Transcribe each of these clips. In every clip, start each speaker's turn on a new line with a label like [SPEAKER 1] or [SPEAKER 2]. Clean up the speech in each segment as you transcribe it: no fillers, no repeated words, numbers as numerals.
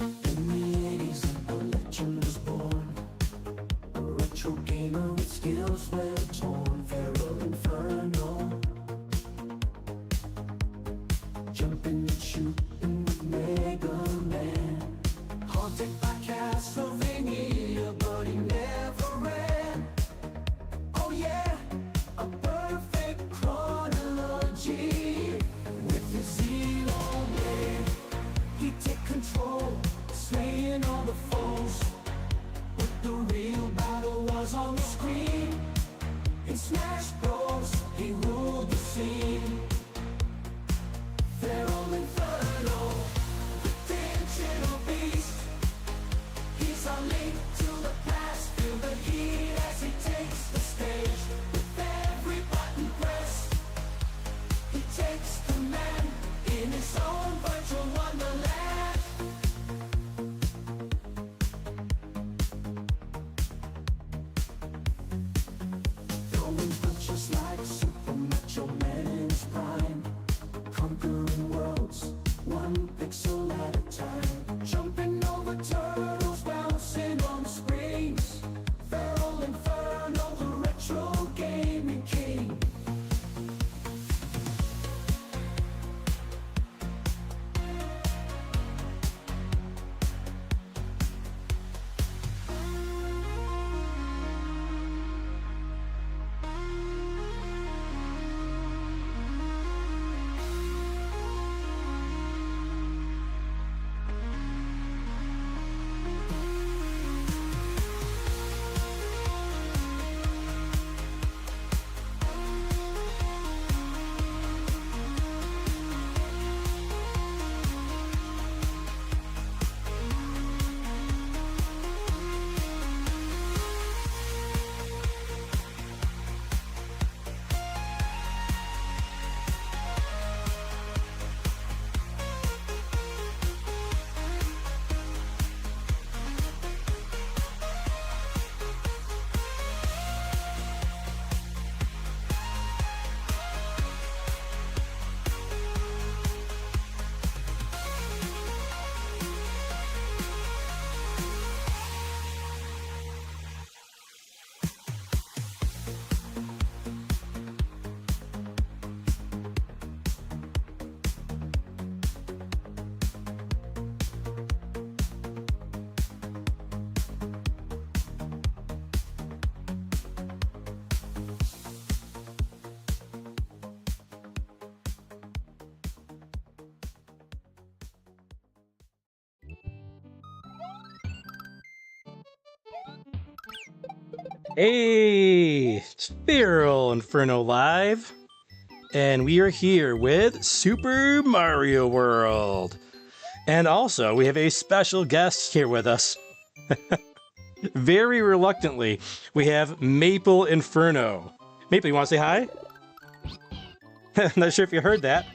[SPEAKER 1] In the 80s, a legend was born. A retro gamer with skills well torn. FeralInferno. Jumping and shooting with Mega Man. Haunted by Castlevania, but he never ran. Oh yeah, a perfect chronology. With his Zero Blade, he'd take control, slaying all the foes. But the real battle was on the screen. In Smash Bros, he ruled the scene. FeralInferno, the digital beast. He's our link to the past. Feel the heat as he takes the stage. With every button pressed, he takes command in his own virtual wonderland. Throwing punches like Super Macho Man in his prime. Conquering worlds, one pixel at a time. Jumping over turtles, bouncing on screens. FeralInferno, the retro gaming king.
[SPEAKER 2] Hey, it's FeralInferno Live, and we are here with Super Mario World. And also, we have a special guest here with us. Very reluctantly, we have Maple Inferno. Maple, you want to say hi? I'm not sure if you heard that.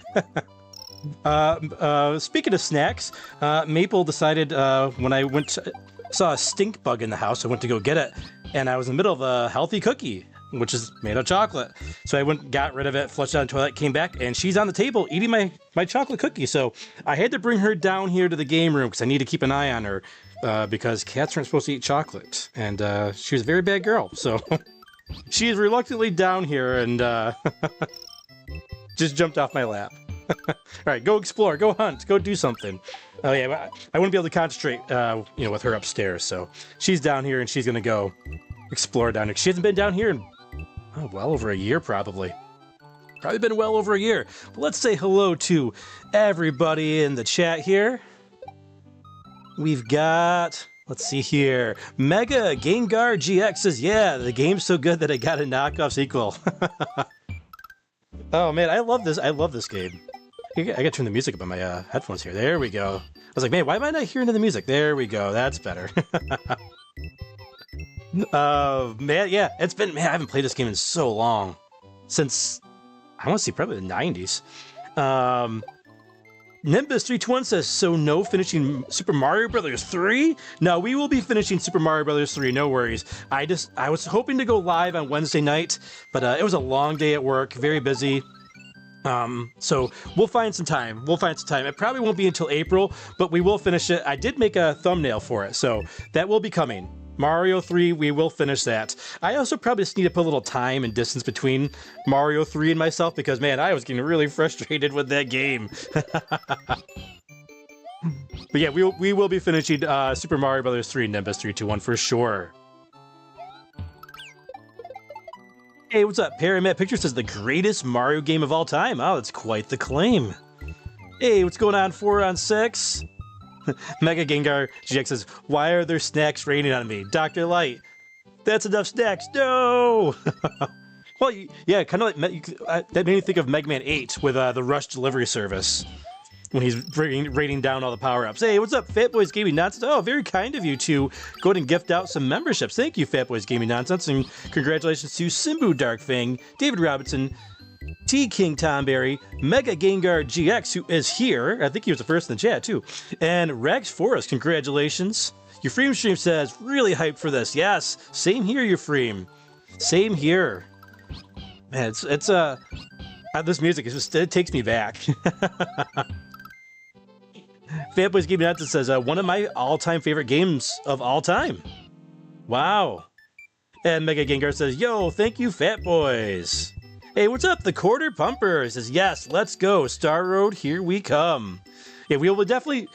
[SPEAKER 2] Speaking of snacks, Maple decided when I saw a stink bug in the house, I went to go get it, and I was in the middle of a healthy cookie, which is made of chocolate. So I went, got rid of it, flushed it down the toilet, came back, and she's on the table eating my chocolate cookie. So I had to bring her down here to the game room because I need to keep an eye on her because cats aren't supposed to eat chocolate. And she was a very bad girl. So she is reluctantly down here and just jumped off my lap. All right, go explore, go hunt, go do something. Oh yeah, I wouldn't be able to concentrate, with her upstairs. So she's down here and she's gonna go explore down here. She hasn't been down here in well over a year, probably. Probably been well over a year. But let's say hello to everybody in the chat here. We've got, let's see here, Mega Gengar GX says, yeah, the game's so good that I got a knockoff sequel. Oh man, I love this game. I gotta turn the music up on my headphones here. There we go. I was like, man, why am I not hearing the music? There we go. That's better. Man, yeah, I haven't played this game in so long. Since, I want to say probably the 90s. Nimbus321 says, so no finishing Super Mario Brothers 3? No, we will be finishing Super Mario Brothers 3, no worries. I was hoping to go live on Wednesday night, but it was a long day at work, very busy. So we'll find some time. We'll find some time. It probably won't be until April, but we will finish it. I did make a thumbnail for it, so that will be coming. Mario 3, we will finish that. I also probably just need to put a little time and distance between Mario 3 and myself because, man, I was getting really frustrated with that game. But yeah, we will be finishing Super Mario Bros. 3 Nimbus 321 for sure. Hey, what's up? Perry Matt Picture says the greatest Mario game of all time. Oh, that's quite the claim. Hey, what's going on? 4 on 6? Mega Gengar GX says, why are there snacks raining on me? Dr. Light, that's enough snacks. No! Well, yeah, kind of like that made me think of Mega Man 8 with the Rush delivery service when he's rating down all the power-ups. Hey, what's up, Fat Boys Gaming Nonsense? Oh, very kind of you to go ahead and gift out some memberships. Thank you, Fat Boys Gaming Nonsense, and congratulations to Simbu Darkfang, David Robinson, T King Tomberry, Mega Gengar GX, who is here. I think he was the first in the chat, too. And Rex Forrest, congratulations. Euphreem Stream says, really hyped for this. Yes, same here, Euphreem. Same here. Man, it's this music is just, it takes me back. Fatboys Gaming Nonsense says, one of my all-time favorite games of all time. Wow. And Mega Gengar says, yo, thank you, Fat Boys. Hey, what's up? The Quarter Pumper says, yes, let's go. Star Road, here we come. Yeah, we will definitely,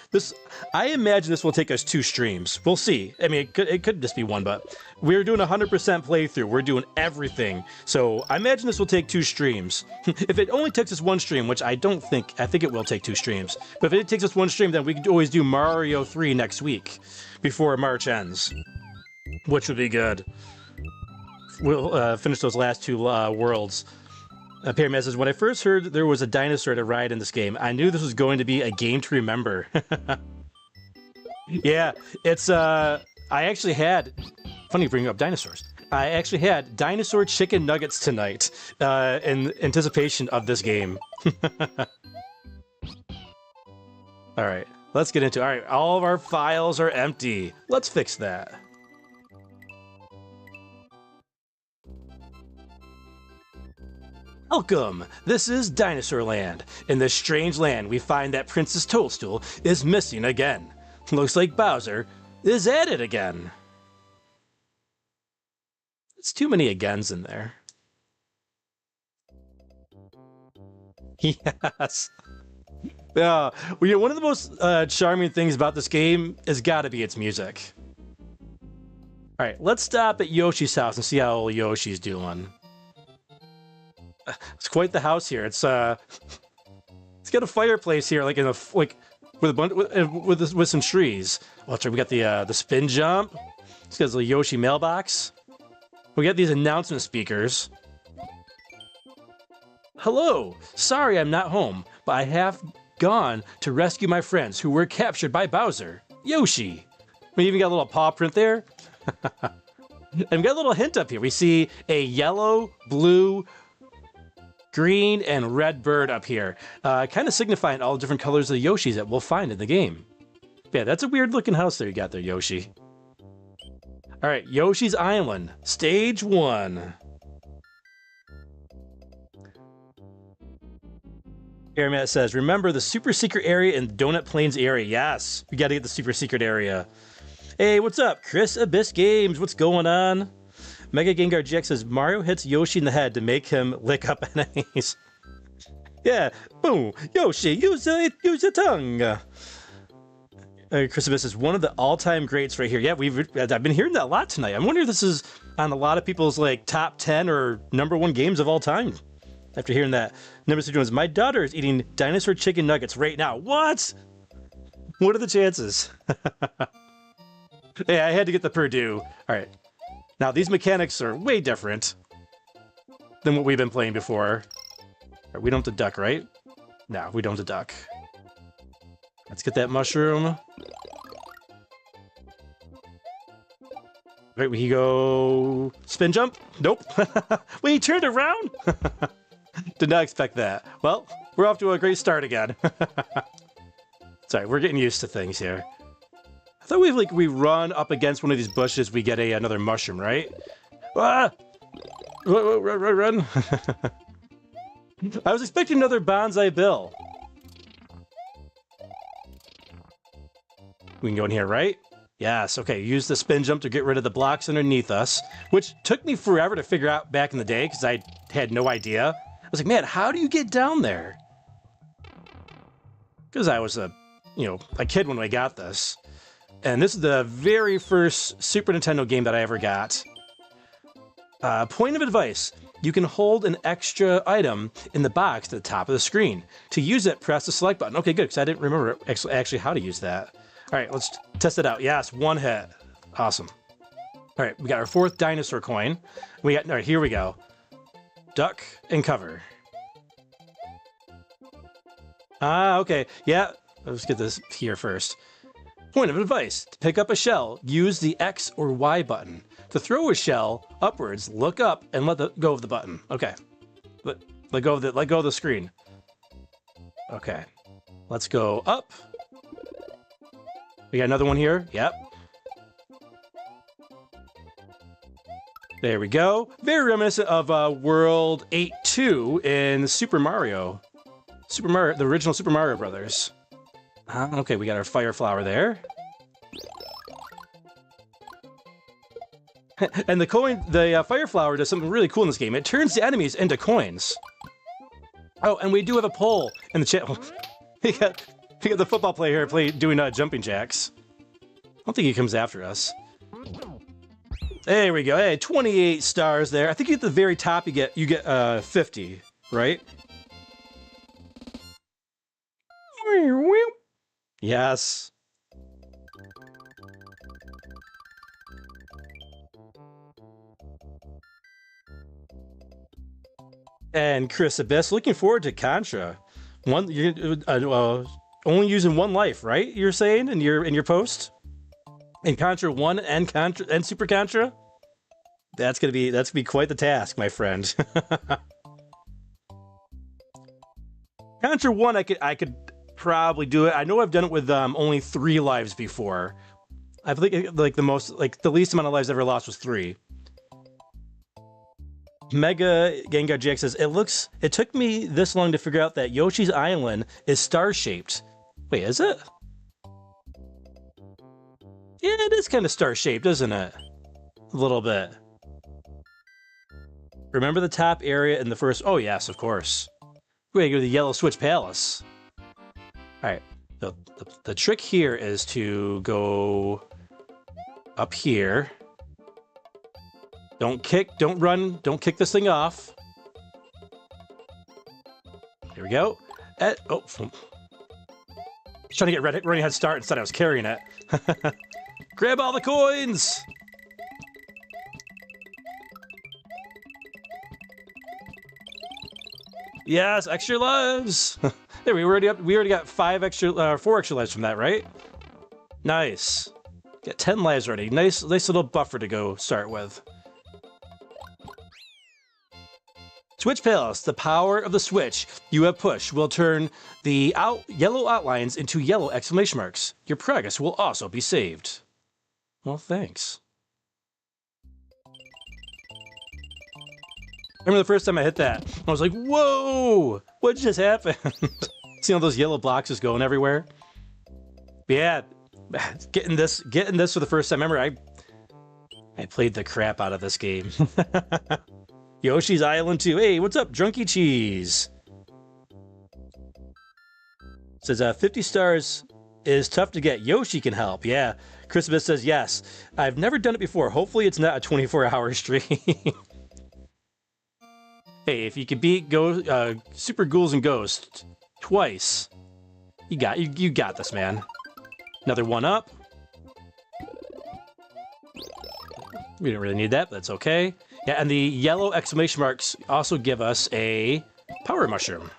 [SPEAKER 2] I imagine this will take us 2 streams. We'll see. I mean, it could just be 1, but we're doing 100% playthrough. We're doing everything. So I imagine this will take 2 streams. If it only takes us 1 stream, which I think it will take 2 streams. But if it takes us 1 stream, then we could always do Mario 3 next week before March ends, which would be good. We'll finish those last 2 worlds. Pyramid says, when I first heard there was a dinosaur to ride in this game, I knew this was going to be a game to remember. Yeah, it's, I actually had, funny bringing up dinosaurs, I actually had dinosaur chicken nuggets tonight in anticipation of this game. Alright, let's get into it. Alright, all of our files are empty. Let's fix that. Welcome! This is Dinosaur Land. In this strange land, we find that Princess Toadstool is missing again. Looks like Bowser is at it again. It's too many agains in there. Yes. Yeah. Well, one of the most charming things about this game has got to be its music. All right, let's stop at Yoshi's house and see how old Yoshi's doing. It's quite the house here. It's got a fireplace here, like with a bunch with some trees. Oh, that's right. We got the spin jump. It's got a Yoshi mailbox. We got these announcement speakers. Hello. Sorry, I'm not home, but I have gone to rescue my friends who were captured by Bowser. Yoshi. We even got a little paw print there. And we got a little hint up here. We see a yellow, blue, green, and red bird up here, kind of signifying all the different colors of the Yoshis that we'll find in the game. Yeah, that's a weird looking house there you got there, Yoshi. All right, Yoshi's Island, stage 1. Airmat says, remember the super secret area in Donut Plains area. Yes, we got to get the super secret area. Hey, what's up? Chris Abyss Games, what's going on? Mega Gengar GX says, Mario hits Yoshi in the head to make him lick up enemies. Yeah, boom, Yoshi, use your tongue. Chris Abyss is one of the all-time greats right here. Yeah, I've been hearing that a lot tonight. I'm wondering if this is on a lot of people's like top 10 or #1 games of all time. After hearing that, Nimbus Jones, my daughter is eating dinosaur chicken nuggets right now. What? What are the chances? Yeah, I had to get the Purdue. All right. Now, these mechanics are way different than what we've been playing before. Right, we don't have to duck, right? No, we don't have to duck. Let's get that mushroom. Right, we go spin jump. Nope. Wait, he turned around? Did not expect that. Well, we're off to a great start again. Sorry, we're getting used to things here. I thought we run up against one of these bushes, we get another mushroom, right? Ah! Run! I was expecting another Bonsai Bill. We can go in here, right? Yes, okay. Use the spin jump to get rid of the blocks underneath us, which took me forever to figure out back in the day because I had no idea. I was like, man, how do you get down there? Because I was a kid when I got this. And this is the very first Super Nintendo game that I ever got. Point of advice. You can hold an extra item in the box at the top of the screen. To use it, press the select button. Okay, good, because I didn't remember actually how to use that. All right, let's test it out. Yes, one hit. Awesome. All right, we got our 4th dinosaur coin. All right, here we go. Duck and cover. Ah, okay. Yeah, let's get this here first. Point of advice. To pick up a shell, use the X or Y button. To throw a shell upwards, look up and let go of the button. Okay. Let go of the screen. Okay. Let's go up. We got another one here. Yep. There we go. Very reminiscent of World 8-2 in Super Mario. The original Super Mario Brothers. Okay, we got our fire flower there. And the fire flower does something really cool in this game. It turns the enemies into coins. Oh, and we do have a poll in the chat. we got the football player here doing jumping jacks. I don't think he comes after us. There we go. Hey, 28 stars there. I think at the very top you get 50, right? Yes. And Chris Abyss, looking forward to Contra. Only using one life, right? You're saying in your post? In Contra 1 and Super Contra? That's gonna be quite the task, my friend. Contra 1 I could probably do it. I know I've done it with only 3 lives before. I think the least amount of lives I ever lost was 3. Mega Gengar GX says, it took me this long to figure out that Yoshi's Island is star-shaped. Wait, is it? Yeah, it is kind of star-shaped, isn't it? A little bit. Remember the top area in the first... Oh, yes, of course. We gotta go to the Yellow Switch Palace. Alright, the trick here is to go up here. Don't run, don't kick this thing off. Here we go. I was trying to get running head start instead I was carrying it. Grab all the coins! Yes, extra lives! There, we already got 4 extra lives from that, right? Nice. Got 10 lives already. Nice little buffer to go start with. Switch Palace. The power of the switch you have pushed will turn the yellow outlines into yellow exclamation marks. Your progress will also be saved. Well, thanks. I remember the first time I hit that, I was like, whoa! What just happened? See all those yellow blocks just going everywhere? But yeah, getting this for the first time. Remember, I played the crap out of this game. Yoshi's Island 2. Hey, what's up, Drunky Cheese? Says 50 stars is tough to get. Yoshi can help. Yeah. Christmas says yes. I've never done it before. Hopefully it's not a 24-hour stream. Hey, if you could beat Super Ghouls and Ghosts twice, you got this, man. Another one up. We didn't really need that, but that's okay. Yeah, and the yellow exclamation marks also give us a power mushroom.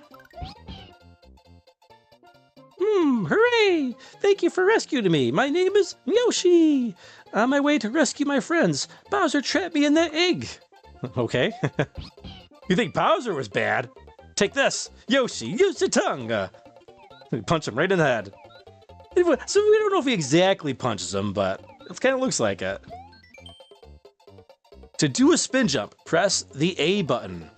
[SPEAKER 2] Hooray! Thank you for rescuing me. My name is Yoshi. On my way to rescue my friends, Bowser trapped me in that egg. Okay. You think Bowser was bad? Take this, Yoshi, use your tongue. Punch him right in the head. So we don't know if he exactly punches him, but it kind of looks like it. To do a spin jump, press the A button.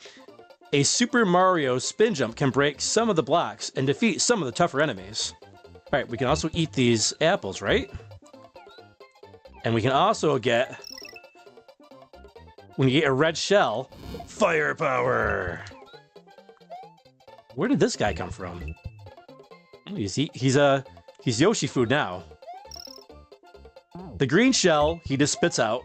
[SPEAKER 2] A Super Mario spin jump can break some of the blocks and defeat some of the tougher enemies. All right, we can also eat these apples, right? And we can also get, when you get a red shell, firepower. Where did this guy come from? Oh, he's Yoshi food now. The green shell, he just spits out.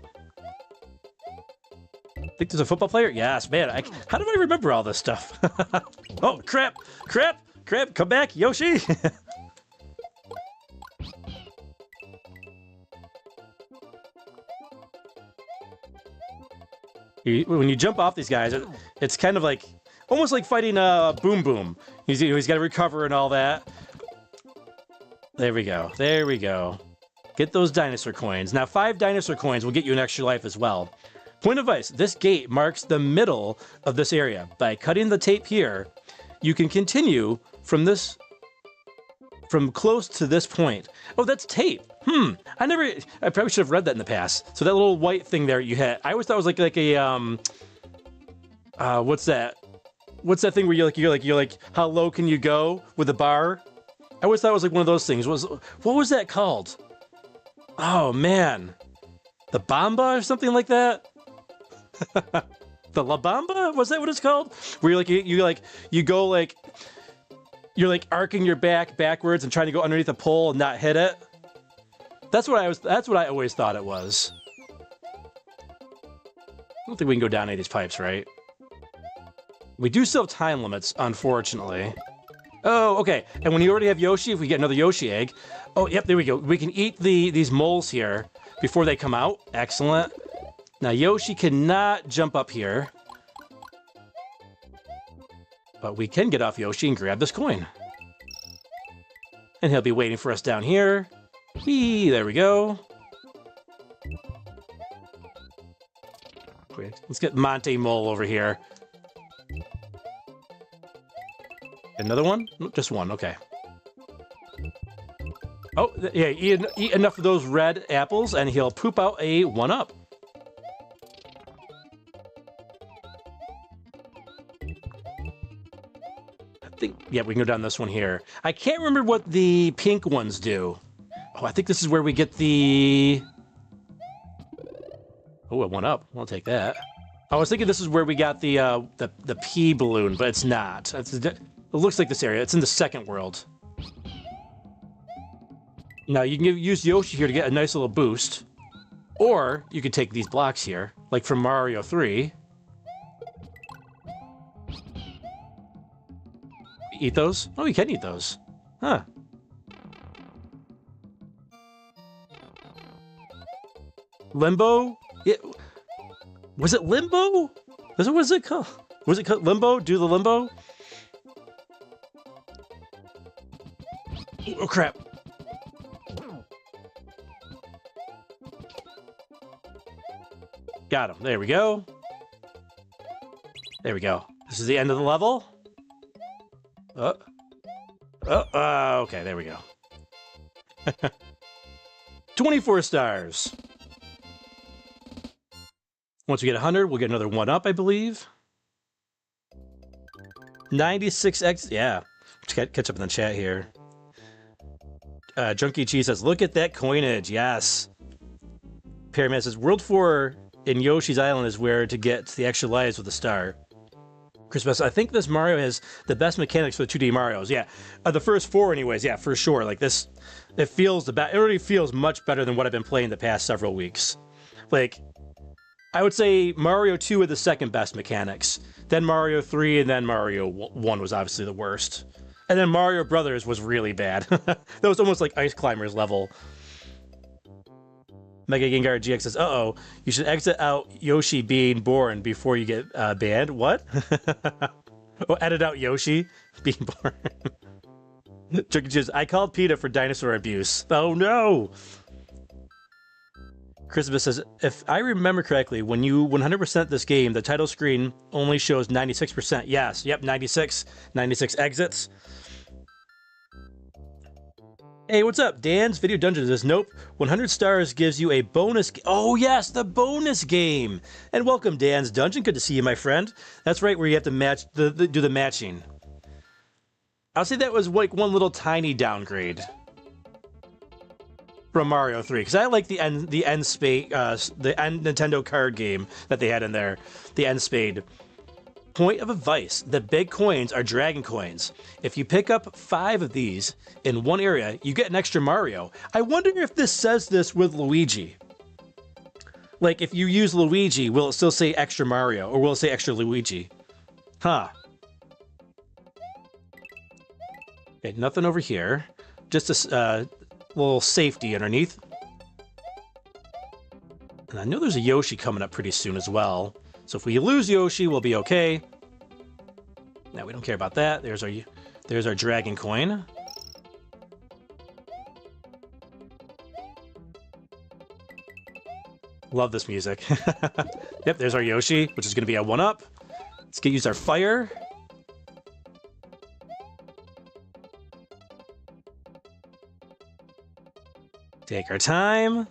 [SPEAKER 2] I think there's a football player? Yes, man. How do I remember all this stuff? Oh, crap! Crap! Crap! Come back, Yoshi! When you jump off these guys, it's kind of like, almost like fighting Boom Boom. He's got to recover and all that. There we go. There we go. Get those dinosaur coins. Now, 5 dinosaur coins will get you an extra life as well. Point of advice, this gate marks the middle of this area. By cutting the tape here, you can continue from close to this point. Oh, that's tape. I probably should have read that in the past. So that little white thing there you hit, I always thought it was like a, what's that? What's that thing where you're like, how low can you go with a bar? I always thought it was like one of those things. What was that called? Oh man, the Bamba or something like that? The La Bamba? Was that what it's called? Where you go like, you're like arcing your back backwards and trying to go underneath a pole and not hit it. That's what I always thought it was. I don't think we can go down any of these pipes, right? We do still have time limits, unfortunately. Oh, okay. And when you already have Yoshi, if we get another Yoshi egg. Oh, yep, there we go. We can eat these moles here before they come out. Excellent. Now, Yoshi cannot jump up here. But we can get off Yoshi and grab this coin. And he'll be waiting for us down here. Whee, there we go. Wait, let's get Monte Mole over here. Another one? Nope, just one, okay. Oh, yeah, eat enough of those red apples and he'll poop out a 1-up. I think, yeah, we can go down this one here. I can't remember what the pink ones do. Oh, I think this is where we get the... Oh, a 1-up. I'll take that. I was thinking this is where we got the pea balloon, but it's not. It looks like this area. It's in the second world. Now, you can use Yoshi here to get a nice little boost. Or, you can take these blocks here, like from Mario 3. Eat those? Oh, you can eat those. Huh. Limbo? Yeah. Was it Limbo? What was it called? Was it called Limbo? Do the Limbo? Oh, crap. Got him. There we go. There we go. This is the end of the level. Okay, there we go. 24 stars. Once we get 100, we'll get another 1-up, I believe. 96x, yeah. Let's catch up in the chat here. Junkie Cheese says, look at that coinage, yes. Pyramid says, World 4 in Yoshi's Island is where to get the extra lives with a star. Christmas, I think this Mario has the best mechanics for the 2D Marios. Yeah, the first 4 anyways, yeah, for sure. Like this, it already feels much better than what I've been playing the past several weeks. Like, I would say Mario 2 had the second best mechanics. Then Mario 3, and then Mario 1 was obviously the worst. And then Mario Brothers was really bad. That was almost like Ice Climbers level. Mega Gengar GX says, uh-oh, you should exit out Yoshi being born before you get banned. What? Oh, edit out Yoshi being born. I called PETA for dinosaur abuse. Oh, no! Christmas says, if I remember correctly, when you 100% this game, the title screen only shows 96%. Yes, yep, 96 exits. Hey, what's up? Dan's Video Dungeon says, nope, 100 stars gives you a bonus. Oh, yes, the bonus game. And welcome, Dan's Dungeon. Good to see you, my friend. That's right, where you have to match do the matching. I'll say that was like one little tiny downgrade from Mario 3, because I like the end spade, the end Nintendo card game that they had in there, the end spade. Point of advice, the big coins are dragon coins. If you pick up 5 of these in one area, you get an extra Mario. I wonder if this says this with Luigi. Like, if you use Luigi, will it still say extra Mario, or will it say extra Luigi? Huh. Okay, nothing over here. Just a little safety underneath. And I know there's a Yoshi coming up pretty soon as well. So if we lose Yoshi, we'll be okay. Now we don't care about that. There's our dragon coin. Love this music. Yep, there's our Yoshi, which is going to be a 1-up. Let's use our fire. Take our time.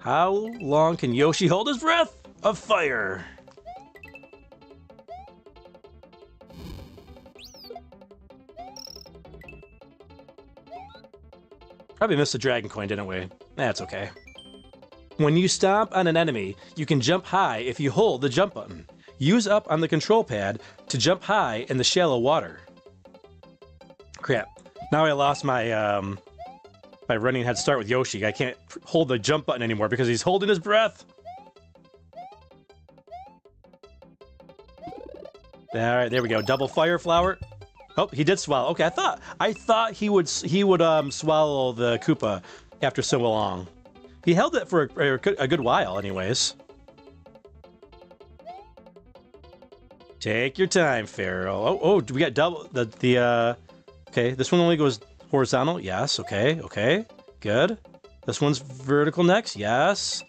[SPEAKER 2] How long can Yoshi hold his breath of fire? Probably missed the dragon coin, didn't we? That's okay. When you stomp on an enemy, you can jump high if you hold the jump button. Use up on the control pad to jump high in the shallow water. Crap. Now I lost my my running head start with Yoshi. I can't hold the jump button anymore because he's holding his breath. All right, there we go. Double fire flower. Oh, he did swallow. Okay, I thought he would swallow the Koopa after so long. He held it for a good while, anyways. Take your time, Feral. Oh, we got double the. Okay, this one only goes horizontal. Yes. Okay. Good. This one's vertical next. Yes.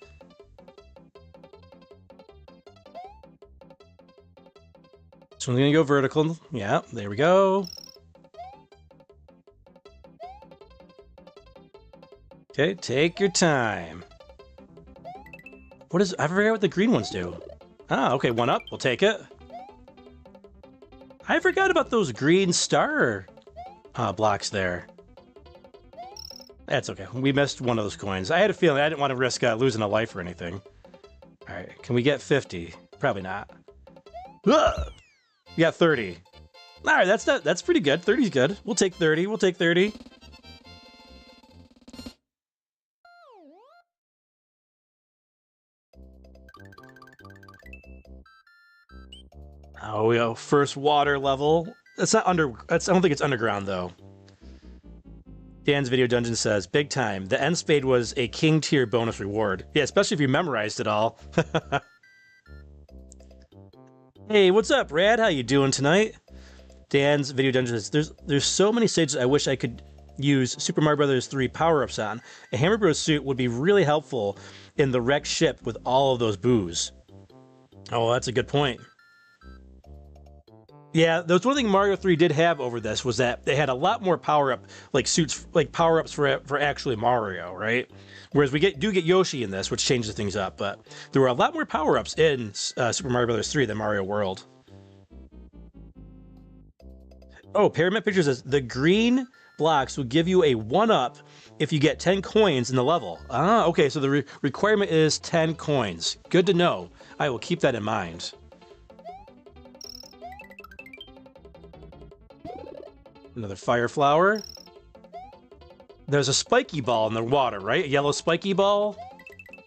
[SPEAKER 2] This one's gonna go vertical. Yeah. There we go. Okay. Take your time. I forgot what the green ones do. Ah. Okay. 1-up. We'll take it. I forgot about those green star blocks there. That's okay. We missed one of those coins. I had a feeling I didn't want to risk losing a life or anything. All right, can we get 50? Probably not. Ugh! We got 30. All right, that's pretty good. 30's good. We'll take 30. We'll take 30. Oh, we go first water level. That's not under. I don't think it's underground though. Dan's Video Dungeon says, big time. The end spade was a king tier bonus reward. Yeah, especially if you memorized it all. Hey, what's up, Rad? How you doing tonight? Dan's Video Dungeon says, there's so many stages I wish I could use Super Mario Bros. 3 power-ups on. A Hammer Bros. Suit would be really helpful in the wrecked ship with all of those boos. Oh, that's a good point. Yeah, there was one thing Mario 3 did have over this was that they had a lot more power-up, like suits, like power-ups for actually Mario, right? Whereas we do get Yoshi in this, which changes things up, but there were a lot more power-ups in Super Mario Bros. 3 than Mario World. Oh, Pyramid Picture says, the green blocks will give you a 1-up if you get 10 coins in the level. Ah, okay, so the requirement is 10 coins. Good to know. I will keep that in mind. Another fire flower. There's a spiky ball in the water, right? A yellow spiky ball?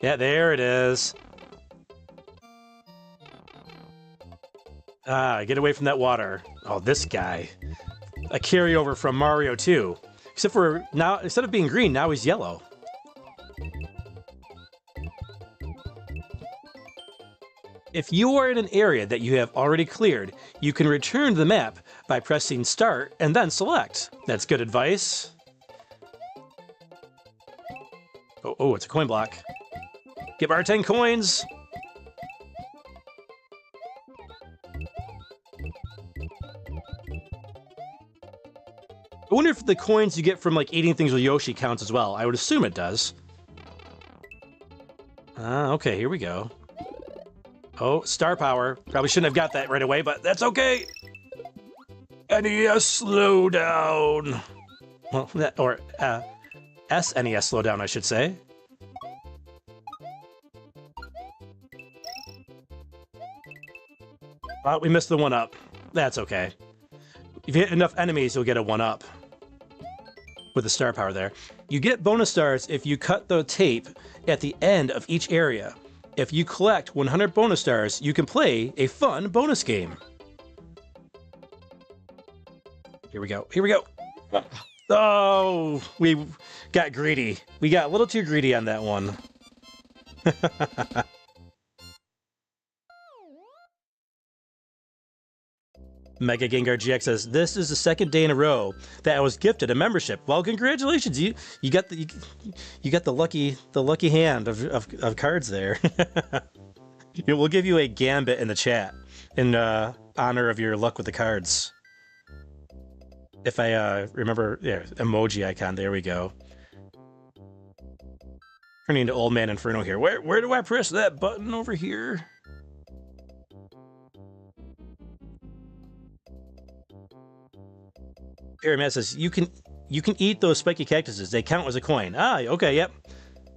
[SPEAKER 2] Yeah, there it is. Ah, get away from that water. Oh, this guy. A carryover from Mario 2. Except for now, instead of being green, now he's yellow. If you are in an area that you have already cleared, you can return to the map by pressing start and then select. That's good advice. Oh, it's a coin block. Get our 10 coins. I wonder if the coins you get from like eating things with Yoshi counts as well. I would assume it does. Okay, here we go. Oh, star power. Probably shouldn't have got that right away, but that's okay. NES slowdown. Well, that, or SNES slowdown, I should say. Well, we missed the 1-up. That's okay. If you hit enough enemies, you'll get a 1-up. With the star power there. You get bonus stars if you cut the tape at the end of each area. If you collect 100 bonus stars, you can play a fun bonus game. Here we go. Here we go. Oh, we got greedy. We got a little too greedy on that one. Mega Gengar GX says, "This is the second day in a row that I was gifted a membership. Well, congratulations! You got the lucky hand of cards there. We'll give you a gambit in the chat in honor of your luck with the cards. If I remember, yeah, emoji icon. There we go. Turning into Old Man Inferno here. Where do I press that button over here?" Matt says, you can eat those spiky cactuses. They count as a coin. Ah, okay, yep.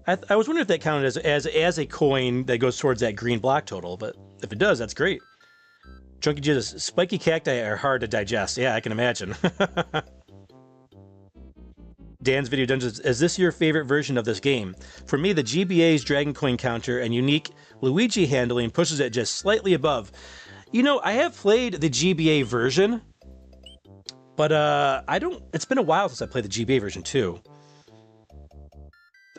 [SPEAKER 2] I was wondering if that counted as a coin that goes towards that green block total, but if it does, that's great. Chunky Jesus, spiky cacti are hard to digest. Yeah, I can imagine. Dan's Video Dungeons, is this your favorite version of this game? For me, the GBA's Dragon Coin counter and unique Luigi handling pushes it just slightly above. You know, I have played the GBA version, but it's been a while since I played the GBA version too.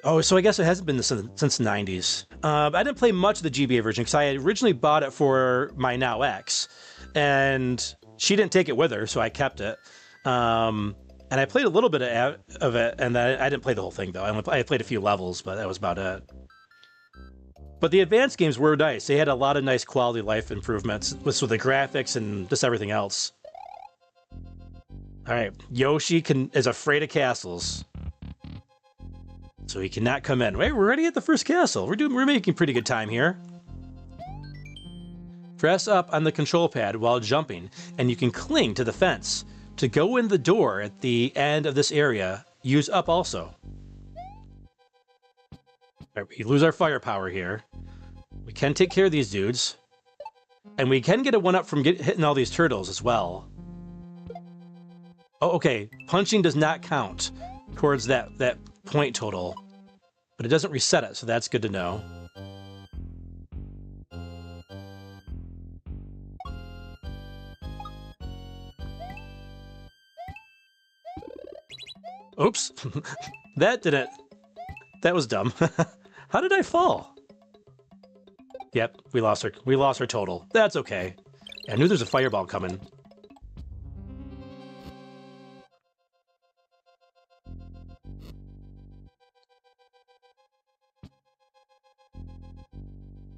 [SPEAKER 2] Oh, so I guess it hasn't been since the 90s. I didn't play much of the GBA version because I had originally bought it for my now ex, and she didn't take it with her, so I kept it. And I played a little bit of it, and then I didn't play the whole thing though. I played a few levels, but that was about it. But the advanced games were nice. They had a lot of nice quality of life improvements with the graphics and just everything else. All right, Yoshi is afraid of castles, so he cannot come in. Wait, we're already at the first castle. We're making pretty good time here. Press up on the control pad while jumping, and you can cling to the fence. To go in the door at the end of this area, use up also. All right, we lose our firepower here. We can take care of these dudes, and we can get a 1-up from hitting all these turtles as well. Oh, okay. Punching does not count towards that point total, but it doesn't reset it, so that's good to know. Oops. That was dumb. How did I fall? Yep, we lost our total. That's okay. I knew there's a fireball coming.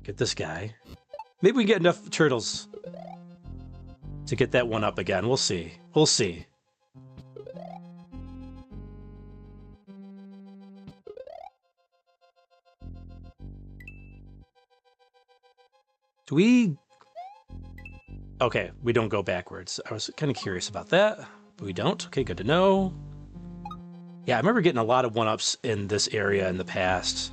[SPEAKER 2] Get this guy. Maybe we can get enough turtles to get that 1-up again. We'll see. We'll see. Do we... Okay, we don't go backwards. I was kind of curious about that, but we don't. Okay, good to know. Yeah, I remember getting a lot of 1-ups in this area in the past.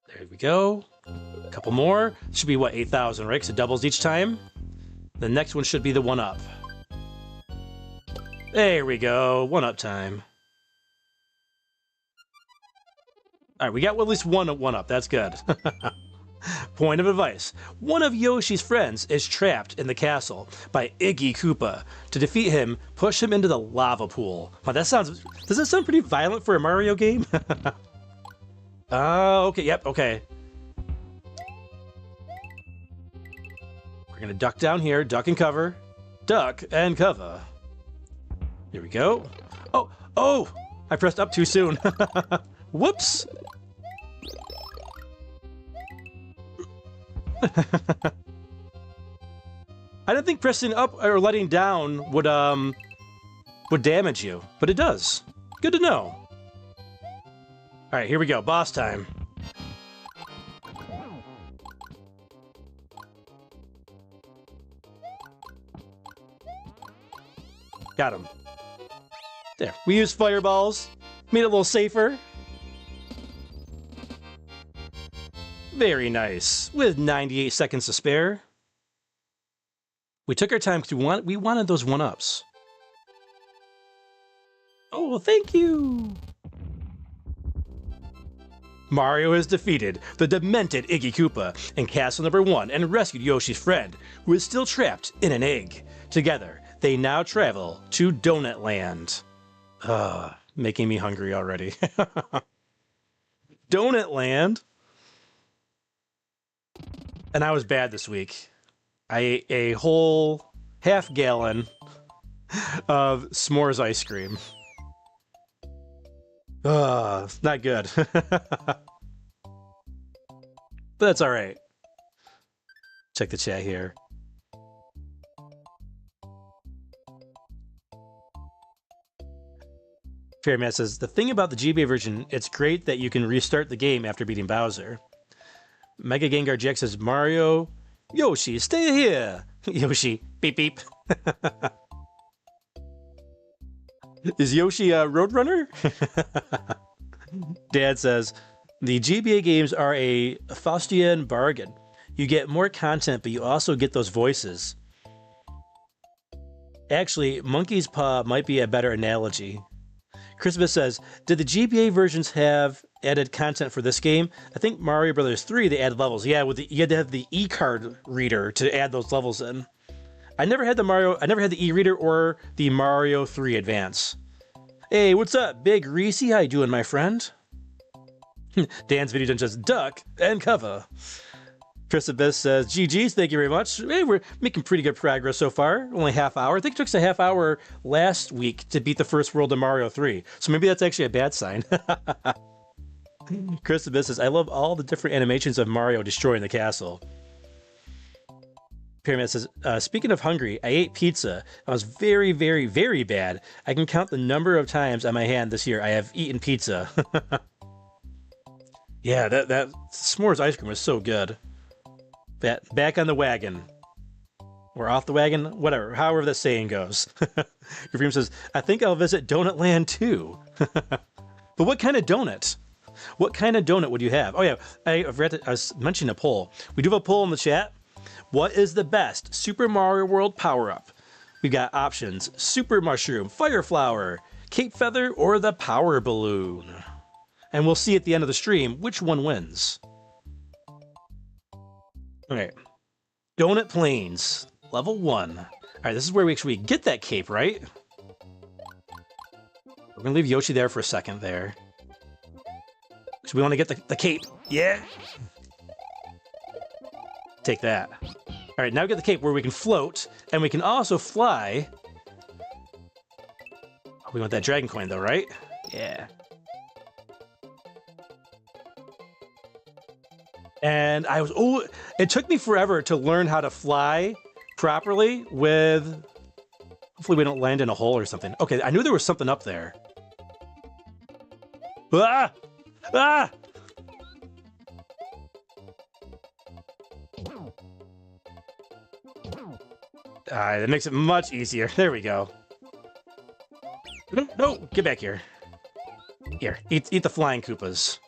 [SPEAKER 2] There we go. A couple more. Should be, what, 8,000, right? Because it doubles each time. The next one should be the 1-up. There we go. 1-up time. All right, we got at least one 1-up. That's good. Point of advice. One of Yoshi's friends is trapped in the castle by Iggy Koopa. To defeat him, push him into the lava pool. Wow, does that sound pretty violent for a Mario game? Okay, yep, okay. We're gonna duck down here, duck and cover. Duck and cover. Here we go. Oh! I pressed up too soon. Whoops! I didn't think pressing up or letting down would damage you, but it does. Good to know. All right, here we go. Boss time. Got him. There. We used fireballs. Made it a little safer. Very nice. With 98 seconds to spare. We took our time because we wanted those 1-ups. Oh, well, thank you. Mario has defeated the demented Iggy Koopa in Castle Number 1 and rescued Yoshi's friend, who is still trapped in an egg. Together, they now travel to Donut Land. Making me hungry already. Donut Land? And I was bad this week. I ate a whole half-gallon of s'mores ice cream. Not good. But that's alright. Check the chat here. Fairman says, the thing about the GBA version, it's great that you can restart the game after beating Bowser. Mega Gengar Jack says, Mario, Yoshi, stay here. Yoshi, beep beep. Is Yoshi a Roadrunner? Dad says, the GBA games are a Faustian bargain. You get more content, but you also get those voices. Actually, Monkey's Paw might be a better analogy. Christmas says, did the GBA versions have added content for this game? I think Mario Brothers 3, they added levels. Yeah, you had to have the e-card reader to add those levels in. I never had the e-reader or the Mario 3 Advance. Hey, what's up, Big Reese? How you doing, my friend? Dan's video says, duck and cover. Chris Abyss says, GG's, thank you very much. Hey, we're making pretty good progress so far. Only half hour. I think it took us a half hour last week to beat the first world of Mario 3. So maybe that's actually a bad sign. Chris Abyss says, I love all the different animations of Mario destroying the castle. Pyramid says, speaking of hungry, I ate pizza. I was very, very, very bad. I can count the number of times on my hand this year I have eaten pizza. Yeah, that s'mores ice cream was so good. Back on the wagon. Or off the wagon, whatever, however that saying goes. Your dream says, I think I'll visit Donut Land too. But what kind of donut? What kind of donut would you have? Oh yeah, I was mentioning a poll. We do have a poll in the chat. What is the best Super Mario World power-up? We've got options, Super Mushroom, Fire Flower, Cape Feather, or the Power Balloon. And we'll see at the end of the stream which one wins. Okay, Donut Plains, level 1. All right, this is where we actually get that cape, right? We're gonna leave Yoshi there for a second there. So we want to get the cape. Yeah. Take that. All right, now we get the cape where we can float, and we can also fly. We want that dragon coin though, right? Yeah. And it took me forever to learn how to fly properly with, hopefully we don't land in a hole or something. Okay, I knew there was something up there. Ah! Ah! That makes it much easier. There we go. No, get back here. Here, eat the flying Koopas.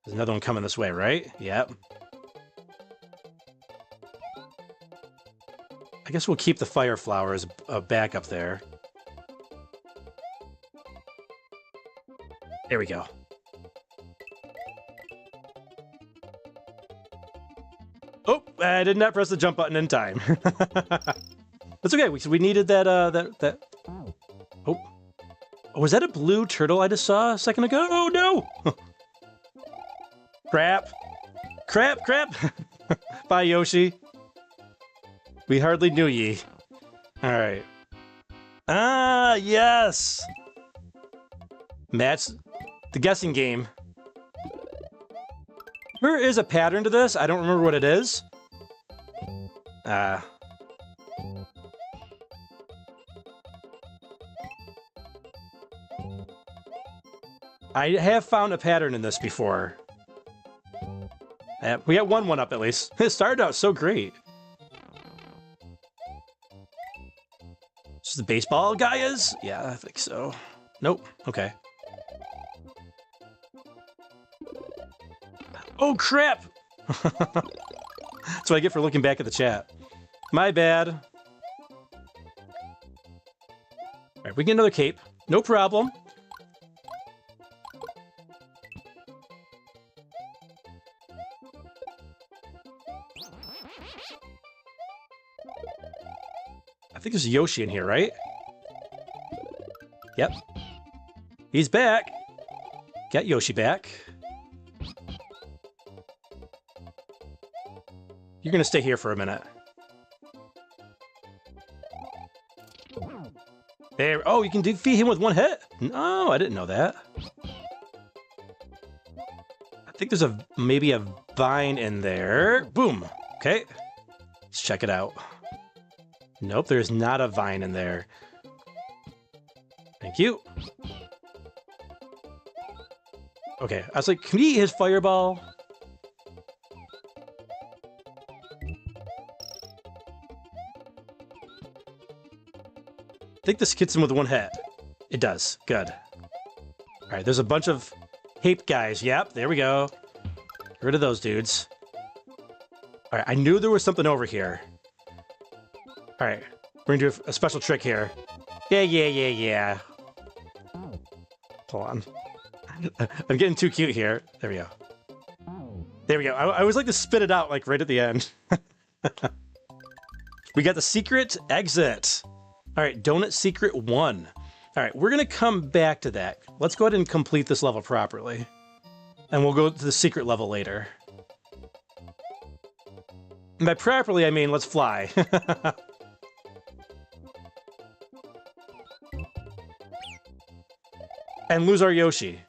[SPEAKER 2] There's another one coming this way, right? Yep. I guess we'll keep the Fire Flower as a backup there. There we go. Oh, I did not press the jump button in time. That's okay. We needed that. Oh, was that a blue turtle I just saw a second ago? Oh no! Crap! Crap! Crap! Bye, Yoshi. We hardly knew ye. All right. Ah, yes. Match the guessing game. There is a pattern to this. I don't remember what it is. I have found a pattern in this before. We got one up at least. It started out so great. This is the baseball guy is? Yeah, I think so. Nope. Okay. Oh, crap! That's what I get for looking back at the chat. My bad. All right, we get another cape. No problem. I think there's Yoshi in here, right? Yep. He's back. Got Yoshi back. You're gonna stay here for a minute. There. Oh, you can defeat him with one hit? No, I didn't know that. I think there's maybe a vine in there. Boom. Okay. Let's check it out. Nope, there's not a vine in there. Thank you. Okay, I was like, can we eat his fireball? I think this hits him with one hit. It does. Good. All right, there's a bunch of Hape guys. Yep, there we go. Get rid of those dudes. All right, I knew there was something over here. All right, we're gonna do a special trick here. Yeah. Hold on. I'm getting too cute here. There we go. There we go. I always like to spit it out like right at the end. We got the secret exit. All right, donut secret 1. All right, we're gonna come back to that. Let's go ahead and complete this level properly. And we'll go to the secret level later. And by properly, I mean let's fly. And lose our Yoshi.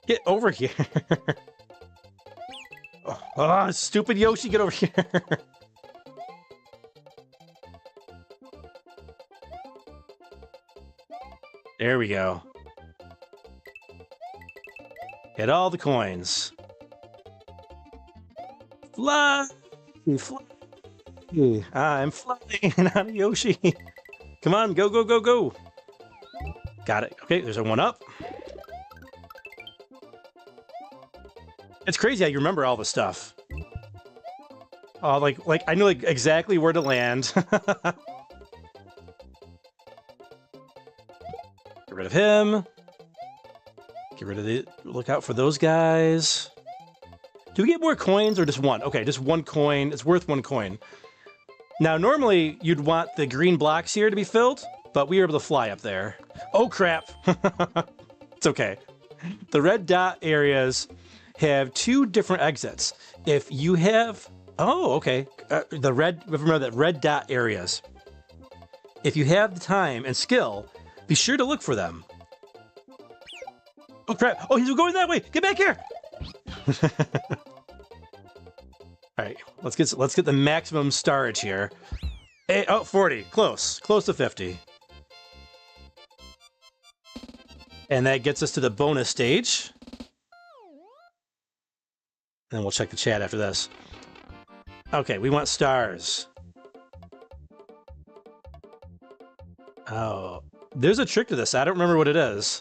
[SPEAKER 2] Get over here. Oh, stupid Yoshi, get over here. There we go. Get all the coins. Fly! Fly! I'm flying on a Yoshi. Come on, go, go, go, go. Got it. Okay, there's a 1-up. It's crazy how you remember all the stuff. Oh, like I know like exactly where to land. Get rid of him. Get rid of the... Look out for those guys. Do we get more coins or just one? Okay, just one coin. It's worth one coin. Now, normally, you'd want the green blocks here to be filled, but we were able to fly up there. Oh, crap. It's okay. The red dot areas have 2 different exits. If you have... Oh, okay. Remember that red dot areas. If you have the time and skill, be sure to look for them. Oh, crap. Oh, he's going that way. Get back here. All right, let's get the maximum starage here. Hey, oh, 40, close to 50. And that gets us to the bonus stage. And we'll check the chat after this. Okay, we want stars. Oh, there's a trick to this. I don't remember what it is.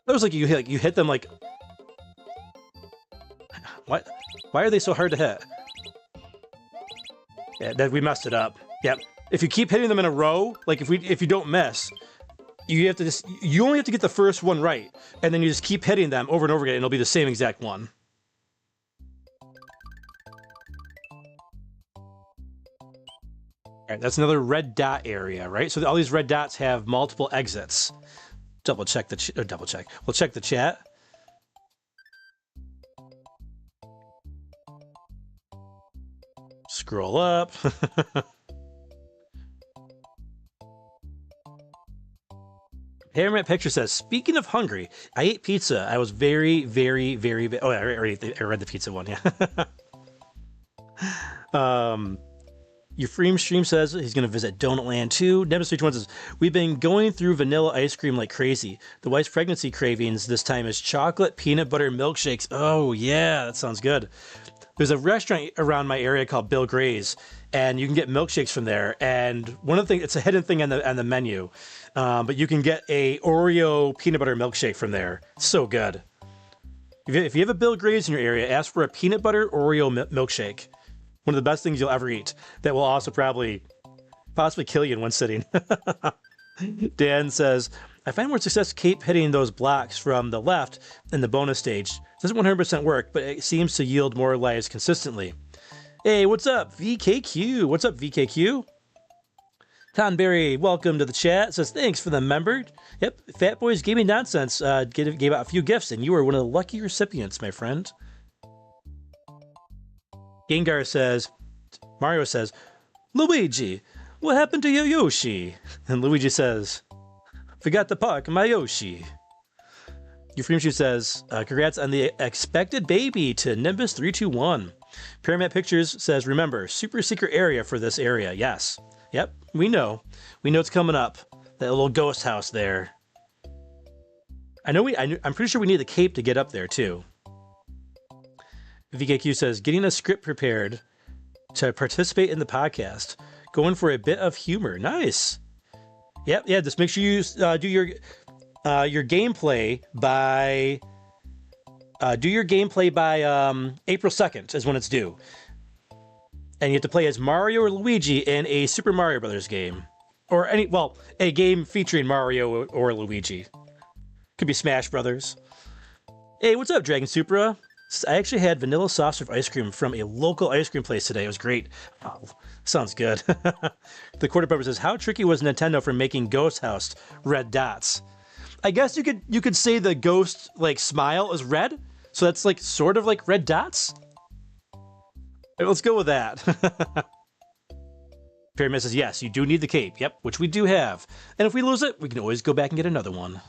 [SPEAKER 2] It was like you hit them like... What? Why are they so hard to hit? Yeah, we messed it up. Yep. If you keep hitting them in a row, like if you don't miss, you only have to get the first one right, and then you just keep hitting them over and over again, and it'll be the same exact one. All right, that's another red dot area, right? So all these red dots have multiple exits. We'll check the chat. Scroll up. Hammerman Picture says, speaking of hungry, I ate pizza. I was very, very, very, oh, I read the pizza one, yeah. Your stream says he's going to visit Donut Land too. Nemesis31 says, we've been going through vanilla ice cream like crazy. The wife's pregnancy cravings this time is chocolate peanut butter milkshakes. Oh, yeah, that sounds good. There's a restaurant around my area called Bill Gray's, and you can get milkshakes from there. And one of the things, it's a hidden thing on the menu, but you can get a Oreo peanut butter milkshake from there. It's so good. If you have a Bill Gray's in your area, ask for a peanut butter Oreo milkshake. One of the best things you'll ever eat. That will also possibly kill you in one sitting. Dan says, I find more success keep hitting those blocks from the left in the bonus stage. Doesn't 100% work, but it seems to yield more lives consistently. Hey, what's up, VKQ? What's up, VKQ? Tonberry, welcome to the chat. Says, thanks for the member. Yep, Fat Boys Gaming Nonsense gave out a few gifts, and you were one of the lucky recipients, my friend. Gengar says, Mario says, Luigi, what happened to your Yoshi? And Luigi says, forgot to park my Yoshi. Euphemia says, congrats on the expected baby to Nimbus321. Pyramid Pictures says, remember, super secret area for this area. Yes. Yep, we know. We know it's coming up. That little ghost house there. I'm pretty sure we need the cape to get up there, too. VKQ says, getting a script prepared to participate in the podcast. Going for a bit of humor. Nice. Yep, yeah, just make sure you do your gameplay by... April 2nd is when it's due. And you have to play as Mario or Luigi in a Super Mario Brothers game. Or a game featuring Mario or Luigi. Could be Smash Brothers. Hey, what's up, Dragon Supra? I actually had vanilla soft serve ice cream from a local ice cream place today. It was great. Oh, sounds good. The Quarter Pepper says, how tricky was Nintendo for making Ghost House red dots? I guess you could say the ghost smile is red, so that's sort of like red dots. Let's go with that. Pyramid says, yes, you do need the cape. Yep, which we do have. And if we lose it, we can always go back and get another one.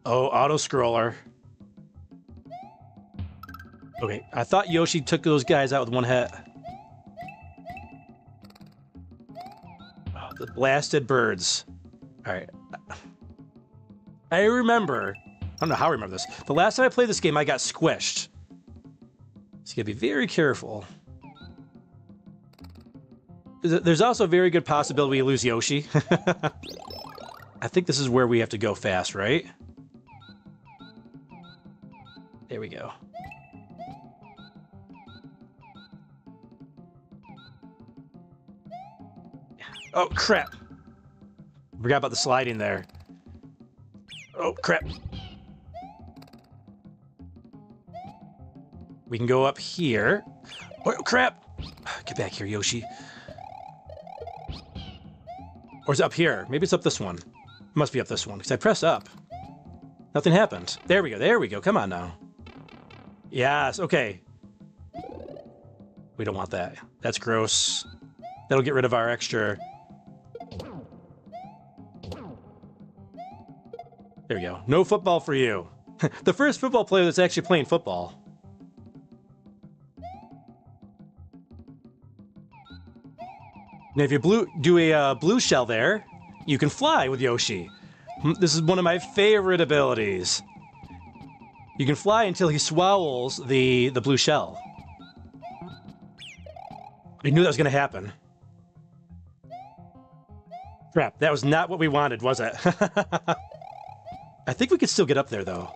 [SPEAKER 2] Oh, auto-scroller. Okay, I thought Yoshi took those guys out with one hit. Oh, the blasted birds. Alright. I remember... I don't know how I remember this. The last time I played this game, I got squished. So you gotta be very careful. There's also a very good possibility we lose Yoshi. I think this is where we have to go fast, right? There we go. Oh, crap. Forgot about the sliding there. Oh, crap. We can go up here. Oh, crap. Get back here, Yoshi. Or is it up here? Maybe it's up this one. It must be up this one, because I pressed up. Nothing happened. There we go. There we go. Come on now. Yes, okay. We don't want that. That's gross. That'll get rid of our extra... There we go. No football for you. The first football player that's actually playing football. Now, if you do a blue shell there, you can fly with Yoshi. This is one of my favorite abilities. You can fly until he swallows the blue shell. I knew that was going to happen. Crap, that was not what we wanted, was it? I think we could still get up there, though.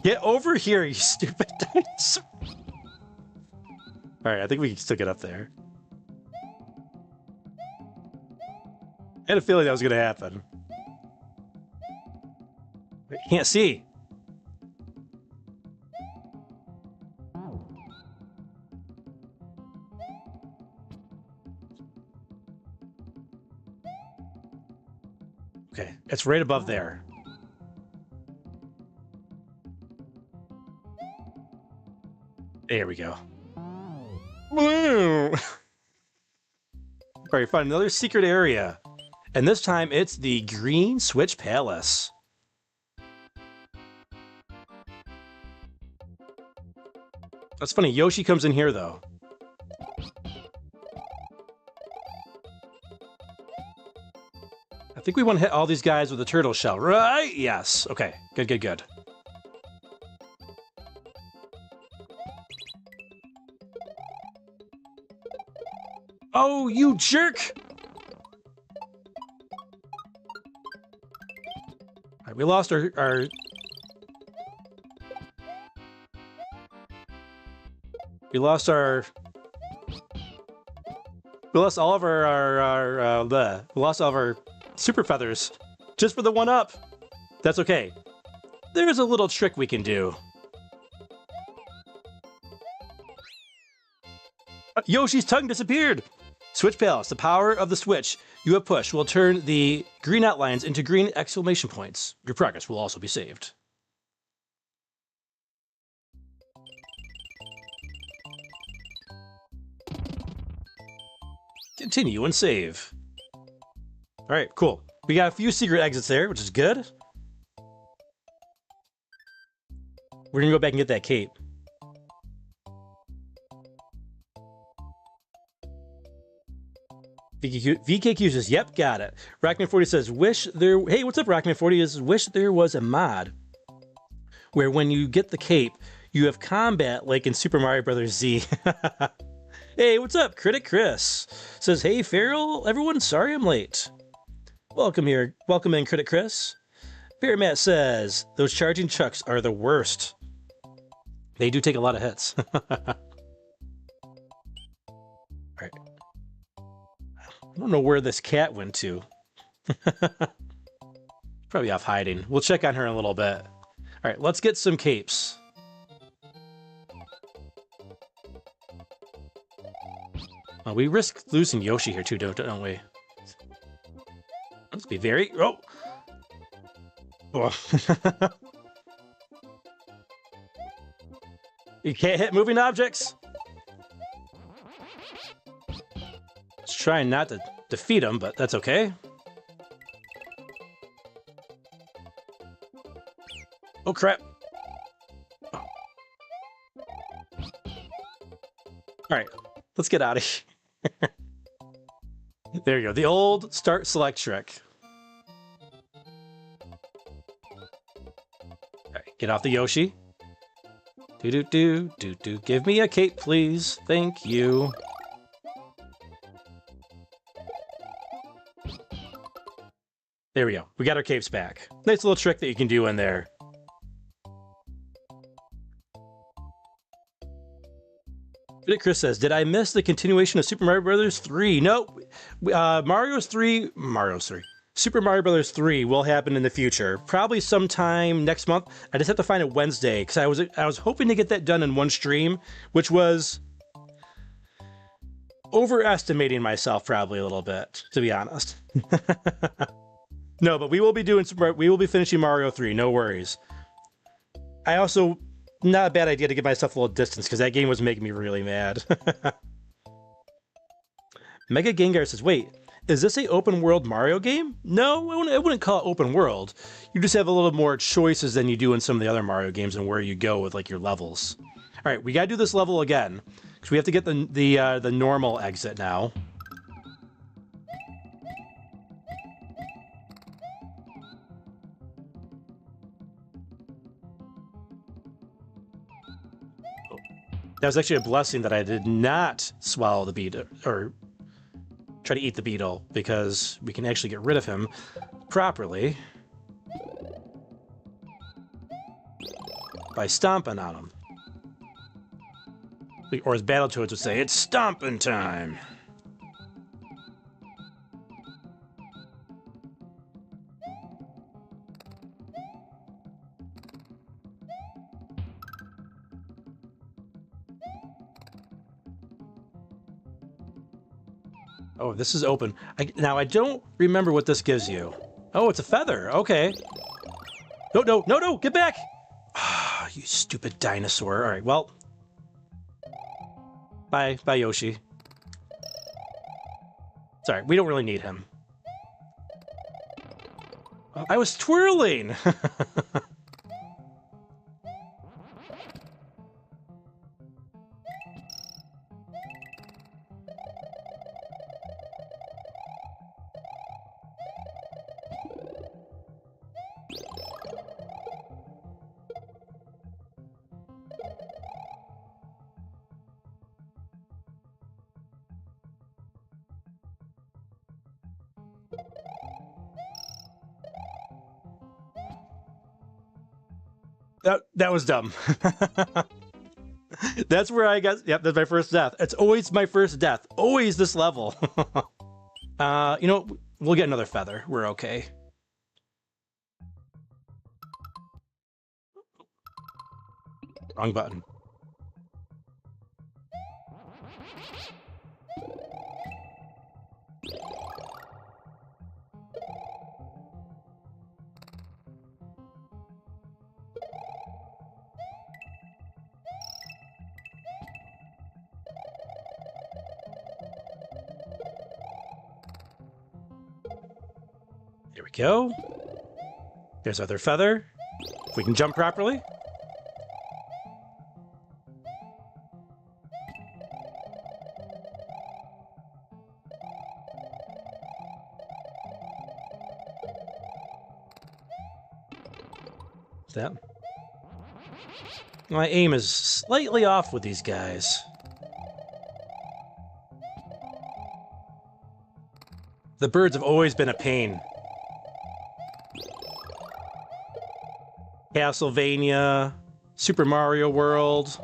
[SPEAKER 2] Get over here, you stupid dinosaur. Alright, I think we can still get up there. I had a feeling that was going to happen. I can't see. Okay, it's right above there. There we go. All right, find another secret area. And this time it's the Green Switch Palace. That's funny, Yoshi comes in here though. I think we want to hit all these guys with a turtle shell, right? Yes. Okay, good, good, good. Oh, you jerk! All right, we lost our... We lost our... We lost all of we lost all of our super feathers just for the 1-up. That's okay. There's a little trick we can do. Yoshi's tongue disappeared! Switch Palace, the power of the switch you have pushed will turn the green outlines into green exclamation points. Your progress will also be saved. Continue and save. All right, cool. We got a few secret exits there, which is good. We're gonna go back and get that cape. VKQ says, yep, got it. Rockman40 says, wish there... Hey, what's up, Rockman40? Says, wish there was a mod where when you get the cape, you have combat like in Super Mario Bros. Z. Hey, what's up? Critic Chris says, hey, Feral, everyone, sorry I'm late. Welcome here. Welcome in, Critic Chris. Bear Matt says, those charging chucks are the worst. They do take a lot of hits. Alright. I don't know where this cat went to. Probably off hiding. We'll check on her in a little bit. Alright, let's get some capes. Well, we risk losing Yoshi here too, don't we? Let's be very... Oh! Oh. You can't hit moving objects? Let's try not to defeat him, but that's okay. Oh, crap. Oh. Alright, let's get out of here. There you go, the old start select trick. Alright, get off the Yoshi. Do. Give me a cape, please. Thank you. There we go. We got our capes back. Nice little trick that you can do in there. Chris says, did I miss the continuation of Super Mario Bros. 3? Nope. Super Mario Bros. 3 will happen in the future. Probably sometime next month. I just have to find a Wednesday, because I was hoping to get that done in one stream, which was overestimating myself probably a little bit, to be honest. No, but we will be finishing Mario 3, no worries. I also, not a bad idea to give myself a little distance, because that game was making me really mad. Mega Gengar says, wait, is this a open world Mario game? No, I wouldn't call it open world. You just have a little more choices than you do in some of the other Mario games and where you go with like your levels. All right, we gotta do this level again, because we have to get the normal exit now. That was actually a blessing that I did not swallow the beetle, or try to eat the beetle, because we can actually get rid of him properly by stomping on him. Or as Battletoads would say, it's stomping time! Oh, this is open. Now, I don't remember what this gives you. Oh, it's a feather. Okay. No, get back! Ah, you stupid dinosaur. All right, well. Bye, Yoshi. Sorry, we don't really need him. I was twirling. That was dumb. That's where I got. Yep, that's my first death. It's always my first death. Always this level. You know, we'll get another feather. We're okay. Wrong button. There we go. There's our other feather. If we can jump properly. That. My aim is slightly off with these guys. The birds have always been a pain. Castlevania, Super Mario World.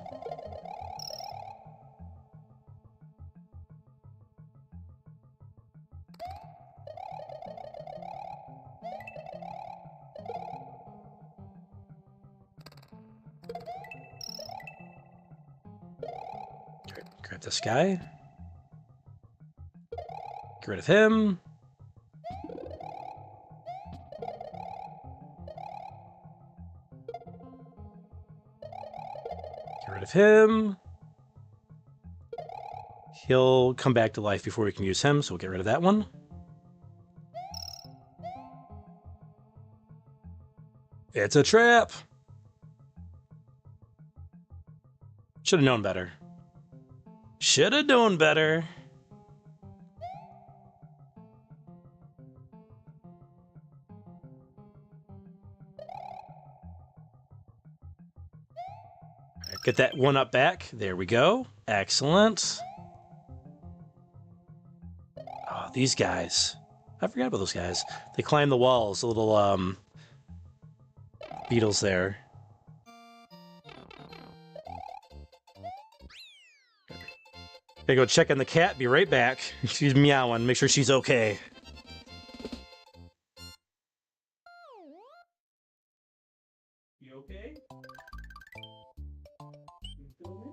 [SPEAKER 2] Grab this guy. Get rid of him. Get rid of him. He'll come back to life before we can use him, so we'll get rid of that one. It's a trap! Should have known better. Should have known better. Get that one up back. There we go. Excellent. Oh, these guys. I forgot about those guys. They climb the walls, the little beetles there. Gotta go check on the cat. Be right back. She's meowing. Make sure she's okay. You okay? You feeling it?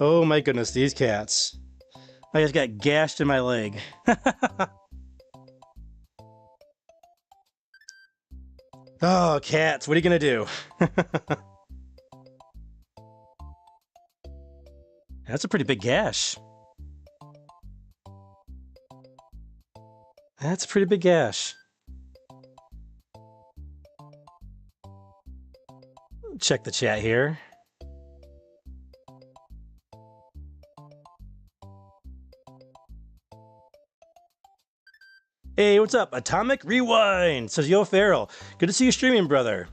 [SPEAKER 2] Oh my goodness, these cats. I just got gashed in my leg. Oh, cats, what are you gonna do? That's a pretty big gash. That's a pretty big gash. Check the chat here. Hey, what's up? Atomic Rewind says, yo, Feral. Good to see you streaming, brother.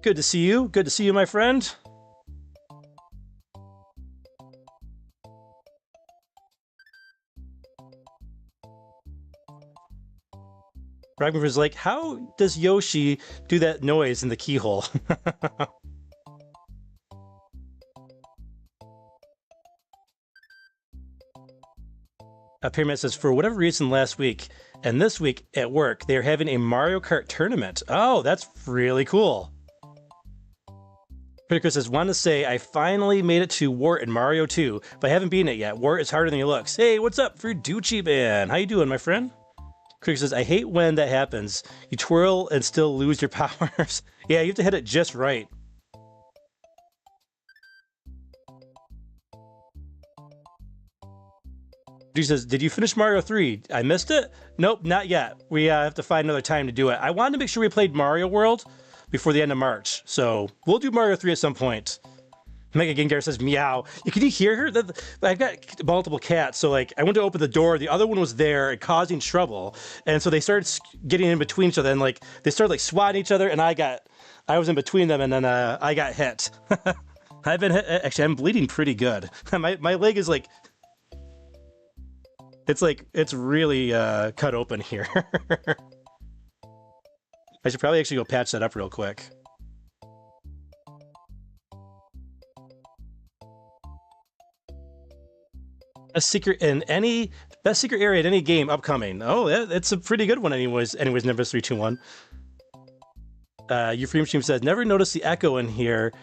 [SPEAKER 2] Good to see you. Good to see you, my friend. Ragnar was like, how does Yoshi do that noise in the keyhole? Pyramid says, for whatever reason last week and this week at work, they're having a Mario Kart tournament. Oh, that's really cool. Critical says, want to say I finally made it to Wart in Mario 2, but I haven't beaten it yet. Wart is harder than he looks. Hey, what's up, Verducci Man? How you doing, my friend? Critical says, I hate when that happens. You twirl and still lose your powers. Yeah, you have to hit it just right. He says, did you finish Mario 3? I missed it? Nope, not yet. We have to find another time to do it. I wanted to make sure we played Mario World before the end of March, so we'll do Mario 3 at some point. Mega Gengar says, meow. Can you hear her? I've got multiple cats, so like I went to open the door, the other one was there and causing trouble, and so they started getting in between each other, and like they started like swatting each other, and I was in between them, and then I got hit. I've been hit. Actually, I'm bleeding pretty good. my leg is like, it's really cut open here. I should probably actually go patch that up real quick. Best secret area in any game upcoming. Oh, it's a pretty good one. Anyways, Nimbus 321. Euphrem Stream says, never noticed the echo in here.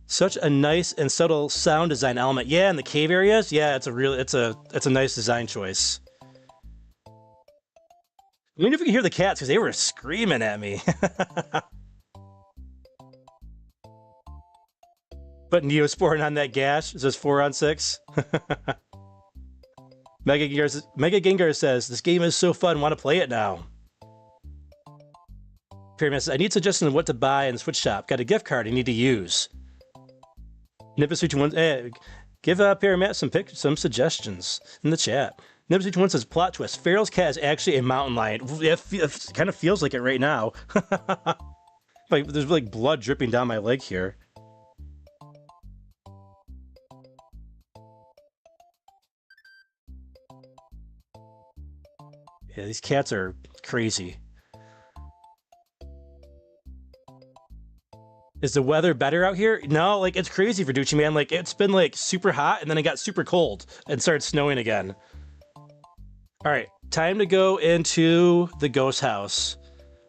[SPEAKER 2] Such a nice and subtle sound design element. Yeah, in the cave areas. Yeah, it's a nice design choice. I mean, if you can hear the cats, because they were screaming at me. But Neosporin on that gash. It says 4 on 6. Mega Gengar says, this game is so fun, want to play it now. Pyramid says, I need suggestions on what to buy in the Switch shop. Got a gift card I need to use. Nimbus 321, give Pyramid some suggestions in the chat. Nimbus 321 says, plot twist. Feral's cat is actually a mountain lion. It kind of feels like it right now. Like there's like blood dripping down my leg here. Yeah, these cats are crazy. Is the weather better out here? No, like it's crazy for Verducci Man. Like it's been like super hot and then it got super cold and started snowing again. All right, time to go into the ghost house.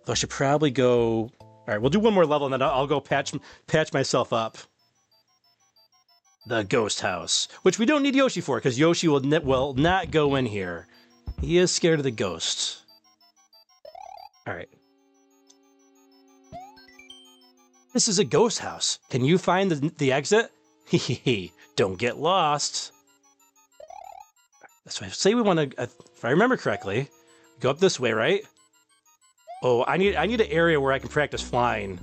[SPEAKER 2] Though I should probably go. All right, we'll do one more level and then I'll go patch myself up. The ghost house, which we don't need Yoshi for because Yoshi will not go in here. He is scared of the ghosts. All right. This is a ghost house. Can you find the exit? Hehehe. Don't get lost. So I say we want to, if I remember correctly, go up this way, right? Oh, I need an area where I can practice flying.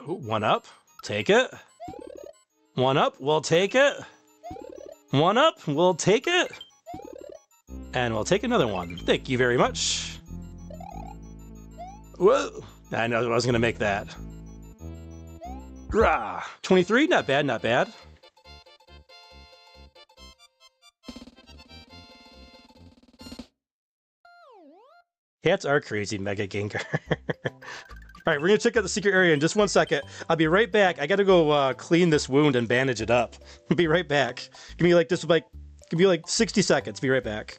[SPEAKER 2] Ooh, one up, take it. One up, we'll take it. One up, we'll take it. And we'll take another one. Thank you very much. Whoa, I know I was gonna make that. Rah, 23, not bad, not bad. Cats are crazy, Mega Gengar. All right, we're gonna check out the secret area in just 1 second. I'll be right back. I gotta go clean this wound and bandage it up. I'll be right back. Give me like 60 seconds. Be right back.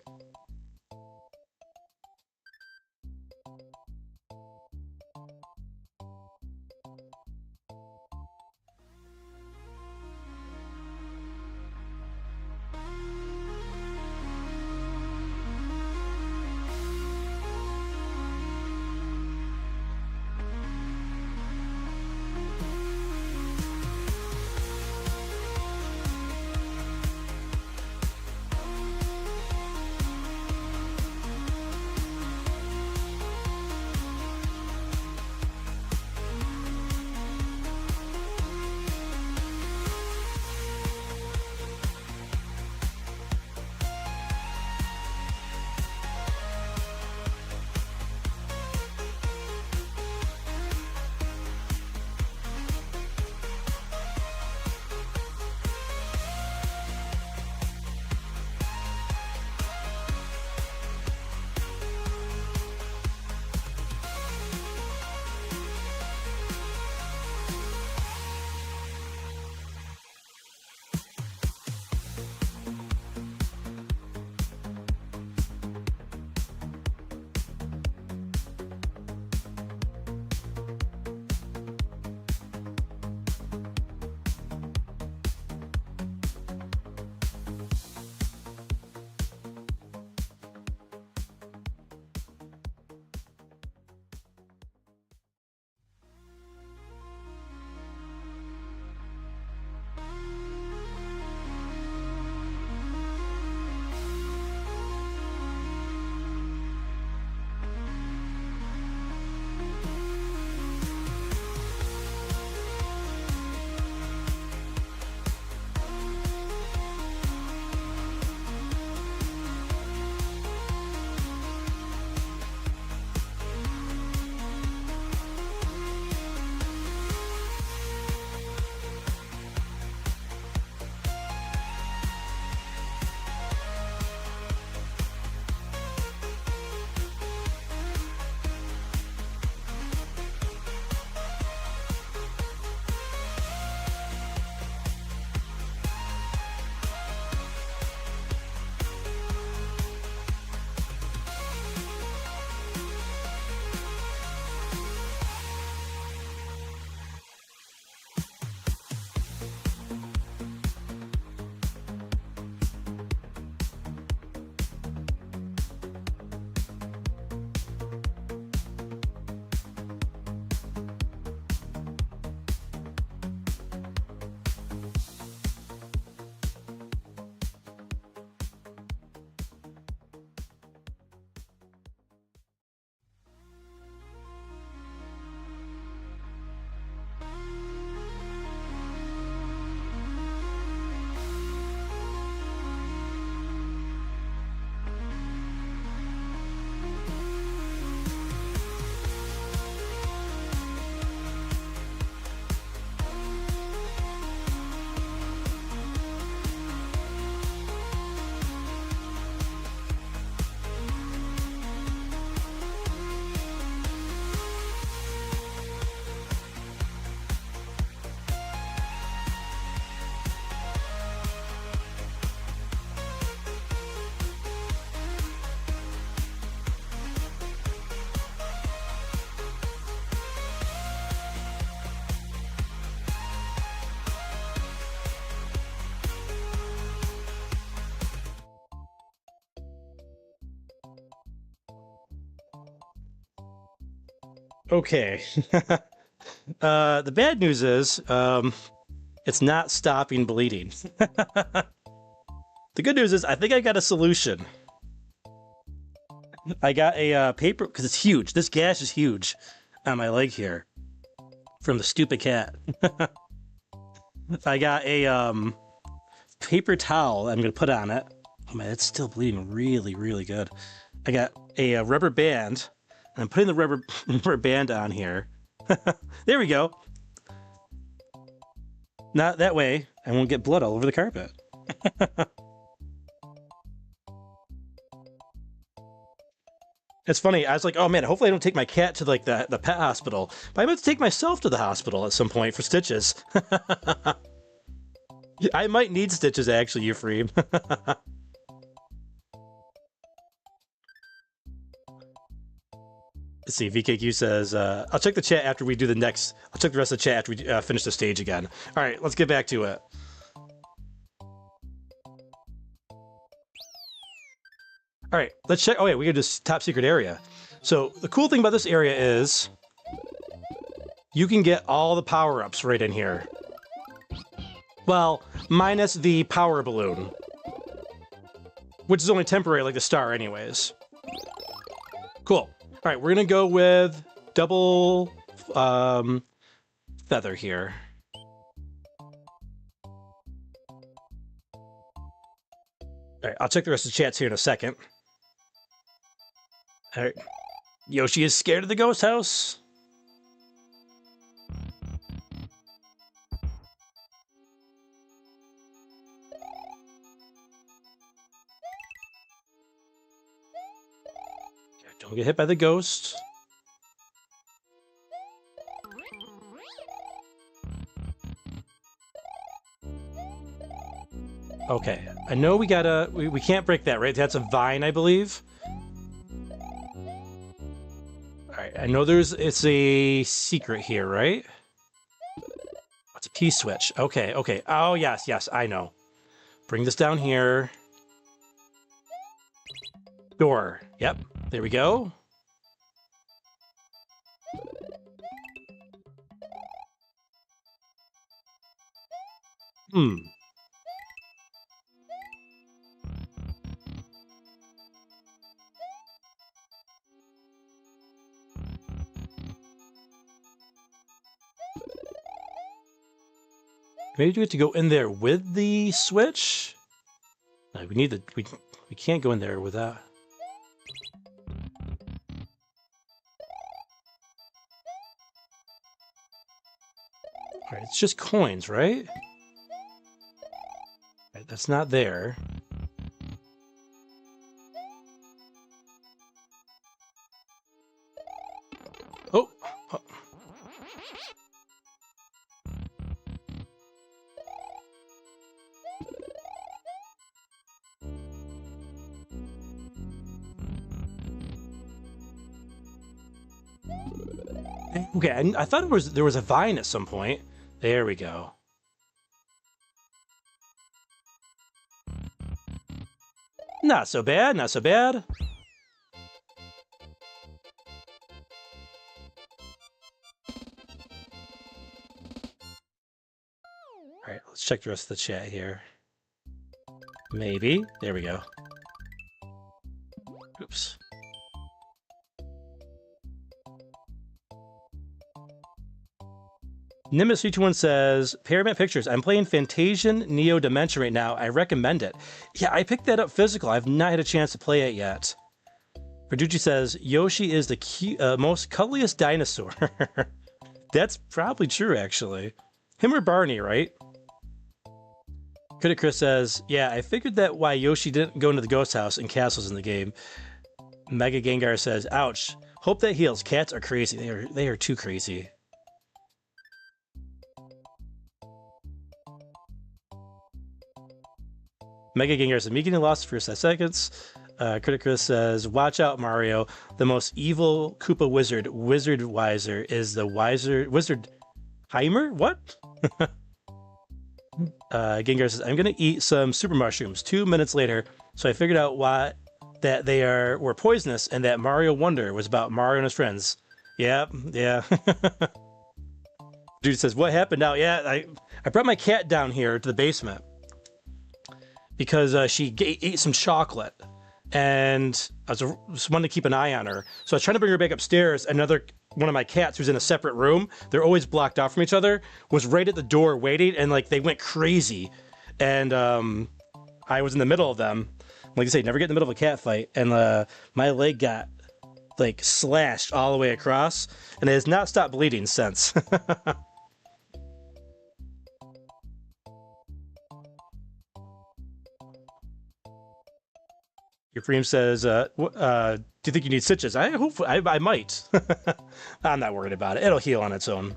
[SPEAKER 2] Okay. The bad news is, it's not stopping bleeding. The good news is, I think I got a solution. I got a paper, because it's huge. This gash is huge on my leg here from the stupid cat. I got a paper towel I'm going to put on it. Oh man, it's still bleeding really, really good. I got a rubber band, and I'm putting the rubber band on here. There we go. Not that way, I won't get blood all over the carpet. It's funny, I was like, oh man, hopefully I don't take my cat to like the pet hospital. But I'm going to take myself to the hospital at some point for stitches. I might need stitches actually, Euphreme. Let's see, VKQ says, I'll check the chat after we do the next... I'll check the rest of the chat after we finish the stage again. All right, let's get back to it. All right, let's check... Oh, yeah, we got this top secret area. So the cool thing about this area is you can get all the power-ups right in here. Well, minus the power balloon, which is only temporary like the star anyways. Cool. All right, we're going to go with double feather here. All right, I'll check the rest of the chats here in a second. All right. Yoshi is scared of the ghost house. Don't get hit by the ghost. Okay, I know we gotta... We can't break that, right? That's a vine, I believe. Alright, I know it's a secret here, right? It's a P-switch. Okay, okay. Oh, yes, yes, I know. Bring this down here. Door. Yep, there we go. Hmm. Maybe we have to go in there with the switch? No, we need the... We can't go in there without... Alright, it's just coins, right? Right, that's not there. Oh! Oh. Okay, I thought there was a vine at some point. There we go. Not so bad, not so bad. Alright, let's check the rest of the chat here. Maybe. There we go. Oops. Nimbus321 says, Paramount Pictures, I'm playing Fantasian Neo Dimension right now. I recommend it. Yeah, I picked that up physical. I've not had a chance to play it yet. Verducci says, Yoshi is the most cuddliest dinosaur. That's probably true, actually. Him or Barney, right? Critic Chris says, yeah, I figured that why Yoshi didn't go into the ghost house and castles in the game. Mega Gengar says, ouch. Hope that heals. Cats are crazy. They are too crazy. Mega Gengar says, me getting lost for 5 seconds. Critic Chris says, watch out, Mario. The most evil Koopa wizard, Wizard Wiser, is the wizard Heimer? What? Gengar says, I'm going to eat some super mushrooms. 2 minutes later, so I figured out that they were poisonous and that Mario Wonder was about Mario and his friends. Yeah, yeah. Dude says, what happened now? Yeah, I brought my cat down here to the basement because she ate some chocolate, and I was wanting to keep an eye on her. So I was trying to bring her back upstairs. Another one of my cats who's in a separate room, they're always blocked off from each other, was right at the door waiting, and like they went crazy. And I was in the middle of them. Like I say, never get in the middle of a cat fight. And my leg got like slashed all the way across, and it has not stopped bleeding since. Your frame says, do you think you need stitches? I might. I'm not worried about it. It'll heal on its own.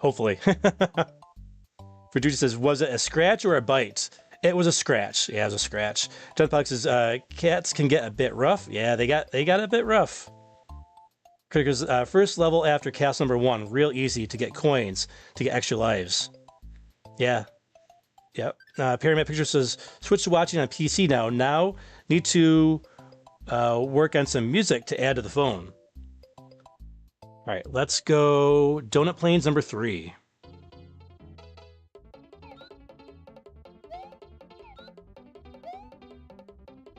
[SPEAKER 2] Hopefully. Producer says, was it a scratch or a bite? It was a scratch. Yeah, it was a scratch. Jetpack says, cats can get a bit rough. Yeah, they got a bit rough. Critic's first level after cast number 1. Real easy to get coins, to get extra lives. Yeah. Yep. Pyramid Picture says, switch to watching on PC now. Now need to work on some music to add to the phone. All right, let's go Donut Plains number 3.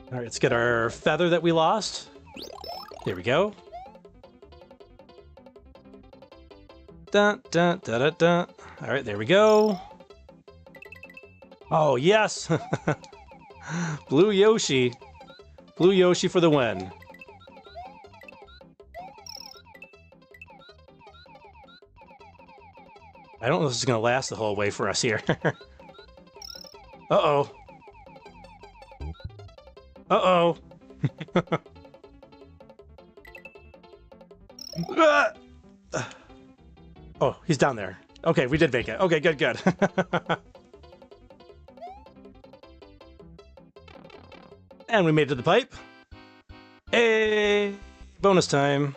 [SPEAKER 2] All right, let's get our feather that we lost. There we go. Dun, dun, dun, dun, dun. All right, there we go. Oh, yes! Blue Yoshi. Blue Yoshi for the win. I don't know if this is going to last the whole way for us here. Uh-oh. Uh-oh. Oh, he's down there. Okay, we did make it. Okay, good, good. And we made it to the pipe. Hey! Bonus time.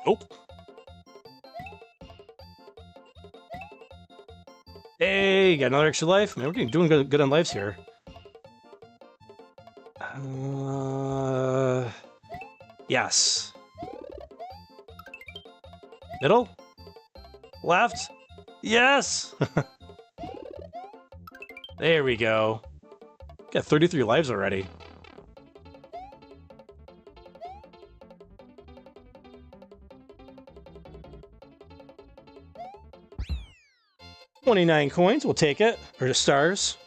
[SPEAKER 2] Nope. Hey, got another extra life. Man, we're doing good on lives here. Yes. Middle? Left? Yes! There we go. Got 33 lives already. $29 coins, we'll take it. Or just stars.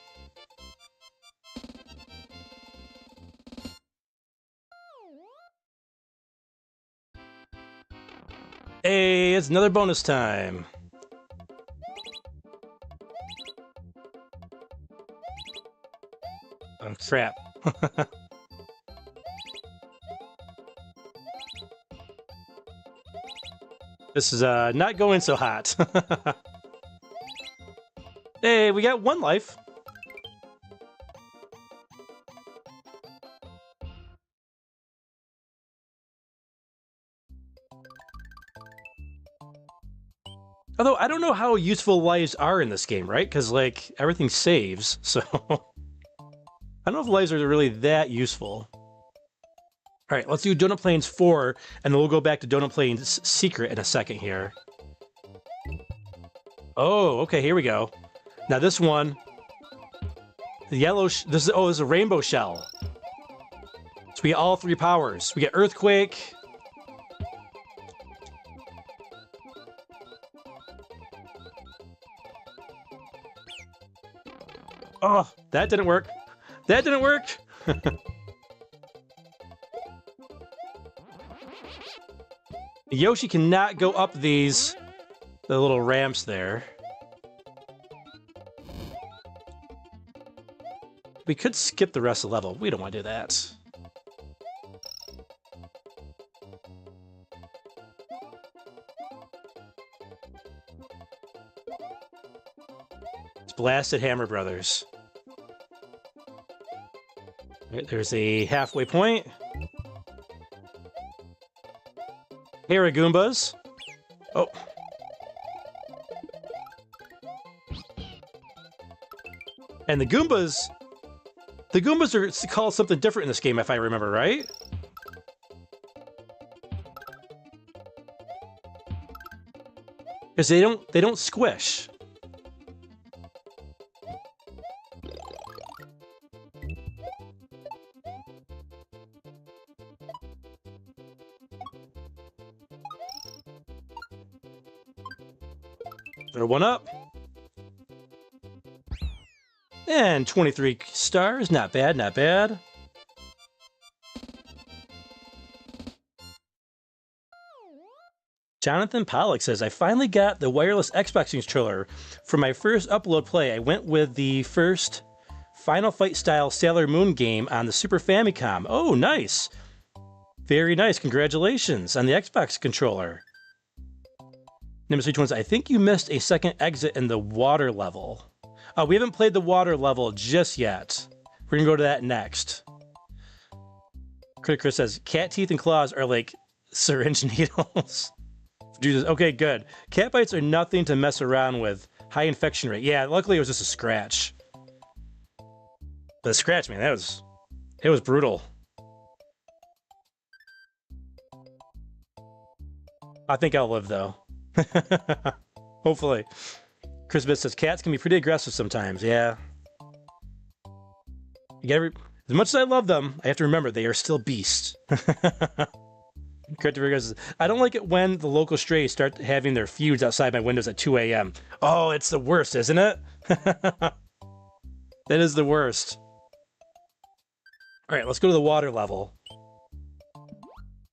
[SPEAKER 2] Hey, it's another bonus time. Oh, crap. This is not going so hot. Hey, we got 1 life. Although, I don't know how useful lives are in this game, right? Because, like, everything saves, so... I don't know if lives are really that useful. Alright, let's do Donut Plains 4, and then we'll go back to Donut Plains Secret in a second here. Oh, okay, here we go. Now this one... The yellow... this is a rainbow shell. So we get all 3 powers. We get Earthquake... Oh, that didn't work. That didn't work. Yoshi cannot go up the little ramps there. We could skip the rest of the level. We don't want to do that. It's Blasted Hammer Brothers. Right, there's a halfway point. Goombas. Oh. And the Goombas are called something different in this game, if I remember right. Because they don't squish. Throw one up. And 23 stars, not bad, not bad. Jonathan Pollock says, I finally got the wireless Xbox controller. For my first upload play, I went with the first Final Fight style Sailor Moon game on the Super Famicom. Oh, nice. Very nice. Congratulations on the Xbox controller. Nimbus 321 says, I think you missed a second exit in the water level. We haven't played the water level just yet. We're going to go to that next. Critic Chris says, cat teeth and claws are like syringe needles. Jesus. Okay, good. Cat bites are nothing to mess around with. High infection rate. Yeah, luckily it was just a scratch. But the scratch, man, it was brutal. I think I'll live, though. Hopefully. Chris Bitt says, cats can be pretty aggressive sometimes. Yeah. As much as I love them, I have to remember they are still beasts. Christopher says, I don't like it when the local strays start having their feuds outside my windows at 2 a.m. Oh, it's the worst, isn't it? That is the worst. All right, let's go to the water level.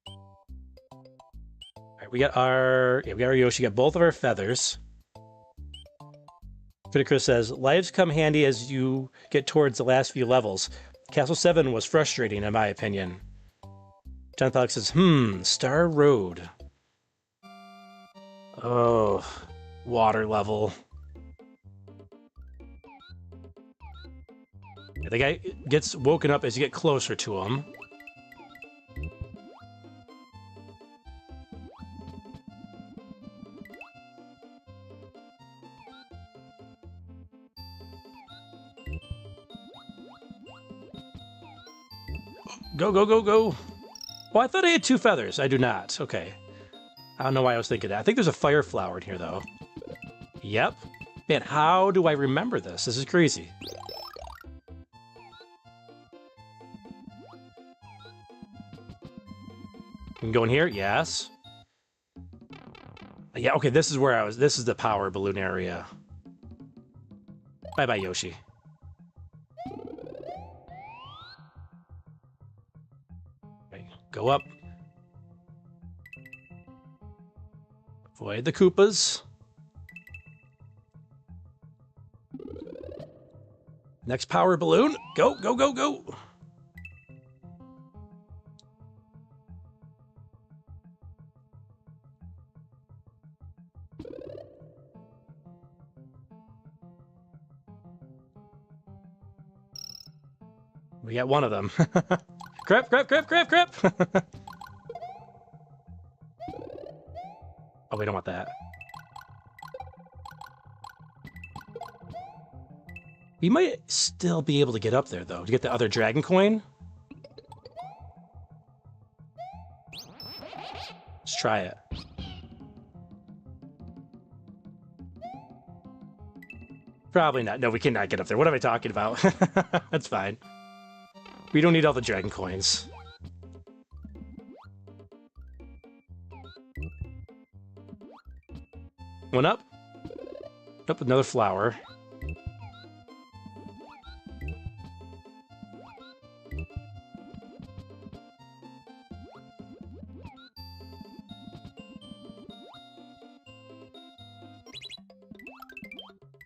[SPEAKER 2] All right, we got our Yoshi. Got both of our feathers. Critical says, lives come handy as you get towards the last few levels. Castle 7 was frustrating, in my opinion. John Pollock says, Star Road. Oh, water level. The guy gets woken up as you get closer to him. Go, go, go, go. Oh, I thought I had 2 feathers. I do not. Okay. I don't know why I was thinking that. I think there's a fire flower in here, though. Yep. Man, how do I remember this? This is crazy. We can go in here? Yes. Yeah, okay, this is where I was. This is the power balloon area. Bye-bye, Yoshi. Okay, go up. Avoid the Koopas. Next power balloon. Go, go, go, go. We got one of them. Crap, crap, crap, crap, crap. Oh, we don't want that. We might still be able to get up there, though, to get the other dragon coin. Let's try it. Probably not. No, we cannot get up there. What am I talking about? That's fine. We don't need all the dragon coins. One up. Nope, another flower.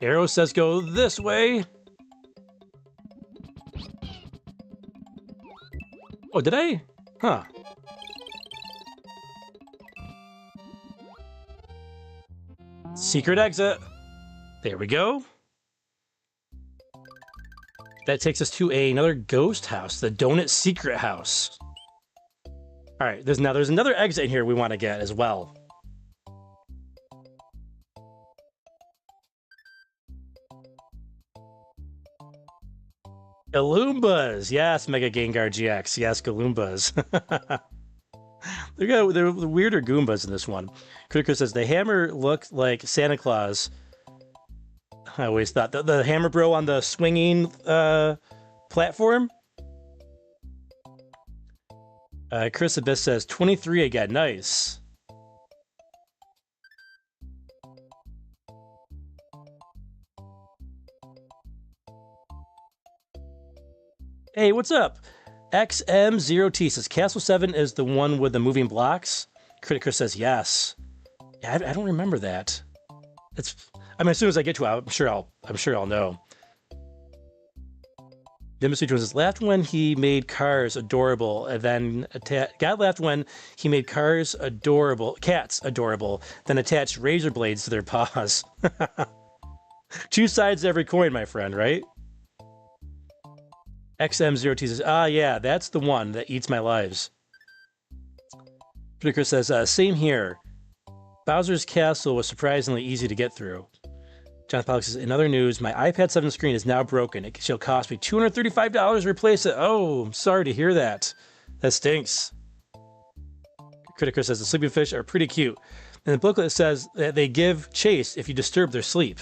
[SPEAKER 2] Arrow says go this way. Oh, did I? Huh. Secret exit. There we go. That takes us to another ghost house, the Donut Secret House. All right, there's another exit in here we want to get as well. Galoombas. Yes, Mega Gengar GX. Yes, Galoombas. They're weirder Goombas in this one. Critical says the hammer looked like Santa Claus. I always thought the hammer bro on the swinging platform. Chris Abyss says 23 again. Nice. Hey, what's up? XM0T says Castle 7 is the one with the moving blocks. Critiker says yes. Yeah, I don't remember that. I mean, as soon as I get to it, I'm sure I'll know. Demonstration was his laughed when he made cars adorable, and then God laughed when he made cats adorable, then attached razor blades to their paws. Two sides to every coin, my friend, right? XM0T says, yeah, that's the one that eats my lives. Critiker says, same here. Bowser's Castle was surprisingly easy to get through. Jonathan Pollock says, in other news, my iPad 7 screen is now broken. It shall cost me $235 to replace it. Oh, I'm sorry to hear that. That stinks. Critiker says, the sleeping fish are pretty cute. And the booklet says that they give chase if you disturb their sleep.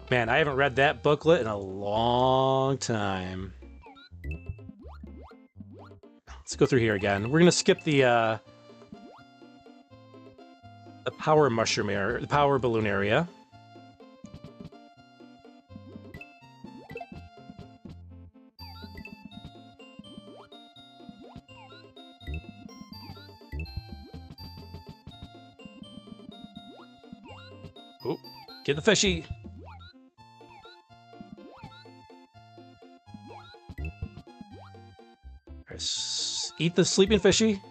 [SPEAKER 2] Man, I haven't read that booklet in a long time. Let's go through here again. We're going to skip the power mushroom area, the power balloon area. Oh, get the fishy. Eat the sleeping fishy.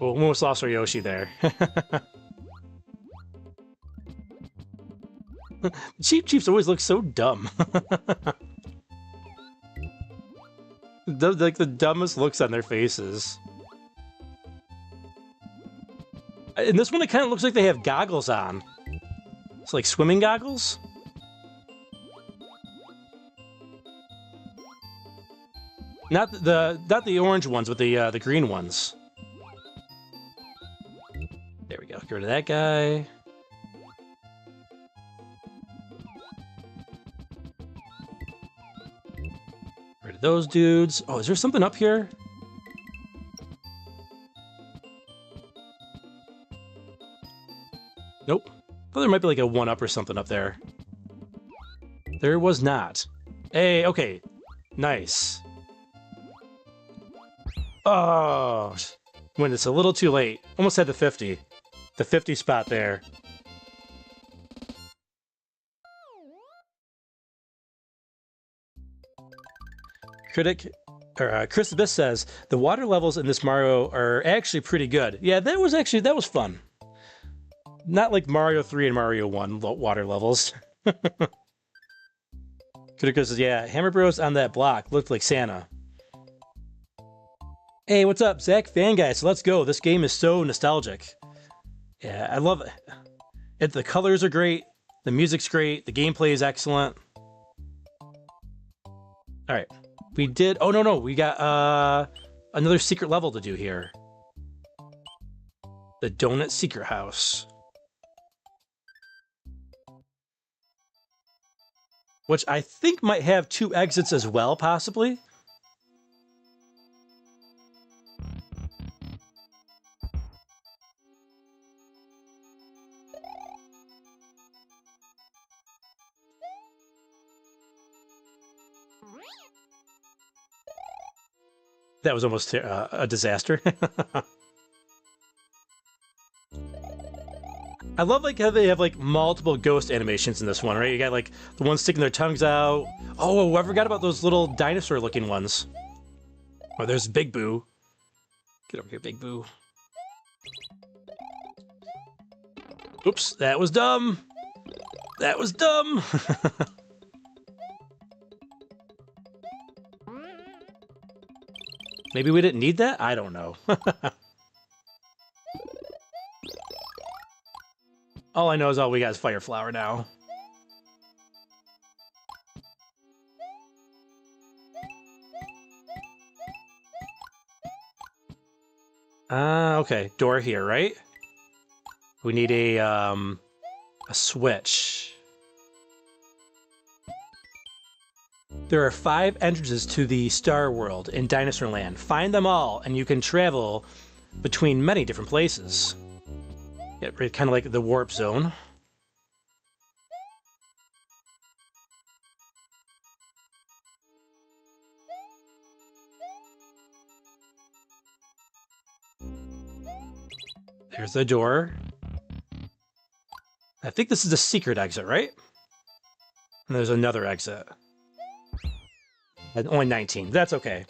[SPEAKER 2] Oh, almost lost our Yoshi there. Cheap Chiefs always look so dumb. Like the dumbest looks on their faces. In this one, it kind of looks like they have goggles on. It's like swimming goggles. Not the orange ones, but the green ones. There we go. Get rid of that guy. Get rid of those dudes. Oh, is there something up here? Nope. Thought there might be like a 1-up or something up there. There was not. Hey, okay. Nice. Oh, when it's a little too late. Almost had the 50. The 50 spot there. Chris Abyss says, the water levels in this Mario are actually pretty good. Yeah, that was fun. Not like Mario 3 and Mario 1 water levels. Critic says, yeah, Hammer Bros on that block looked like Santa. Hey, what's up, Zach Fan Guy? So let's go. This game is so nostalgic. Yeah, I love it. The colors are great. The music's great. The gameplay is excellent. All right. We did... Oh, no. We got another secret level to do here. The Donut Secret House. Which I think might have 2 exits as well, possibly. That was almost a disaster. I love like how they have like multiple ghost animations in this one, right? You got like the ones sticking their tongues out. Oh, I forgot about those little dinosaur-looking ones. Oh, there's Big Boo. Get over here, Big Boo. Oops, that was dumb. That was dumb. Maybe we didn't need that? I don't know. All I know is all we got is Fire Flower now. Okay. Door here, right? We need a switch. There are 5 entrances to the Star World in Dinosaur Land. Find them all, and you can travel between many different places. Yeah, kind of like the warp zone. There's the door. I think this is the secret exit, right? And there's another exit. And only 19. That's okay.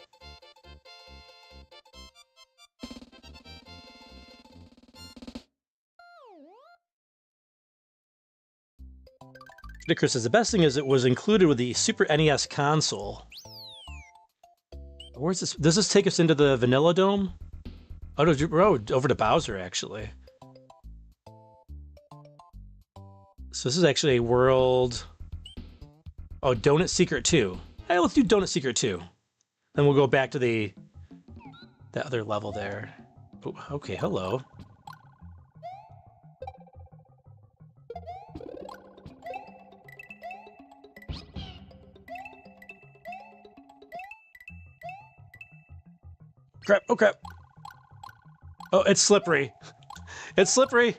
[SPEAKER 2] Chris says the best thing is it was included with the Super NES console. Where's this? Does this take us into the Vanilla Dome? Oh, no, over to Bowser, actually. So this is actually a world... Oh, Donut Secret 2. Hey, let's do Donut Secret 2. Then we'll go back to that other level there. Oh, okay, hello. Crap, oh crap. Oh, it's slippery. It's slippery.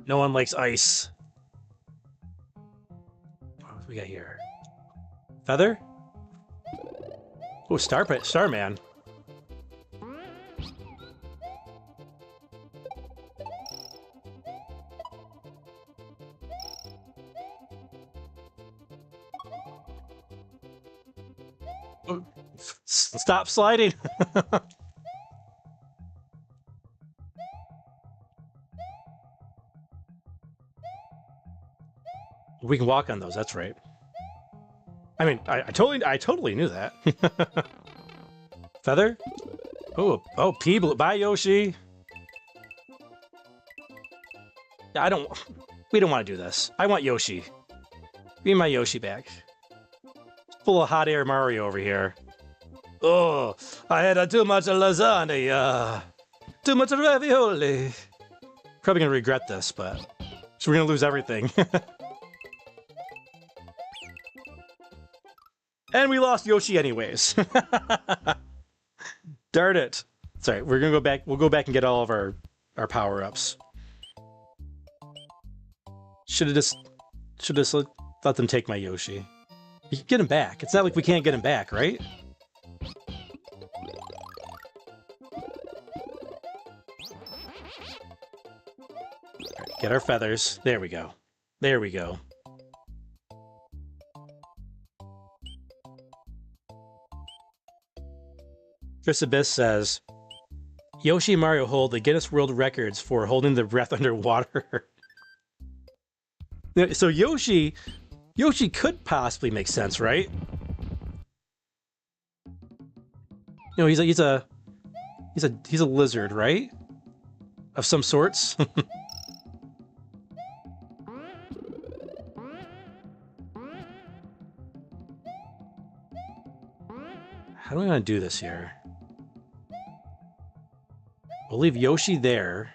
[SPEAKER 2] No one likes ice. What do we got here? Feather? Oh, Starman. Oh, stop sliding. We can walk on those, that's right. I mean, I totally knew that. Feather? Oh, Peeble. Bye, Yoshi. Yeah, we don't want to do this. I want Yoshi. Give me my Yoshi back. Full of hot air Mario over here. Oh, I had too much lasagna. Too much ravioli. Probably gonna regret this, but so we're gonna lose everything. And we lost Yoshi anyways. Darn it. Sorry, we're gonna go back. We'll go back and get all of our power-ups. Should have just let them take my Yoshi. You can get him back. It's not like we can't get him back, right? Get our feathers. There we go. There we go. Chris Abyss says, Yoshi and Mario hold the Guinness World Records for holding their breath underwater. So Yoshi could possibly make sense, right? You know, he's a lizard, right? Of some sorts. How do we want to do this here? We'll leave Yoshi there.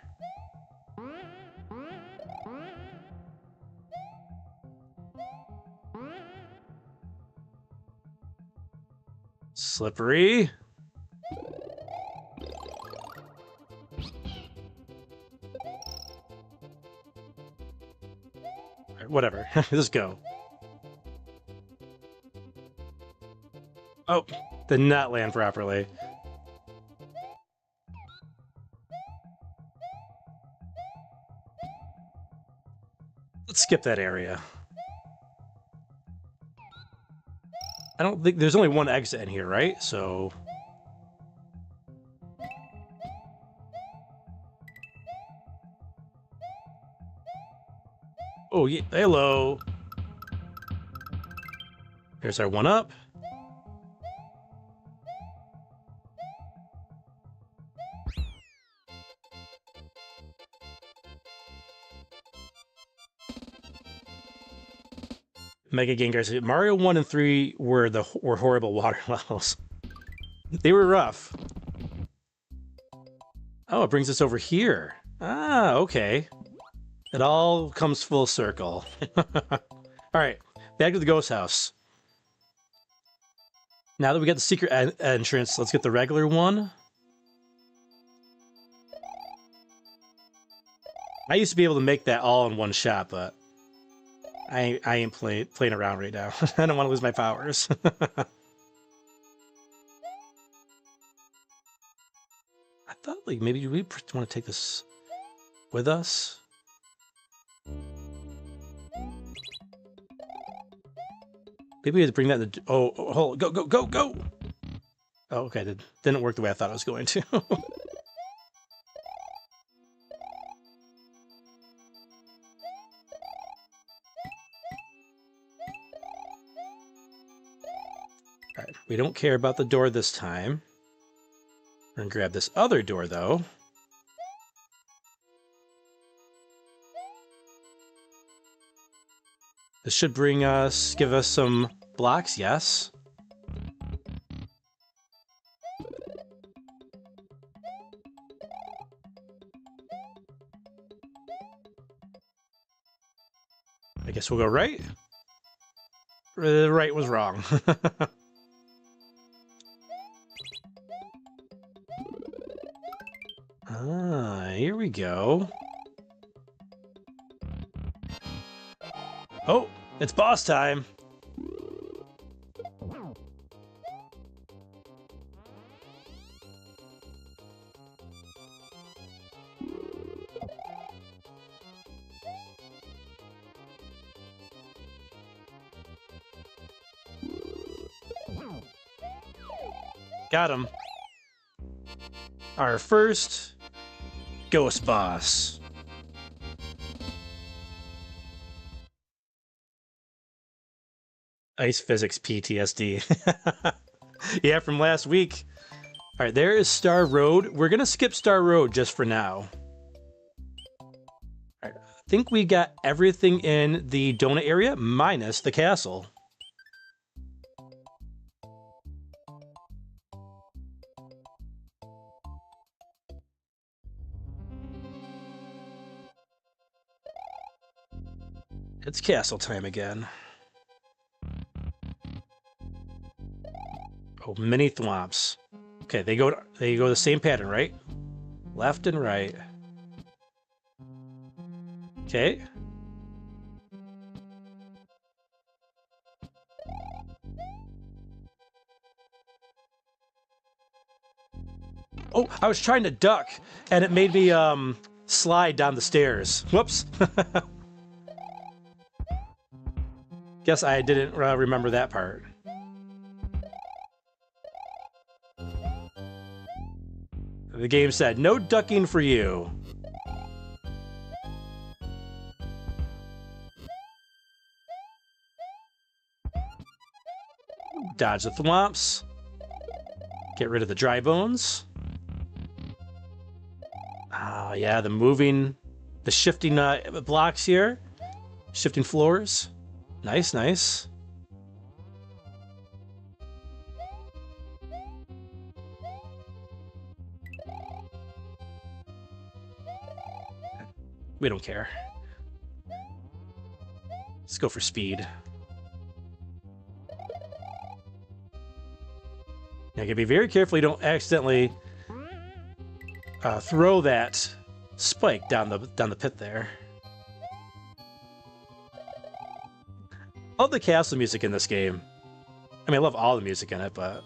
[SPEAKER 2] Slippery. Right, whatever. Let's go. Oh, did not land properly. Let's skip that area. I don't think there's only one exit in here, right? So oh yeah, hello. There's our 1-up. Mega Gengar. Mario 1 and 3 were horrible water levels. They were rough. Oh, it brings us over here. Ah, okay. It all comes full circle. All right, back to the ghost house. Now that we got the secret entrance, let's get the regular one. I used to be able to make that all in one shot, but I ain't playing around right now. I don't want to lose my powers. I thought, like, maybe we want to take this with us. Maybe we had to bring that in the... Oh, hold on. Go! Oh, okay. That didn't work the way I thought it was going to. Alright, we don't care about the door this time. We're gonna grab this other door, though. This should give us some blocks, yes. I guess we'll go right. The right was wrong. Ah, here we go. Oh, it's boss time. Got him. Our first ghost boss. Ice physics PTSD. Yeah, from last week. All right, there is Star Road. We're going to skip Star Road just for now. All right, I think we got everything in the donut area minus the castle. It's castle time again. Oh, mini thwomps. Okay, they go the same pattern, right? Left and right. Okay. Oh, I was trying to duck, and it made me slide down the stairs. Whoops. Guess I didn't remember that part. The game said, no ducking for you. Dodge the thwomps. Get rid of the dry bones. Ah, yeah, the shifting blocks here. Shifting floors. Nice, nice. We don't care. Let's go for speed. Now, you gotta be very careful you don't accidentally throw that spike down the pit there. I love the castle music in this game. I mean, I love all the music in it, but...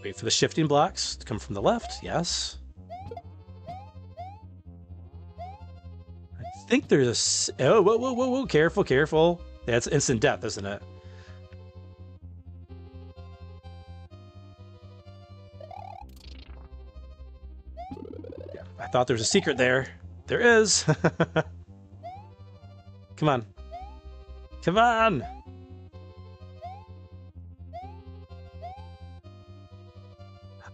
[SPEAKER 2] Wait for the shifting blocks to come from the left, yes. I think there's a... Oh, whoa, careful, careful. That's instant death, isn't it? Yeah, I thought there was a secret there. There is. Come on. Come on!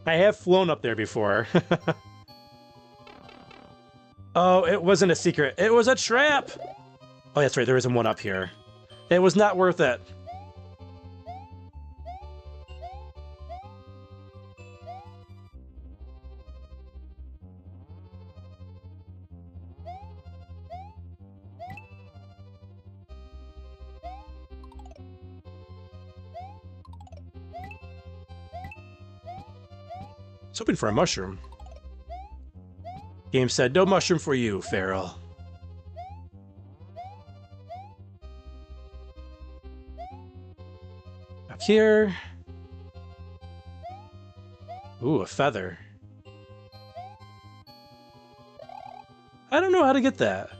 [SPEAKER 2] I have flown up there before. Oh, it wasn't a secret. It was a trap! Oh, that's right. There isn't one up here. It was not worth it. I was hoping for a mushroom. Game said, no mushroom for you, Feral. Up here. Ooh, a feather. I don't know how to get that.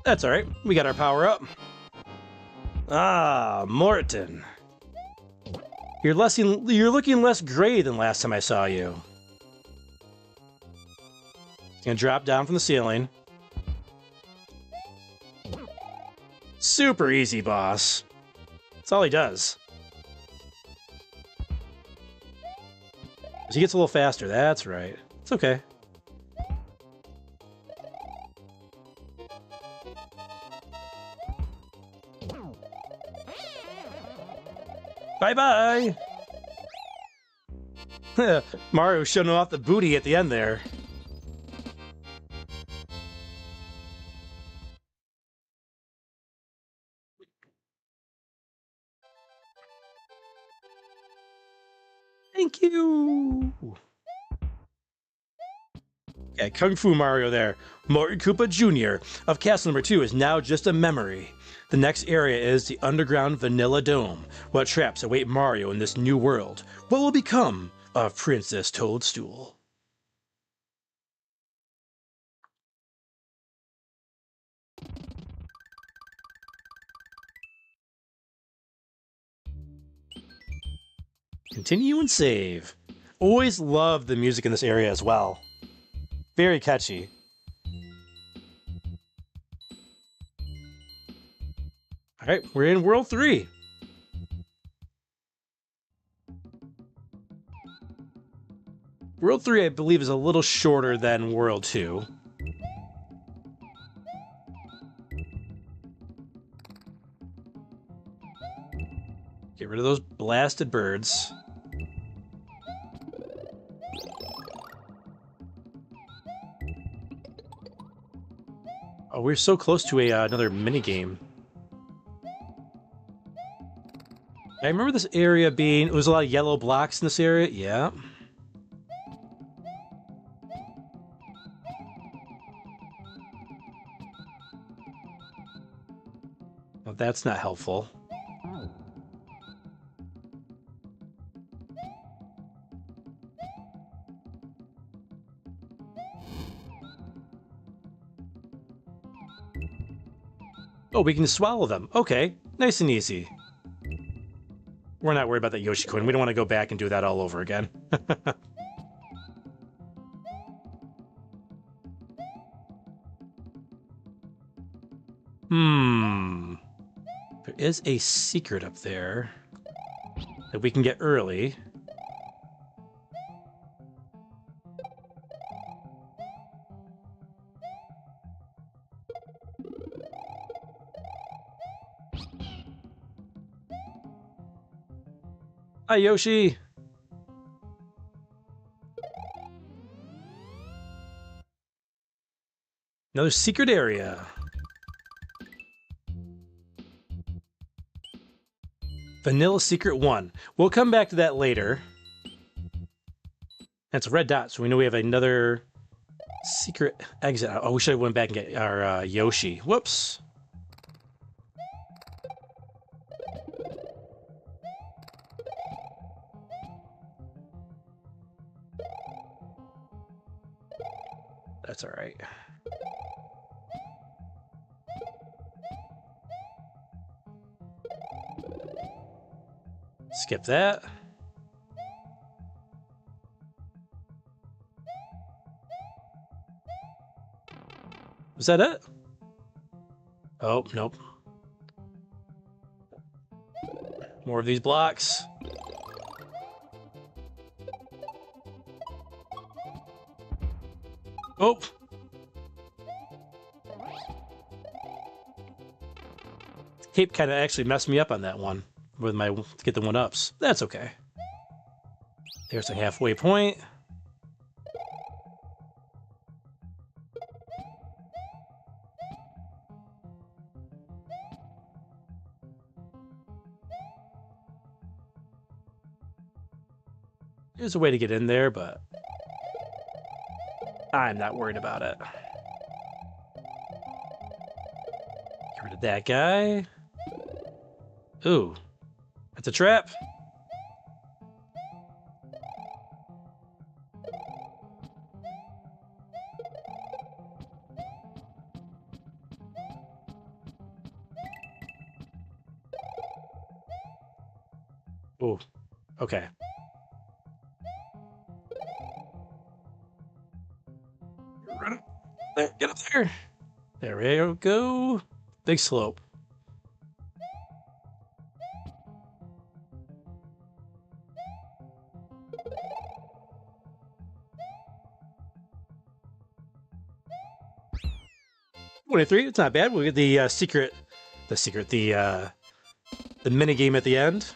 [SPEAKER 2] That's alright. We got our power up. Ah, Morton. You're looking less gray than last time I saw you. It's gonna drop down from the ceiling. Super easy, boss. That's all he does. He gets a little faster, that's right. It's okay. Bye-bye! Mario showing off the booty at the end there. Thank you! Okay, Kung Fu Mario there. Morton Koopa Jr. of Castle Number 2 is now just a memory. The next area is the underground Vanilla Dome. What traps await Mario in this new world? What will become of Princess Toadstool? Continue and save. Always love the music in this area as well. Very catchy. Alright, we're in World 3. World 3, I believe, is a little shorter than World 2. Get rid of those blasted birds. Oh, we're so close to another minigame. I remember this area being... There was a lot of yellow blocks in this area. Yeah. Well, that's not helpful. Oh, we can swallow them. Okay, nice and easy. We're not worried about that Yoshi coin. We don't want to go back and do that all over again. There is a secret up there that we can get early. Hi, Yoshi! Another secret area. Vanilla Secret 1. We'll come back to that later. That's a red dot, so we know we have another secret exit. Oh, we should have went back and get our Yoshi. Whoops! That's all right. Skip that. Was that it? Oh, nope. More of these blocks. Oh! Cape kind of actually messed me up on that one with my to get the 1-ups. That's okay. There's a halfway point. There's a way to get in there, but I'm not worried about it. Get rid of that guy. Ooh, that's a trap. Ooh, okay. There, get up there. There we go. Big slope. $23. It's not bad. We'll get the the mini game at the end.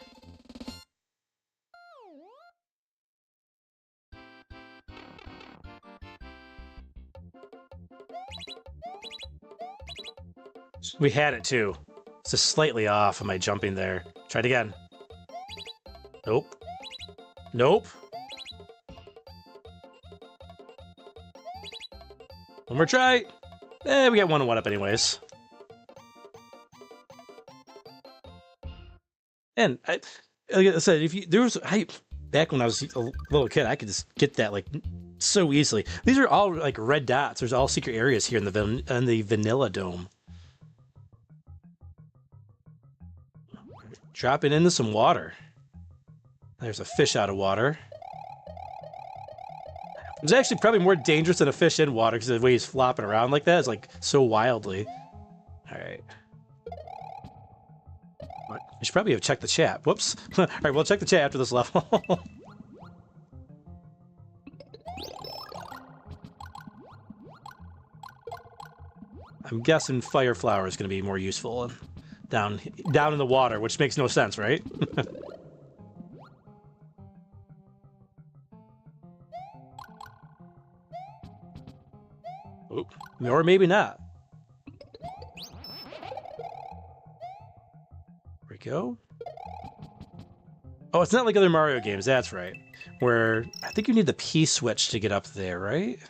[SPEAKER 2] We had it too. It's just slightly off of my jumping there. Try it again. Nope. Nope. One more try. We got 1 up anyways. And like I said, back when I was a little kid, I could just get that like so easily. These are all like red dots. There's all secret areas here in the vanilla dome. Drop it into some water. There's a fish out of water. It's actually probably more dangerous than a fish in water because the way he's flopping around like that is like so wildly. All right. I should probably have checked the chat. Whoops. All right, we'll check the chat after this level. I'm guessing fire flower is going to be more useful down in the water, which makes no sense, right? Oop. Or maybe not. There we go. Oh, it's not like other Mario games, that's right. Where I think you need the P switch to get up there, right?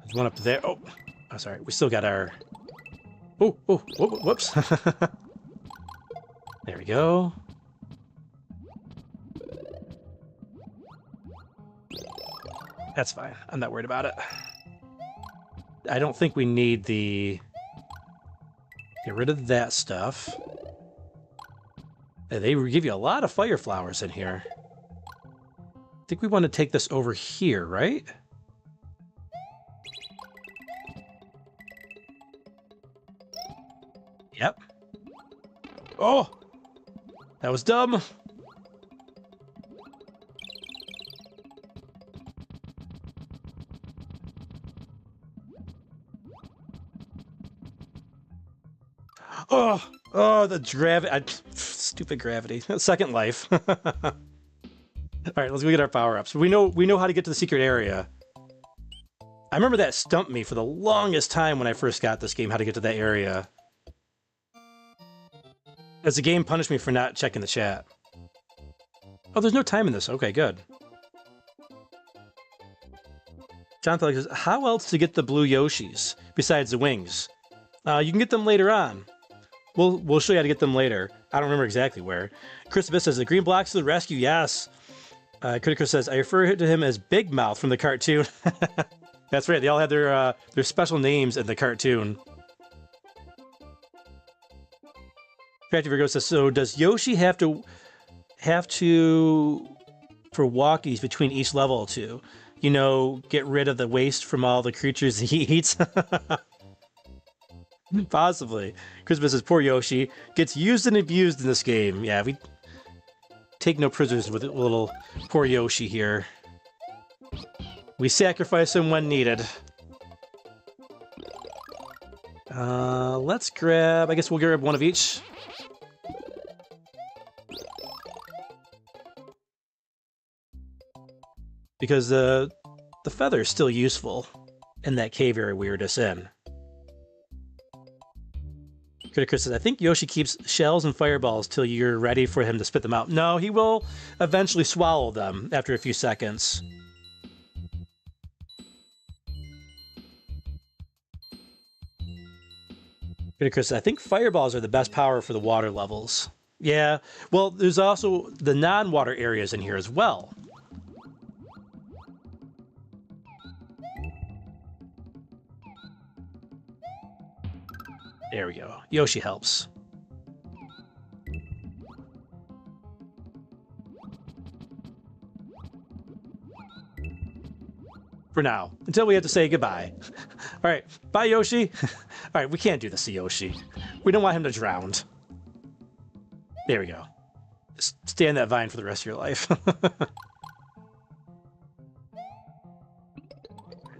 [SPEAKER 2] There's one up there. Oh, sorry. We still got our... Oh, whoops. There we go. That's fine. I'm not worried about it. I don't think we need the... Get rid of that stuff. They give you a lot of fire flowers in here. I think we want to take this over here, right? Yep. Oh! That was dumb. Oh, the gravity. Stupid gravity. Second life. All right, let's go get our power-ups. We know how to get to the secret area. I remember that stumped me for the longest time when I first got this game, how to get to that area. As the game punished me for not checking the chat. Oh, there's no time in this. Okay, good. Jonathan says, how else to get the blue Yoshis besides the wings? You can get them later on. We'll show you how to get them later. I don't remember exactly where. Chris Abyss says, the green blocks to the rescue, yes. Critical says, I refer to him as Big Mouth from the cartoon. That's right. They all had their special names in the cartoon. Crafty Virgo says, so does Yoshi have to for walkies between each level to, you know, get rid of the waste from all the creatures he eats? Possibly. Christmas says, poor Yoshi gets used and abused in this game. Yeah, we take no prisoners with little poor Yoshi here. We sacrifice him when needed. Let's grab... I guess we'll grab one of each. Because the feather is still useful in that cave area we were just in. Critic says, I think Yoshi keeps shells and fireballs till you're ready for him to spit them out. No, he will eventually swallow them after a few seconds. Critic says, I think fireballs are the best power for the water levels. Yeah, well, there's also the non-water areas in here as well. There we go. Yoshi helps. For now, until we have to say goodbye. All right, bye, Yoshi. All right, we can't do this to Yoshi. We don't want him to drown. There we go. Just stay on that vine for the rest of your life.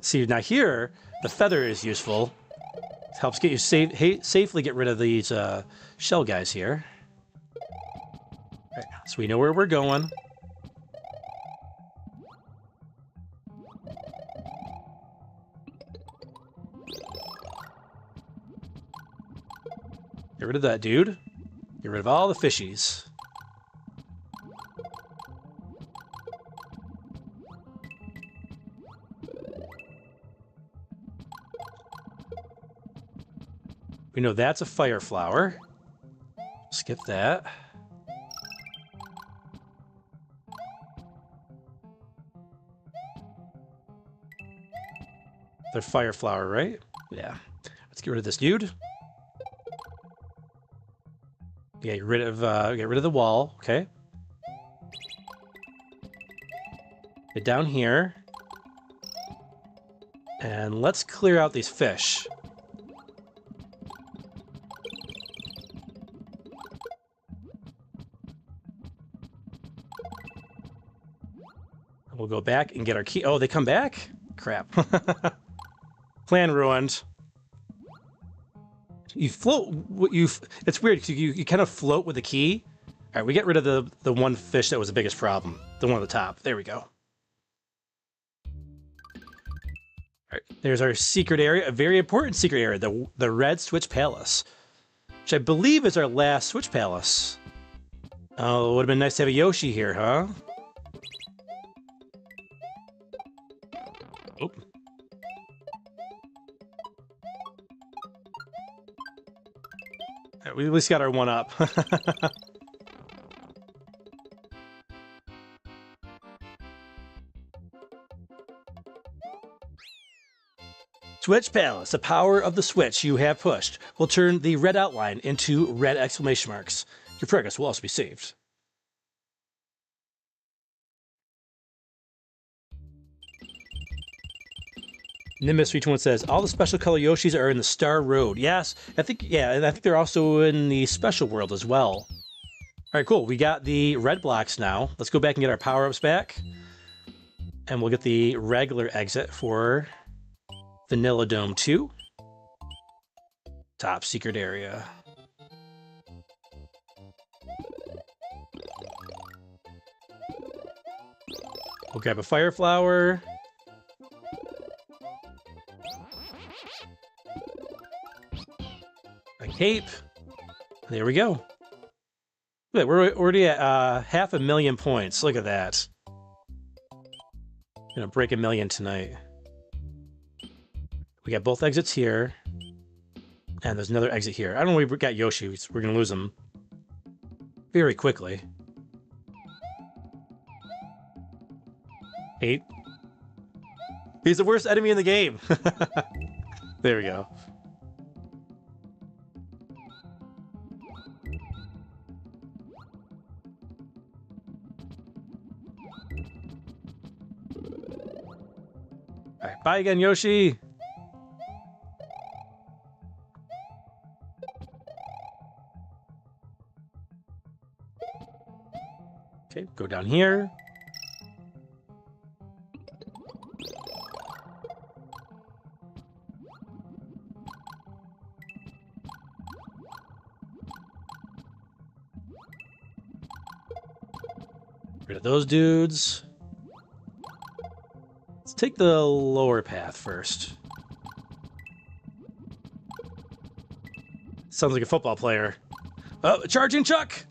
[SPEAKER 2] See, now here, the feather is useful. Helps get you safely get rid of these shell guys here. Right, so we know where we're going. Get rid of that dude. Get rid of all the fishies. We know that's a fire flower. Skip that. The fire flower, right? Yeah. Let's get rid of this dude. Yeah, get rid of the wall. Okay. Get down here. And let's clear out these fish. We'll go back and get our key. Oh, they come back? Crap. Plan ruined. You float. It's weird because you kind of float with the key. All right, we get rid of the one fish that was the biggest problem. The one at the top. There we go. All right, there's our secret area. A very important secret area. The Red Switch Palace. Which I believe is our last Switch Palace. Oh, it would have been nice to have a Yoshi here, huh? Oh. We at least got our one up. Switch Palace, the power of the switch you have pushed will turn the red outline into red exclamation marks. Your progress will also be saved. Nimbus321 says, all the special color Yoshis are in the Star Road. Yes, I think they're also in the special world as well. All right, cool. We got the red blocks now. Let's go back and get our power-ups back. And we'll get the regular exit for Vanilla Dome 2. Top secret area. We'll grab a fire flower. A cape. There we go. Look, we're already at 500,000 points. Look at that. Gonna break 1 million tonight. We got both exits here. And there's another exit here. I don't know if we got Yoshi. We're gonna lose him very quickly. 8. He's the worst enemy in the game. There we go. All right, bye again, Yoshi. Okay, go down here. Rid of those dudes. Let's take the lower path first. Sounds like a football player. Oh, charging Chuck!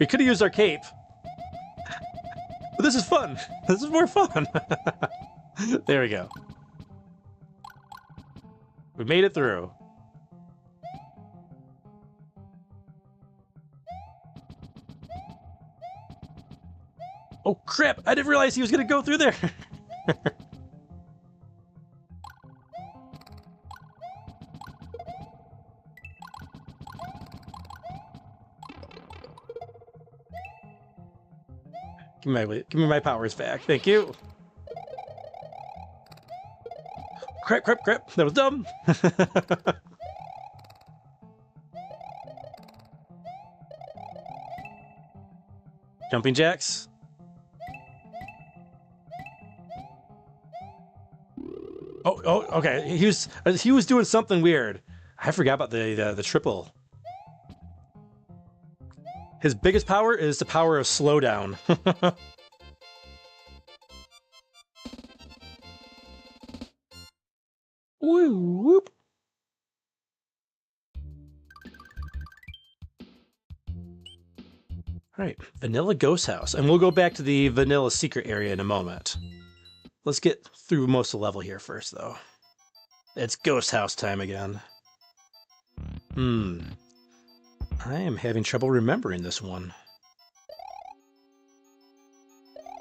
[SPEAKER 2] We could have used our cape. But this is fun. This is more fun. There we go. We made it through. Oh crap! I didn't realize he was gonna go through there. Give me my powers back. Thank you. Crap, crap, crap. That was dumb. Jumping jacks. Oh, okay. He was doing something weird. I forgot about the triple. His biggest power is the power of slowdown. Woo, whoop. All right, Vanilla Ghost House. And we'll go back to the Vanilla Secret area in a moment. Let's get through most of the level here first, though. It's Ghost House time again. I am having trouble remembering this one.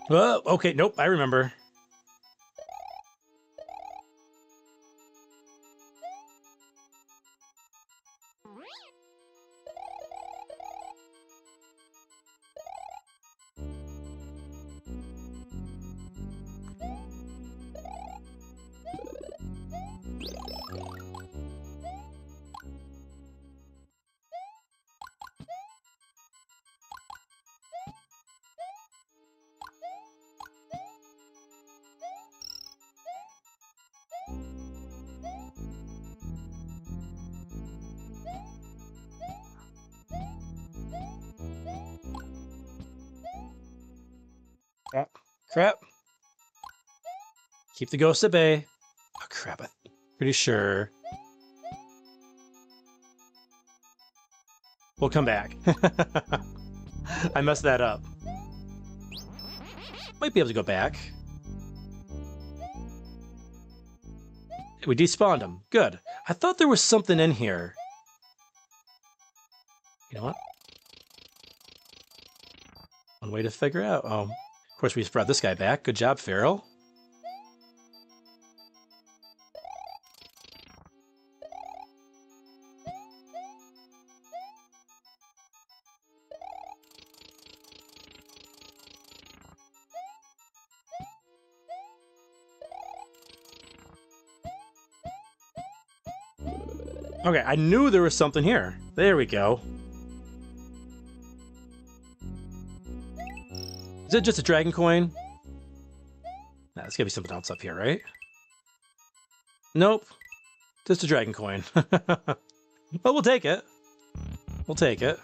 [SPEAKER 2] Oh, okay, nope, I remember. Crap. Crap. Keep the ghosts at bay. Oh, crap. I'm pretty sure. We'll come back. I messed that up. Might be able to go back. We despawned him. Good. I thought there was something in here. You know what? One way to figure out. Oh, of course we just brought this guy back. Good job, Feral. Okay, I knew there was something here. There we go. Is it just a dragon coin? Nah, there's gotta be something else up here, right? Nope. Just a dragon coin. But we'll take it. We'll take it.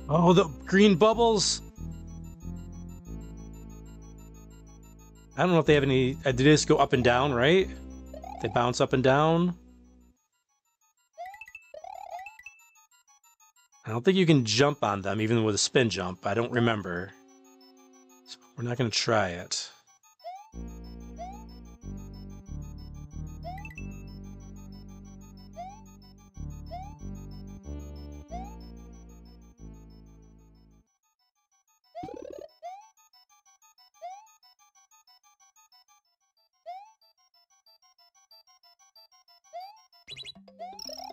[SPEAKER 2] Oh, the green bubbles! I don't know if they have any... They just go up and down, right? They bounce up and down. I don't think you can jump on them, even with a spin jump. I don't remember. So we're not going to try it.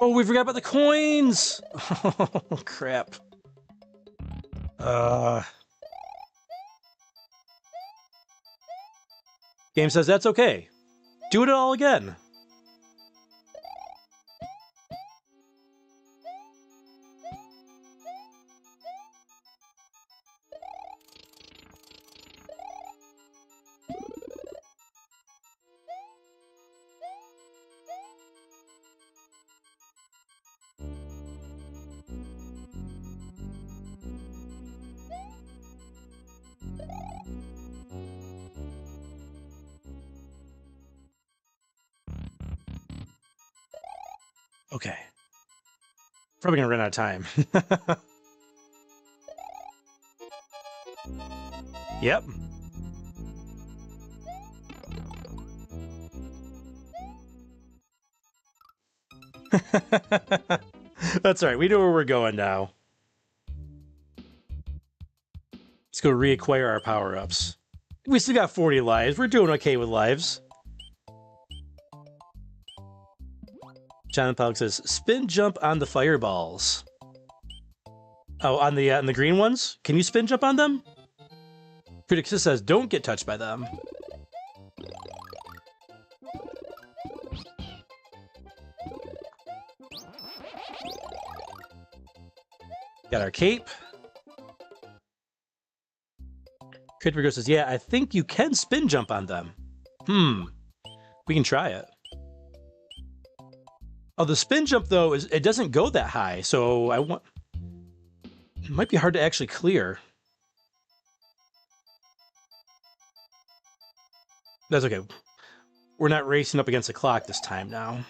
[SPEAKER 2] Oh, we forgot about the coins! Oh, crap. Game says that's okay. Do it all again. Okay. Probably gonna run out of time. Yep. That's all right. We know where we're going now. Let's go reacquire our power-ups. We still got 40 lives. We're doing okay with lives. John Pollock says, spin jump on the fireballs. Oh, on the green ones? Can you spin jump on them? Predictus says, don't get touched by them. Got our cape. Critvigo says, yeah, I think you can spin jump on them. We can try it. Oh, the spin jump, though, it doesn't go that high, so it might be hard to actually clear. That's okay. We're not racing up against the clock this time now.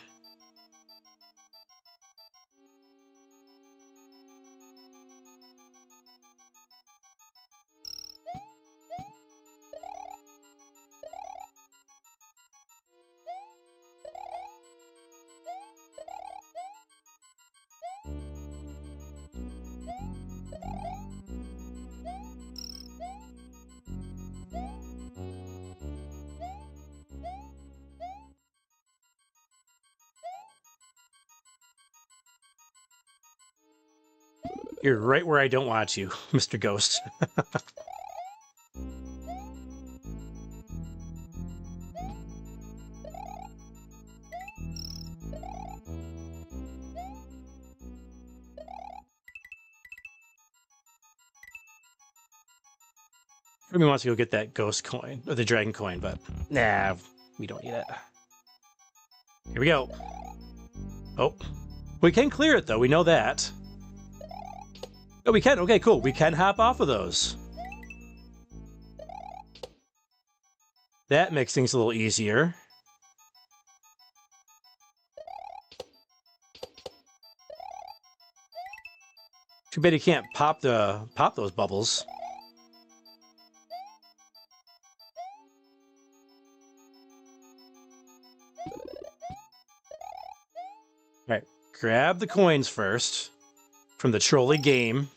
[SPEAKER 2] You're right where I don't want you, Mr. Ghost. Ruby wants to go get that ghost coin, or the dragon coin, but nah, we don't need it. Here we go. Oh, we can clear it though, we know that. Oh, we can, okay, cool. We can hop off of those. That makes things a little easier. Too bad you can't pop those bubbles. All right, grab the coins first from the trolley game.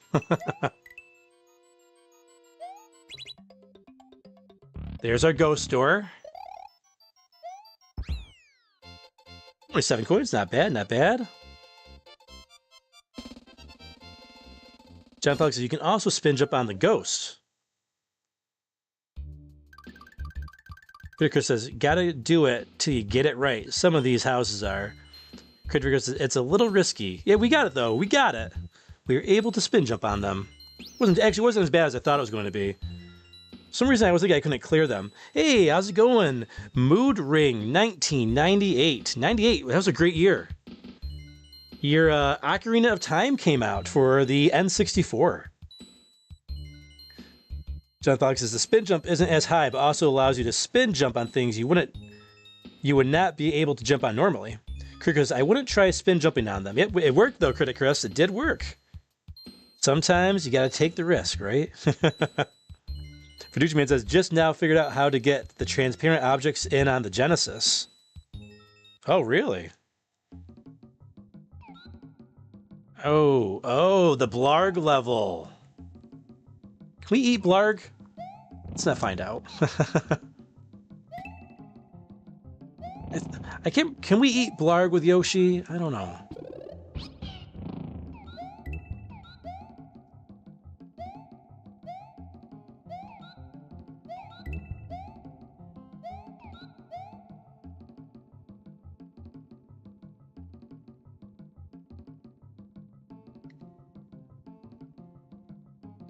[SPEAKER 2] There's our ghost door. Only 7 coins, not bad, not bad. John Felix says you can also spin jump on the ghost. Critter says, gotta do it till you get it right. Some of these houses are. Critter says, it's a little risky. Yeah, we got it though, we got it. We were able to spin jump on them. Wasn't as bad as I thought it was going to be. For some reason I was thinking I couldn't clear them. Hey, how's it going? Mood Ring 1998. 98, that was a great year. Your Ocarina of Time came out for the N64. John Fox says the spin jump isn't as high, but also allows you to spin jump on things you would not be able to jump on normally. Critic says, I wouldn't try spin jumping on them. It worked though, Critic Chris. It did work. Sometimes you gotta take the risk, right? Fiducia Man says, just now figured out how to get the transparent objects in on the Genesis. Oh, really? Oh, the Blarg level. Can we eat Blarg? Let's not find out. Can we eat Blarg with Yoshi? I don't know.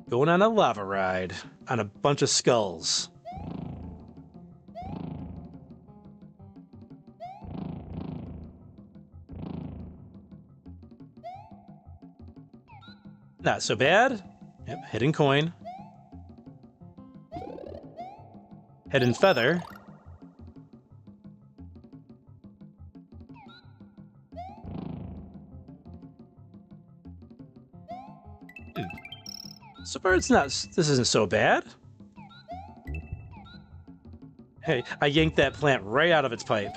[SPEAKER 2] Going on a lava ride on a bunch of skulls. Not so bad. Yep, hidden coin. Hidden feather. So far, it's not. This isn't so bad. Hey, I yanked that plant right out of its pipe.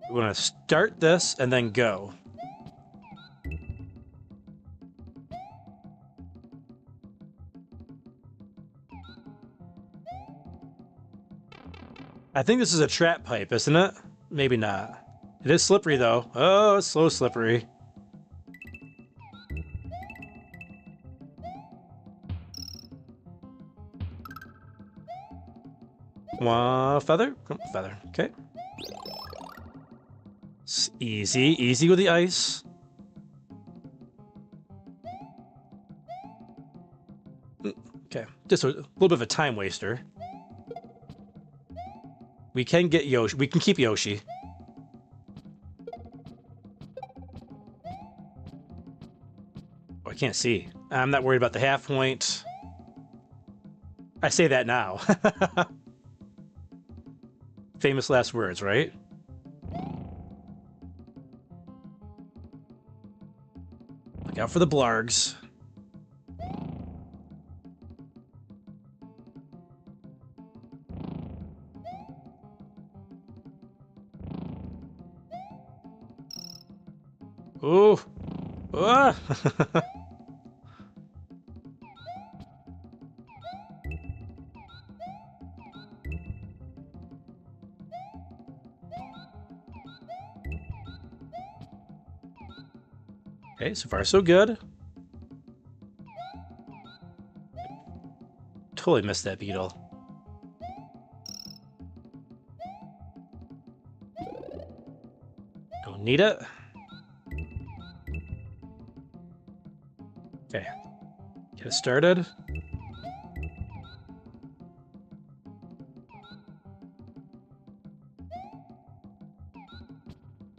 [SPEAKER 2] We want to start this and then go. I think this is a trap pipe, isn't it? Maybe not. It is slippery, though. Oh, it's so slippery. Feather? Oh, feather. Okay. It's easy. Easy with the ice. Okay. Just a little bit of a time waster. We can get Yoshi. We can keep Yoshi. Oh, I can't see. I'm not worried about the half point. I say that now. Famous last words, right? Look out for the blargs. Ooh. Ah. Okay, so far so good. Totally missed that beetle. Don't need it. Okay, get it started.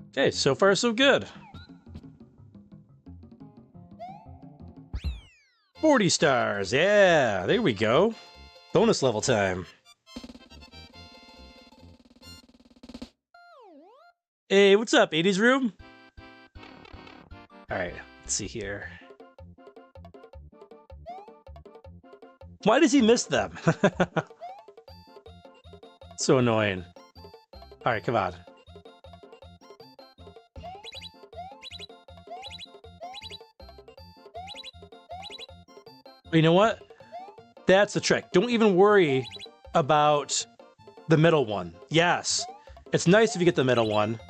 [SPEAKER 2] Okay, so far so good. 40 stars, yeah, there we go. Bonus level time. Hey, what's up, 80s room? All right, let's see here. Why does he miss them? So annoying. All right, come on. You know what? That's the trick. Don't even worry about the middle one. Yes, it's nice if you get the middle one.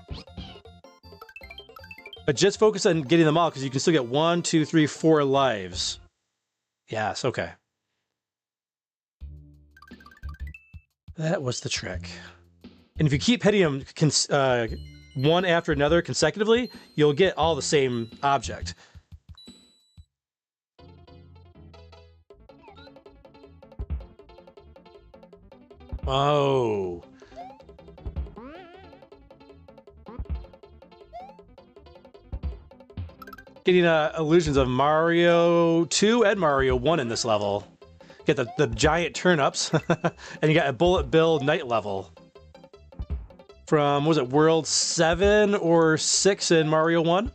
[SPEAKER 2] But just focus on getting them all, because you can still get 1, 2, 3, 4 lives. Yes, okay. That was the trick. And if you keep hitting them one after another consecutively, you'll get all the same object. Oh. Getting illusions of Mario 2 and Mario 1 in this level. Get the giant turnips, and you got a Bullet Bill night level. From, was it World 7 or 6 in Mario 1?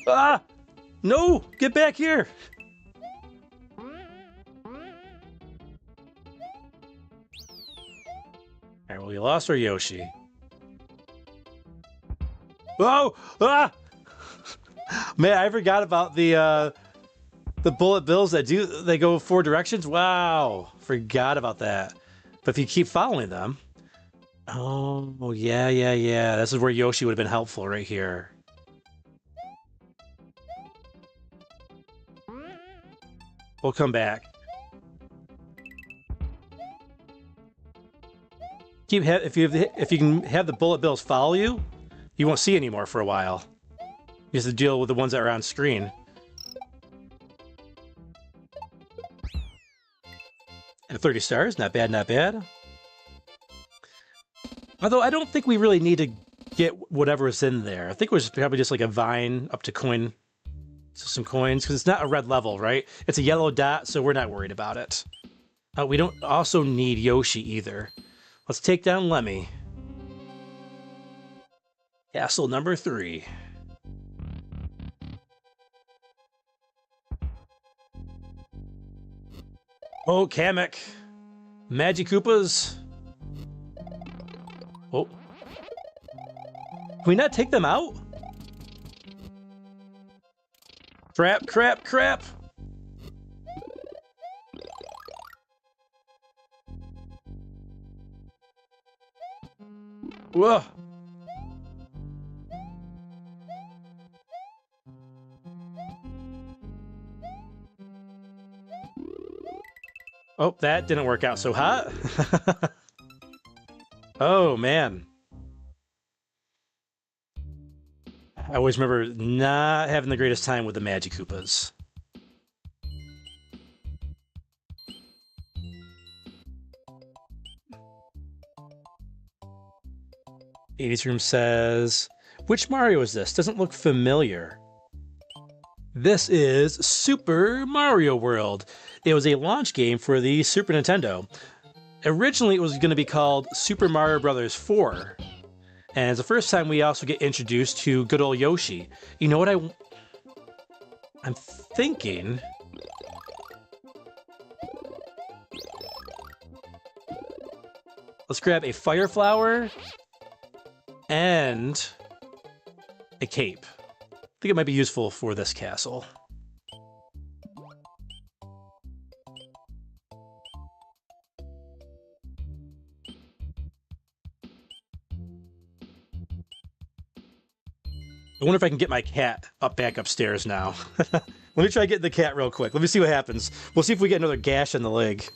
[SPEAKER 2] Ah! No! Get back here! Alright, well, we lost our Yoshi. Oh! Ah! Man, I forgot about the bullet bills that they go 4 directions. Wow! Forgot about that. But if you keep following them... Oh, yeah. This is where Yoshi would have been helpful right here. We'll come back. If you can have the bullet bills follow you, you won't see anymore for a while. You have to deal with the ones that are on screen. And 30 stars, not bad, not bad. Although I don't think we really need to get whatever's in there. I think it was probably just like a vine up to coin, so some coins, because it's not a red level, right? It's a yellow dot, so we're not worried about it. We don't also need Yoshi either. Let's take down Lemmy. Castle number 3. Oh, Kamek. Magic Koopas. Oh. Can we not take them out? Crap, crap, crap. Whoa. Oh, that didn't work out so hot. Oh, man. I always remember not having the greatest time with the Magic Koopas. '80s Room says, which Mario is this? Doesn't look familiar. This is Super Mario World. It was a launch game for the Super Nintendo. Originally, it was going to be called Super Mario Bros. 4. And it's the first time we also get introduced to good old Yoshi. You know what I'm thinking? Let's grab a Fire Flower and a cape. I think it might be useful for this castle. I wonder if I can get my cat back upstairs now. Let me try getting the cat real quick. Let me see what happens. We'll see if we get another gash in the leg.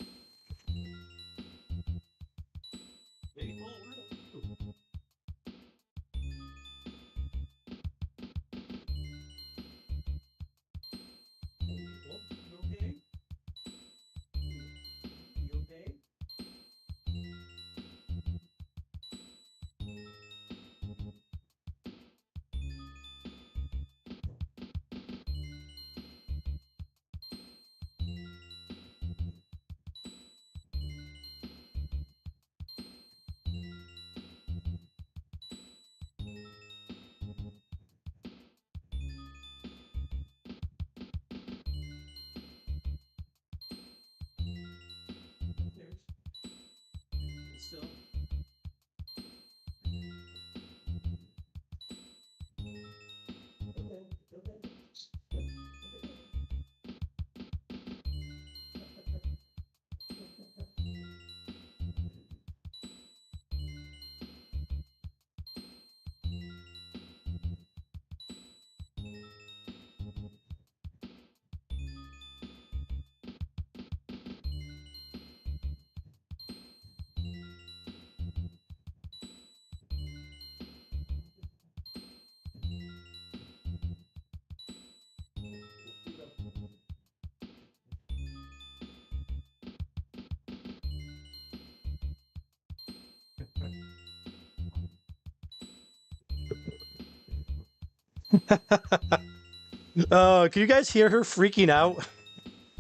[SPEAKER 2] Oh, can you guys hear her freaking out?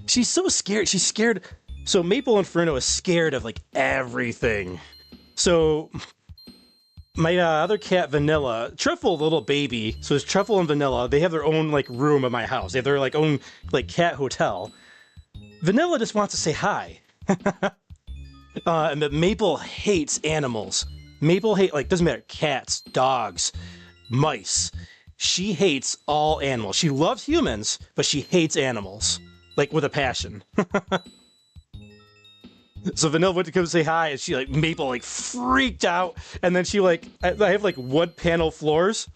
[SPEAKER 2] She's so scared. She's scared. So Maple Inferno is scared of like everything. So my other cat, Vanilla, Truffle, little baby. So it's Truffle and Vanilla. They have their own like room in my house. They have their like own like cat hotel. Vanilla just wants to say hi. And Maple hates animals. Maple doesn't matter, cats, dogs, mice. She hates all animals. She loves humans, but she hates animals. Like, with a passion. So Vanilla went to come say hi, and she, like, Maple, like, freaked out. And then she, like, I have, like, wood panel floors.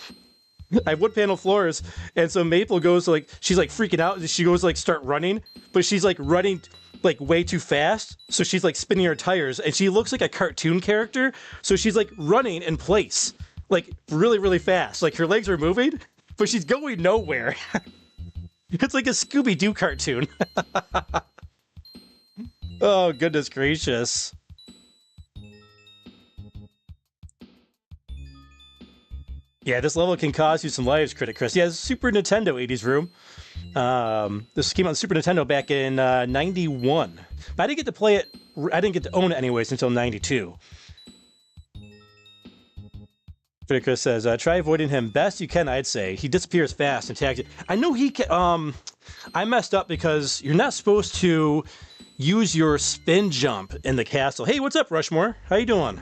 [SPEAKER 2] I have wood panel floors, and so Maple goes like, she's like freaking out, and she goes like start running, but she's like running like way too fast, so she's like spinning her tires, and she looks like a cartoon character, so she's like running in place, like really, really fast, like her legs are moving, but she's going nowhere. It's like a Scooby-Doo cartoon. Oh, goodness gracious. Yeah, this level can cost you some lives, Critic Chris. Yeah, it's Super Nintendo 80s room. This came out on Super Nintendo back in 91. But I didn't get to play it, I didn't get to own it anyways until 92. Critic Chris says, try avoiding him best you can, I'd say. He disappears fast and tags it. I know he can, I messed up because you're not supposed to use your spin jump in the castle. Hey, what's up, Rushmore? How you doing?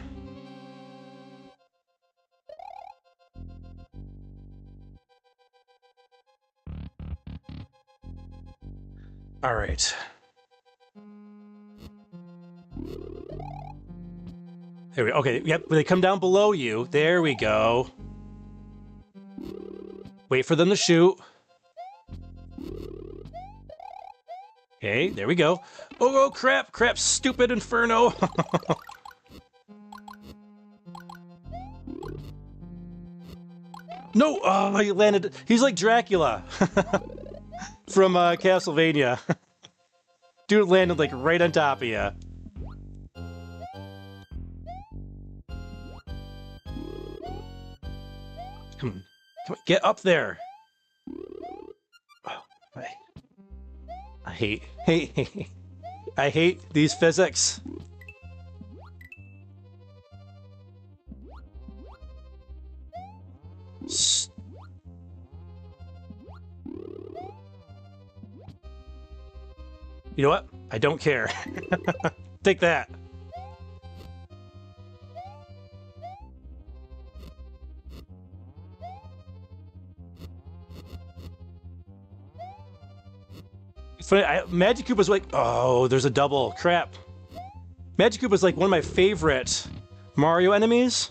[SPEAKER 2] All right. There we go. Okay, yep, when they come down below you, there we go. Wait for them to shoot. Okay, there we go. Oh, crap, crap, stupid Inferno. No, oh, he landed. He's like Dracula from Castlevania. Dude landed like right on top of you. Come on, get up there. Oh, I hate I hate these physics. You know what? I don't care. Take that. It's funny, Magic Koopa's like, oh, there's a double. Crap. Magic Koopa's like one of my favorite Mario enemies.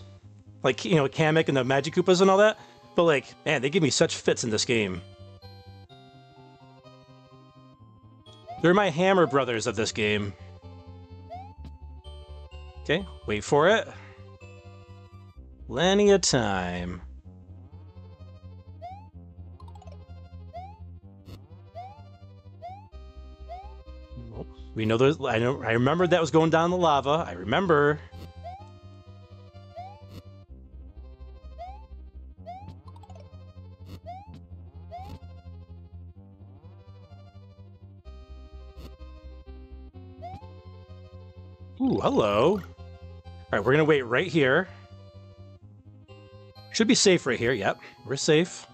[SPEAKER 2] Like, you know, Kamek and the Magic Koopas and all that. But like, man, they give me such fits in this game. They're my Hammer brothers of this game. Okay, wait for it. Plenty of time. We know those. I remember that was going down the lava. I remember. Ooh, hello. All right, we're gonna wait right here. Should be safe right here. Yep, we're safe.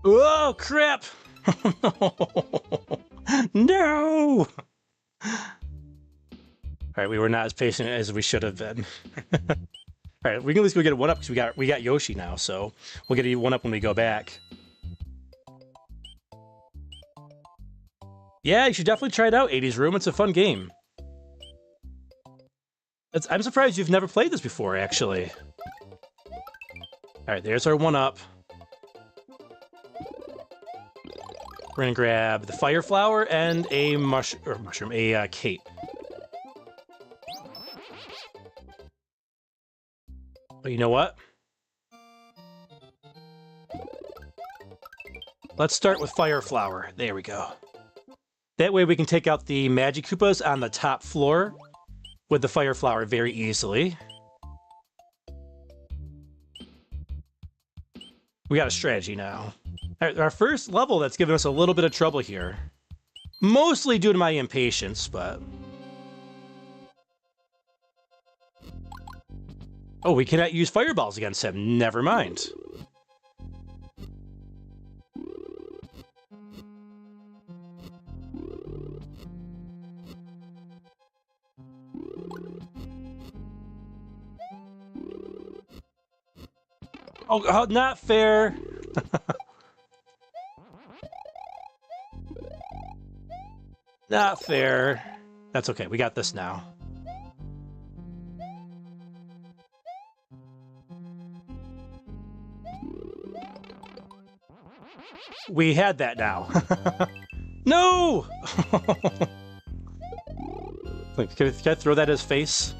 [SPEAKER 2] Oh, crap! No! All right, we were not as patient as we should have been. All right, we can at least go get a 1-up because we got Yoshi now, so we'll get a 1-up when we go back. Yeah, you should definitely try it out, 80s Room. It's a fun game. I'm surprised you've never played this before, actually. All right, there's our 1-up. We're gonna grab the Fire Flower and a Kate. But you know what? Let's start with Fire Flower. There we go. That way we can take out the Magic Koopas on the top floor with the Fire Flower very easily. We got a strategy now. Our first level that's given us a little bit of trouble here. Mostly due to my impatience, but... Oh, we cannot use fireballs against him. Never mind. Oh, not fair. Not fair. That's okay. We got this now. We had that now. No! Can I throw that at his face?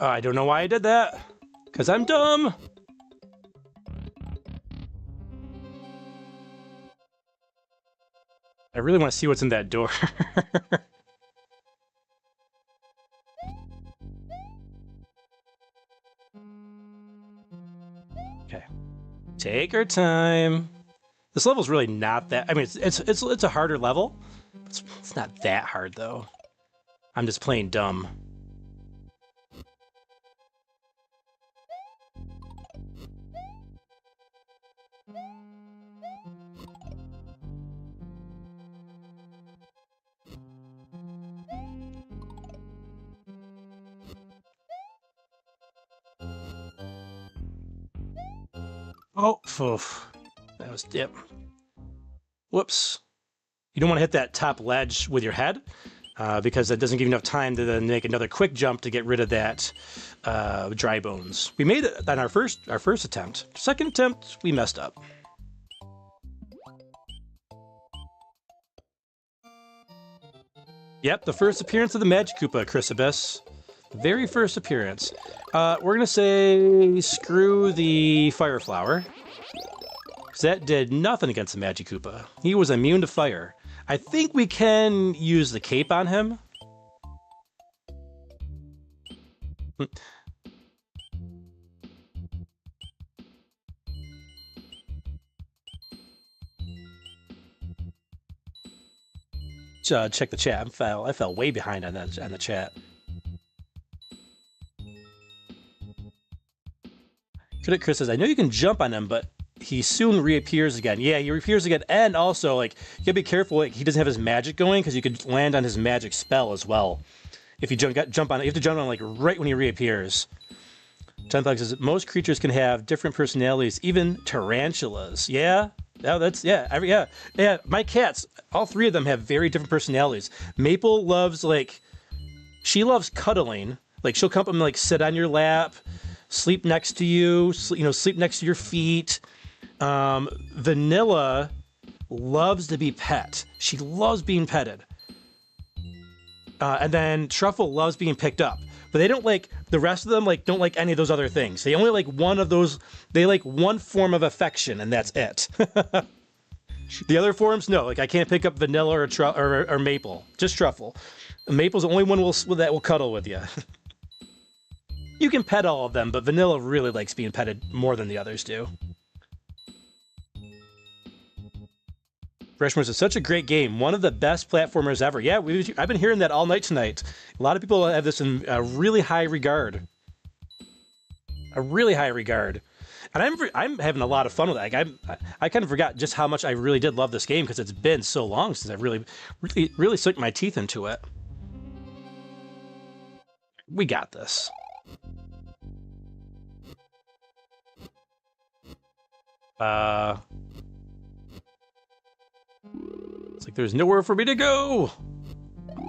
[SPEAKER 2] I don't know why I did that. Because I'm dumb. I really want to see what's in that door. Okay. Take our time. This level's really not that... I mean, it's a harder level. It's not that hard, though. I'm just playing dumb. Oh, oof. That was dip. Whoops. You don't want to hit that top ledge with your head, because that doesn't give you enough time to then make another quick jump to get rid of that dry bones. We made it on our first attempt. Second attempt, we messed up. Yep, the first appearance of the Magic Koopa, Chrysalis. Very first appearance. We're gonna say screw the Fire Flower. Because that did nothing against the Magic Koopa. He was immune to fire. I think we can use the cape on him. Check the chat. I fell way behind on the chat. Chris says, I know you can jump on him, but he soon reappears again. Yeah, he reappears again, and also, like, you gotta be careful, like, he doesn't have his magic going, because you could land on his magic spell as well. If you jump on it, you have to jump on, like, right when he reappears. Tenplex says, most creatures can have different personalities, even tarantulas. Yeah? Yeah, my cats, all three of them have very different personalities. Maple loves, like, she loves cuddling. Like, she'll come up and, like, sit on your lap, sleep next to you, sleep next to your feet. Vanilla loves to be pet. She loves being petted. And then Truffle loves being picked up. But they don't like, the rest of them like don't like any of those other things. They only like one of those, they like one form of affection, and that's it. The other forms, no, like I can't pick up Vanilla or Maple, just Truffle. Maple's the only one that will cuddle with you. You can pet all of them, but Vanilla really likes being petted more than the others do. Freshman is such a great game. One of the best platformers ever. Yeah, I've been hearing that all night tonight. A lot of people have this in a really high regard. A really high regard. And I'm having a lot of fun with it. Like, I kind of forgot just how much I really did love this game because it's been so long since I've really sunk my teeth into it. We got this. It's like there's nowhere for me to go.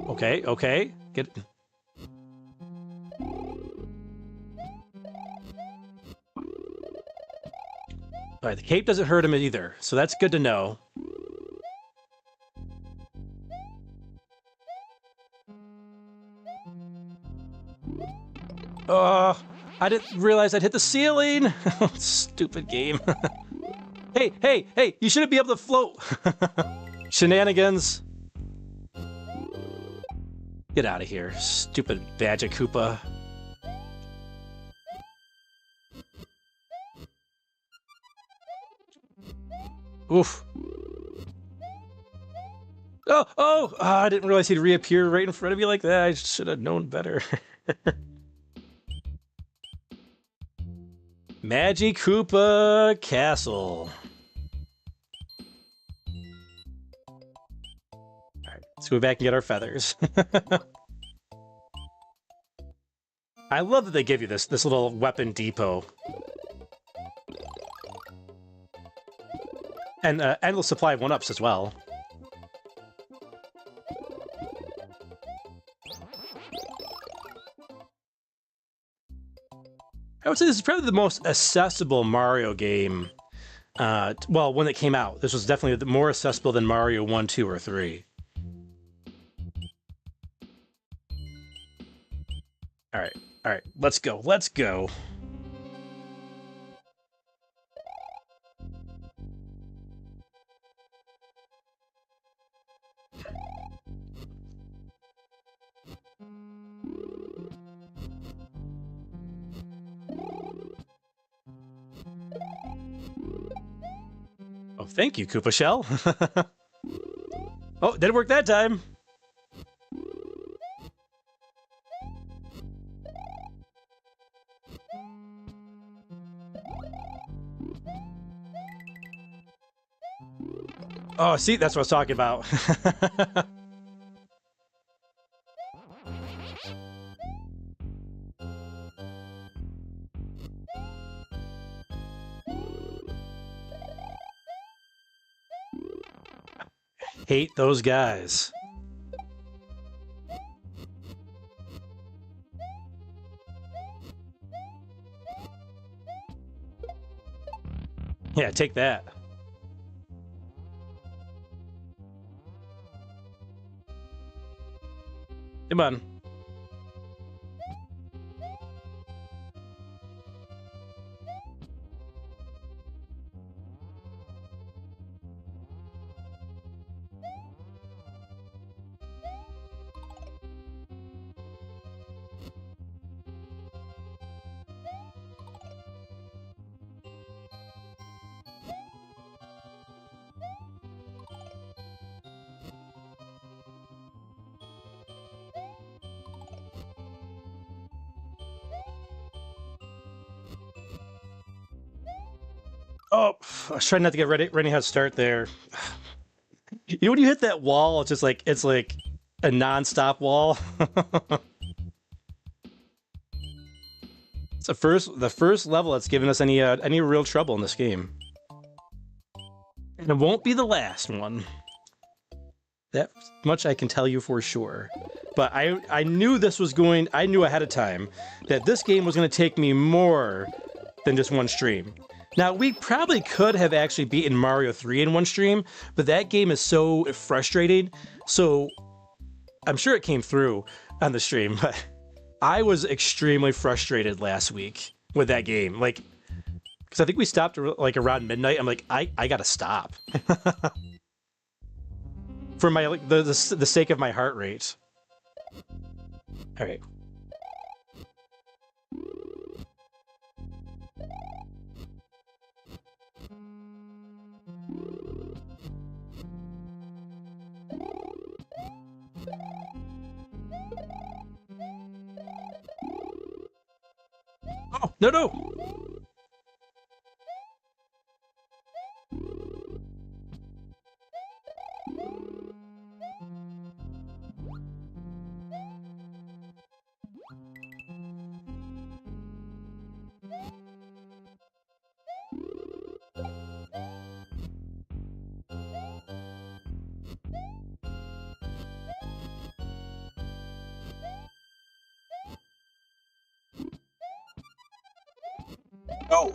[SPEAKER 2] Okay, get it. All right, the cape doesn't hurt him either, so that's good to know. I didn't realize I'd hit the ceiling. Stupid game. Hey, you shouldn't be able to float. Shenanigans. Get out of here, stupid Magic Koopa. Oof. Oh, I didn't realize he'd reappear right in front of me like that. I should have known better. Magic Koopa Castle. Alright, let's go back and get our feathers. I love that they give you this little weapon depot. And endless supply of 1-ups as well. I would say this is probably the most accessible Mario game. Well, when it came out, this was definitely more accessible than Mario 1, 2, or 3. All right, let's go, let's go. Oh, thank you, Koopa Shell. Oh, didn't work that time. Oh, see, that's what I was talking about. Hate those guys. Yeah, take that. Come on. Oh, I was trying not to get ready how to start there. You know when you hit that wall, it's just like a non-stop wall. It's the first level that's given us any real trouble in this game. And it won't be the last one. That much I can tell you for sure. But I knew this was I knew ahead of time that this game was going to take me more than just one stream. Now, we probably could have actually beaten Mario 3 in one stream, but that game is so frustrating, so I'm sure it came through on the stream, but I was extremely frustrated last week with that game. Like, because I think we stopped like around midnight. I'm like, I gotta stop. For my the sake of my heart rate. All right. Oh, no.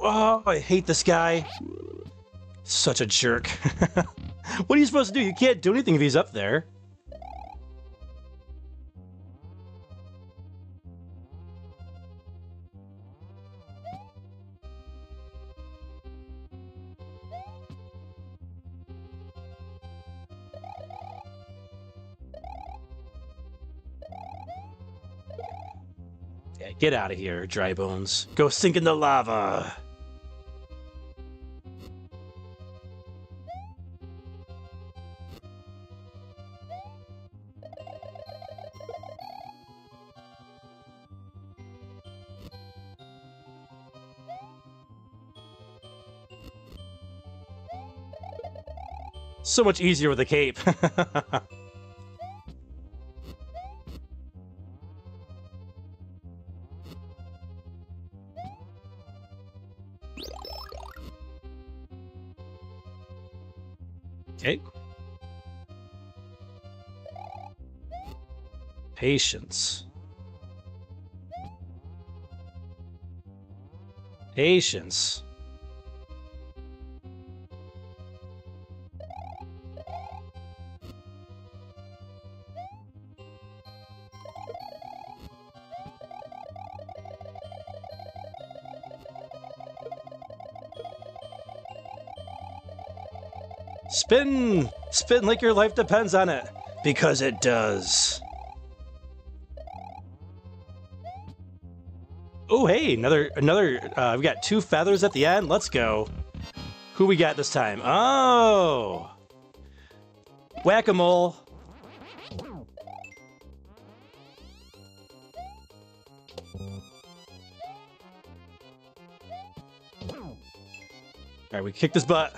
[SPEAKER 2] Oh, I hate this guy. Such a jerk. What are you supposed to do? You can't do anything if he's up there. Yeah, get out of here, dry bones. Go sink in the lava. So much easier with a cape. Okay. Patience. Patience. Spin! Spin like your life depends on it. Because it does. Oh, hey, another, we got 2 feathers at the end. Let's go. Who we got this time? Oh! Whack-a-mole. Alright, we kicked his butt.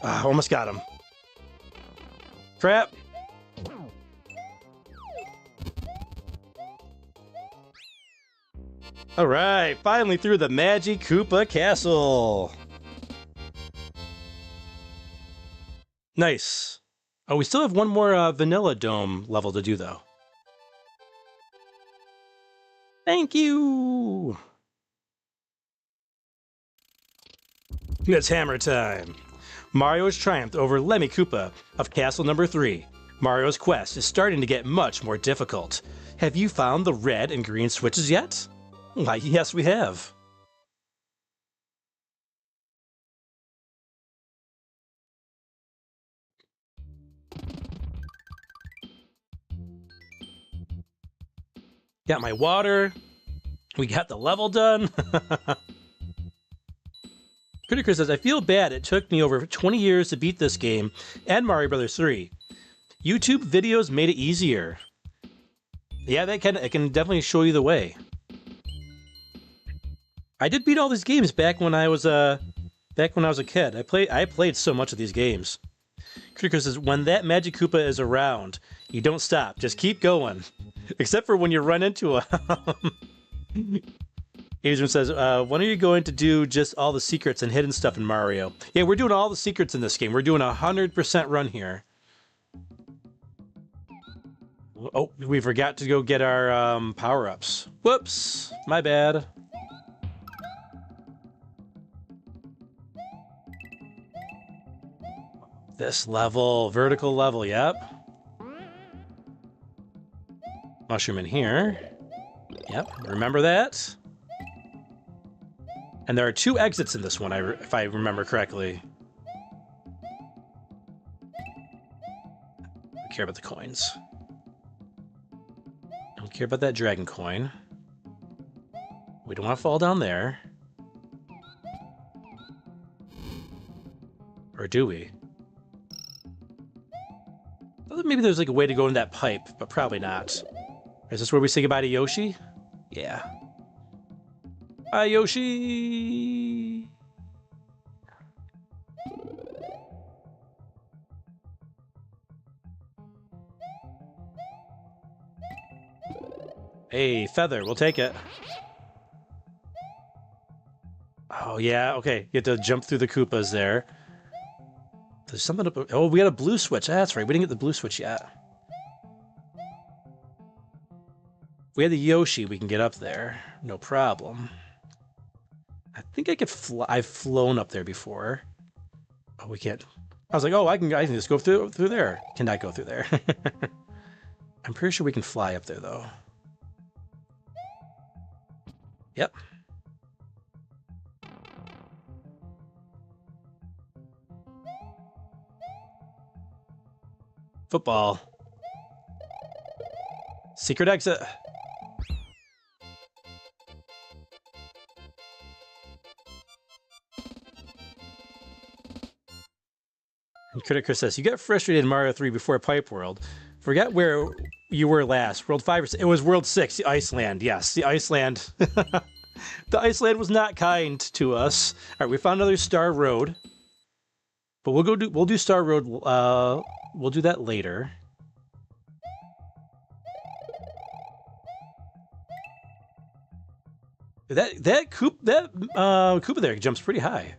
[SPEAKER 2] Almost got him. Crap. Alright, finally through the Magic Koopa Castle. Nice. Oh, we still have one more Vanilla Dome level to do, though. Thank you! It's hammer time. Mario has triumphed over Lemmy Koopa of Castle Number 3. Mario's quest is starting to get much more difficult. Have you found the red and green switches yet? Why, yes, we have. Got my water. We got the level done. Critiker says, I feel bad it took me over 20 years to beat this game and Mario Bros. 3. YouTube videos made it easier. Yeah, it can definitely show you the way. I did beat all these games back when I was a kid. I played so much of these games. Critiker says, when that Magic Koopa is around, you don't stop. Just keep going. Except for when you run into a... Adrian says, when are you going to do just all the secrets and hidden stuff in Mario? Yeah, we're doing all the secrets in this game. We're doing a 100% run here. Oh, we forgot to go get our power-ups. Whoops, my bad. This level, vertical level, yep. Mushroom in here. Yep, remember that. And there are 2 exits in this one, if I remember correctly. I care about the coins. Don't care about that dragon coin. We don't want to fall down there. Or do we? I thought maybe there's like a way to go in that pipe, but probably not. Is this where we say goodbye to Yoshi? Yeah. Bye, Yoshi! Hey, feather, we'll take it. Oh, yeah, okay. You have to jump through the Koopas there. There's something up... Oh, we got a blue switch. That's right, we didn't get the blue switch yet. We had the Yoshi, we can get up there. No problem. I think I could fly. I've flown up there before. Oh, we can't. I was like, oh, I can just go through there. Cannot go through there. I'm pretty sure we can fly up there, though. Yep. Football. Secret exit. And Critiker says, you get frustrated in Mario 3 before Pipe World. Forget where you were last. World 5 or 6? It was World 6, the Iceland. Yes, the Iceland. The Iceland was not kind to us. All right, we found another Star Road. But we'll do Star Road. We'll do that later. That Koopa there jumps pretty high.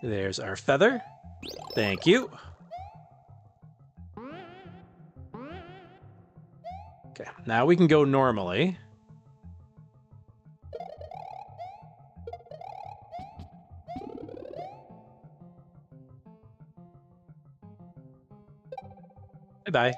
[SPEAKER 2] There's our feather. Thank you. Okay, now we can go normally. Bye-bye.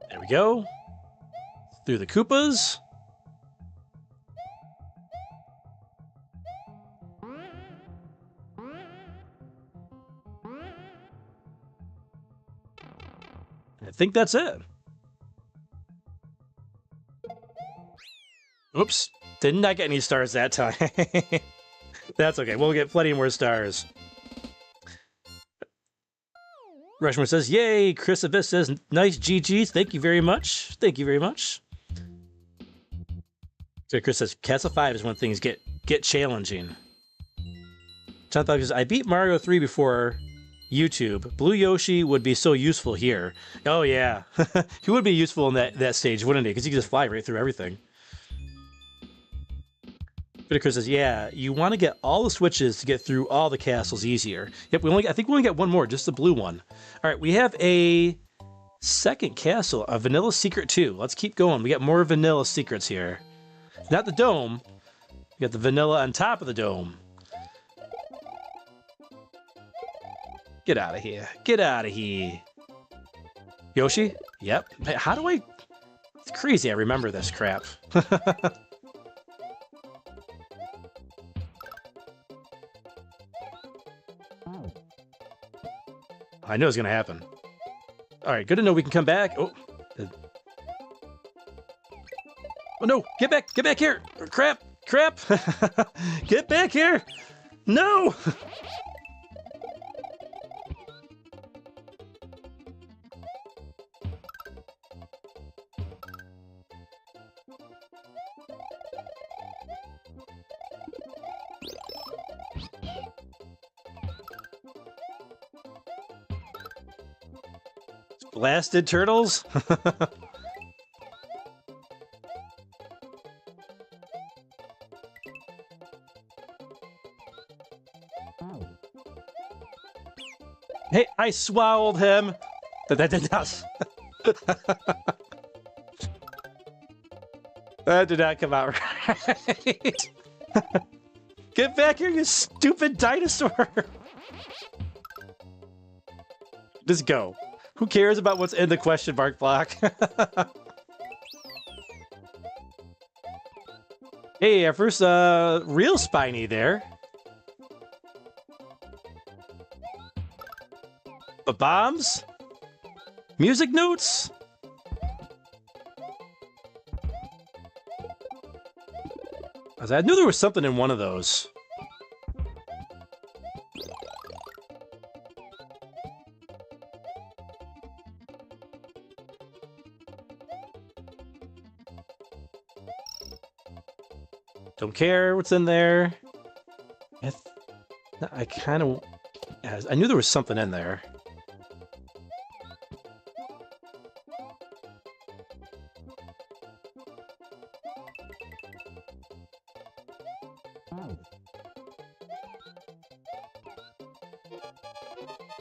[SPEAKER 2] There we go. Through the Koopas. I think that's it. Oops. Did not get any stars that time. That's okay. We'll get plenty more stars. Rushmore says, yay! Chris Abyss says, nice GGs. Thank you very much. Thank you very much. So Chris says, Castle 5 is when things get challenging. John Thug says, I beat Mario 3 before YouTube. Blue Yoshi would be so useful here. Oh, yeah. He would be useful in that stage, wouldn't he? Because he could just fly right through everything. Chris says, yeah, you want to get all the switches to get through all the castles easier. Yep, I think we only get one more, just the blue one. All right, we have a second castle, a vanilla secret too. Let's keep going. We got more vanilla secrets here. Not the dome. We got the vanilla on top of the dome. Get out of here. Get out of here. Yoshi? Yep. How do I... It's crazy I remember this crap. I know it's going to happen. All right, good to know we can come back. Oh. Oh, no. Get back here. Crap. Get back here. No. Blasted turtles? Hey, I swallowed him. That did not. That did not come out right. Get back here, you stupid dinosaur. Just go. Who cares about what's in the question mark block? Hey, our first real spiny there. But bombs? Music notes? I knew there was something in one of those. Don't care what's in there. I kind of... I knew there was something in there.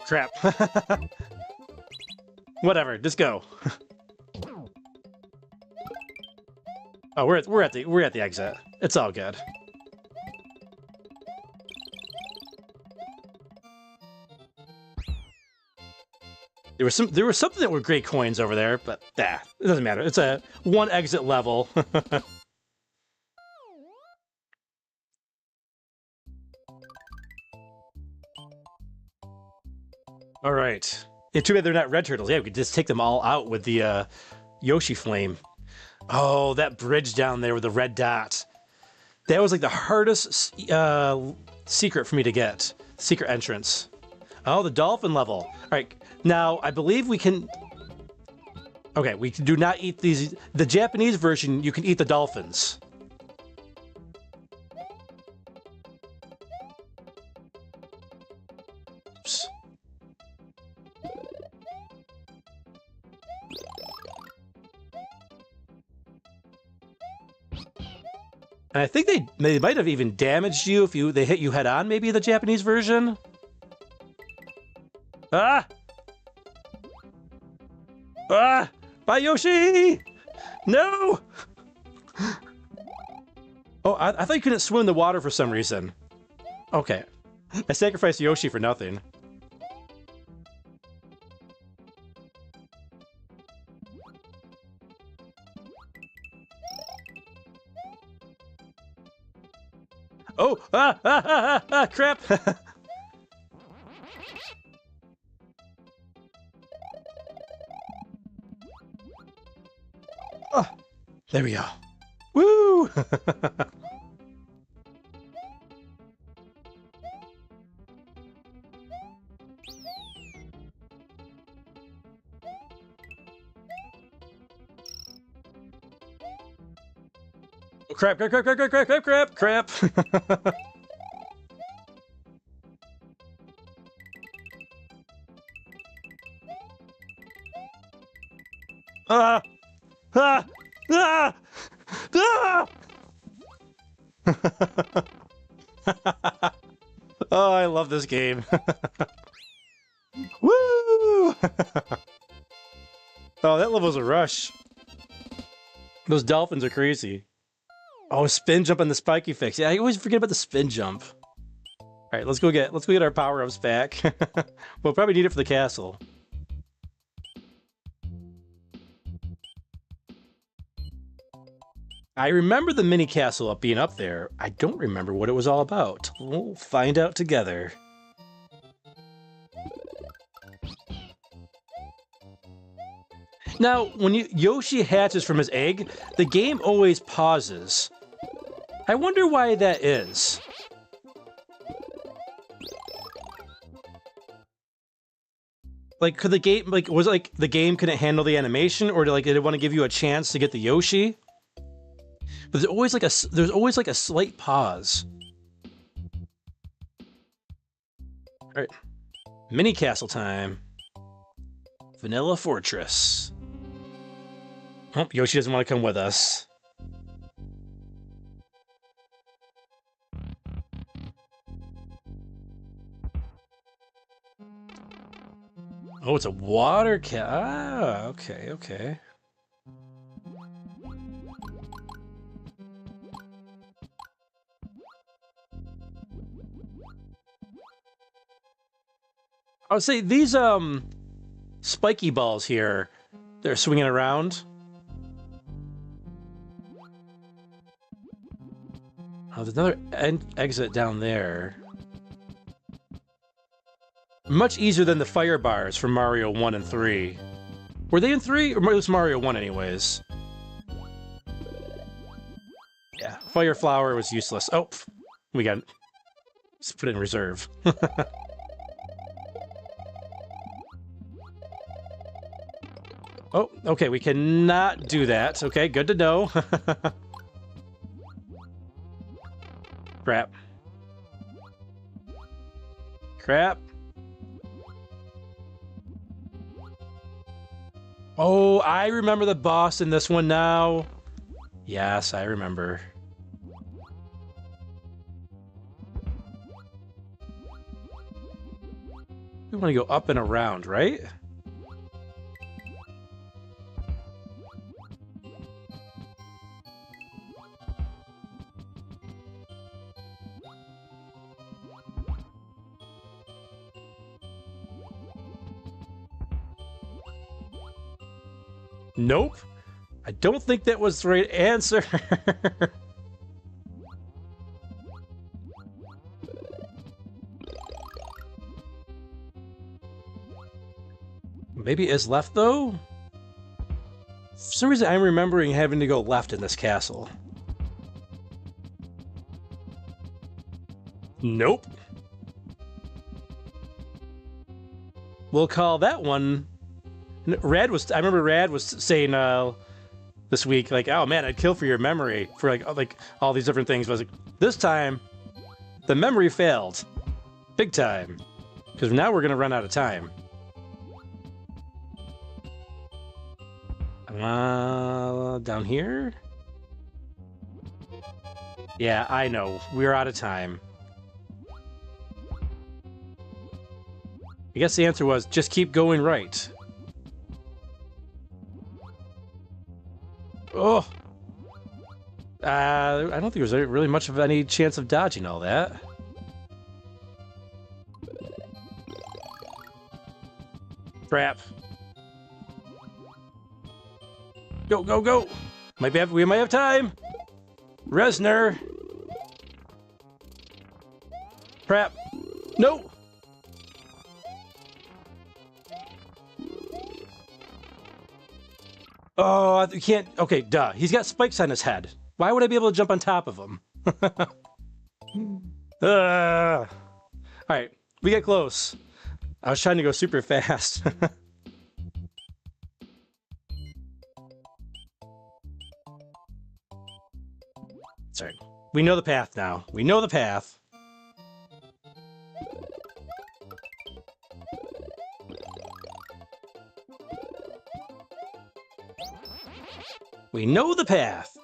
[SPEAKER 2] Crap. Whatever, just go. Oh, we're at the exit. It's all good. There was something that were great coins over there, but it doesn't matter. It's a one exit level. All right. Yeah, too bad they're not red turtles. Yeah, we could just take them all out with the Yoshi flame. Oh, that bridge down there with the red dot. That was like the hardest secret for me to get. Secret entrance. Oh, the dolphin level. All right. Now, I believe we can... Okay, we do not eat these... The Japanese version, you can eat the dolphins. And I think they might have even damaged you if they hit you head on, maybe the Japanese version. Ah! Ah! Bye, Yoshi! No! Oh, I thought you couldn't swim in the water for some reason. Okay. I sacrificed Yoshi for nothing. Oh! Crap! Oh, there we go. Woo! Crap, crap, crap, crap, crap, crap, crap, crap, crap. Ah! Ah! Ah! Ah! Oh, I love this game. Woo! Oh, that level's a rush. Those dolphins are crazy. Oh, spin jump on the spiky fix. Yeah, I always forget about the spin jump. All right, let's go get our power-ups back. We'll probably need it for the castle. I remember the mini castle being up there. I don't remember what it was all about. We'll find out together. Now, when Yoshi hatches from his egg, the game always pauses. I wonder why that is. Like, could the game, like, was it like the game couldn't handle the animation, or did it want to give you a chance to get the Yoshi? But there's always like a slight pause. All right, mini castle time. Vanilla Fortress. Oh, Yoshi doesn't want to come with us. Oh, it's a water Ah, okay, okay. I would say these spiky balls here, they're swinging around. Oh, there's another exit down there. Much easier than the fire bars from Mario 1 and 3. Were they in 3? Or it was Mario 1 anyways? Yeah, fire flower was useless. Oh, we got... Let's put it in reserve. Oh, okay, we cannot do that. Okay, good to know. Crap. Crap. Oh, I remember the boss in this one now. Yes, I remember. We want to go up and around, right? Nope. I don't think that was the right answer. Maybe it's left, though? For some reason, I'm remembering having to go left in this castle. Nope. We'll call that one... I remember Rad was saying this week, like, oh man, I'd kill for your memory for like all these different things. But I was like, this time, the memory failed. Big time. Because now we're going to run out of time. Down here? Yeah, I know. We're out of time. I guess the answer was just keep going right. Oh! I don't think there's really much of any chance of dodging all that. Crap. Go, go, go! We might have time! Resner! Crap! No! Oh, you can't... Okay, duh. He's got spikes on his head. Why would I be able to jump on top of him? Alright, we get close. I was trying to go super fast. Sorry. We know the path now. We know the path. We know the path.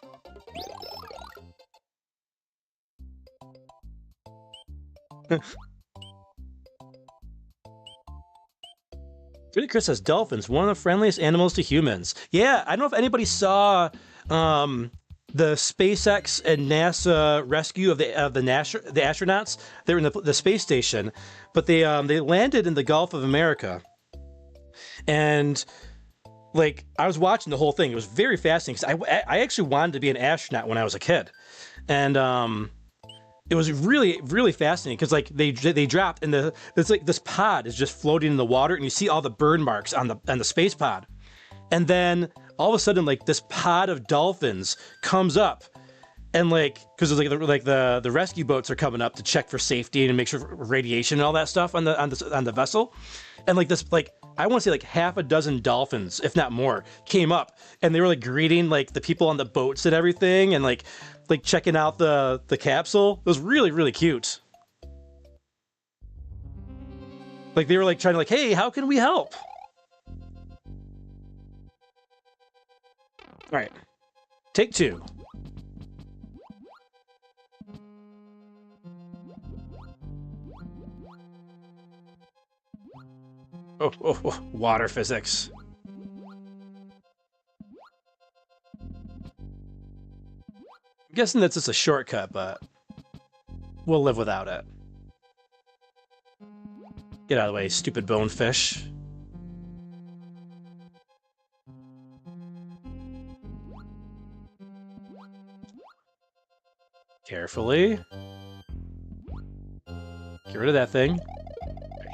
[SPEAKER 2] Chris says dolphins, one of the friendliest animals to humans. Yeah, I don't know if anybody saw the SpaceX and NASA rescue of the astronauts. They were in the space station, but they landed in the Gulf of America, and like I was watching the whole thing. It was very fascinating because I actually wanted to be an astronaut when I was a kid, and it was really, really fascinating because like they dropped and it's like this pod is just floating in the water and you see all the burn marks on the space pod, and then all of a sudden like this pod of dolphins comes up, and like because the rescue boats are coming up to check for safety and make sure for radiation and all that stuff on the vessel, and like this like I want to say like half a dozen dolphins, if not more, came up and they were like greeting like the people on the boats and everything, and like checking out the capsule. It was really, really cute. Like they were like trying to like, hey, how can we help? All right, take two. Oh, water physics. I'm guessing that's just a shortcut, but we'll live without it. Get out of the way, stupid bonefish. Carefully. Get rid of that thing.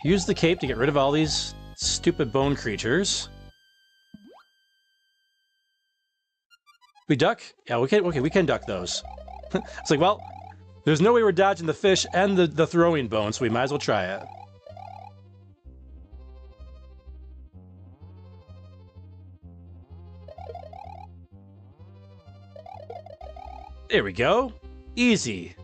[SPEAKER 2] Use the cape to get rid of all these stupid bone creatures. We duck? Yeah, we can duck those. It's like, well, there's no way we're dodging the fish and the throwing bone, so we might as well try it. There we go. Easy.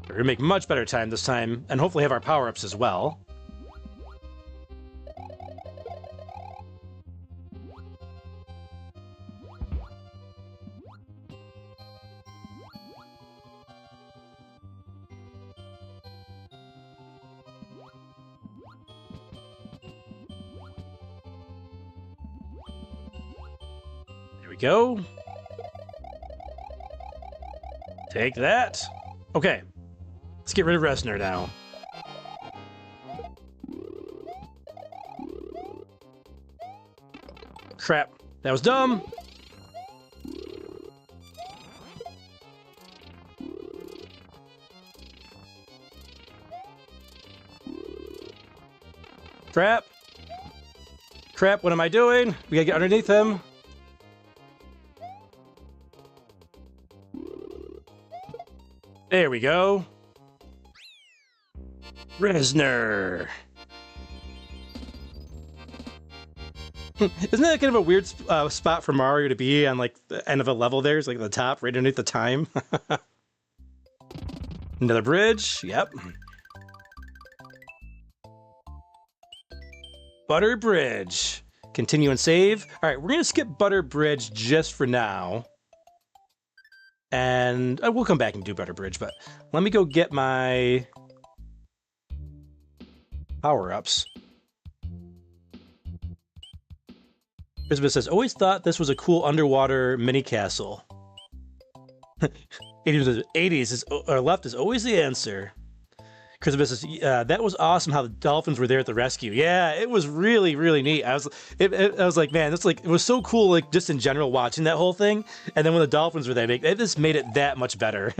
[SPEAKER 2] We're gonna make much better time this time, and hopefully have our power-ups as well. There we go. Take that. Okay. Let's get rid of Resner now. Crap. That was dumb. Crap. Crap, what am I doing? We gotta get underneath him. There we go. Resner. Isn't that kind of a weird spot for Mario to be on, like, the end of a level there? It's like the top, right underneath the time. Another bridge. Yep. Butter Bridge. Continue and save. All right, we're going to skip Butter Bridge just for now. And we'll come back and do Butter Bridge, but let me go get my power-ups. Elizabeth says, always thought this was a cool underwater mini castle. 80s or left is always the answer. Elizabeth says, that was awesome how the dolphins were there at the rescue. Yeah, it was really, really neat. I was like, man, it was so cool, like just in general watching that whole thing. And then when the dolphins were there, it just made it that much better.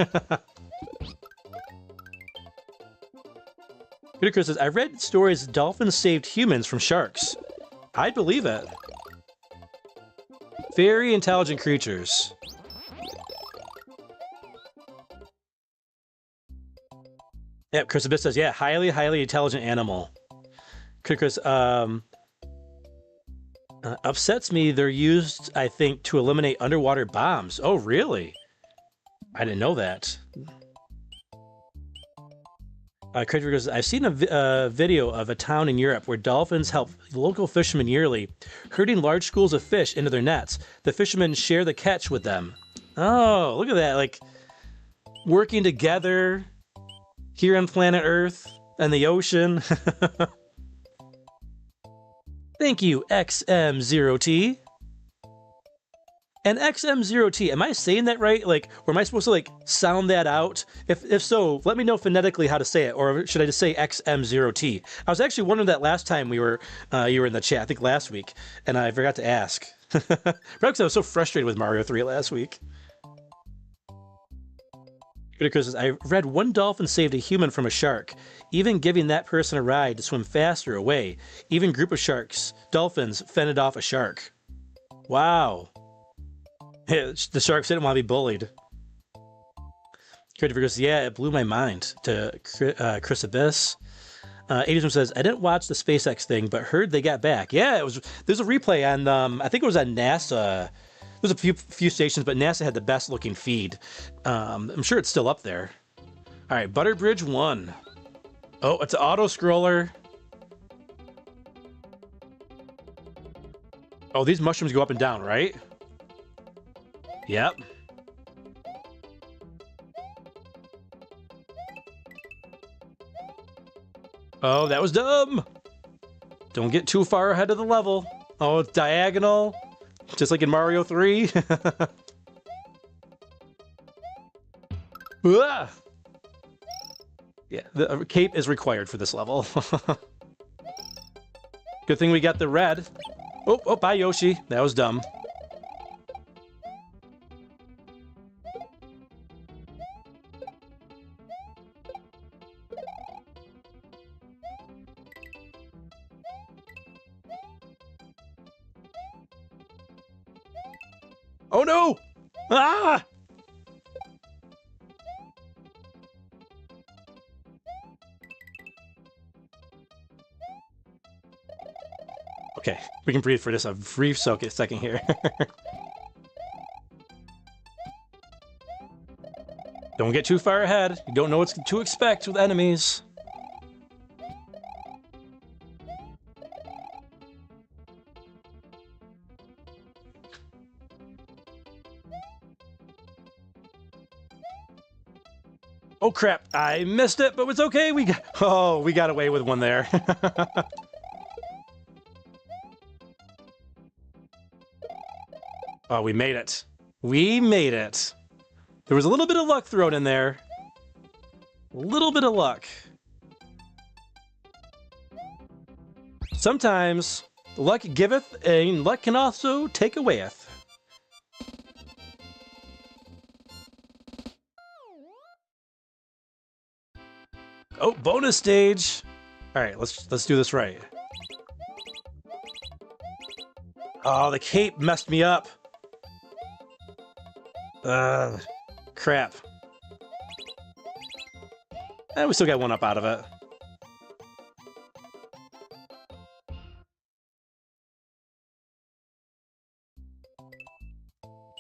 [SPEAKER 2] Chris says, I read stories dolphins saved humans from sharks. I believe it. Very intelligent creatures. Yep, Chris Abyss says, yeah, highly, highly intelligent animal. Chris, upsets me they're used, I think, to eliminate underwater bombs. Oh, really? I didn't know that. Chris goes, I've seen a video of a town in Europe where dolphins help local fishermen yearly, herding large schools of fish into their nets. The fishermen share the catch with them. Oh, look at that, like, working together here on planet Earth and the ocean. Thank you, XM0T. And XM0T, am I saying that right? Like, or am I supposed to like sound that out? If so, let me know phonetically how to say it, or should I just say XM0T? I was actually wondering that last time you were in the chat, I think last week, and I forgot to ask. Perhaps because I was so frustrated with Mario 3 last week. Because I read one dolphin saved a human from a shark, even giving that person a ride to swim faster away. Even group of dolphins fended off a shark. Wow. The sharks didn't want to be bullied. Christopher goes, yeah, it blew my mind. To Chris Abyss. Adrian says, I didn't watch the SpaceX thing, but heard they got back. Yeah, there's a replay on, I think it was on NASA. There's a few stations, but NASA had the best looking feed. I'm sure it's still up there. All right, Butter Bridge 1. Oh, it's an auto scroller. Oh, these mushrooms go up and down, right? Yep. Oh, that was dumb. Don't get too far ahead of the level. Oh, it's diagonal. Just like in Mario 3. Yeah, the cape is required for this level. Good thing we got the red. Oh, bye, Yoshi. That was dumb. Oh no! Ah! Okay, we can breathe for just a brief second here. Don't get too far ahead. You don't know what to expect with enemies. Oh crap, I missed it, but it's okay. We got away with one there. Oh, we made it. We made it. There was a little bit of luck thrown in there. A little bit of luck. Sometimes luck giveth and luck can also take awayeth. Oh, bonus stage. All right, let's do this right. Oh, the cape messed me up. Crap. And we still got one up out of it.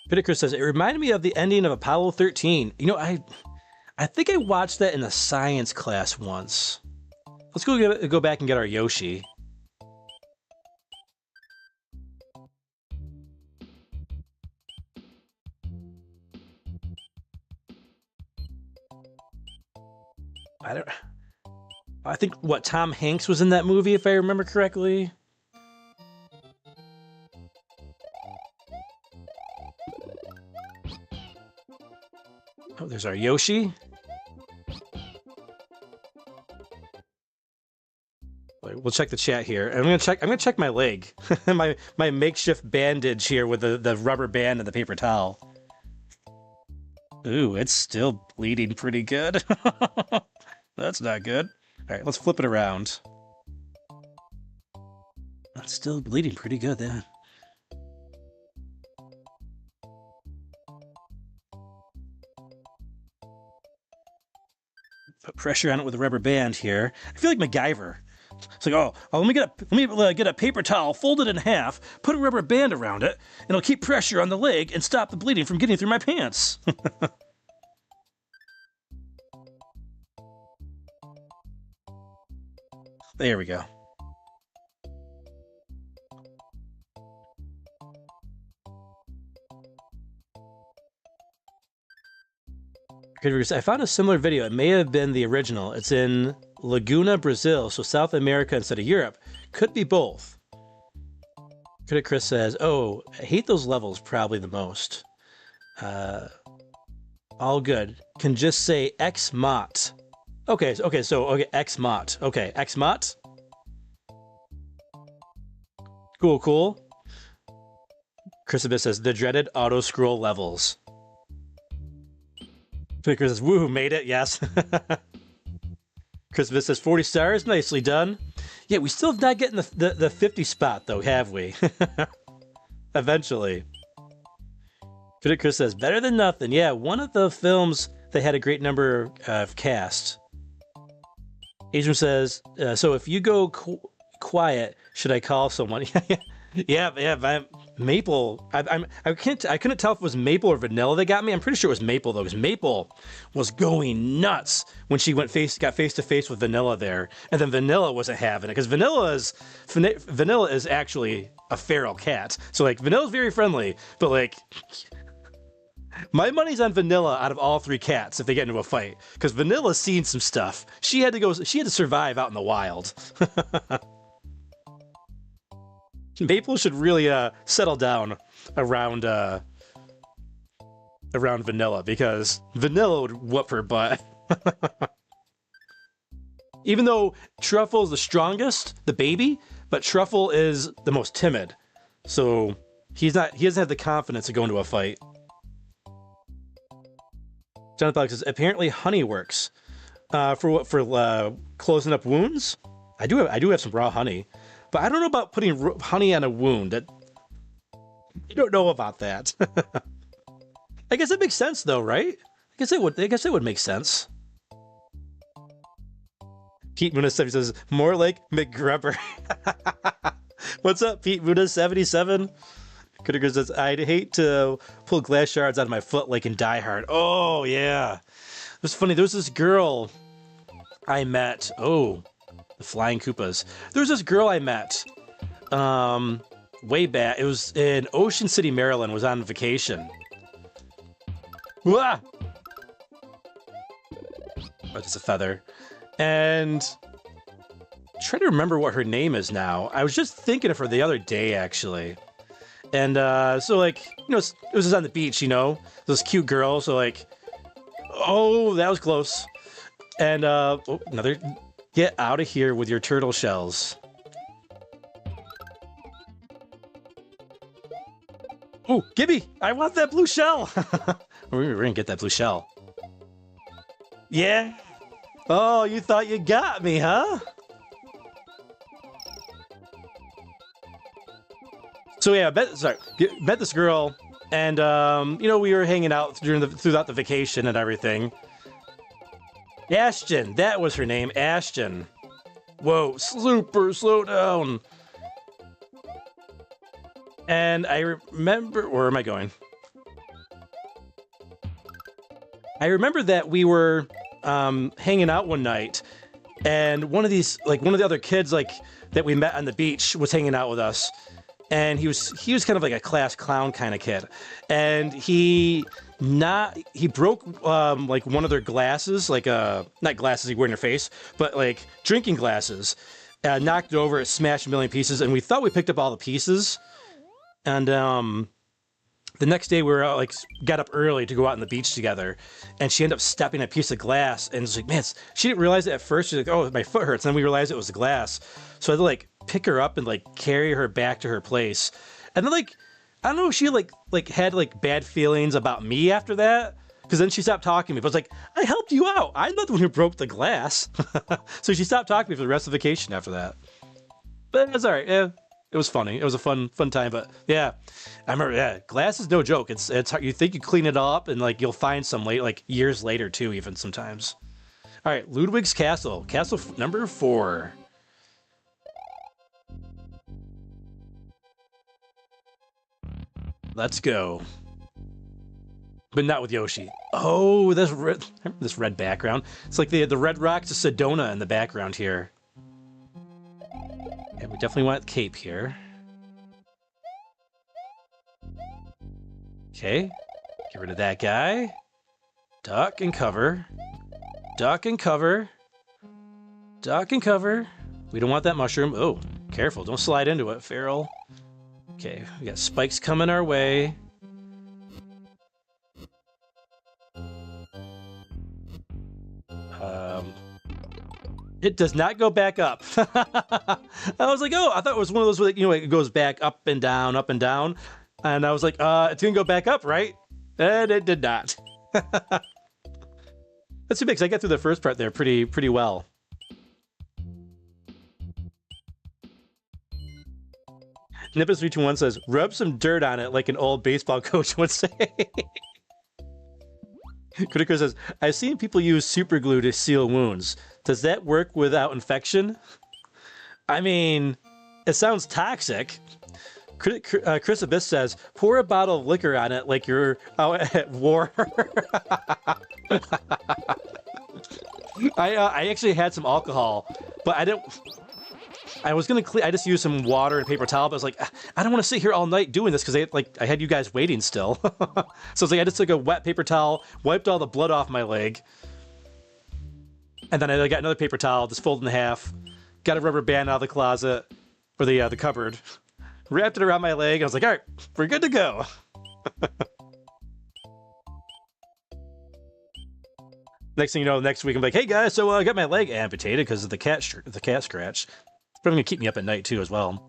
[SPEAKER 2] Pittaker says, it reminded me of the ending of Apollo 13. You know, I think I watched that in a science class once. Let's go back and get our Yoshi. I think what Tom Hanks was in that movie, if I remember correctly. Oh, there's our Yoshi. We'll check the chat here. I'm gonna check my leg, my makeshift bandage here with the rubber band and the paper towel. Ooh, it's still bleeding pretty good. That's not good. All right, let's flip it around. That's still bleeding pretty good then. Put pressure on it with a rubber band here. I feel like MacGyver. It's like, oh, let me get a paper towel, fold it in half, put a rubber band around it, and it'll keep pressure on the leg and stop the bleeding from getting through my pants. There we go. I found a similar video. It may have been the original. It's in Laguna, Brazil, so South America instead of Europe. Could be both. Critic Chris says, oh, I hate those levels probably the most. All good. Can just say XMOT. Okay, XMOT. Okay, XMOT. Cool. Christopher says, the dreaded auto-scroll levels. Critic says, woohoo, made it, yes. Christopher says, 40 stars, nicely done. Yeah, we still have not getting the 50 spot, though, have we? Eventually. Critic Chris says, better than nothing. Yeah, one of the films that had a great number of cast. Adrian says, so if you go quiet, should I call someone? yeah, Maple. I couldn't tell if it was Maple or Vanilla that got me. I'm pretty sure it was Maple though, because Maple was going nuts when she got face to face with Vanilla there, and then Vanilla wasn't having it because Vanilla is actually a feral cat. So like Vanilla's very friendly, but like my money's on Vanilla out of all three cats if they get into a fight, because Vanilla's seen some stuff. She had to survive out in the wild. Maple should really settle down around Vanilla, because Vanilla would whoop her butt. Even though Truffle is the strongest, the baby, but Truffle is the most timid, so he doesn't have the confidence to go into a fight. Jonathan Alex says, apparently honey works for closing up wounds. I do have some raw honey. But I don't know about putting honey on a wound. I don't know about that. I guess it makes sense, though, right? I guess it would make sense. Pete Muna 70 says, more like McGrubber. What's up, Pete Muna 77? Critter says, I'd hate to pull glass shards out of my foot like in Die Hard. Oh, yeah. It was funny. There was this girl I met. Oh. Flying Koopas. There was this girl I met way back. It was in Ocean City, Maryland. Was on vacation. Wah! Oh, just a feather. And try to remember what her name is now. I was just thinking of her the other day, actually. And so like, it was just on the beach, this cute girl. So like, oh, that was close. And another. Get out of here with your turtle shells. Oh, Gibby! I want that blue shell! We're gonna get that blue shell. Yeah? Oh, you thought you got me, huh? So yeah, met this girl, and we were hanging out throughout the vacation and everything. Ashton, that was her name, Ashton. Whoa, Slooper, slow down. And I remember, where am I going? I remember that we were hanging out one night, and one of the other kids that we met on the beach was hanging out with us, and he was kind of like a class clown kind of kid, and he broke like one of their glasses, like not glasses you wear in your face, but like drinking glasses, knocked it over, it smashed a million pieces, and we thought we picked up all the pieces, and the next day we were like got up early to go out on the beach together, and she ended up stepping on a piece of glass, and it's like, man, she didn't realize it at first. She's like, oh, my foot hurts, and then we realized it was the glass, so I had to like pick her up and like carry her back to her place, and then like I don't know if she like had like bad feelings about me after that, because then she stopped talking to me. But I was like, I helped you out. I'm not the one who broke the glass. So she stopped talking to me for the rest of the vacation after that. But it was all right. Yeah, it was funny. It was a fun time. But yeah, I remember. Yeah, glass is no joke. It's hard. You think you clean it up and like you'll find some late, like years later too, even sometimes. All right, Ludwig's Castle, number 4. Let's go. But not with Yoshi. Oh, this red background. It's like the red rocks of Sedona in the background here. And we definitely want Cape here. Okay. Get rid of that guy. Duck and cover. Duck and cover. Duck and cover. We don't want that mushroom. Oh, careful. Don't slide into it, Feral. Okay, we got spikes coming our way. It does not go back up. I was like, oh, I thought it was one of those where, you know, it goes back up and down, up and down. And I was like, it's gonna go back up, right? And it did not. That's too big, because I got through the first part there pretty well. Nippus321 says, rub some dirt on it like an old baseball coach would say. Critico says, I've seen people use super glue to seal wounds. Does that work without infection? I mean, it sounds toxic. Chris Abyss says, pour a bottle of liquor on it like you're out at war. I actually had some alcohol, but I didn't... I was gonna clean. I just used some water and paper towel, but I was like, I don't want to sit here all night doing this because I had you guys waiting still. So it's like I just took a wet paper towel, wiped all the blood off my leg, and then I got another paper towel, just folded in half, got a rubber band out of the closet or the cupboard, wrapped it around my leg. And I was like, all right, we're good to go. Next thing you know, next week I'm like, hey guys, so I got my leg amputated because of the cat scratch. But I'm gonna keep me up at night too as well.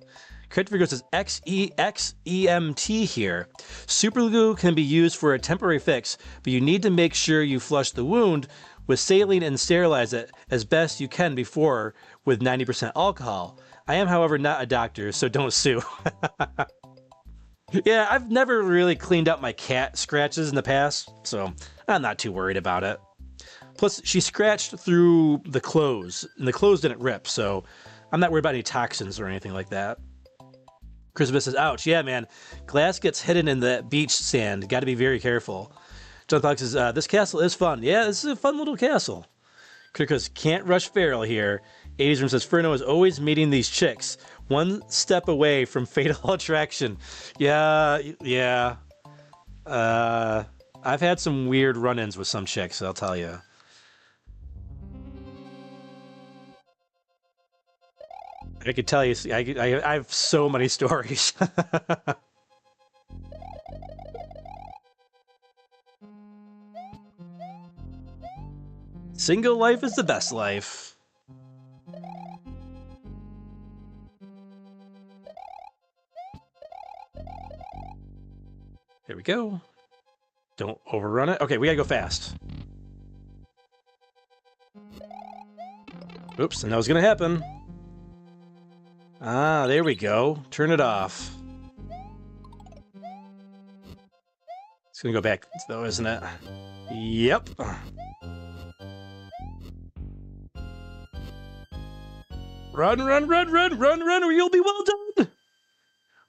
[SPEAKER 2] Credit Virgo says XEMT here. Super glue can be used for a temporary fix, but you need to make sure you flush the wound with saline and sterilize it as best you can before with 90% alcohol. I am, however, not a doctor, so don't sue. Yeah, I've never really cleaned up my cat scratches in the past, so I'm not too worried about it. Plus, she scratched through the clothes, and the clothes didn't rip, so I'm not worried about any toxins or anything like that. Christmas says, ouch, yeah, man. Glass gets hidden in the beach sand. Got to be very careful. John Fox says, this castle is fun. Yeah, this is a fun little castle. Criticus can't rush Feral here. 80s Room says, Ferno is always meeting these chicks. One step away from fatal attraction. Yeah. I've had some weird run-ins with some chicks, I'll tell you. I could tell you, I have so many stories. Single life is the best life. There we go. Don't overrun it. Okay, we gotta go fast. Oops, and that was gonna happen. Ah, there we go. Turn it off. It's gonna go back though, isn't it? Yep. Run, or you'll be well done!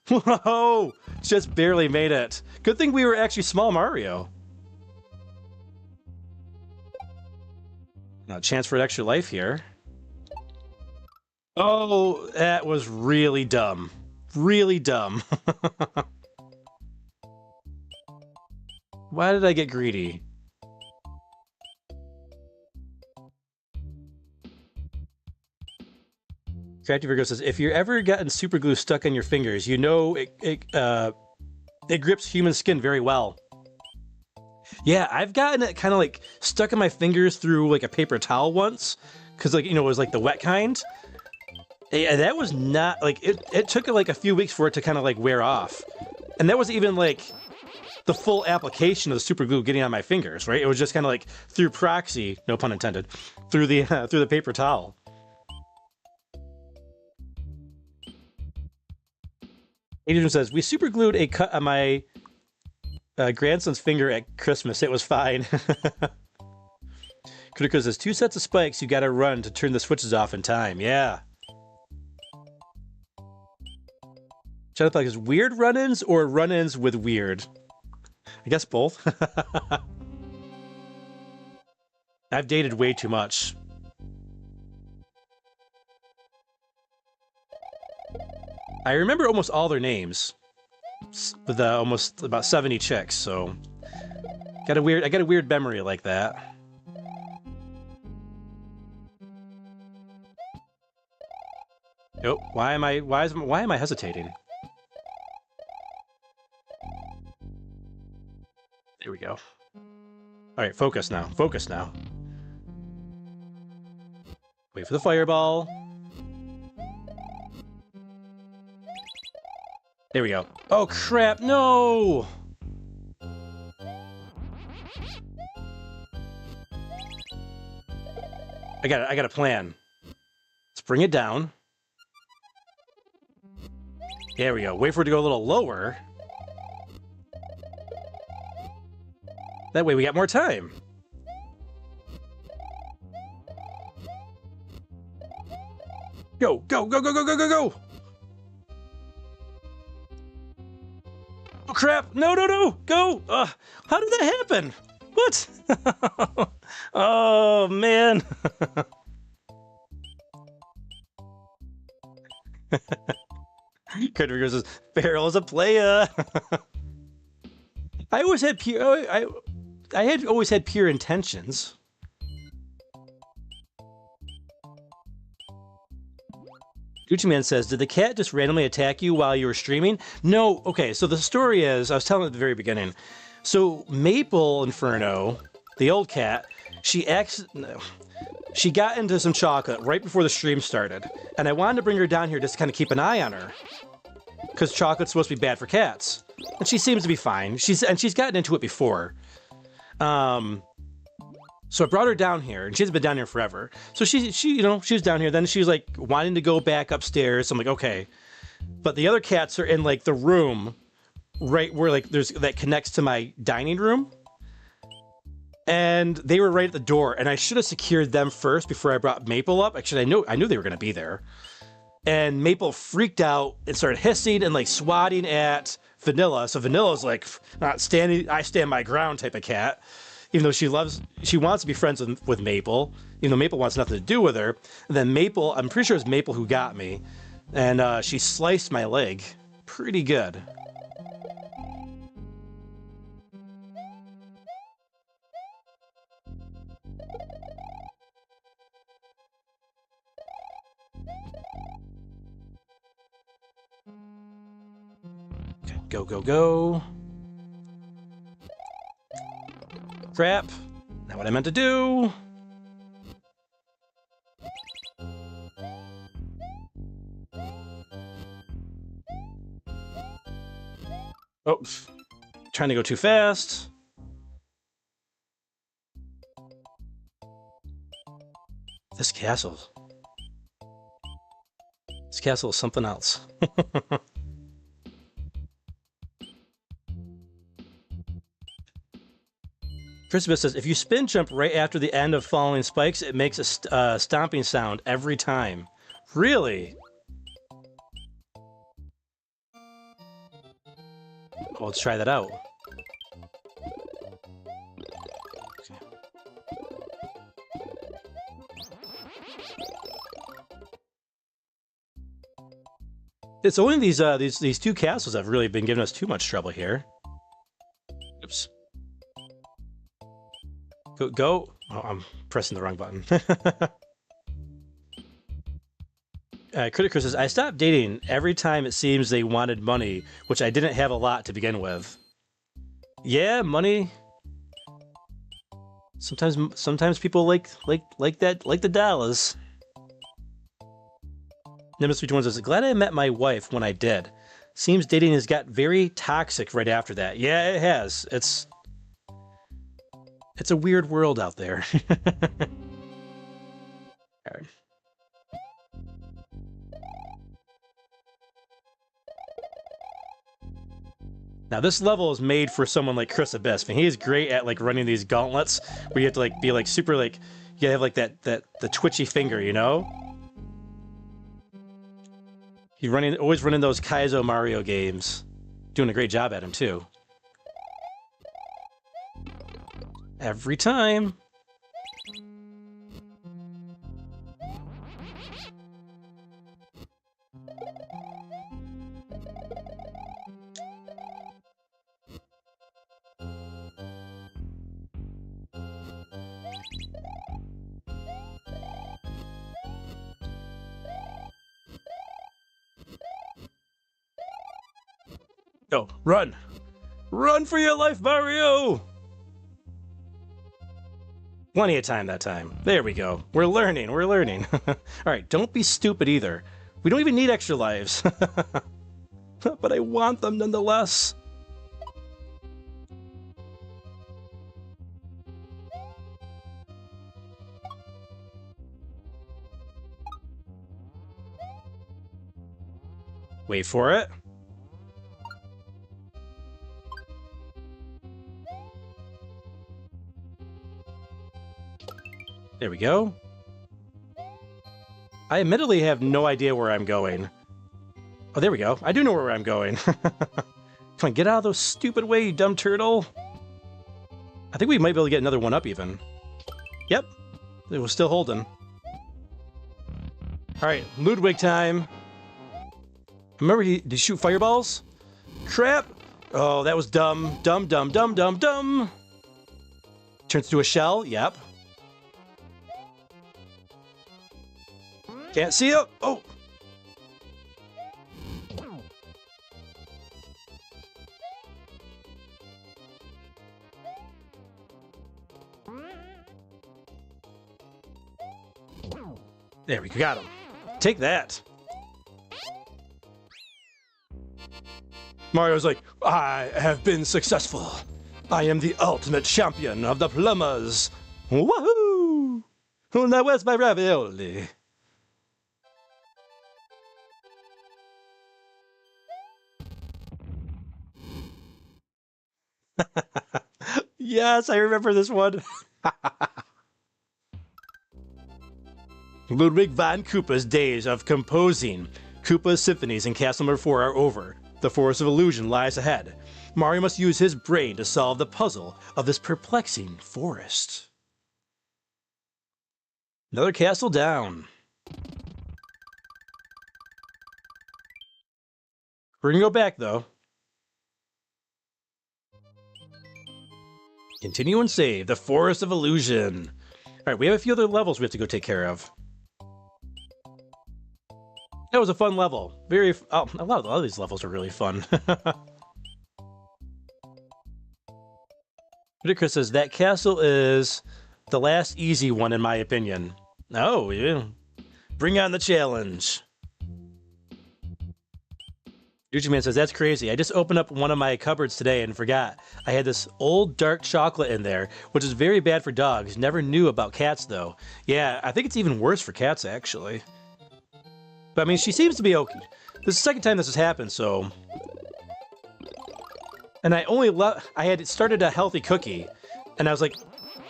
[SPEAKER 2] Whoa! Just barely made it. Good thing we were actually Small Mario. Now, chance for an extra life here. Oh, that was really dumb. really dumb. Why did I get greedy? Crafty Virgo says, if you're ever gotten super glue stuck on your fingers, you know it grips human skin very well. Yeah, I've gotten it kind of like stuck in my fingers through like a paper towel once, because like, you know, it was like the wet kind. And that was not like it took like a few weeks for it to kind of like wear off. And that wasn't even like the full application of the super glue getting on my fingers, right? It was just kind of like through proxy, no pun intended, through the paper towel. Adrian says, we super glued a cut on my grandson's finger at Christmas. It was fine. Critical says, 2 sets of spikes you gotta run to turn the switches off in time. Yeah. Jonathan is weird run-ins or run-ins with weird? I guess both. I've dated way too much. I remember almost all their names, with almost about 70 chicks. So, I got a weird memory like that. Oh, why am I hesitating? There we go. All right, focus now. Focus now. Wait for the fireball. There we go. Oh crap, no! I got a plan. Let's bring it down. There we go. Wait for it to go a little lower. That way we got more time. Go, go, go, go, go, go, go, go! Oh crap! No, no, no! Go! How did that happen? What? Oh man! Credit says, Feral is a playa. I always had pure. I had always had pure intentions. Gucci Man says, did the cat just randomly attack you while you were streaming? No. Okay, so the story is, I was telling at the very beginning. So Maple Inferno, the old cat, she got into some chocolate right before the stream started. And I wanted to bring her down here just to kind of keep an eye on her. Because chocolate's supposed to be bad for cats. And she seems to be fine. She's gotten into it before. So I brought her down here, and she's been down here forever. So she was down here. Then she was like wanting to go back upstairs. So I'm like, okay. But the other cats are in like the room right where like that connects to my dining room. And they were right at the door, and I should have secured them first before I brought Maple up. Actually, I knew they were going to be there. And Maple freaked out and started hissing and like swatting at Vanilla. So Vanilla's like not standing, I stand my ground type of cat. Even though she wants to be friends with Maple. Even though Maple wants nothing to do with her. And then Maple, I'm pretty sure it's Maple who got me. And she sliced my leg pretty good. Okay, go, go, go. Crap. Not what I meant to do. Oh, trying to go too fast. This castle is something else. Christopher says, if you spin jump right after the end of falling spikes, it makes a stomping sound every time. Really? Well, let's try that out. Okay. It's only these two castles that have really been giving us too much trouble here. Oops. Go. Oh, I'm pressing the wrong button. Critical says, I stopped dating every time it seems they wanted money, which I didn't have a lot to begin with. Yeah, money. Sometimes people like the dollars. Nimbus 321 says, glad I met my wife when I did. Seems dating has got very toxic right after that. Yeah, it has. It's a weird world out there. All right. Now this level is made for someone like Chris Abyss. I mean, he is great at like running these gauntlets where you have to like be like super like you have like the twitchy finger, you know? He's always running those Kaizo Mario games. Doing a great job at him too. Every time. Go, run! Run for your life, Mario! Plenty of time that time. There we go. We're learning, we're learning. Alright, don't be stupid either. We don't even need extra lives. But I want them nonetheless. Wait for it. There we go. I admittedly have no idea where I'm going. Oh, there we go. I do know where I'm going. Come on, get out of those stupid way, you dumb turtle. I think we might be able to get another one up even. Yep. It was still holding. Alright, Ludwig time. Remember did he shoot fireballs? Crap! Oh, that was dumb. Dumb, dumb, dumb, dumb, dumb. Turns into a shell? Yep. Can't see it. Oh! There we go. Got him. Take that. Mario's like, I have been successful. I am the ultimate champion of the plumbers. Woohoo! Now where's my ravioli? Yes, I remember this one. Ludwig van Koopa's days of composing Koopa's symphonies in Castle Number 4 are over. The Forest of Illusion lies ahead. Mario must use his brain to solve the puzzle of this perplexing forest. Another castle down. We're gonna go back, though. Continue and save. The Forest of Illusion. Alright, we have a few other levels we have to go take care of. That was a fun level. A lot of these levels are really fun. Ludicrous says, that castle is the last easy one in my opinion. Oh, yeah. Bring on the challenge. Gucci says, that's crazy. I just opened up one of my cupboards today and forgot. I had this old dark chocolate in there, which is very bad for dogs. Never knew about cats, though. Yeah, I think it's even worse for cats, actually. But, I mean, she seems to be okay. This is the second time this has happened, so... And I had started a healthy cookie, and I was like...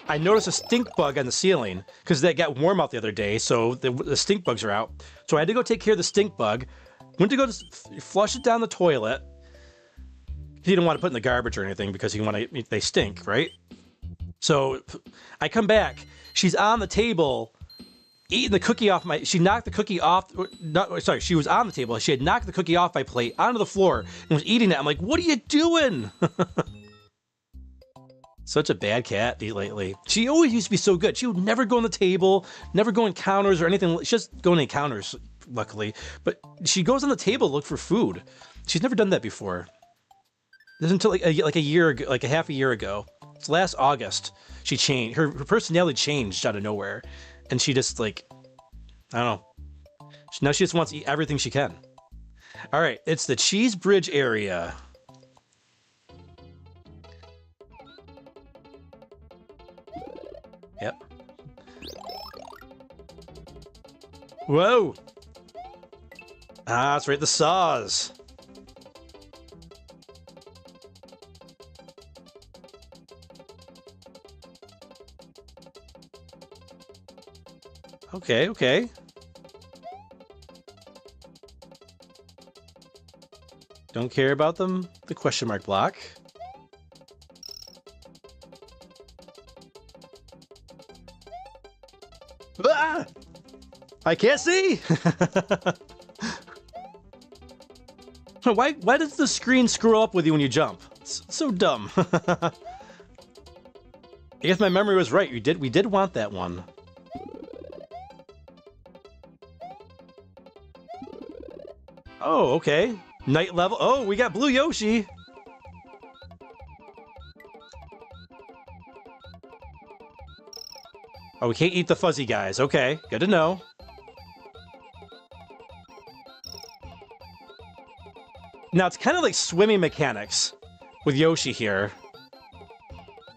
[SPEAKER 2] I noticed a stink bug on the ceiling, because that got warm out the other day, so the stink bugs are out. So I had to go take care of the stink bug. Went to go to flush it down the toilet. He didn't want to put it in the garbage or anything because they stink, right? So I come back. She's on the table eating the cookie off she knocked the cookie off, sorry, she was on the table. She had knocked the cookie off my plate onto the floor and was eating it. I'm like, what are you doing? Such a bad cat lately. She always used to be so good. She would never go on the table, never go in counters or anything. She just go in counters, luckily. But she goes on the table to look for food. She's never done that before. This is until like a year ago, like a half a year ago. It's last August. She changed. Her personality changed out of nowhere. And she just like, I don't know. Now she just wants to eat everything she can. All right, it's the Cheese Bridge area. Yep. Whoa! Ah, that's right, the saws. Okay, okay. Don't care about them. The question mark block. Ah! I can't see! Why does the screen screw up with you when you jump? It's so dumb. I guess my memory was right. We did want that one. Oh, okay. Night level. Oh, we got Blue Yoshi. Oh, we can't eat the fuzzy guys. Okay, good to know. Now, it's kind of like swimming mechanics with Yoshi here.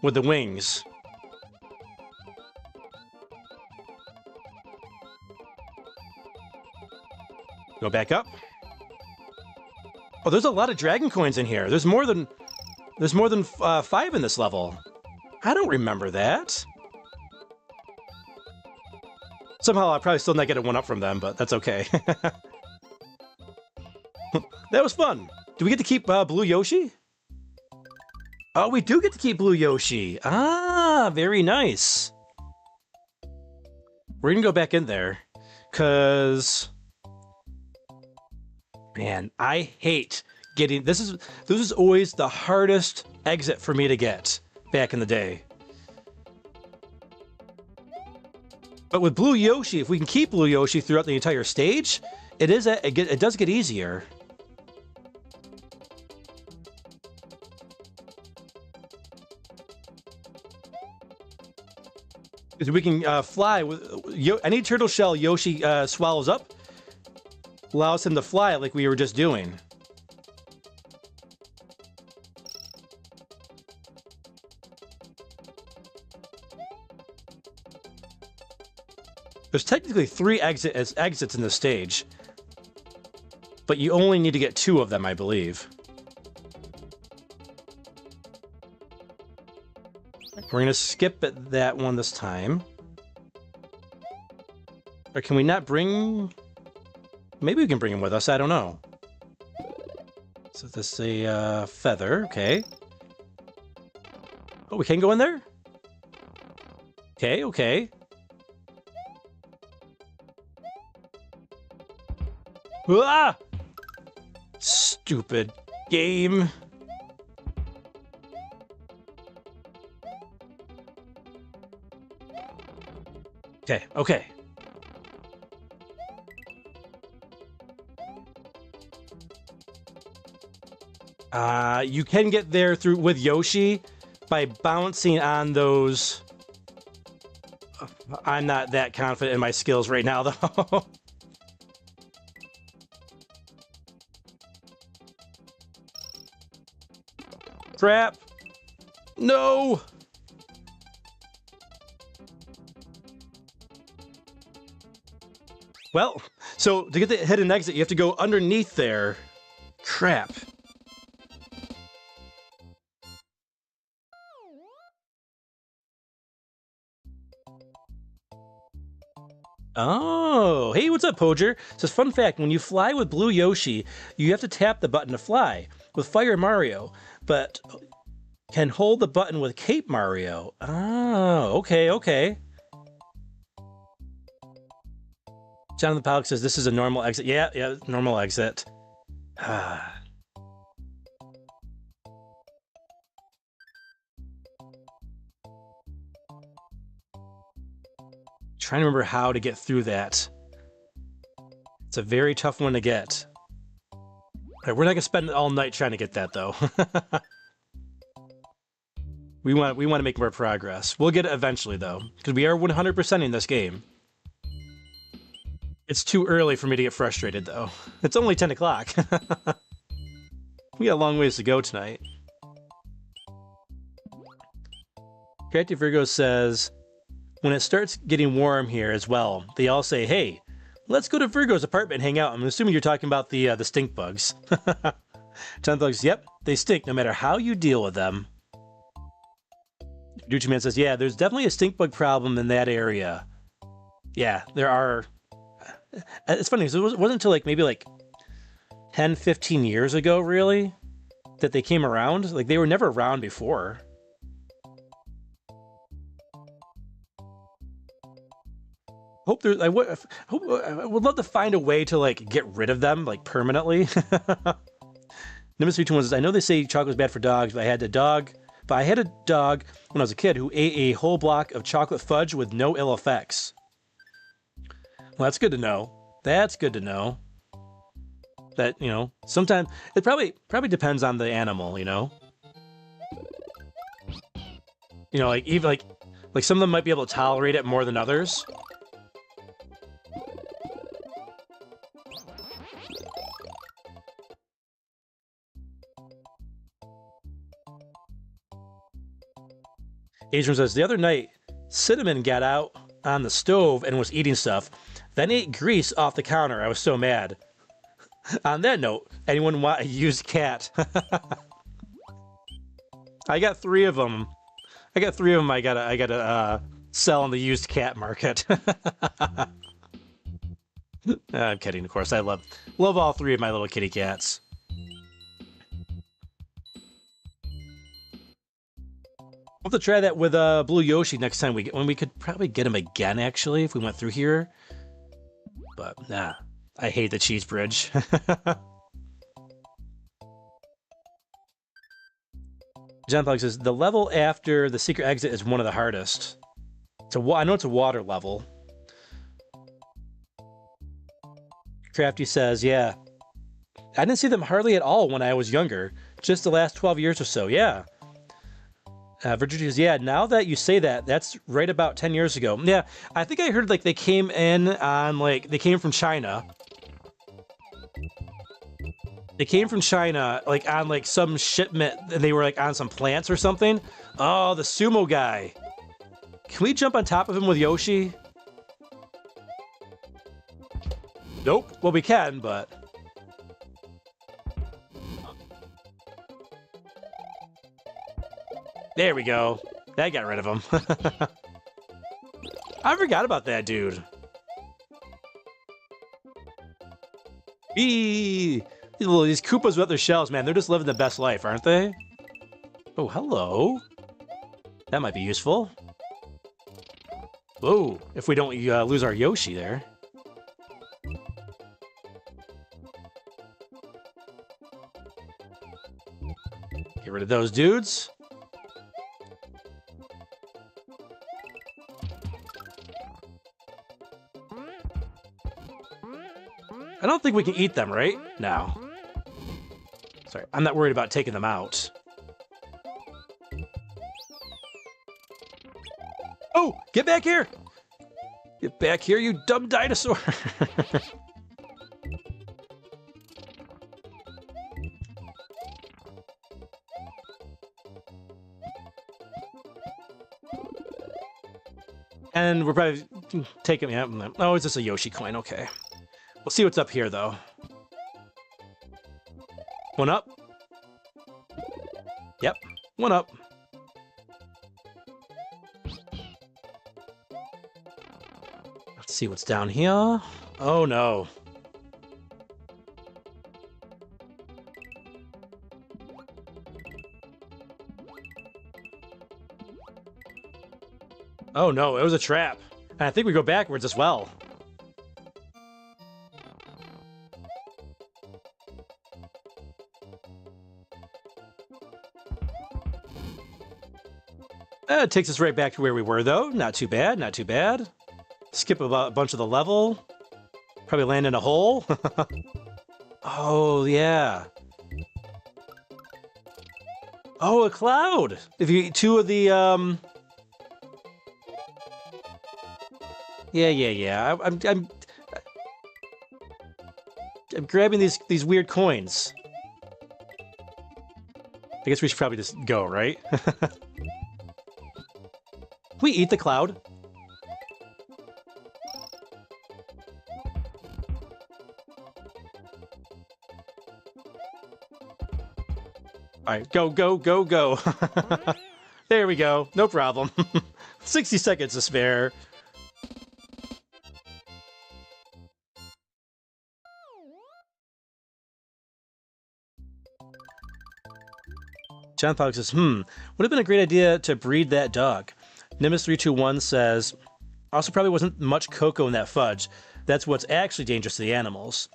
[SPEAKER 2] With the wings. Go back up. Oh, there's a lot of dragon coins in here. There's more than 5 in this level. I don't remember that. Somehow I'll probably still not get a 1-up from them, but that's okay. That was fun. Do we get to keep Blue Yoshi? Oh, we do get to keep Blue Yoshi. Ah, very nice. We're gonna go back in there, because... Man, I hate getting... This is always the hardest exit for me to get back in the day. But with Blue Yoshi, if we can keep Blue Yoshi throughout the entire stage, it does get easier. Because we can fly with any turtle shell Yoshi swallows up, allows him to fly like we were just doing. There's technically 3 exits in this stage, but you only need to get 2 of them, I believe. We're gonna skip that one this time. Or can we not bring... Maybe we can bring him with us, I don't know. So this is a feather, okay. Oh, we can go in there? Okay, okay. Ah! Stupid game. Okay, okay. You can get there with Yoshi by bouncing on those. I'm not that confident in my skills right now, though. Crap! No! Well, so to get the hidden exit, you have to go underneath there. Crap. Oh, hey, what's up, Poger? Says, fun fact, when you fly with Blue Yoshi, you have to tap the button to fly. With Fire Mario, but can hold the button with Cape Mario. Oh, okay, okay. Jonathan Pollock says this is a normal exit. Yeah, yeah, normal exit. Trying to remember how to get through that. It's a very tough one to get. All right, we're not gonna spend all night trying to get that though. we want to make more progress. We'll get it eventually though, because we are 100%ing this game. It's too early for me to get frustrated though. It's only 10 o'clock. We got a long ways to go tonight. Creative Virgo says, when it starts getting warm here as well, they all say, hey, let's go to Virgo's apartment and hang out. I'm assuming you're talking about the stink bugs. John Bugs, yep, they stink no matter how you deal with them. Ducci Man says, yeah, there's definitely a stink bug problem in that area. Yeah, there are. It's funny, because it wasn't until maybe 10, 15 years ago, really, that they came around. Like, they were never around before. I would love to find a way to get rid of them permanently. Nimbus 321 says, I know they say chocolate's bad for dogs, but I had a dog when I was a kid who ate a whole block of chocolate fudge with no ill effects. Well, that's good to know. That's good to know. That, sometimes it probably depends on the animal, even some of them might be able to tolerate it more than others. Adrian says, the other night, Cinnamon got out on the stove and was eating stuff, then ate grease off the counter. I was so mad. On that note, anyone want a used cat? I got 3 of them. I gotta sell on the used cat market. I'm kidding, of course. I love all 3 of my little kitty cats. We'll have to try that with Blue Yoshi next time when we could probably get him again, actually, if we went through here. But, nah. I hate the cheese bridge. John Plug says, the level after the secret exit is one of the hardest. I know it's a water level. Crafty says, yeah. I didn't see them hardly at all when I was younger. Just the last 12 years or so, yeah. Virginia says, yeah, now that you say that, that's right about 10 years ago. Yeah, I think I heard they came in on they came from China. They came from China on some shipment, and they were on some plants or something. Oh, the sumo guy. Can we jump on top of him with Yoshi? Nope. Well, we can, but... There we go. That got rid of him. I forgot about that dude. Eee! These Koopas without their shells, man, they're just living the best life, aren't they? Oh, hello. That might be useful. Whoa, if we don't lose our Yoshi there. Get rid of those dudes. I don't think we can eat them, right? No. Sorry, I'm not worried about taking them out. Oh, get back here! Get back here, you dumb dinosaur! And we're probably taking... Oh, is this a Yoshi coin? Okay. We'll see what's up here, though. One up. Yep, one up. Let's see what's down here. Oh, no. Oh, no, it was a trap. And I think we go backwards as well. It takes us right back to where we were, though. Not too bad, not too bad. Skip about a bunch of the level. Probably land in a hole. Oh, yeah. Oh, a cloud! If you eat 2 of the, Yeah. I'm grabbing these weird coins. I guess we should probably just go, right? We eat the cloud. All right, go. There we go. No problem. 60 seconds to spare. John Fox says, would have been a great idea to breed that dog. Nimbus321 says, also probably wasn't much cocoa in that fudge. That's what's actually dangerous to the animals.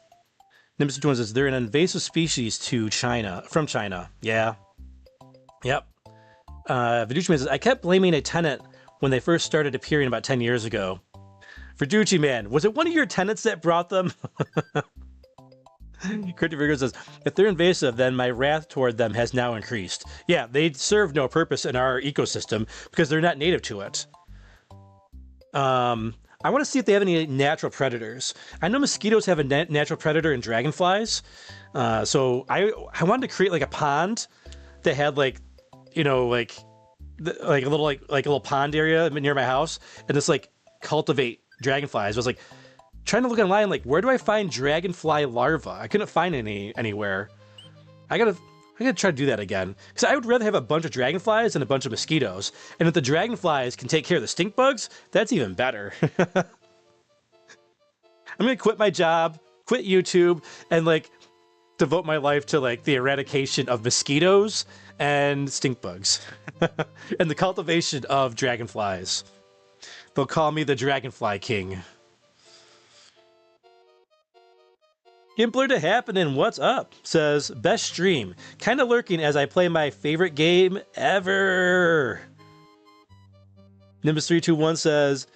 [SPEAKER 2] Nimbus321 says, they're an invasive species to China, from China. Yeah. Yep. Viducci Man says, I kept blaming a tenant when they first started appearing about 10 years ago. Viducci Man, was it one of your tenants that brought them? Cryptic Virgo says, if they're invasive, then my wrath toward them has now increased. Yeah, they serve no purpose in our ecosystem because they're not native to it. I want to see if they have any natural predators. I know mosquitoes have a natural predator in dragonflies. So I wanted to create like a pond that had like, you know, like a little pond area near my house and just like cultivate dragonflies. I was like trying to look online, like, where do I find dragonfly larvae? I couldn't find any anywhere. I gotta try to do that again. Because I would rather have a bunch of dragonflies than a bunch of mosquitoes. And if the dragonflies can take care of the stink bugs, that's even better. I'm gonna quit my job, quit YouTube, and like devote my life to like the eradication of mosquitoes and stink bugs. And the cultivation of dragonflies. They'll call me the Dragonfly King. Gimpler to Happening, what's up? Says, best stream. Kinda lurking as I play my favorite game ever. Nimbus321 says,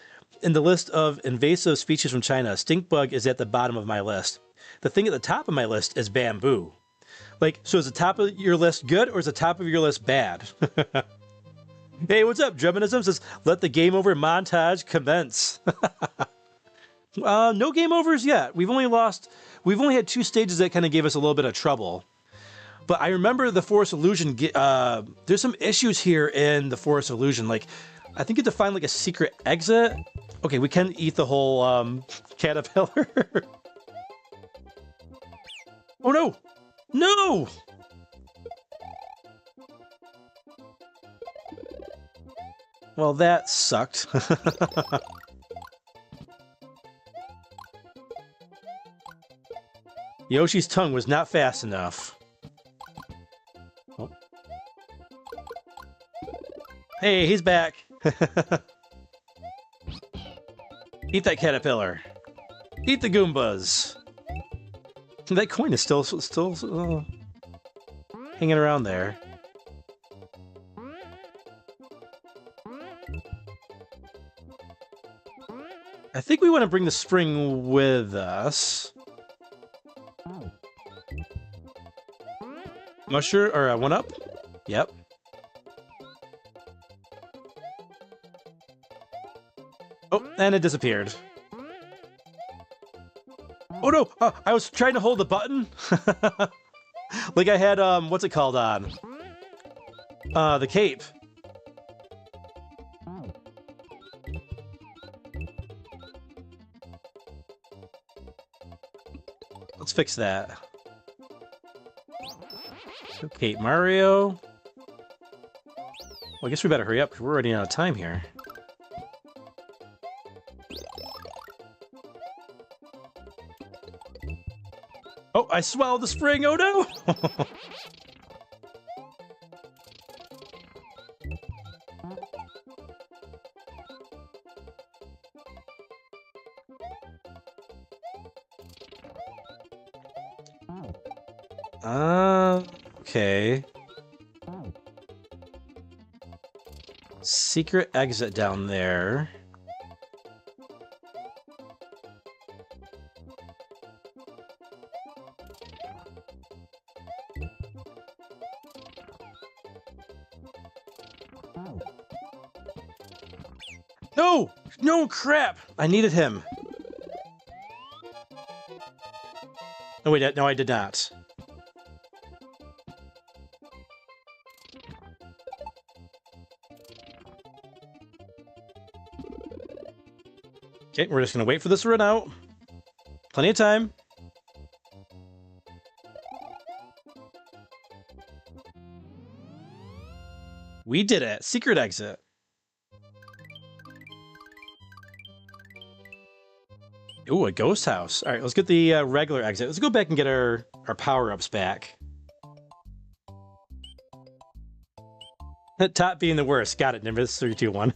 [SPEAKER 2] in the list of invasive species from China, stink bug is at the bottom of my list. The thing at the top of my list is bamboo. Like, so is the top of your list good or is the top of your list bad? Hey, what's up? Druminism says, let the game over montage commence. No game overs yet. We've only had 2 stages that kind of gave us a little bit of trouble. But I remember the Forest Illusion, there's some issues here in the Forest Illusion. Like, I think you have to find like a secret exit. Okay, we can eat the whole caterpillar. Oh no! No! Well, that sucked. Yoshi's tongue was not fast enough. Oh. Hey, he's back. Eat that caterpillar. Eat the Goombas. That coin is still hanging around there. I think we want to bring the spring with us. Mushroom, or 1-up? Yep. Oh, and it disappeared. Oh no! I was trying to hold the button. Like I had, what's it called on? The cape. Let's fix that. Okay, Mario. Well, I guess we better hurry up because we're running out of time here. Oh, I swallowed the spring. Oh no! Okay. secret exit down there. No! No, crap! I needed him. Oh, wait, no, I did not. Okay, we're just going to wait for this to run out. Plenty of time. We did it. Secret exit. Ooh, a ghost house. All right, let's get the regular exit. Let's go back and get our power-ups back. Top being the worst. Got it, Nimbus 321.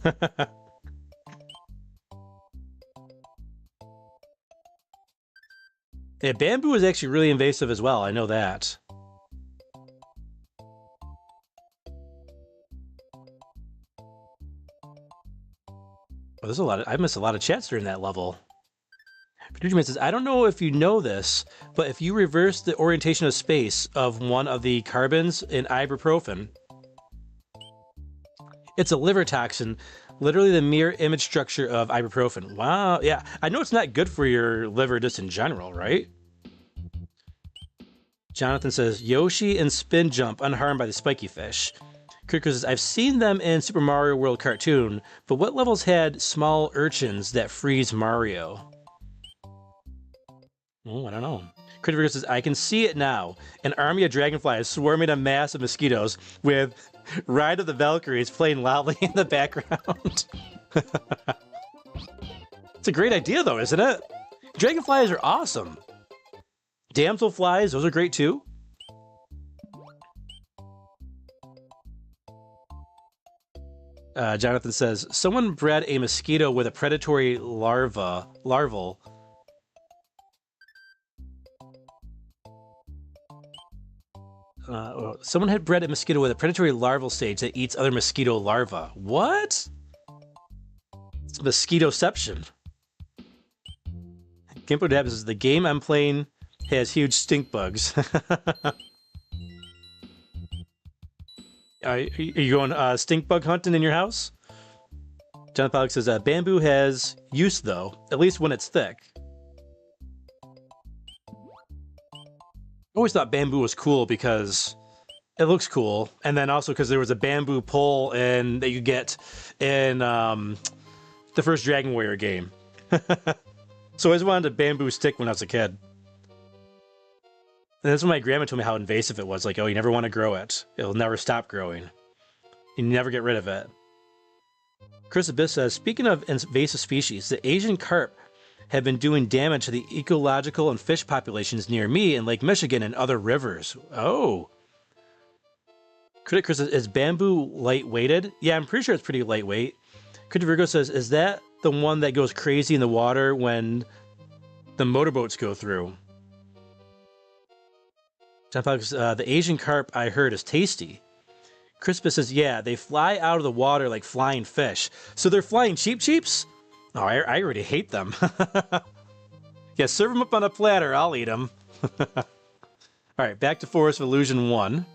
[SPEAKER 2] Yeah, bamboo is actually really invasive as well. I know that. Oh, there's a lot of, I missed a lot of chats during that level. Producer says, I don't know if you know this, but if you reverse the orientation of space of one of the carbons in ibuprofen, it's a liver toxin, literally the mirror image structure of ibuprofen. Wow, yeah. I know it's not good for your liver just in general, right? Jonathan says, Yoshi and Spin Jump unharmed by the spiky fish. Kirk says, I've seen them in Super Mario World cartoon, but what levels had small urchins that freeze Mario? Oh, I don't know. Critter says, I can see it now. An army of dragonflies swarming a mass of mosquitoes with Ride of the Valkyries playing loudly in the background. It's a great idea, though, isn't it? Dragonflies are awesome. Damselflies, those are great, too. Jonathan says, someone bred a mosquito with a predatory larval. Someone had bred a mosquito with a predatory larval stage that eats other mosquito larvae. What? It's mosquitoception. Gimpo Dab says, the game I'm playing has huge stink bugs. Are you going stink bug hunting in your house? John Pollock says, bamboo has use, though, at least when it's thick. I always thought bamboo was cool because it looks cool, and then also because there was a bamboo pole that you get in the first Dragon Warrior game. So I always wanted a bamboo stick when I was a kid. And that's when my grandma told me how invasive it was. Like, oh, you never want to grow it. It'll never stop growing. You never get rid of it. Chris Abyss says, speaking of invasive species, the Asian carp have been doing damage to the ecological and fish populations near me in Lake Michigan and other rivers. Oh. Critic Chris says, is bamboo light-weighted? Yeah, I'm pretty sure it's pretty lightweight. Critic Virgo says, is that the one that goes crazy in the water when the motorboats go through? John Fox, the Asian carp I heard is tasty. Crispus says, yeah, they fly out of the water like flying fish. So they're flying cheap-cheeps? Oh, I already hate them. Yeah, serve them up on a platter. I'll eat them. All right, back to Forest of Illusion 1.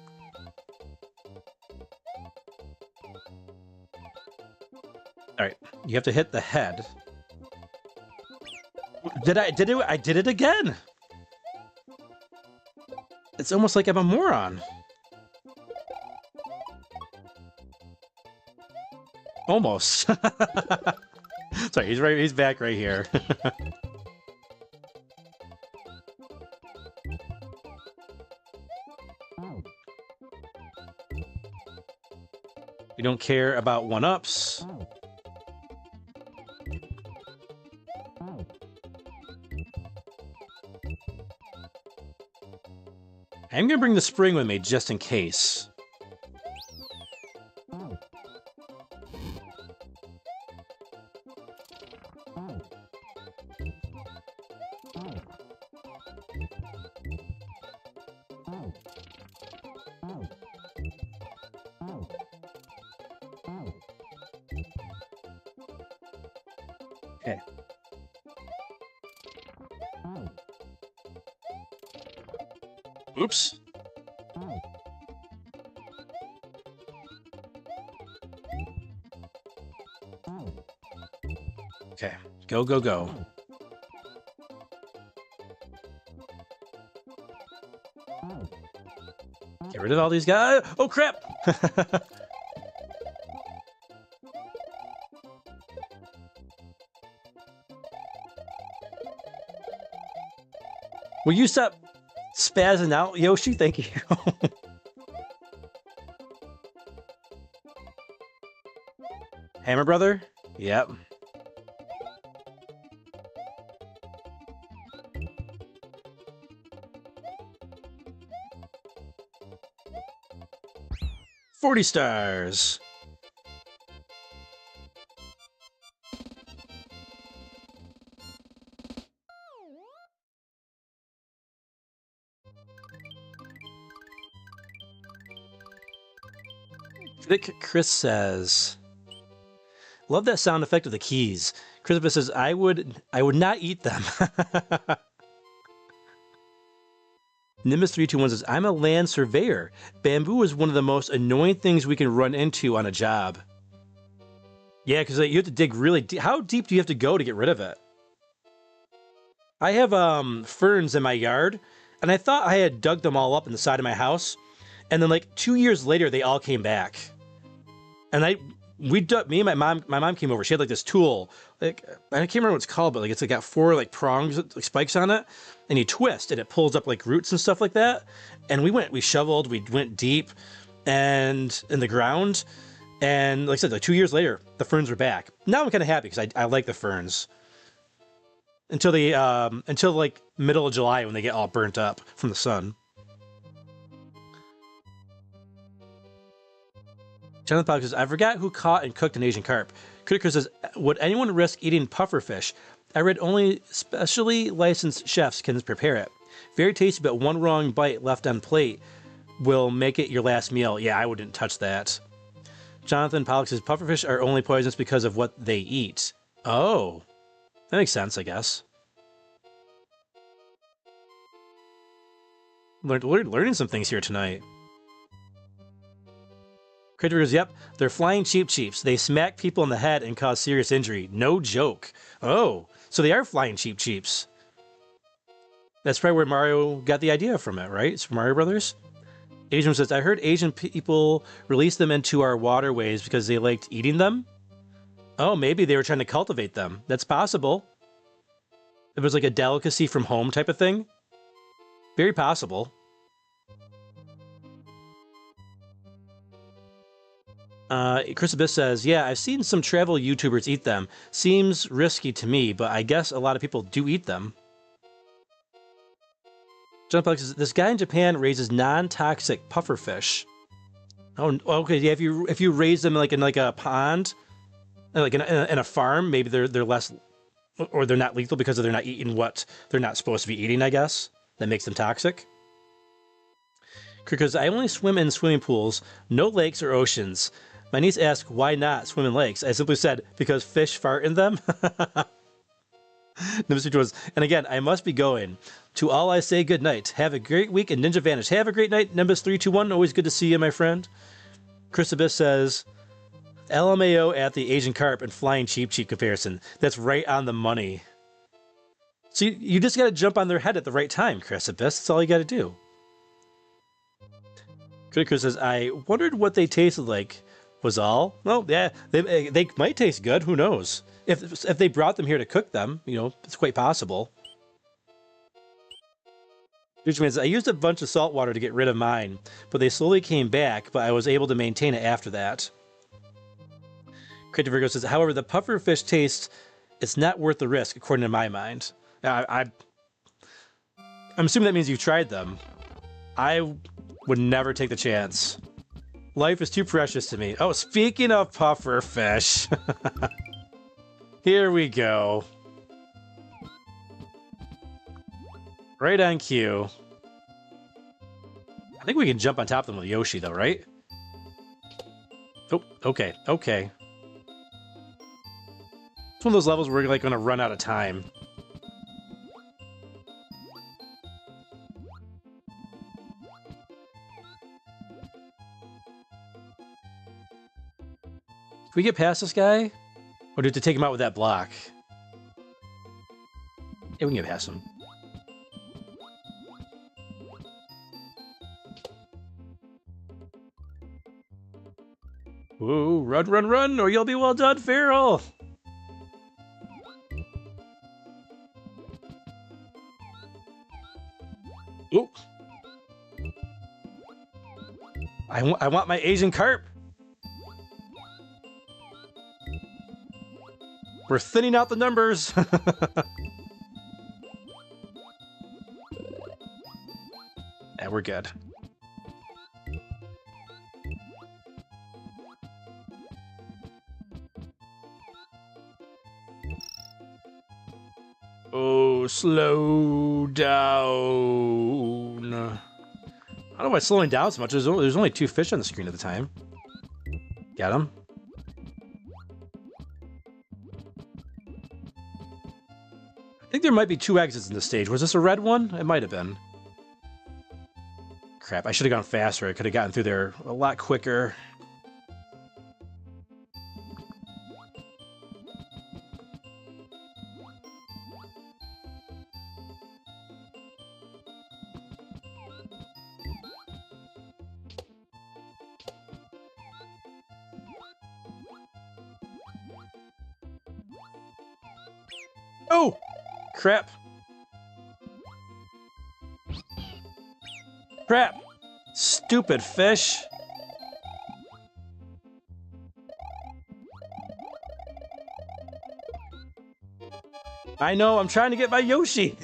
[SPEAKER 2] All right, you have to hit the head. I did it again. It's almost like I'm a moron. Almost. Sorry, he's back right here. We don't care about one-ups. I'm gonna bring the spring with me just in case. Okay. Oops. Okay. Go, go, go. Get rid of all these guys. Oh, crap! Will you stop spazzing out, Yoshi? Thank you. Hammer Brother? Yep. $40 stars. Vic Chris says, love that sound effect of the keys. Christopher says, I would not eat them. Nimbus321 says, I'm a land surveyor. Bamboo is one of the most annoying things we can run into on a job. Yeah, because you have to dig really deep. How deep do you have to go to get rid of it? I have ferns in my yard, and I thought I had dug them all up in the side of my house, and then like 2 years later, they all came back. And me and my mom came over. She had like this tool, like I can't remember what it's called, but like it's like got 4 like prongs, like spikes on it, and you twist and it pulls up like roots and stuff like that. And we shoveled, we went deep and in the ground, and like I said, like 2 years later, the ferns were back. Now I'm kind of happy because I like the ferns until like middle of July when they get all burnt up from the sun. Jonathan Pollack says, I forgot who caught and cooked an Asian carp. Critiker says, would anyone risk eating pufferfish? I read only specially licensed chefs can prepare it. Very tasty, but one wrong bite left on plate will make it your last meal. Yeah, I wouldn't touch that. Jonathan Pollack says, pufferfish are only poisonous because of what they eat. Oh, that makes sense, I guess. Learning some things here tonight. Critters, yep, they're flying cheap cheeps. They smack people in the head and cause serious injury. No joke. Oh, so they are flying cheap cheeps. That's probably where Mario got the idea from it, right? Super Mario Brothers? Asian says, I heard Asian people release them into our waterways because they liked eating them. Oh, maybe they were trying to cultivate them. That's possible. It was like a delicacy from home type of thing. Very possible. Chris Abyss says, yeah, I've seen some travel YouTubers eat them. Seems risky to me, but I guess a lot of people do eat them. John Pelix says, this guy in Japan raises non-toxic pufferfish. Oh, okay. Yeah, if you raise them like in like a pond, like in a farm, maybe they're less, or they're not lethal because they're not eating what they're not supposed to be eating, I guess. That makes them toxic. Because I only swim in swimming pools, no lakes or oceans. My niece asked, why not swim in lakes? I simply said, because fish fart in them. And again, I must be going. To all I say good night. Have a great week and Ninja Vanish. Have a great night, Nimbus321. Always good to see you, my friend. Chris Abyss says, LMAO at the Asian carp and flying cheap comparison. That's right on the money. So you just got to jump on their head at the right time, Chris Abyss. That's all you got to do. Critiker says, I wondered what they tasted like. Was all? Well, yeah, they might taste good. Who knows? If they brought them here to cook them, you know, it's quite possible. I used a bunch of salt water to get rid of mine, but they slowly came back, but I was able to maintain it after that. Creative Virgo says, however, the pufferfish taste, it's not worth the risk, according to my mind. I'm assuming that means you've tried them. I would never take the chance. Life is too precious to me. Oh, speaking of pufferfish. Here we go. Right on cue. I think we can jump on top of them with Yoshi, though, right? Oh, okay, okay. It's one of those levels where we're like gonna run out of time. Can we get past this guy? Or do we have to take him out with that block? Yeah, we can get past him. Ooh, run, run, run, or you'll be well done, Feral! Ooh. I want my Asian carp! We're thinning out the numbers! Yeah, we're good. Oh, slow down. I don't know why it's slowing down so much. There's only 2 fish on the screen at the time. Got him. I think there might be 2 exits in the stage. Was this a red one? It might have been. Crap, I should have gone faster. I could have gotten through there a lot quicker. Oh! Crap. Crap! Stupid fish! I know, I'm trying to get my Yoshi!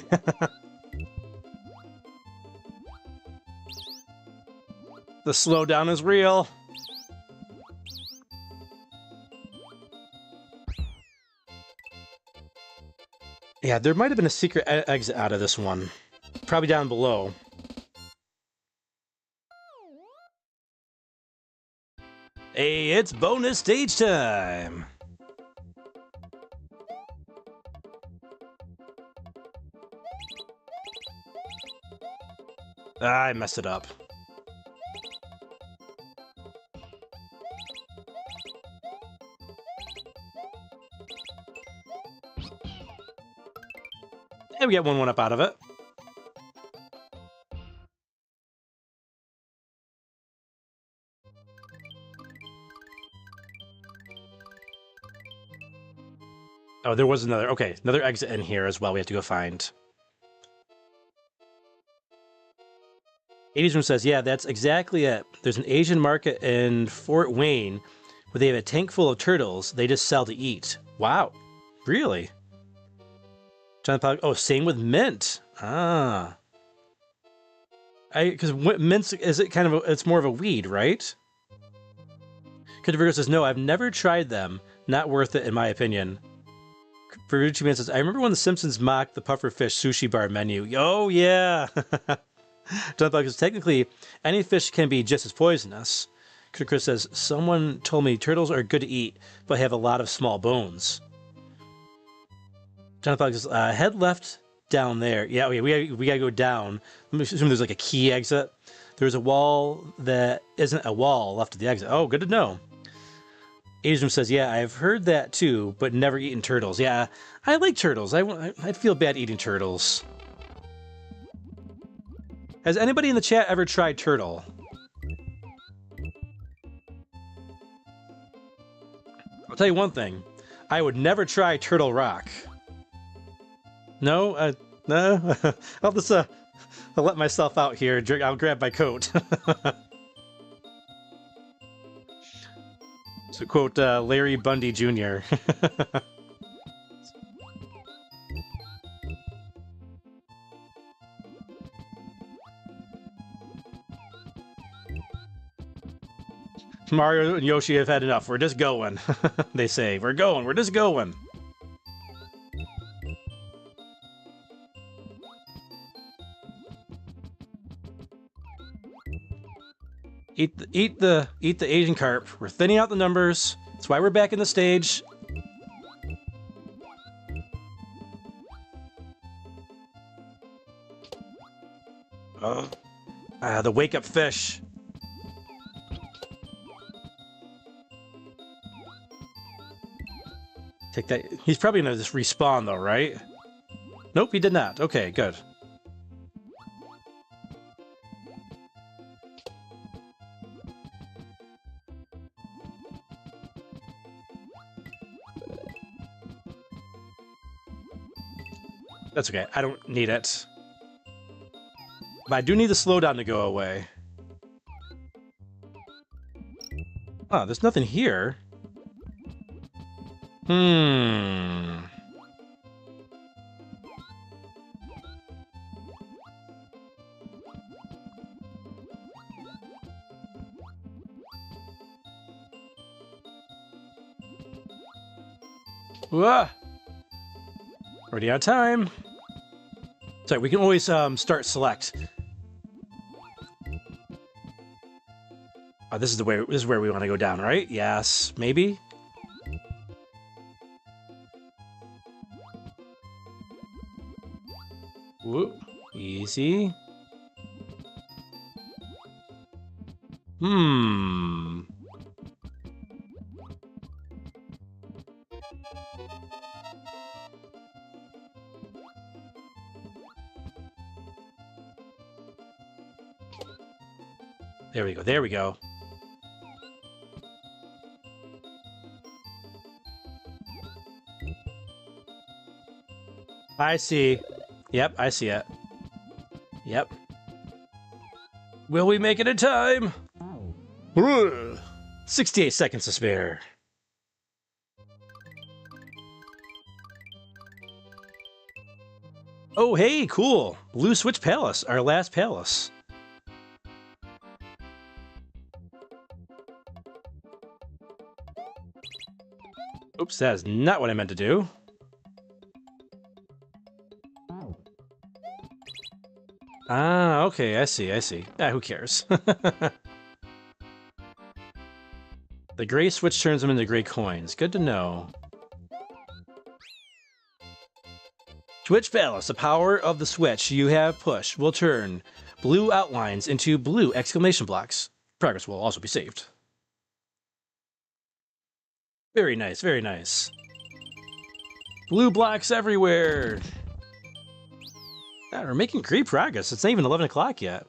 [SPEAKER 2] The slowdown is real. Yeah, there might have been a secret exit out of this one. Probably down below. Hey, it's bonus stage time! Ah, I messed it up. And we get 1-1 up out of it. Oh, there was another... Okay, another exit in here as well we have to go find. 80s Room says, yeah, that's exactly it. There's an Asian market in Fort Wayne where they have a tank full of turtles they just sell to eat. Wow. Really? John Pollack, oh, same with mint. Ah. Because mint is it kind of it's more of a weed, right? Virgo says, no, I've never tried them. Not worth it, in my opinion. Verducci Man says, I remember when The Simpsons mocked the pufferfish sushi bar menu. Oh, yeah. John Pollack says, technically, any fish can be just as poisonous. Chris says, someone told me turtles are good to eat, but have a lot of small bones. John Pollack says, head left down there. Yeah, okay, we gotta go down. Let me assume there's like a key exit. There's a wall that isn't a wall left of the exit. Oh, good to know. Asian says, yeah, I've heard that too, but never eaten turtles. Yeah, I like turtles. I'd feel bad eating turtles. Has anybody in the chat ever tried turtle? I'll tell you one thing. I would never try Turtle Rock. No? No? I'll just I'll let myself out here. I'll grab my coat. To quote Larry Bundy Jr. Mario and Yoshi have had enough. We're just going. They say, we're going. We're just going. Eat the Asian carp. We're thinning out the numbers. That's why we're back in the stage. The wake up fish. Take that. He's probably gonna just respawn though, right? Nope, he did not. Okay, good. That's okay. I don't need it. But I do need the slowdown to go away. Oh, there's nothing here. Whoa! Already on time. Sorry, we can always start select. Oh, this is the way. This is where we want to go down, right? Yes, maybe. Whoop, easy. There we go, there we go. I see. Yep, I see it. Yep. Will we make it in time? 68 seconds to spare. Oh, hey, cool. Blue Switch Palace, our last palace. Oops, that is not what I meant to do. Ah, okay, I see, I see. Ah, who cares? The gray switch turns them into gray coins. Good to know. Switch Palace, the power of the switch you have pushed will turn blue outlines into blue exclamation blocks. Progress will also be saved. Very nice, very nice. Blue blocks everywhere. God, we're making great progress. It's not even 11 o'clock yet.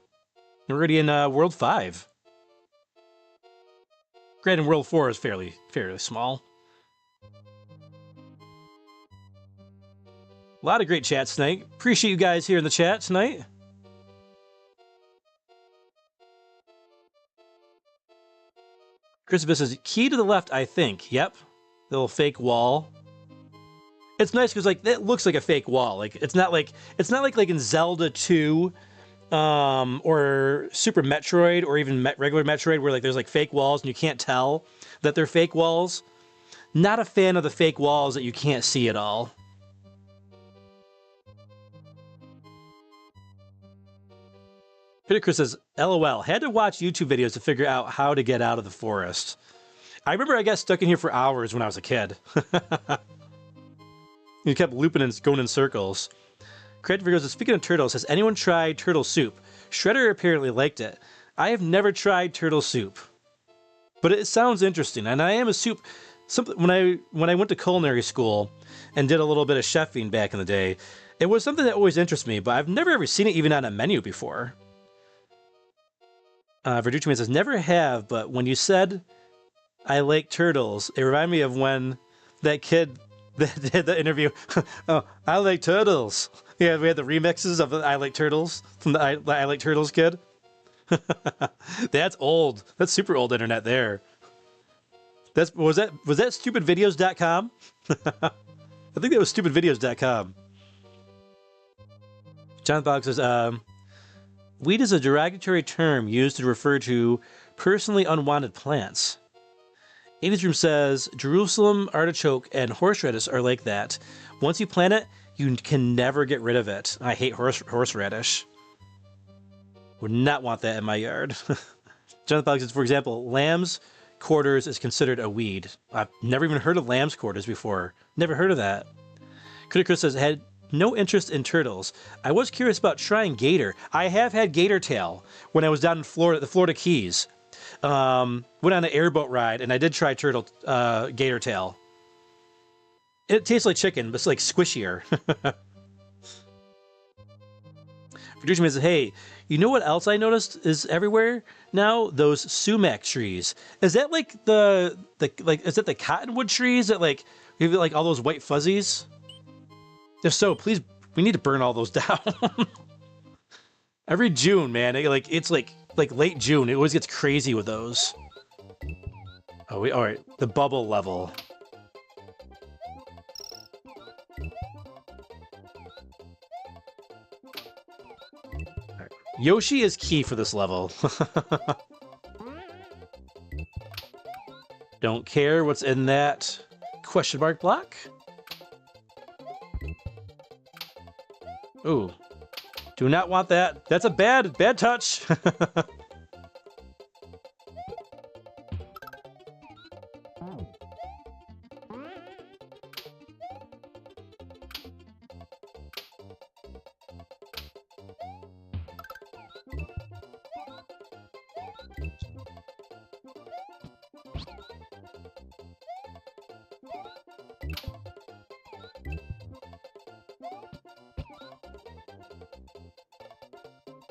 [SPEAKER 2] We're already in World 5. Granted, World 4 is fairly small. A lot of great chats tonight. Appreciate you guys here in the chat tonight. Christopher says, key to the left, I think. Yep. The little fake wall. It's nice because like it looks like a fake wall. Like it's not like in Zelda 2 or Super Metroid or even regular Metroid where like there's like fake walls and you can't tell that they're fake walls. Not a fan of the fake walls that you can't see at all. Peter says, LOL, had to watch YouTube videos to figure out how to get out of the forest. I remember I got stuck in here for hours when I was a kid. You kept looping and going in circles. Creative goes, speaking of turtles, has anyone tried turtle soup? Shredder apparently liked it. I have never tried turtle soup. But it sounds interesting, and I am a soup... when I went to culinary school and did a little bit of chefing back in the day, it was something that always interested me, but I've never ever seen it even on a menu before. Verducci Man says, never have, but when you said I like turtles, it reminded me of when that kid that did the interview. Oh, I like turtles. Yeah, we had the remixes of the I Like Turtles from the I Like Turtles kid. That's old. That's super old internet there. Was that stupidvideos.com? I think that was stupidvideos.com. John Boggs says, weed is a derogatory term used to refer to personally unwanted plants. 80's Room says, Jerusalem artichoke and horseradish are like that. Once you plant it, you can never get rid of it. I hate horseradish. Would not want that in my yard. Jonathan Boggs says, for example, lamb's quarters is considered a weed. I've never even heard of lamb's quarters before. Never heard of that. Critic Chris says, had no interest in turtles. I was curious about trying gator. I have had gator tail when I was down in Florida, the Florida Keys. Went on an airboat ride, and I did try gator tail. It tastes like chicken, but it's like squishier. Producer says, hey, you know what else I noticed is everywhere now? Those sumac trees. Is that like is that the cottonwood trees that like give it like all those white fuzzies? If so, please, we need to burn all those down. Every June, man, it's like late June. It always gets crazy with those. Oh, all right, the bubble level. Right. Yoshi is key for this level. Don't care what's in that question mark block. Ooh. Do not want that. That's a bad touch.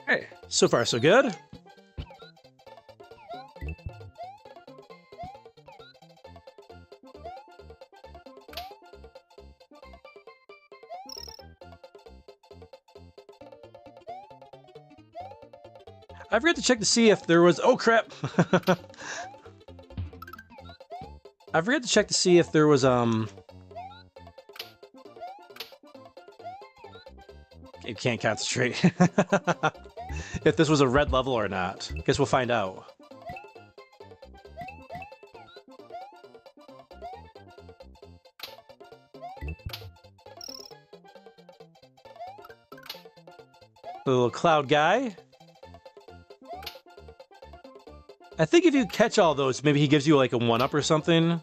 [SPEAKER 2] Hey, so far so good. I forgot to check to see if there was... Oh, crap! I forgot to check to see if there was, You can't concentrate. If this was a red level or not. Guess we'll find out. The little cloud guy. I think if you catch all those, maybe he gives you like a 1-up or something.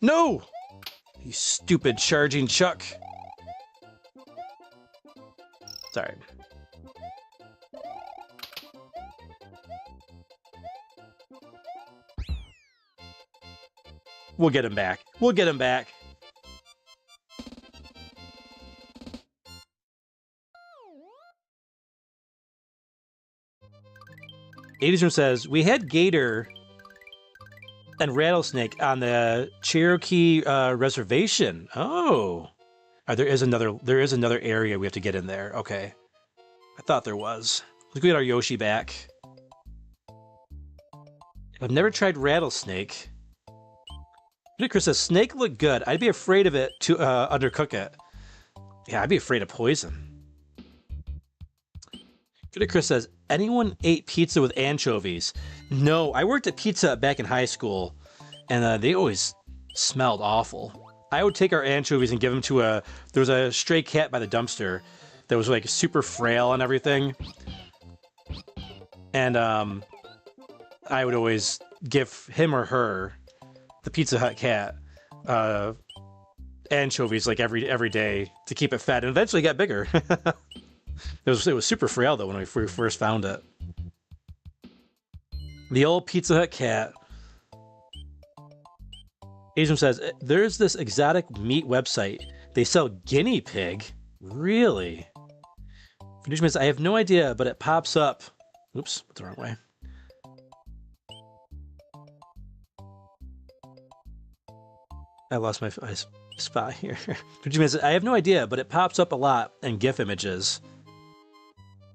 [SPEAKER 2] No! You stupid charging Chuck. Sorry. We'll get him back. We'll get him back. Room says, we had gator and rattlesnake on the Cherokee reservation. Oh, there is another area we have to get in there. Okay, I thought there was. Let's go get our Yoshi back. I've never tried rattlesnake. Chris says snake look good. I'd be afraid of it to undercook it. Yeah, I'd be afraid of poison. Chris says, anyone ate pizza with anchovies? No, I worked at Pizza Hut back in high school, and they always smelled awful. I would take our anchovies and give them to there was a stray cat by the dumpster that was like super frail and everything. And I would always give him or her, the Pizza Hut cat, anchovies like every day to keep it fed, and eventually got bigger. It was super frail though when we first found it. The old Pizza Hut cat. Asian says, there's this exotic meat website. They sell guinea pig. Really? Says, I have no idea, but it pops up. Oops, what's the wrong way? I lost my spot here. Says, I have no idea, but it pops up a lot in GIF images.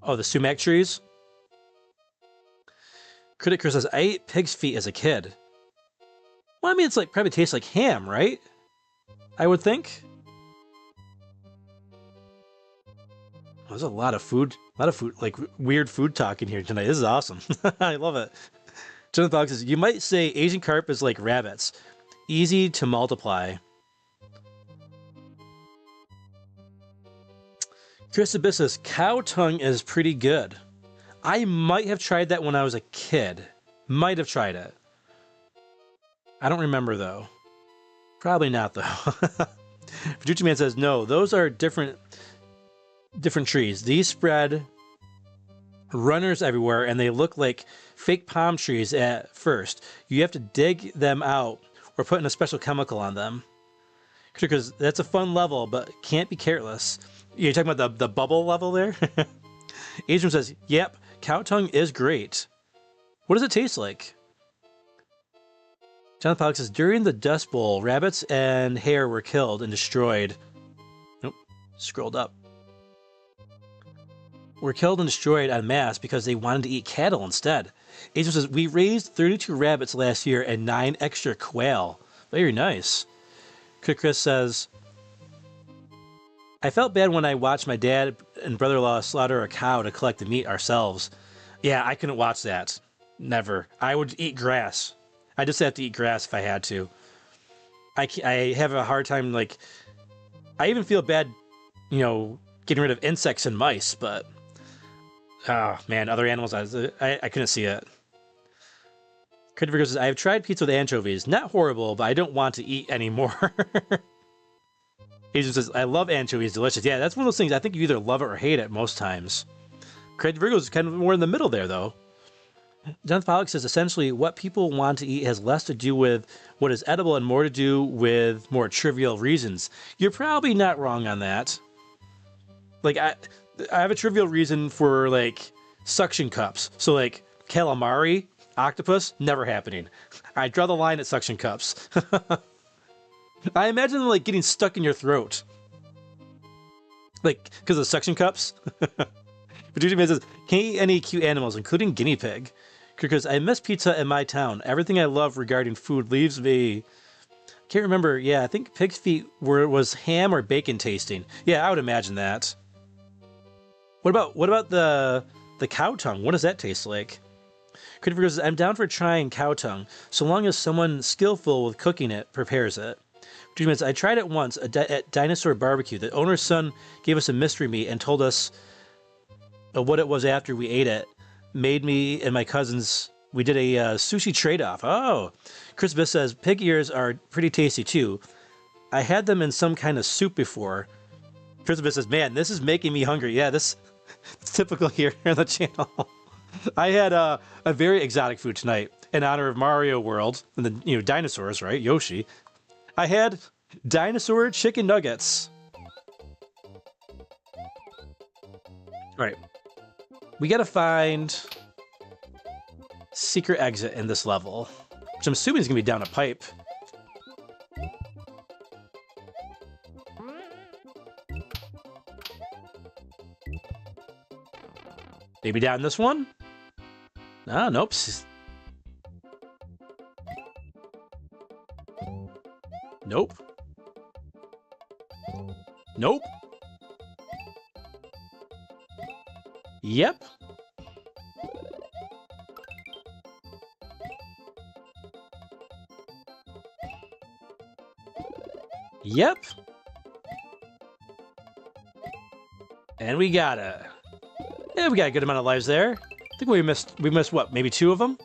[SPEAKER 2] Oh, the sumac trees? Critic says, I ate pig's feet as a kid. Well, I mean, it's like probably tastes like ham, right? I would think. There's a lot of food, like weird food talk in here tonight. This is awesome. I love it. Jonathan Fox says, you might say Asian carp is like rabbits. Easy to multiply. Chris Abyss says, cow tongue is pretty good. I might have tried that when I was a kid. Might have tried it. I don't remember though. Probably not though. Futuchi Man says no. Those are different trees. These spread runners everywhere, and they look like fake palm trees at first. You have to dig them out or put in a special chemical on them. Because that's a fun level, but can't be careless. You're talking about the bubble level there? Adrian says, yep, cow tongue is great. What does it taste like? Jonathan Pollock says, during the Dust Bowl, rabbits and hare were killed and destroyed. Nope, scrolled up. Were killed and destroyed en masse because they wanted to eat cattle instead. Adrian says, we raised 32 rabbits last year and 9 extra quail. Very nice. Chris says, I felt bad when I watched my dad and brother-in-law slaughter a cow to collect the meat ourselves. Yeah, I couldn't watch that. Never. I would eat grass. I just have to eat grass if I had to. I have a hard time, like, I even feel bad, you know, getting rid of insects and mice, but, oh, man, other animals, I couldn't see it. Christopher says, I have tried pizza with anchovies. Not horrible, but I don't want to eat anymore. Asian says, I love anchovies. Delicious. Yeah, that's one of those things. I think you either love it or hate it most times. Craig Virgo's kind of more in the middle there, though. Jonathan Pollock says, essentially, what people want to eat has less to do with what is edible and more to do with more trivial reasons. You're probably not wrong on that. Like, I have a trivial reason for, like, suction cups. So, like, calamari, octopus, never happening. I draw the line at suction cups. I imagine them, like, getting stuck in your throat. Like, because of suction cups. Producer Man says, can't eat any cute animals, including guinea pig. Because I miss pizza in my town. Everything I love regarding food leaves me. Can't remember. Yeah, I think pig's feet was ham or bacon tasting. Yeah, I would imagine that. What about the cow tongue? What does that taste like? Christopher says, I'm down for trying cow tongue, so long as someone skillful with cooking it prepares it. I tried it once at Dinosaur Barbecue. The owner's son gave us a mystery meat and told us what it was after we ate it. Made me and my cousins, we did a sushi trade-off. Oh, Chris Biss says, pig ears are pretty tasty too. I had them in some kind of soup before. Chris Biss says, man, this is making me hungry. Yeah, this it's typical here on the channel. I had a very exotic food tonight in honor of Mario World and the dinosaurs, right? Yoshi. I had dinosaur chicken nuggets. All right. We gotta find secret exit in this level, which I'm assuming is gonna be down a pipe. Maybe down this one? Ah, nope. Nope. Nope. Yep. Yep. And we got it. Yeah, we got a good amount of lives there. I think we missed what, maybe 2 of them?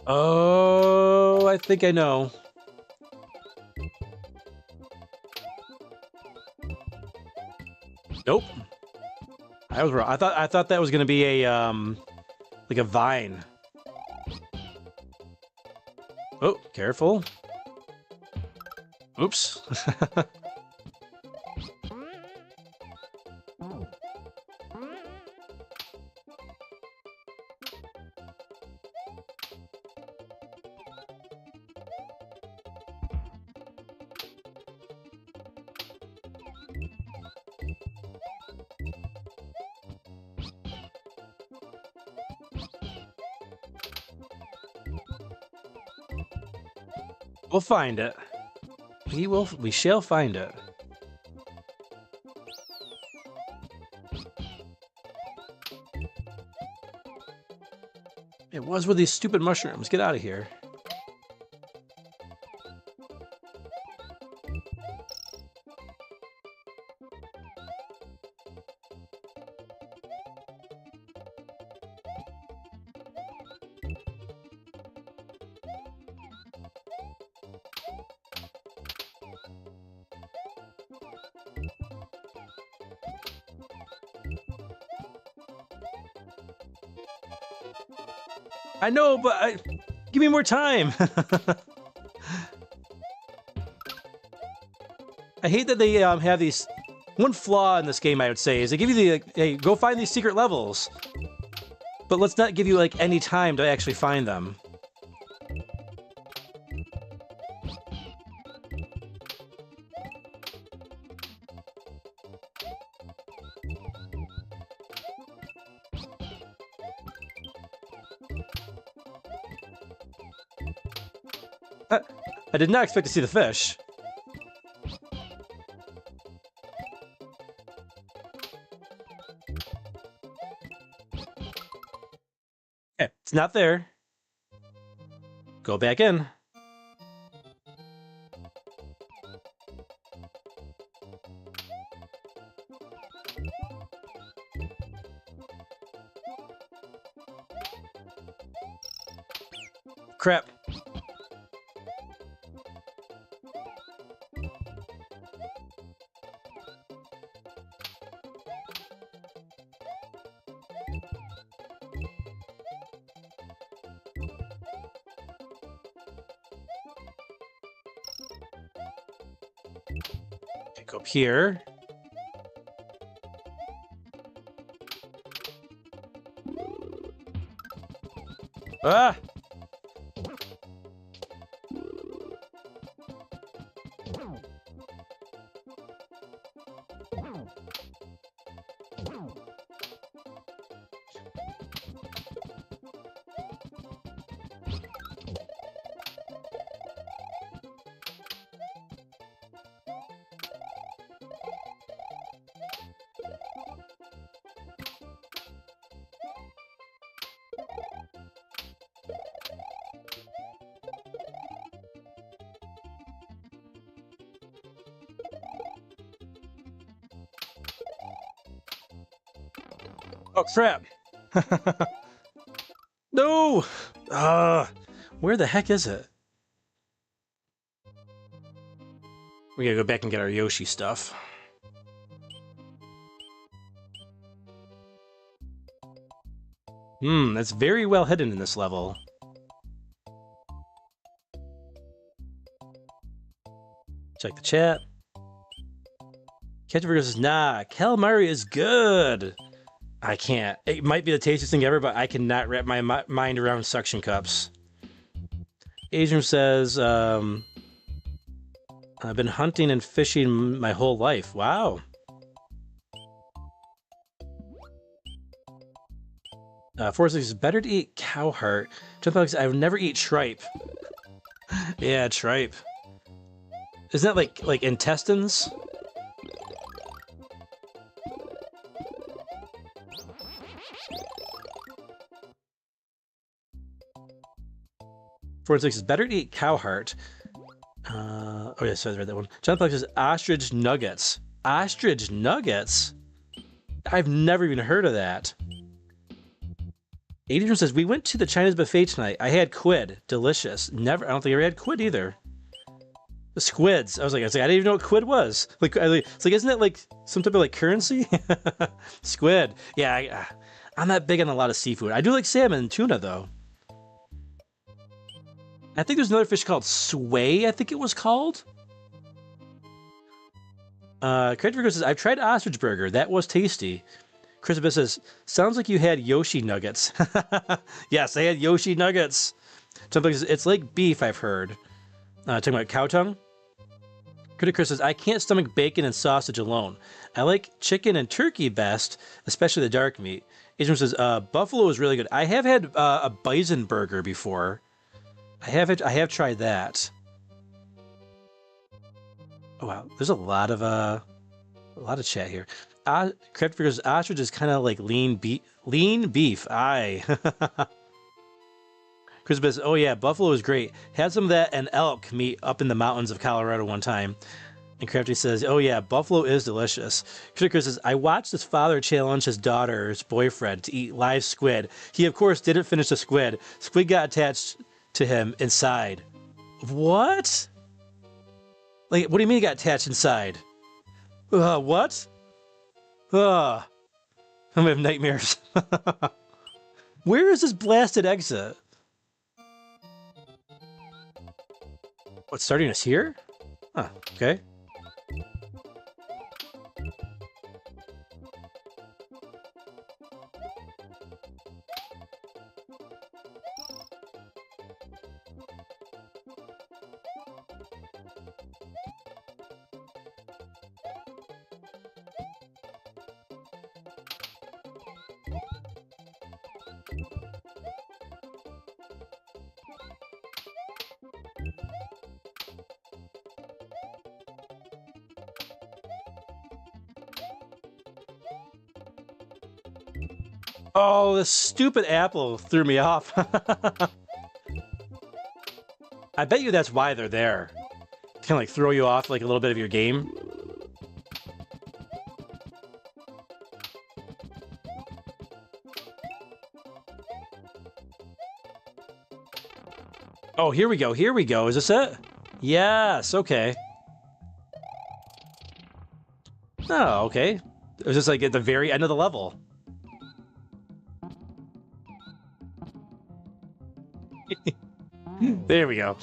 [SPEAKER 2] Oh, I think I know. Nope. I was wrong. I thought that was gonna be a like a vine. Oh, careful. Oops. We'll find it. We shall find it. It was with these stupid mushrooms. Get out of here. I know, but give me more time. I hate that they have these. One flaw in this game, I would say, is they give you the hey, go find these secret levels, but let's not give you like any time to actually find them. I did not expect to see the fish. Okay, it's not there. Go back in. Crap. Go up here. Ah! Oh crap! No! Where the heck is it? We gotta go back and get our Yoshi stuff. That's very well hidden in this level. Check the chat. Catchburger says, nah, calamari is good. I can't. It might be the tastiest thing ever, but I cannot wrap my mind around suction cups. Adrian says, I've been hunting and fishing my whole life. Wow. Forrest says, better to eat cow heart. I've never eat tripe. Yeah, tripe. Isn't that like intestines? Forward says better to eat cow heart. Oh yeah, so I read that one. John Pluck says ostrich nuggets. Ostrich nuggets? I've never even heard of that. Adrian says we went to the Chinese buffet tonight. I had quid, delicious. Never. I don't think I ever had quid either. The squids. I was like, I didn't even know what quid was. Like, it's like, isn't it like some type of like currency? Squid. Yeah, I'm not big on a lot of seafood. I do like salmon and tuna though. I think there's another fish called sway, I think it was called. Craig says, I've tried ostrich burger. That was tasty. Christopher says, sounds like you had Yoshi nuggets. Yes, I had Yoshi nuggets. Says, it's like beef, I've heard. Talking about cow tongue. Critic Chris says, I can't stomach bacon and sausage alone. I like chicken and turkey best, especially the dark meat. Adrian says, buffalo is really good. I have had a bison burger before. I have tried that. Oh wow, there's a lot of chat here. Craft figures ostrich is kind of like lean beef. Aye. Chris says, oh yeah, buffalo is great. Had some of that and elk meat up in the mountains of Colorado one time. And Crafty says, oh yeah, buffalo is delicious. Chris says, I watched his father challenge his daughter's boyfriend to eat live squid. He of course didn't finish the squid. Squid got attached to him inside. What? Like, what do you mean it got attached inside? What? I'm gonna have nightmares. Where is this blasted exit? What's starting us here? Huh, okay. Oh, this stupid apple threw me off. I bet you that's why they're there. To kind of like throw you off like a little bit of your game. Oh, here we go. Here we go. Is this it? Yes. Okay. Oh, okay. It was just like at the very end of the level. There we go.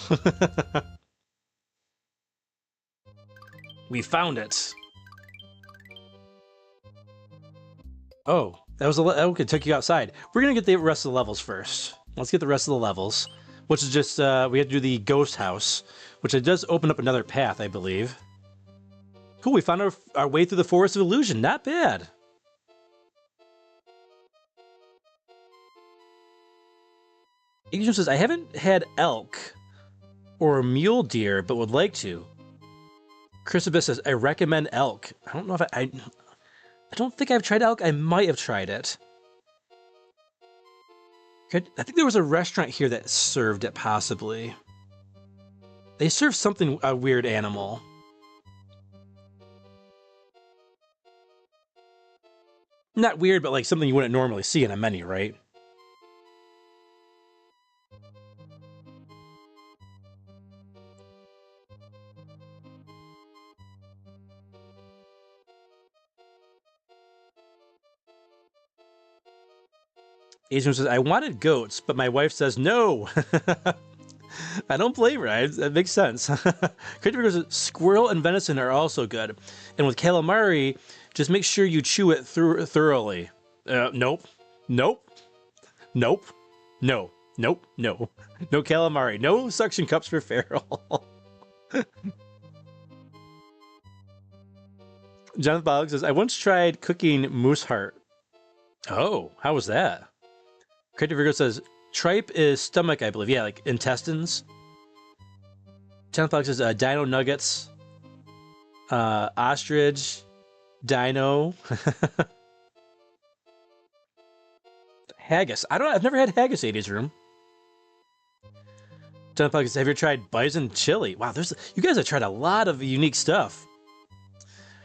[SPEAKER 2] We found it. Oh, that was okay. Took you outside. We're gonna get the rest of the levels first. Let's get the rest of the levels, which is just we have to do the ghost house, which it does open up another path, I believe. Cool. We found our way through the forest of illusion. Not bad. Agent says I haven't had elk or mule deer, but would like to. Christopher says I recommend elk. I don't know if I don't think I've tried elk. I might have tried it. I think there was a restaurant here that served it, possibly. They serve something, a weird animal. Not weird, but like something you wouldn't normally see in a menu, right? Asian says, I wanted goats, but my wife says no. I don't blame her. That makes sense. Christopher goes, squirrel and venison are also good. And with calamari, just make sure you chew it thoroughly. Nope. Nope. Nope. No. Nope. No. No calamari. No suction cups for Feral. Jonathan Boggs says, I once tried cooking moose heart. Oh, how was that? Creative Virgo says, tripe is stomach, I believe. Yeah, like intestines. Jonathan Boggs says, dino nuggets. Ostrich. Dino. Haggis. I've never had haggis, 80s room. Jonathan Boggs says, have you tried bison chili? Wow, you guys have tried a lot of unique stuff.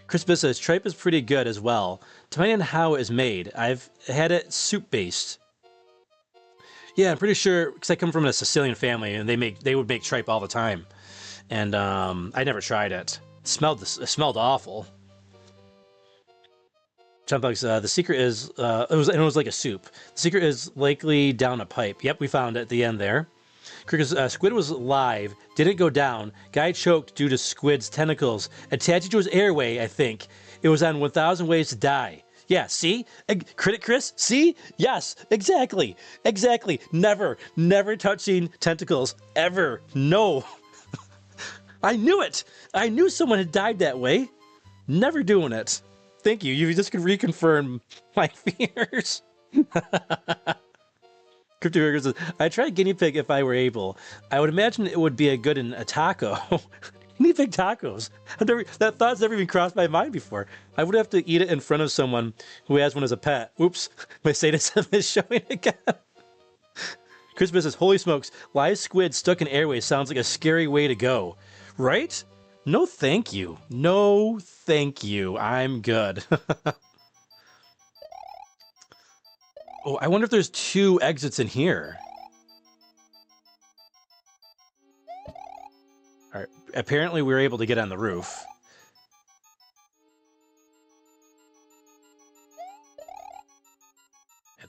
[SPEAKER 2] Chris Biss says, tripe is pretty good as well. Depending on how it is made. I've had it soup-based. Yeah, I'm pretty sure, because I come from a Sicilian family, and they would make tripe all the time. And I never tried it. It smelled awful. Chumpbugs, the secret is, it was like a soup. The secret is likely down a pipe. Yep, we found it at the end there. Squid was live, didn't go down. Guy choked due to Squid's tentacles attaching to his airway, I think. It was on 1,000 Ways to Die. Yeah, see? Critic Chris? See? Yes, exactly. Exactly. Never touching tentacles. Ever. No. I knew it. I knew someone had died that way. Never doing it. Thank you. You just could reconfirm my fears. Crypto says, I tried guinea pig if I were able. I would imagine it would be a good in a taco. Guinea pig tacos. That thought's never even crossed my mind before. I would have to eat it in front of someone who has one as a pet. Oops, my sadism is showing again. Chris says, holy smokes, live squid stuck in airways sounds like a scary way to go. Right? No thank you. No thank you. I'm good. Oh, I wonder if there's 2 exits in here. All right. Apparently, we were able to get on the roof.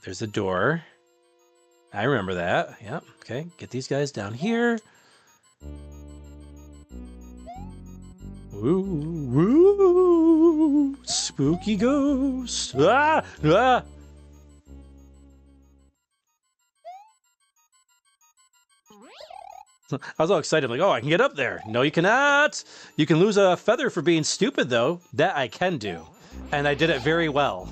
[SPEAKER 2] There's a door. I remember that. Yep. Okay. Get these guys down here. Woo, woo, spooky ghost. Ah, ah. I was all excited, like, oh, I can get up there. No, you cannot. You can lose a feather for being stupid, though. That I can do. And I did it very well.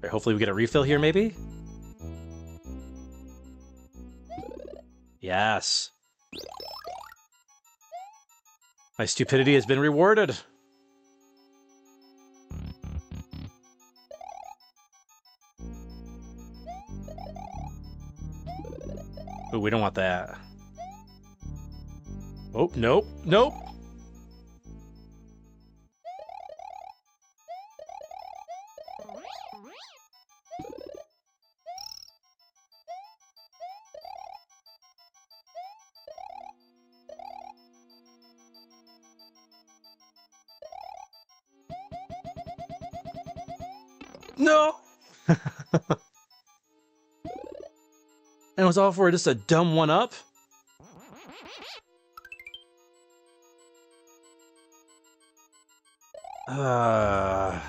[SPEAKER 2] Right, hopefully we get a refill here, maybe? Yes. My stupidity has been rewarded. Ooh, we don't want that. Oh, nope, nope. No! And it was all for just a dumb one-up? How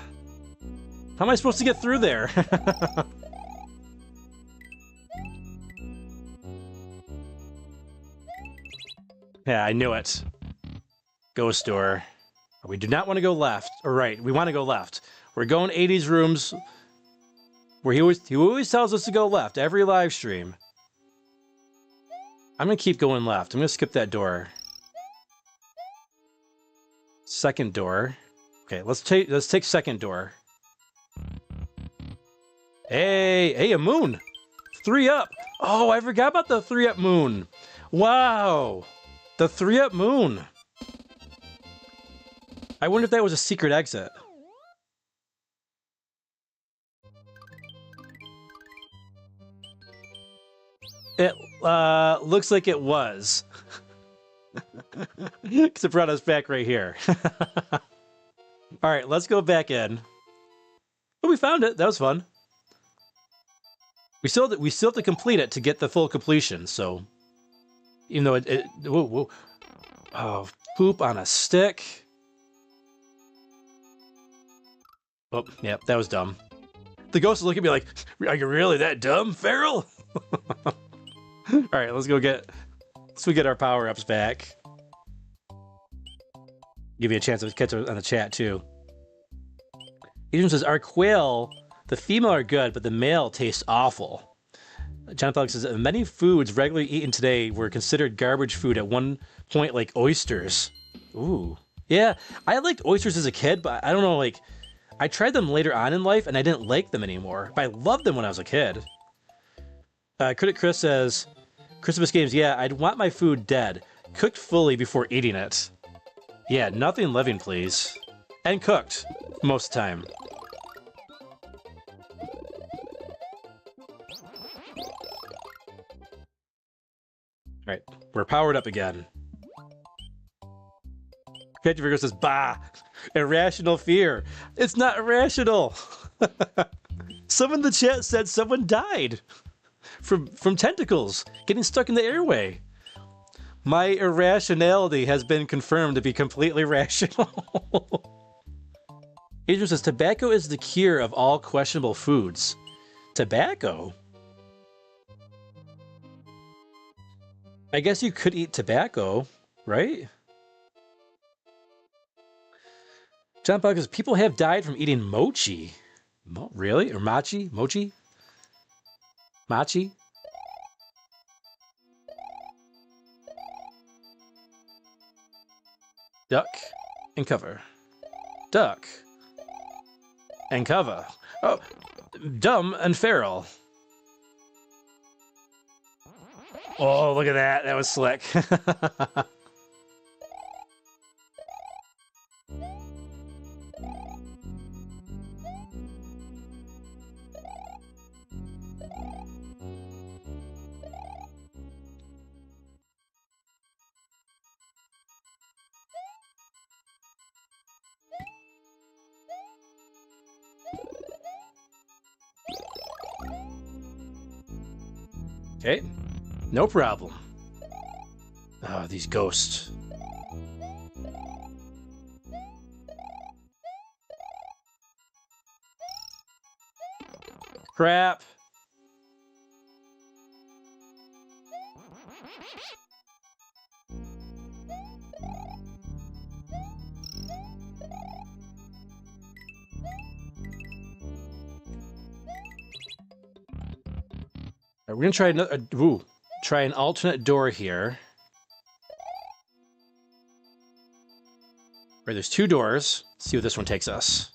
[SPEAKER 2] am I supposed to get through there? Yeah, I knew it. Ghost door. We do not want to go left. Or right, we want to go left. We're going 80s rooms where he always tells us to go left every live stream. I'm gonna keep going left. I'm gonna skip that door. Second door. Okay, let's take second door. Hey, a moon. 3-up. Oh, I forgot about the 3-up moon. Wow. The 3-up moon. I wonder if that was a secret exit. It looks like it was. Because it brought us back right here. All right, let's go back in. Oh, we found it. That was fun. We still have to complete it to get the full completion. So, even though whoa, whoa. Oh, poop on a stick. Oh, yeah, that was dumb. The ghost is looking at me like, "Are you really that dumb, Feral?" All right, let's get our power-ups back. Give you a chance to catch it on the chat, too. Adrian says, our quail, the female are good, but the male tastes awful. John Felix says, many foods regularly eaten today were considered garbage food at one point, like oysters. Ooh. Yeah, I liked oysters as a kid, but I don't know, like, I tried them later on in life, and I didn't like them anymore. But I loved them when I was a kid. Critic Chris says, Christmas games, yeah, I'd want my food dead, cooked fully before eating it. Yeah, nothing living, please. And cooked, most of the time. Alright, we're powered up again. Catchy Virgo says, bah! Irrational fear. It's not irrational! Someone in the chat said someone died from tentacles getting stuck in the airway. My irrationality has been confirmed to be completely rational. Adrian says, tobacco is the cure of all questionable foods. Tobacco? I guess you could eat tobacco, right? John Buck says, people have died from eating mochi. Really? Or machi? Mochi? Machi? Duck and cover. Duck and cover. Oh, dumb and feral. Oh, look at that. That was slick. Okay, no problem. Oh, these ghosts. Crap. We're gonna try another. Try an alternate door here. Right, there's 2 doors. Let's see where this one takes us.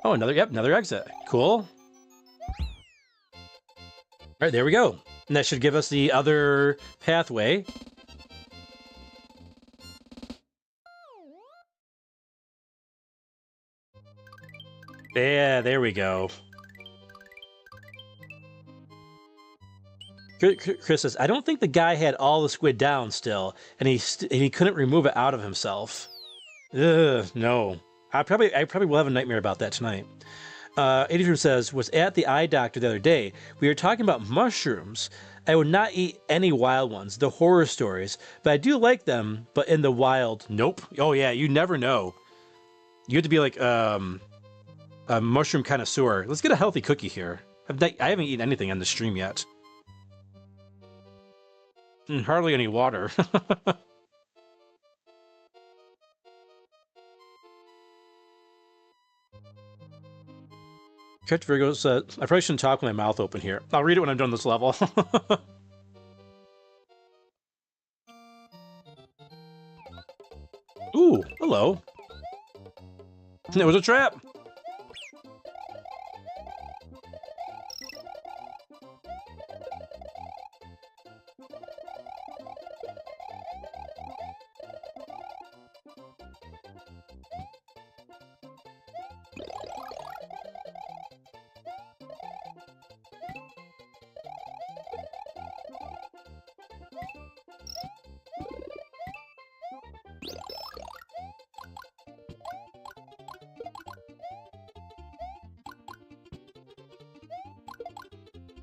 [SPEAKER 2] Oh, another exit. Cool. All right, there we go. And that should give us the other pathway. Yeah, there we go. Chris says, I don't think the guy had all the squid down still, and he couldn't remove it out of himself. Ugh, no. I probably will have a nightmare about that tonight. Adrian says, was at the eye doctor the other day. We were talking about mushrooms. I would not eat any wild ones, the horror stories, but I do like them, but in the wild, nope. Oh yeah, you never know. You have to be like a mushroom connoisseur. Let's get a healthy cookie here. I haven't eaten anything on the stream yet. Hardly any water. Catch Virgo said, I probably shouldn't talk with my mouth open here. I'll read it when I'm done this level. Ooh, hello. It was a trap.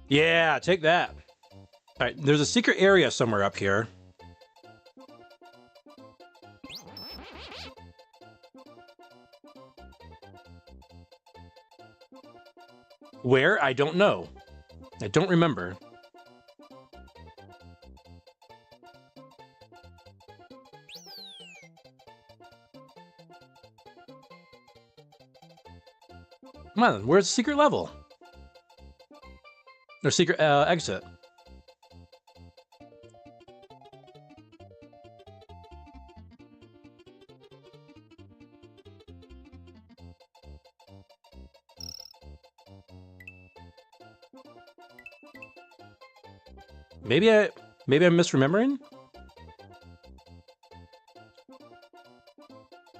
[SPEAKER 2] Yeah, take that. All right, there's a secret area somewhere up here. Where? I don't know. I don't remember. Come on, where's the secret level? Or secret exit. Maybe I'm misremembering?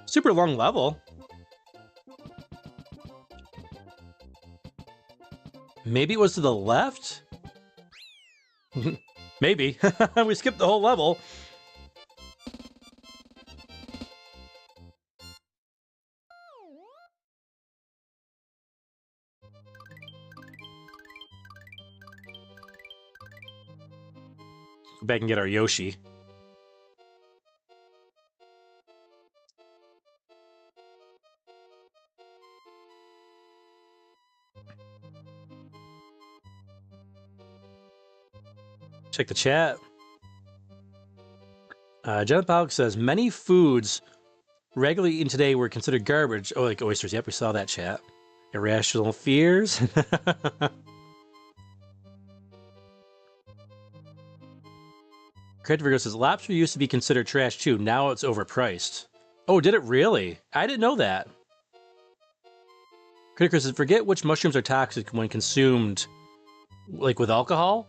[SPEAKER 2] Super long level. Maybe it was to the left? Maybe. We skipped the whole level. Go back and get our Yoshi. Check the chat. Jonathan Pollock says, many foods regularly eaten today were considered garbage. Oh, like oysters. Yep, we saw that, chat. Irrational fears. Credit Virgo says, lobster used to be considered trash too. Now it's overpriced. Oh, did it really? I didn't know that. Critical says, forget which mushrooms are toxic when consumed, like with alcohol.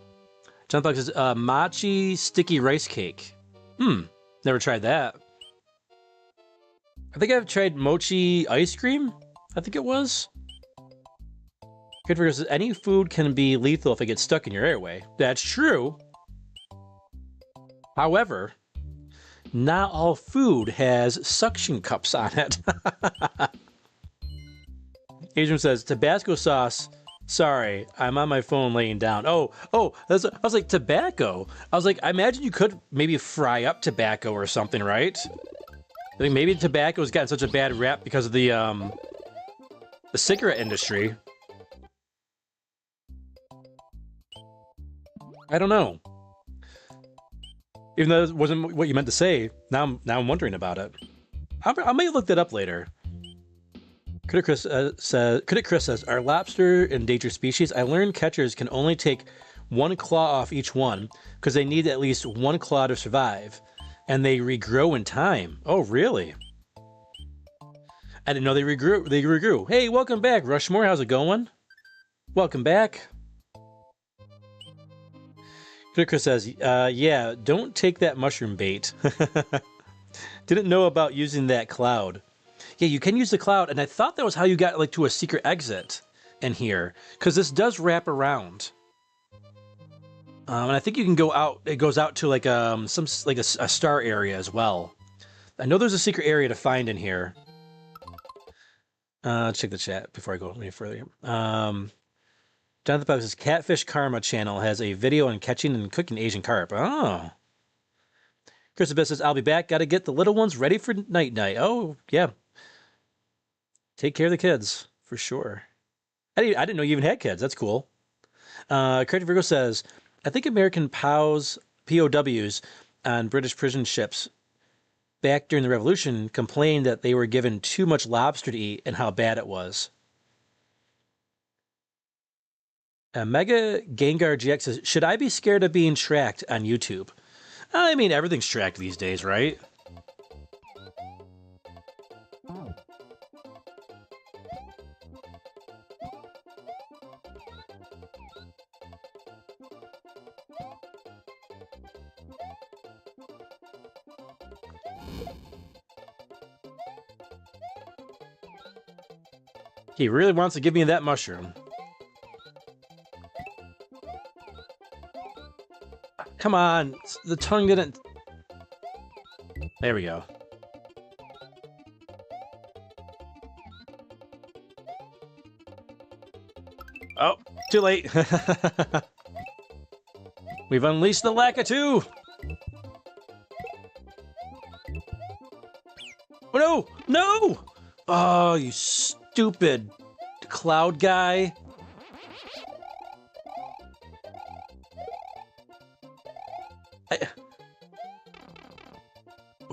[SPEAKER 2] John Fox says, mochi sticky rice cake. Never tried that. I think I've tried mochi ice cream. I think it was. Critical says, any food can be lethal if it gets stuck in your airway. That's true. However, not all food has suction cups on it. Adrian says, Tabasco sauce Sorry, I'm on my phone laying down. Oh, I was like, tobacco. I was like, I imagine you could maybe fry up tobacco or something, right? I think maybe tobacco's gotten such a bad rap because of the cigarette industry. I don't know. Even though it wasn't what you meant to say, now I'm wondering about it. I may look that up later. Critic Chris says, "Are lobster endangered species? I learned catchers can only take one claw off each one because they need at least one claw to survive, and they regrow in time." Oh, really? I didn't know they regrew. They regrew. Hey, welcome back, Rushmore. How's it going? Welcome back. Critic Chris says, "Yeah, don't take that mushroom bait." Didn't know about using that cloud. Yeah, you can use the cloud, and I thought that was how you got like to a secret exit in here, because this does wrap around. And I think you can go out. It goes out to like some like a star area as well. I know there's a secret area to find in here. Check the chat before I go any further. Jonathan Pep's Catfish Karma channel has a video on catching and cooking Asian carp. Oh. Chris Abyss says, "I'll be back. Got to get the little ones ready for night night." Oh, yeah. Take care of the kids, for sure. I didn't know you even had kids. That's cool. Creative Virgo says, "I think American POWs on British prison ships back during the Revolution complained that they were given too much lobster to eat and how bad it was." Mega Gengar GX says, "Should I be scared of being tracked on YouTube?" I mean, everything's tracked these days, right? He really wants to give me that mushroom. Come on, the tongue didn't... There we go. Oh, too late. We've unleashed the Lakitu! Oh no! No! Oh, you stupid cloud guy.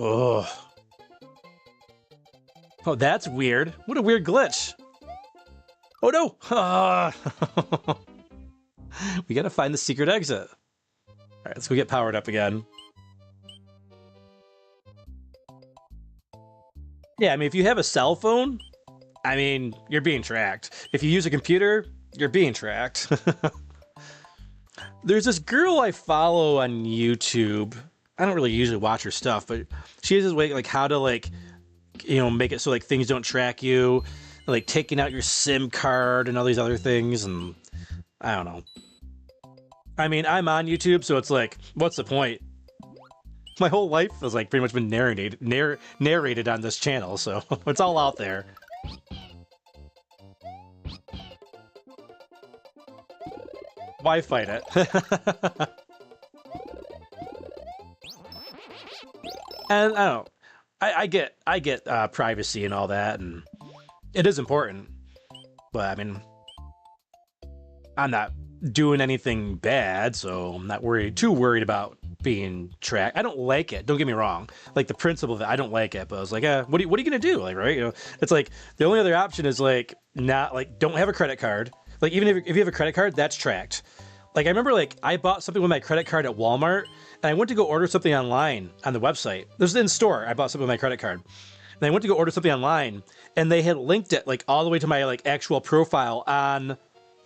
[SPEAKER 2] Oh. Oh, that's weird. What a weird glitch. Oh no! We gotta find the secret exit. Alright, let's go get powered up again. Yeah, I mean, if you have a cell phone, I mean, you're being tracked. If you use a computer, you're being tracked. There's this girl I follow on YouTube. I don't really usually watch her stuff, but she has this way, like, how to, like, you know, make it so, like, things don't track you, like, taking out your SIM card and all these other things, and I don't know. I mean, I'm on YouTube, so it's like, what's the point? My whole life has, like, pretty much been narrated on this channel, so it's all out there. Why fight it? And I don't know. I get privacy and all that, and it is important. But I mean, I'm not doing anything bad, so I'm not too worried about being tracked. I don't like it. Don't get me wrong. Like the principle of it, I don't like it. But I was like, what are you gonna do? Like, right? You know, it's like the only other option is like not like don't have a credit card. Like even if you have a credit card, that's tracked. Like I remember like I bought something with my credit card at Walmart, and I went to go order something online on the website. This was in store. I bought something with my credit card. And I went to go order something online, and they had linked it like all the way to my like actual profile on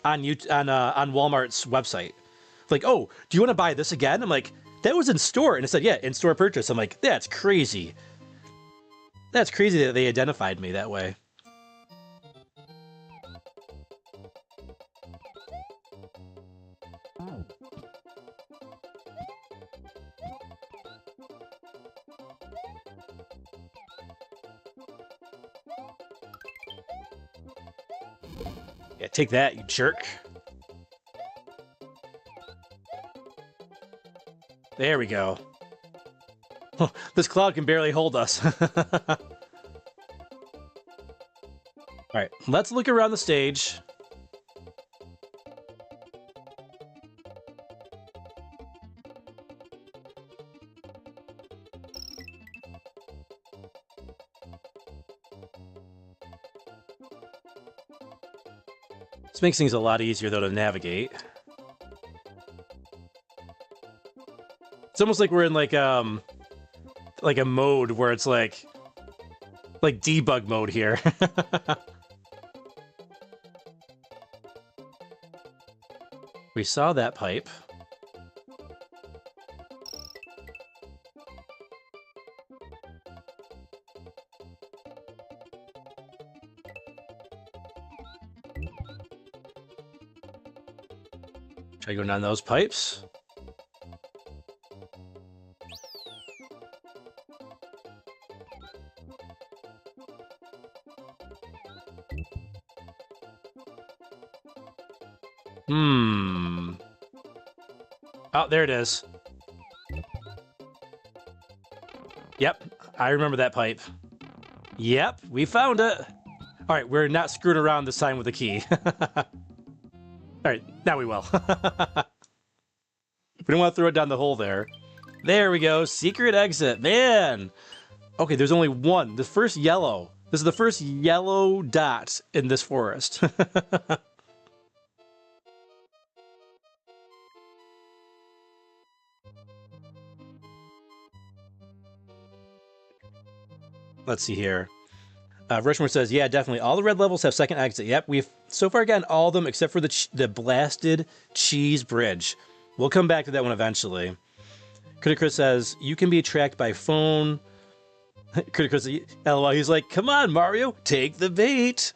[SPEAKER 2] Walmart's website. Like, oh, do you want to buy this again? I'm like, that was in store, and it said, yeah, in store purchase. I'm like, that's crazy. That's crazy that they identified me that way. Yeah, take that, you jerk. There we go. Oh, this cloud can barely hold us. All right, let's look around the stage. This makes things a lot easier, though, to navigate. It's almost like we're in like a mode where it's like debug mode here. We saw that pipe. Try going down those pipes. Oh, there it is. Yep, I remember that pipe. Yep, we found it. All right, we're not screwing around this time with the key. All right, now we will. We don't want to throw it down the hole there. There we go, secret exit, man. Okay, there's only one, the first yellow. This is the first yellow dot in this forest. Let's see here. Rushmore says, yeah, definitely. All the red levels have second exit. Yep, we've so far gotten all of them except for the blasted cheese bridge. We'll come back to that one eventually. Criticus says, you can be tracked by phone. Criticus, LOL, he's like, come on, Mario, take the bait.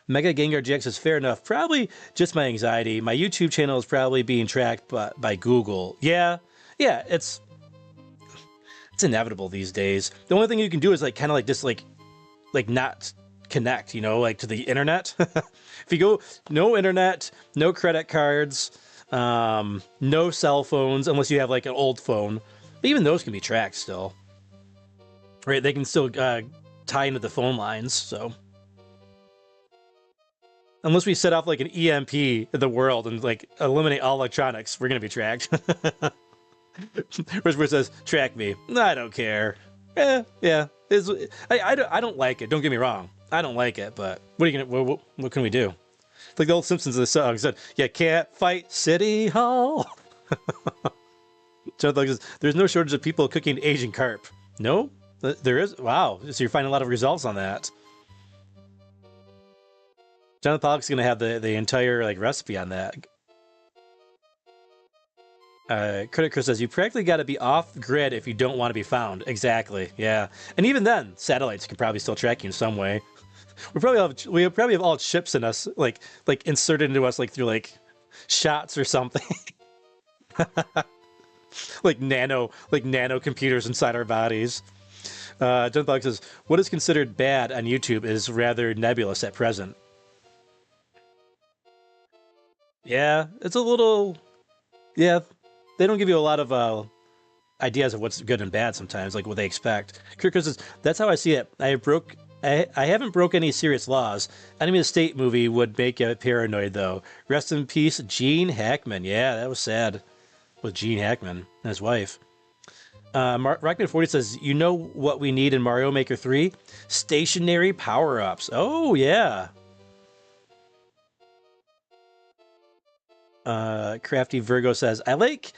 [SPEAKER 2] Mega Gengar GX says, fair enough. Probably just my anxiety. My YouTube channel is probably being tracked by Google. Yeah, it's inevitable these days. The only thing you can do is like kind of like just like not connect, you know, like to the internet. If you go no internet, no credit cards, no cell phones, unless you have like an old phone. But even those can be tracked still. Right, they can still tie into the phone lines, so. Unless we set off like an EMP in the world and like eliminate all electronics, we're gonna be tracked. Whereas says, track me. I don't care. Yeah. I don't like it. Don't get me wrong. I don't like it, but what are you gonna? What can we do? It's like the old Simpsons song said, "You can't fight City Hall." Jonathan says, "There's no shortage of people cooking Asian carp." No, there is. Wow, so you're finding a lot of results on that. Jonathan Pollock's gonna have the entire like recipe on that. Critic says, you practically got to be off grid if you don't want to be found. Exactly, yeah. And even then, satellites can probably still track you in some way. We probably have all chips in us, like inserted into us, like through like shots or something. like nano computers inside our bodies. John Thug says, what is considered bad on YouTube is rather nebulous at present. Yeah, it's a little, yeah. They don't give you a lot of ideas of what's good and bad sometimes, like what they expect. Kirk says, that's how I see it. I haven't broke any serious laws. Enemy of the State movie would make you paranoid, though. Rest in peace, Gene Hackman. Yeah, that was sad with Gene Hackman and his wife. Rockman40 says, you know what we need in Mario Maker 3? Stationary power-ups. Oh, yeah. Crafty Virgo says, I like,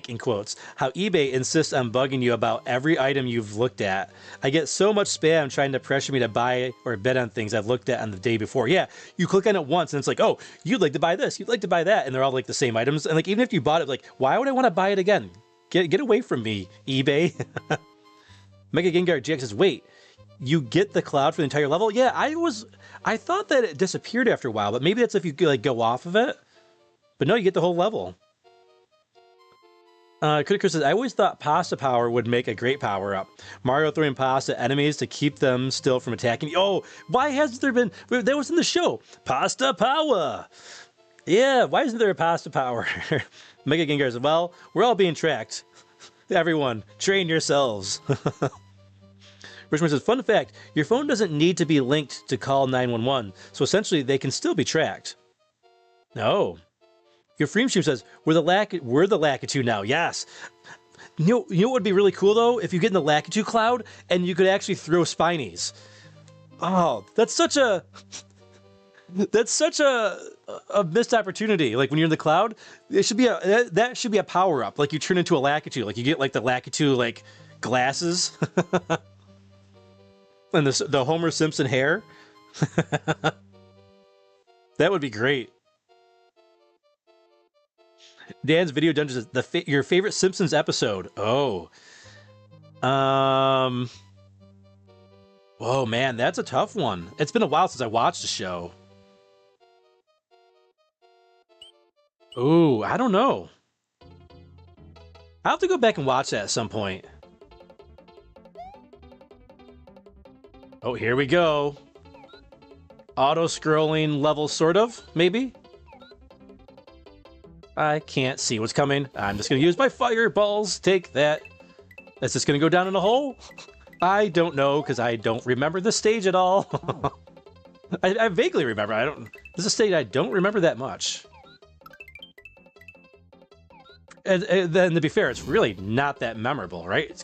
[SPEAKER 2] in quotes, how eBay insists on bugging you about every item you've looked at. I get so much spam trying to pressure me to buy or bet on things I've looked at on the day before. Yeah, you click on it once and it's like, oh, you'd like to buy this, you'd like to buy that, and they're all like the same items. And like, even if you bought it, like, why would I want to buy it again? Get away from me, eBay. Mega Gengar GX says, wait, you get the cloud for the entire level? Yeah, I thought that it disappeared after a while, but maybe that's if you like go off of it. But no, you get the whole level. Critical says, I always thought pasta power would make a great power-up. Mario throwing pasta at enemies to keep them still from attacking. Oh, why hasn't there been... That was in the show. Pasta power. Yeah, why isn't there a pasta power? Mega Gengar says, well, we're all being tracked. Everyone, train yourselves. Richmond says, fun fact, your phone doesn't need to be linked to call 911, so essentially they can still be tracked. No. Your Freem Stream says, we're the Lakitu now, yes. You know what would be really cool, though? If you get in the Lakitu cloud, and you could actually throw Spinies. Oh, that's such a... That's such a missed opportunity. Like, when you're in the cloud, it should be that should be a power-up. Like, you turn into a Lakitu. Like, you get, like, the Lakitu, like, glasses. And the Homer Simpson hair. That would be great. Dan's Video Dungeons is your favorite Simpsons episode. Oh. Oh, man, that's a tough one. It's been a while since I watched the show. Ooh, I don't know. I'll have to go back and watch that at some point. Oh, here we go. Auto-scrolling level, sort of, maybe? I can't see what's coming. I'm just going to use my fireballs. Take that. Is this going to go down in a hole? I don't know, because I don't remember the stage at all. I vaguely remember. This is a stage I don't remember that much. And then, to be fair, it's really not that memorable, right?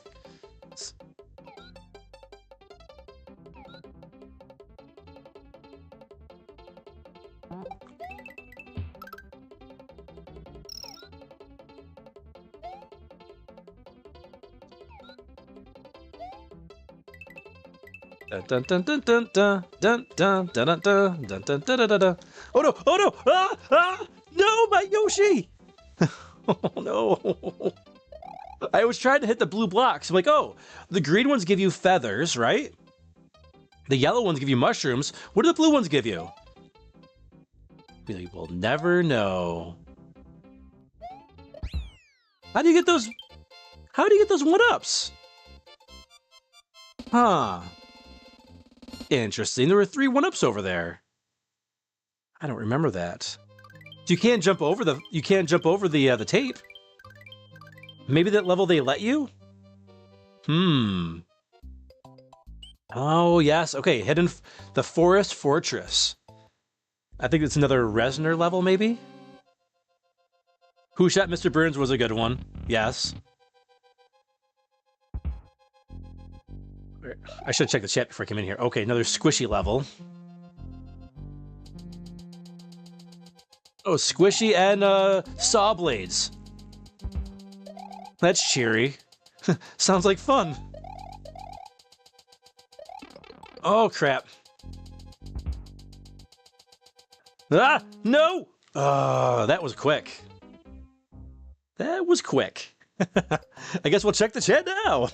[SPEAKER 2] Dun dun dun dun dun dun dun dun dun dun dun dun dun dun dun. Oh no! Oh no! Ah! Ah! No, my Yoshi! Oh no! I was trying to hit the blue blocks. I'm like, oh, the green ones give you feathers, right? The yellow ones give you mushrooms. What do the blue ones give you? We will never know. How do you get those? How do you get those one-ups? Huh. Interesting. There were 3 one-ups over there. I don't remember that. You can't jump over the tape. Maybe that level they let you? Oh, yes. Okay, hidden the Forest Fortress. I think it's another Resner level, maybe? Who Shot Mr. Burns was a good one. Yes. I should check the chat before I came in here. Okay, another squishy level. Oh, squishy and saw blades. That's cheery. Sounds like fun. Oh, crap. Ah, no! That was quick. That was quick. I guess we'll check the chat now.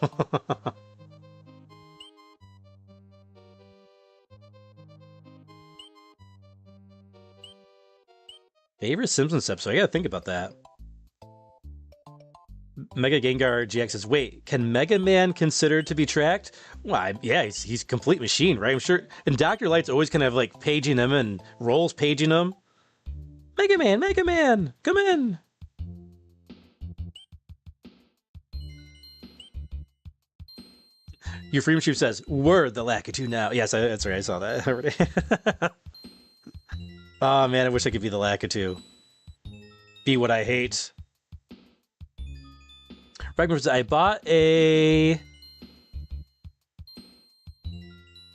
[SPEAKER 2] Favorite Simpsons episode? I gotta think about that. Mega Gengar GX says, wait, can Mega Man considered to be tracked? Well, yeah, he's complete machine, right? I'm sure. And Dr. Light's always kind of like paging him and Rolls paging him. Mega Man, come in. Your Freedom Chief says, we're the Lakitu now. Yes, that's right, I saw that already. Oh man, I wish I could be the Lakitu. Be what I hate. Ragnar says, I bought a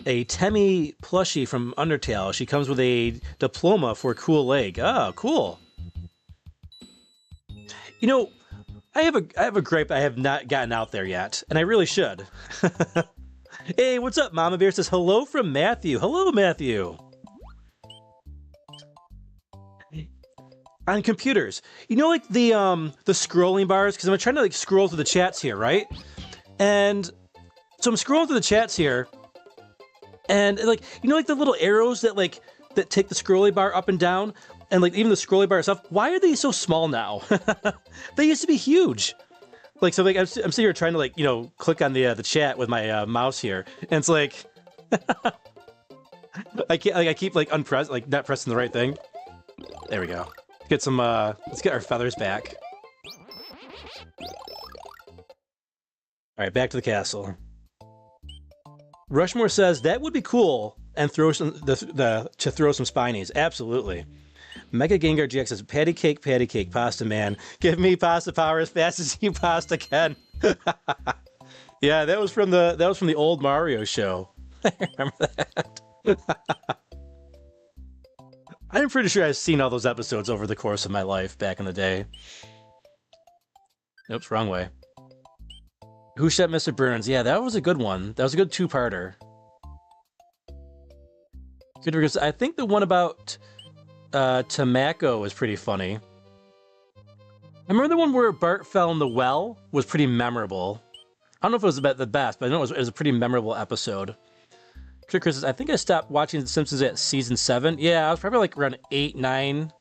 [SPEAKER 2] Temmie plushie from Undertale. She comes with a diploma for a cool leg. Oh, cool. You know, I have a gripe I have not gotten out there yet, and I really should. Hey, what's up? Mama Bear says hello from Matthew. Hello, Matthew. On computers, you know, like the scrolling bars, because I'm trying to like scroll through the chats here, right? And so I'm scrolling through the chats here, and like, you know, like the little arrows that take the scrolling bar up and down, and like even the scrolling bar itself. Why are they so small now? They used to be huge. Like, so like I'm sitting here trying to like, you know, click on the chat with my mouse here, and it's like I keep like like not pressing the right thing. There we go. Get some let's get our feathers back. All right, back to the castle. Rushmore says that would be cool, and throw some to throw some spinies. Absolutely. Mega Gengar GX says patty cake, pasta man. Give me pasta power as fast as you pasta can. Yeah, that was from the old Mario show. I remember that. I'm pretty sure I've seen all those episodes over the course of my life back in the day. Oops, wrong way. Who Shot Mr. Burns? Yeah, that was a good one. That was a good two-parter. Good, because I think the one about Tamako was pretty funny. I remember the one where Bart fell in the well was pretty memorable. I don't know if it was the best, but I know it was a pretty memorable episode. Chris says, I think I stopped watching The Simpsons at season 7. Yeah, I was probably like around 8, 9.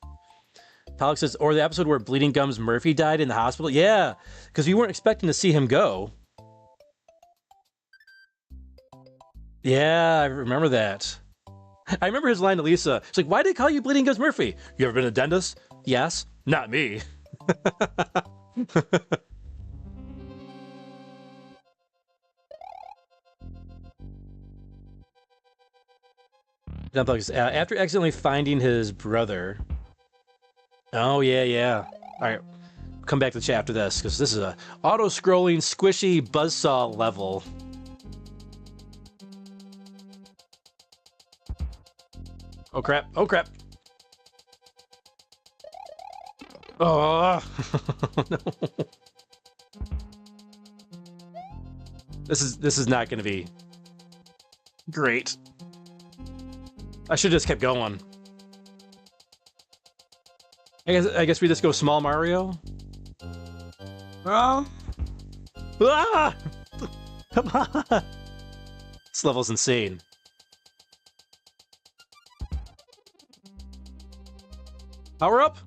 [SPEAKER 2] Pollock says, or the episode where Bleeding Gums Murphy died in the hospital. Yeah, because we weren't expecting to see him go. Yeah, I remember that. I remember his line to Lisa. She's like, why did they call you Bleeding Gums Murphy? You ever been to a dentist? Yes. Not me. After accidentally finding his brother. Oh, yeah. All right. Come back to the chat after this, because this is a auto-scrolling, squishy buzzsaw level. Oh, crap. Oh, crap. Oh, no. This is not going to be great. I should have just kept going. I guess we just go small Mario. Oh. Ah! Come on. This level's insane. Power up?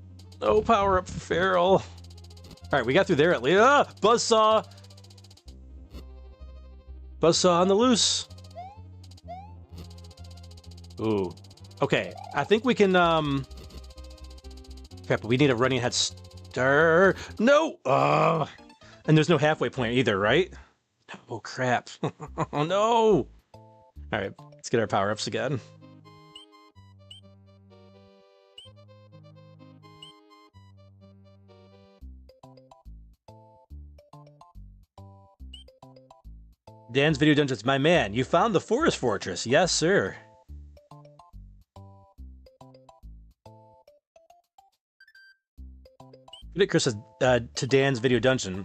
[SPEAKER 2] No power up for Feral. All right, we got through there at least. Ah! Buzzsaw. Buzzsaw on the loose. Ooh. Okay, I think we can, crap, but we need a running head start. No! And there's no halfway point either, right? Oh, crap. Oh, no! Alright, let's get our power-ups again. Dan's Video Dungeons, my man, you found the Forest Fortress. Yes, sir. Chris says, to Dan's Video Dungeon.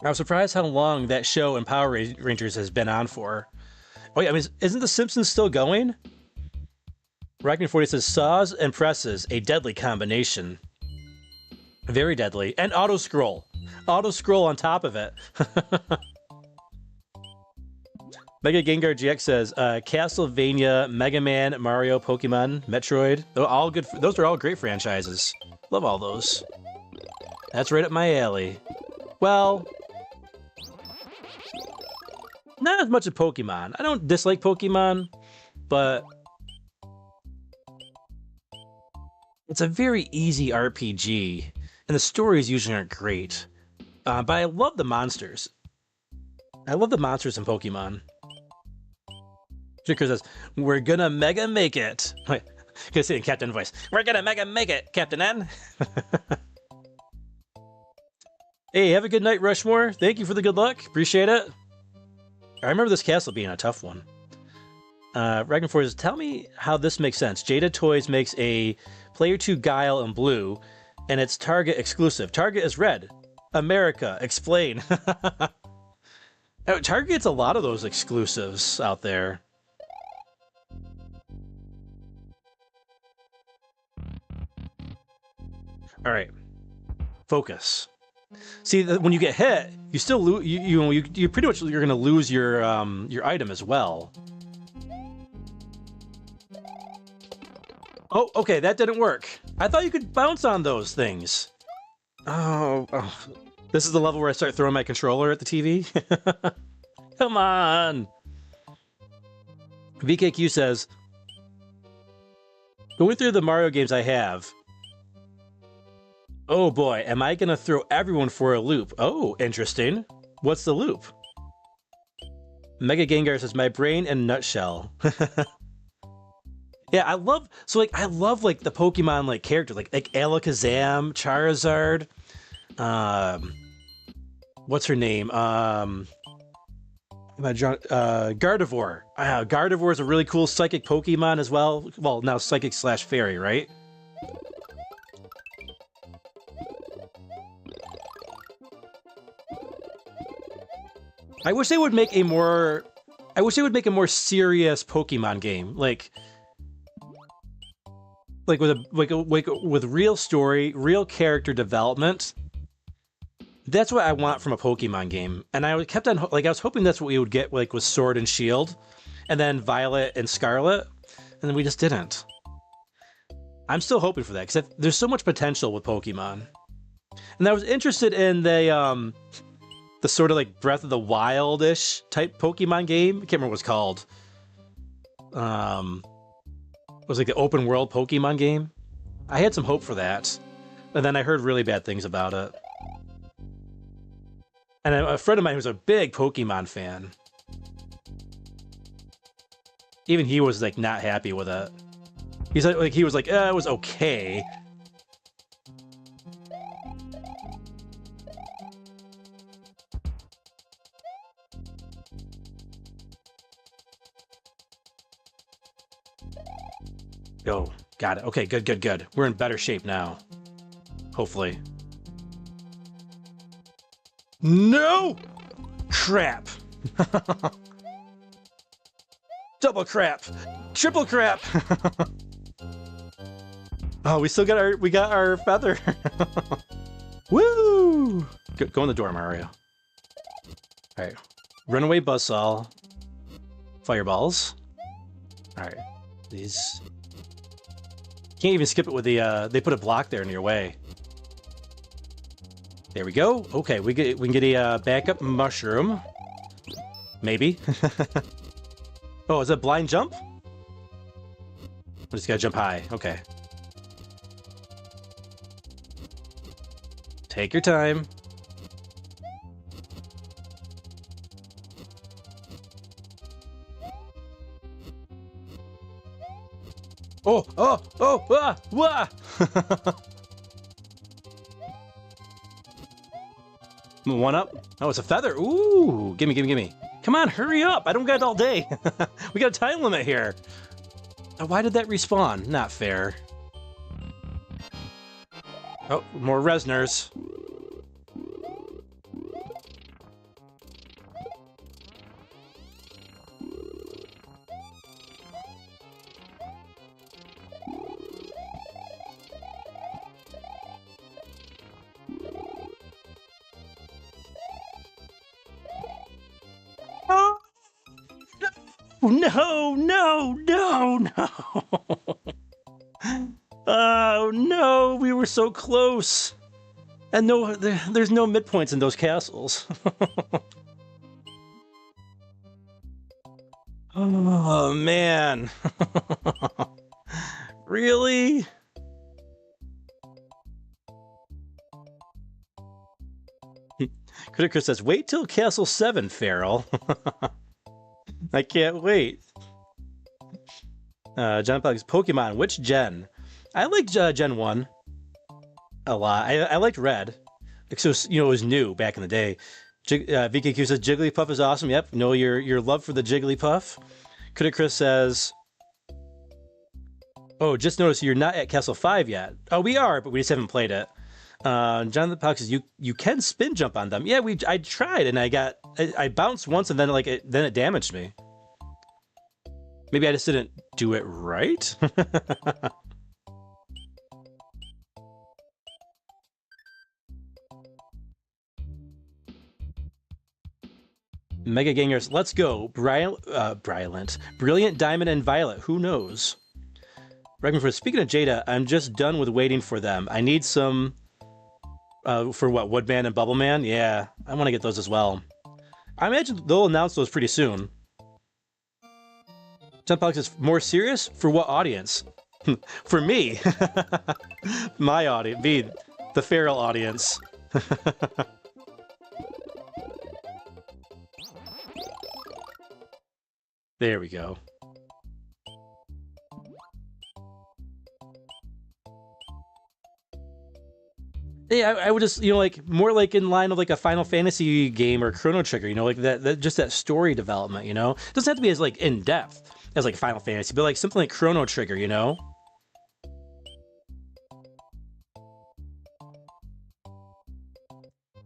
[SPEAKER 2] I was surprised how long that show and Power Rangers has been on for. Oh yeah, I mean, isn't The Simpsons still going? Ragnar40 says, saws and presses, a deadly combination. Very deadly. And auto-scroll. Auto-scroll on top of it. Mega Gengar GX says, Castlevania, Mega Man, Mario, Pokemon, Metroid. All good. Those are all great franchises. Love all those. That's right up my alley. Well, not as much as Pokemon. I don't dislike Pokemon, but it's a very easy RPG, and the stories usually aren't great. But I love the monsters. I love the monsters in Pokemon. Jicker says, we're gonna mega make it. Wait, gonna say in Captain voice. We're gonna mega make it, Captain N. Hey, have a good night, Rushmore. Thank you for the good luck. Appreciate it. I remember this castle being a tough one. Ragnar says, tell me how this makes sense. Jada Toys makes a Player 2 Guile in blue, and it's Target exclusive. Target is red. America, explain. Target gets a lot of those exclusives out there. All right, focus. See, when you get hit, you still lose. You pretty much you're gonna lose your item as well. Oh, okay, that didn't work. I thought you could bounce on those things. Oh. This is the level where I start throwing my controller at the TV. Come on. VKQ says, going through the Mario games I have, oh boy, am I gonna throw everyone for a loop? Oh, interesting. What's the loop? Mega Gengar says, my brain in a nutshell. Yeah, I love like the Pokemon like characters like Alakazam, Charizard, what's her name? Gardevoir. Gardevoir is a really cool psychic Pokemon as well. Well, now psychic / fairy, right? I wish they would make a more serious Pokemon game, like with real story, real character development. That's what I want from a Pokemon game, and I kept on I was hoping that's what we would get like with Sword and Shield, and then Violet and Scarlet, and then we just didn't. I'm still hoping for that because there's so much potential with Pokemon, and I was interested in the sort of like Breath of the Wild-ish type Pokemon game. I can't remember what it's called. It was like the open world Pokemon game. I had some hope for that, and then I heard really bad things about it. And a friend of mine who's a big Pokemon fan, even he was like not happy with it. He was like, it was okay. Oh, got it. Okay, good. We're in better shape now. Hopefully. No! Crap. Double crap. Triple crap. Oh, we still got our feather. Woo! Go in the door, Mario. All right. Runaway Buzzsaw. Fireballs. All right. These. Can't even skip it with the, they put a block there in your way. There we go. Okay, we can get a backup mushroom. Maybe. Oh, is that blind jump? I just gotta jump high. Okay. Take your time. Oh! Wah! One up. Oh, it's a feather. Ooh, gimme. Come on, hurry up. I don't got all day. We got a time limit here. Why did that respawn? Not fair. Oh, more Resners. No! Oh no, we were so close. And no, there's no midpoints in those castles. Oh man. Really? Critic says, wait till Castle 7, Feral. I can't wait. John Plugs, Pokemon, which gen? I liked Gen 1 a lot. I liked Red. So, it was new back in the day. VKQ says, Jigglypuff is awesome. Yep, know your love for the Jigglypuff. Critic Chris says, oh, just noticed you're not at Castle 5 yet. Oh, we are, but we just haven't played it. Jonathan Puck says, you can spin jump on them. Yeah, I tried, and I bounced once, and then then it damaged me. Maybe I just didn't do it right? Mega Gangers, let's go. Brilliant Diamond and Violet, who knows? Speaking of Jada, I'm just done with waiting for them. I need some... For what, Woodman and Bubbleman? Yeah, I want to get those as well. I imagine they'll announce those pretty soon. Jumpbox is more serious? For what audience? For me. My audience. Me, the feral audience. There we go. Yeah, I would just, like, more like in line of like a Final Fantasy game or Chrono Trigger, like that just that story development, It doesn't have to be as like in depth as like Final Fantasy, but like something like Chrono Trigger,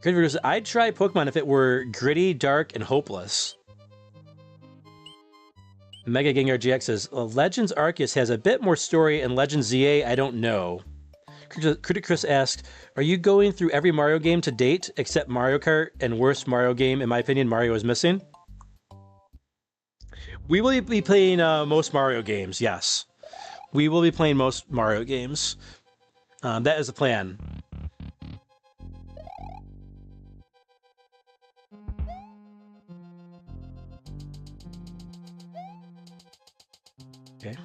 [SPEAKER 2] Good videos. I'd try Pokemon if it were gritty, dark, and hopeless. Mega Gengar GX says, Legends Arceus has a bit more story, and Legends ZA, I don't know. Critic Chris asked, are you going through every Mario game to date, except Mario Kart, and worst Mario game, in my opinion, Mario is missing? We will be playing most Mario games, yes. We will be playing most Mario games. That is the plan. Okay.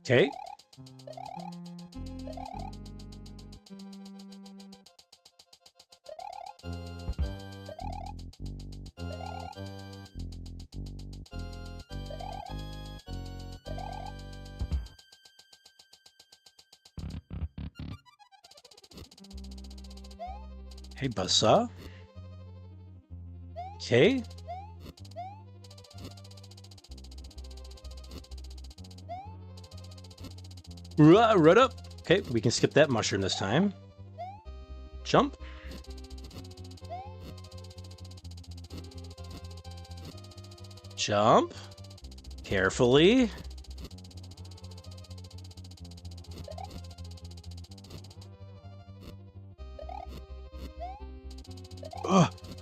[SPEAKER 2] Okay. Hey, Buzzsaw. Okay. Right up. Okay, we can skip that mushroom this time. Jump. Jump. Carefully.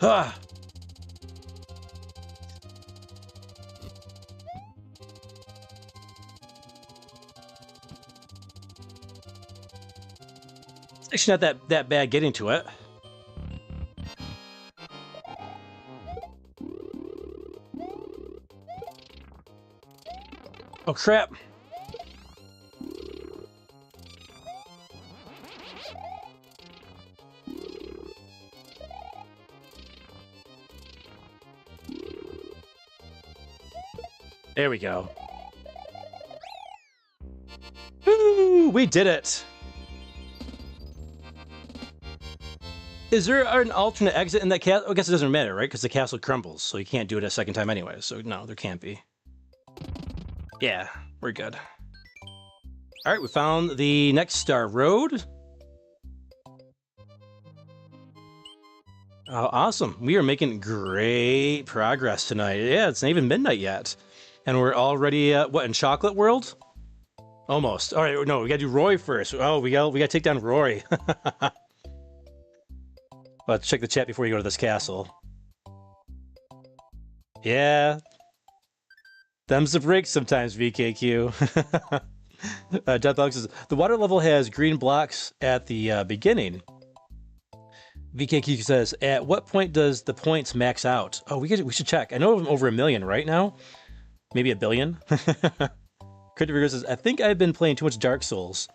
[SPEAKER 2] Ah. It's actually not that bad getting to it. Oh crap. There we go. Woo! We did it! Is there an alternate exit in that castle? I guess it doesn't matter, right? Because the castle crumbles, so you can't do it a second time anyway. So no, there can't be. Yeah, we're good. Alright, we found the next star road. Oh, awesome. We are making great progress tonight. Yeah, it's not even midnight yet. And we're already, what, in Chocolate World? Almost. All right, no, we gotta do Roy first. Oh, we gotta take down Roy. Let's check the chat before you go to this castle. Yeah. Them's the breaks sometimes, VKQ. Deathbox says, the water level has green blocks at the beginning. VKQ says, at what point does the points max out? Oh, we should check. I know I'm over 1 million right now. Maybe 1 billion. Crypto says, I think I've been playing too much Dark Souls.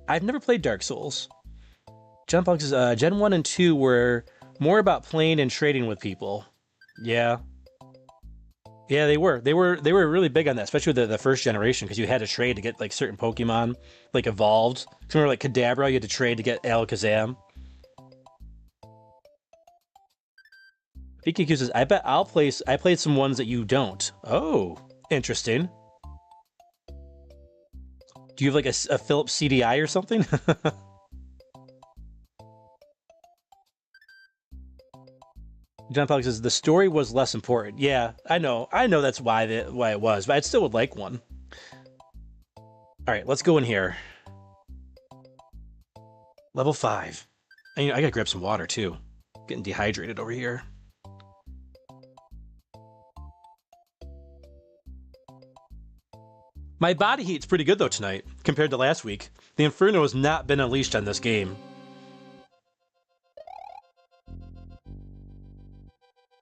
[SPEAKER 2] I've never played Dark Souls. John Fox says, Gen 1 and 2 were more about playing and trading with people. Yeah. Yeah, they were. They were really big on that, especially with the first generation, because you had to trade to get like certain Pokemon like evolved. Remember like Kadabra, you had to trade to get Alakazam. VKQ says, I bet I played some ones that you don't. Oh, interesting. Do you have like a Philips CDI or something? John Fox says, the story was less important. Yeah, I know that's why it was, but I still would like one. All right, let's go in here. Level 5. And, I gotta grab some water too. Getting dehydrated over here. My body heat's pretty good though tonight, compared to last week. The Inferno has not been unleashed on this game.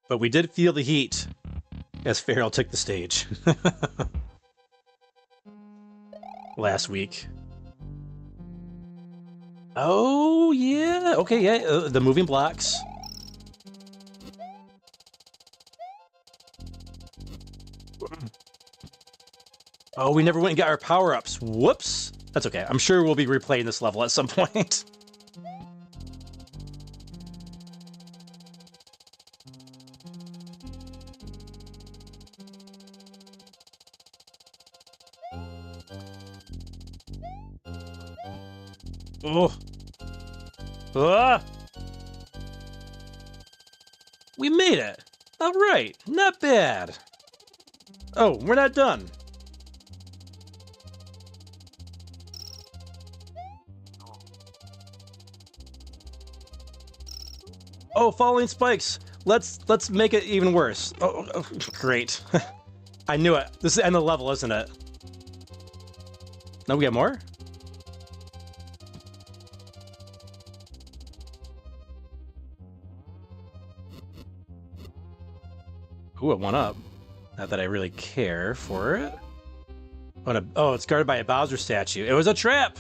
[SPEAKER 2] But we did feel the heat as Feral took the stage. Last week. Oh, yeah. Okay, yeah. The moving blocks. Oh, we never went and got our power-ups. Whoops. That's okay. I'm sure we'll be replaying this level at some point. Oh. Ah. We made it. All right. Not bad. Oh, we're not done. Oh, falling spikes. Let's make it even worse. Oh, great. I knew it. This is the end of the level, isn't it? No, we got more? Ooh, it went up. Not that I really care for it. Oh, it's guarded by a Bowser statue. It was a trap!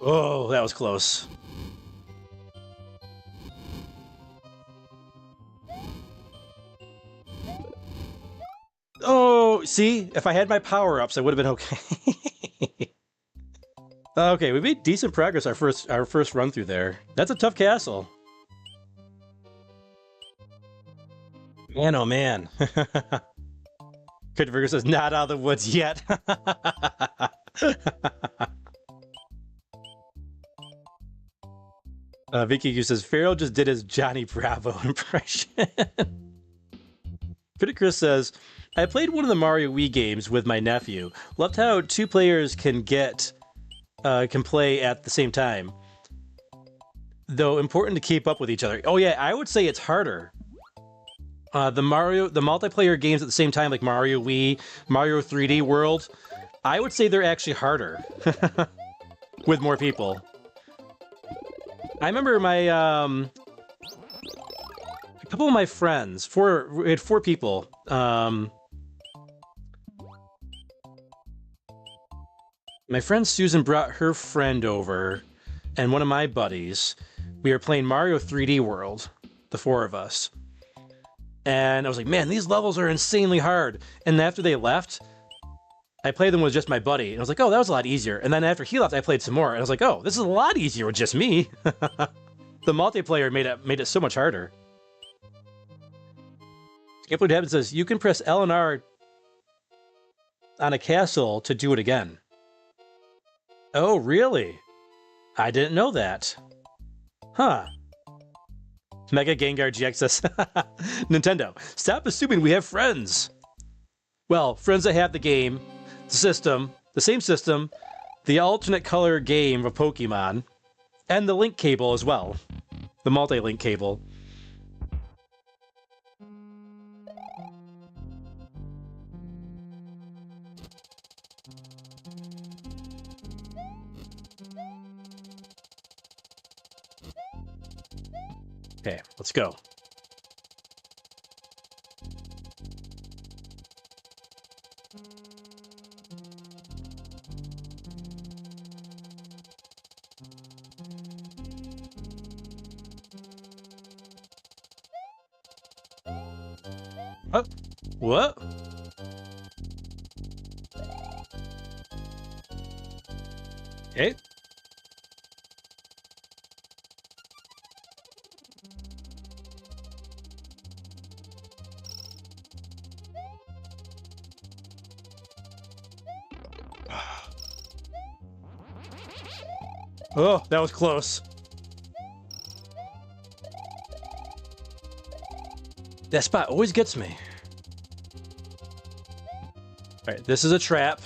[SPEAKER 2] Oh, that was close. Oh, see? If I had my power-ups, I would have been okay. Okay, we made decent progress our first run through there. That's a tough castle. Man, oh man. Christopher says, not out of the woods yet. Vicky says, Feral just did his Johnny Bravo impression. Critic Chris says, I played one of the Mario Wii games with my nephew. Loved how two players can play at the same time. Though important to keep up with each other. Oh yeah, I would say it's harder. The multiplayer games at the same time, like Mario Wii, Mario 3D World, I would say they're actually harder. With more people. I remember my, a couple of my friends, we had 4 people, my friend Susan brought her friend over, and one of my buddies. We were playing Mario 3D World, the 4 of us. And I was like, man, these levels are insanely hard. And after they left, I played them with just my buddy. And I was like, oh, that was a lot easier. And then after he left, I played some more. And I was like, oh, this is a lot easier with just me. The multiplayer made it so much harder. Skipwood Heaven says, you can press L and R on a castle to do it again. Oh, really? I didn't know that. Huh. Mega Gengar GX says, Nintendo, stop assuming we have friends. Well, friends that have the game, the system, the same system, the alternate color game of Pokemon, and the link cable as well. The multi-link cable. Okay, let's go. Oh, what? Okay. Oh, that was close. That spot always gets me. All right, this is a trap.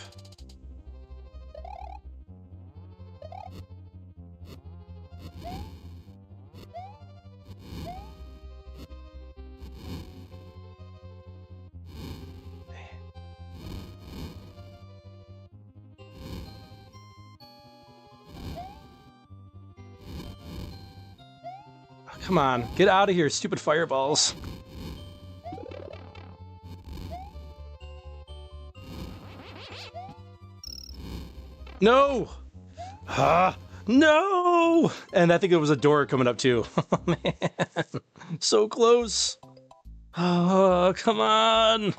[SPEAKER 2] Come on, get out of here, stupid fireballs. No! Ah, no! And I think it was a door coming up too. Oh man, so close. Oh, come on.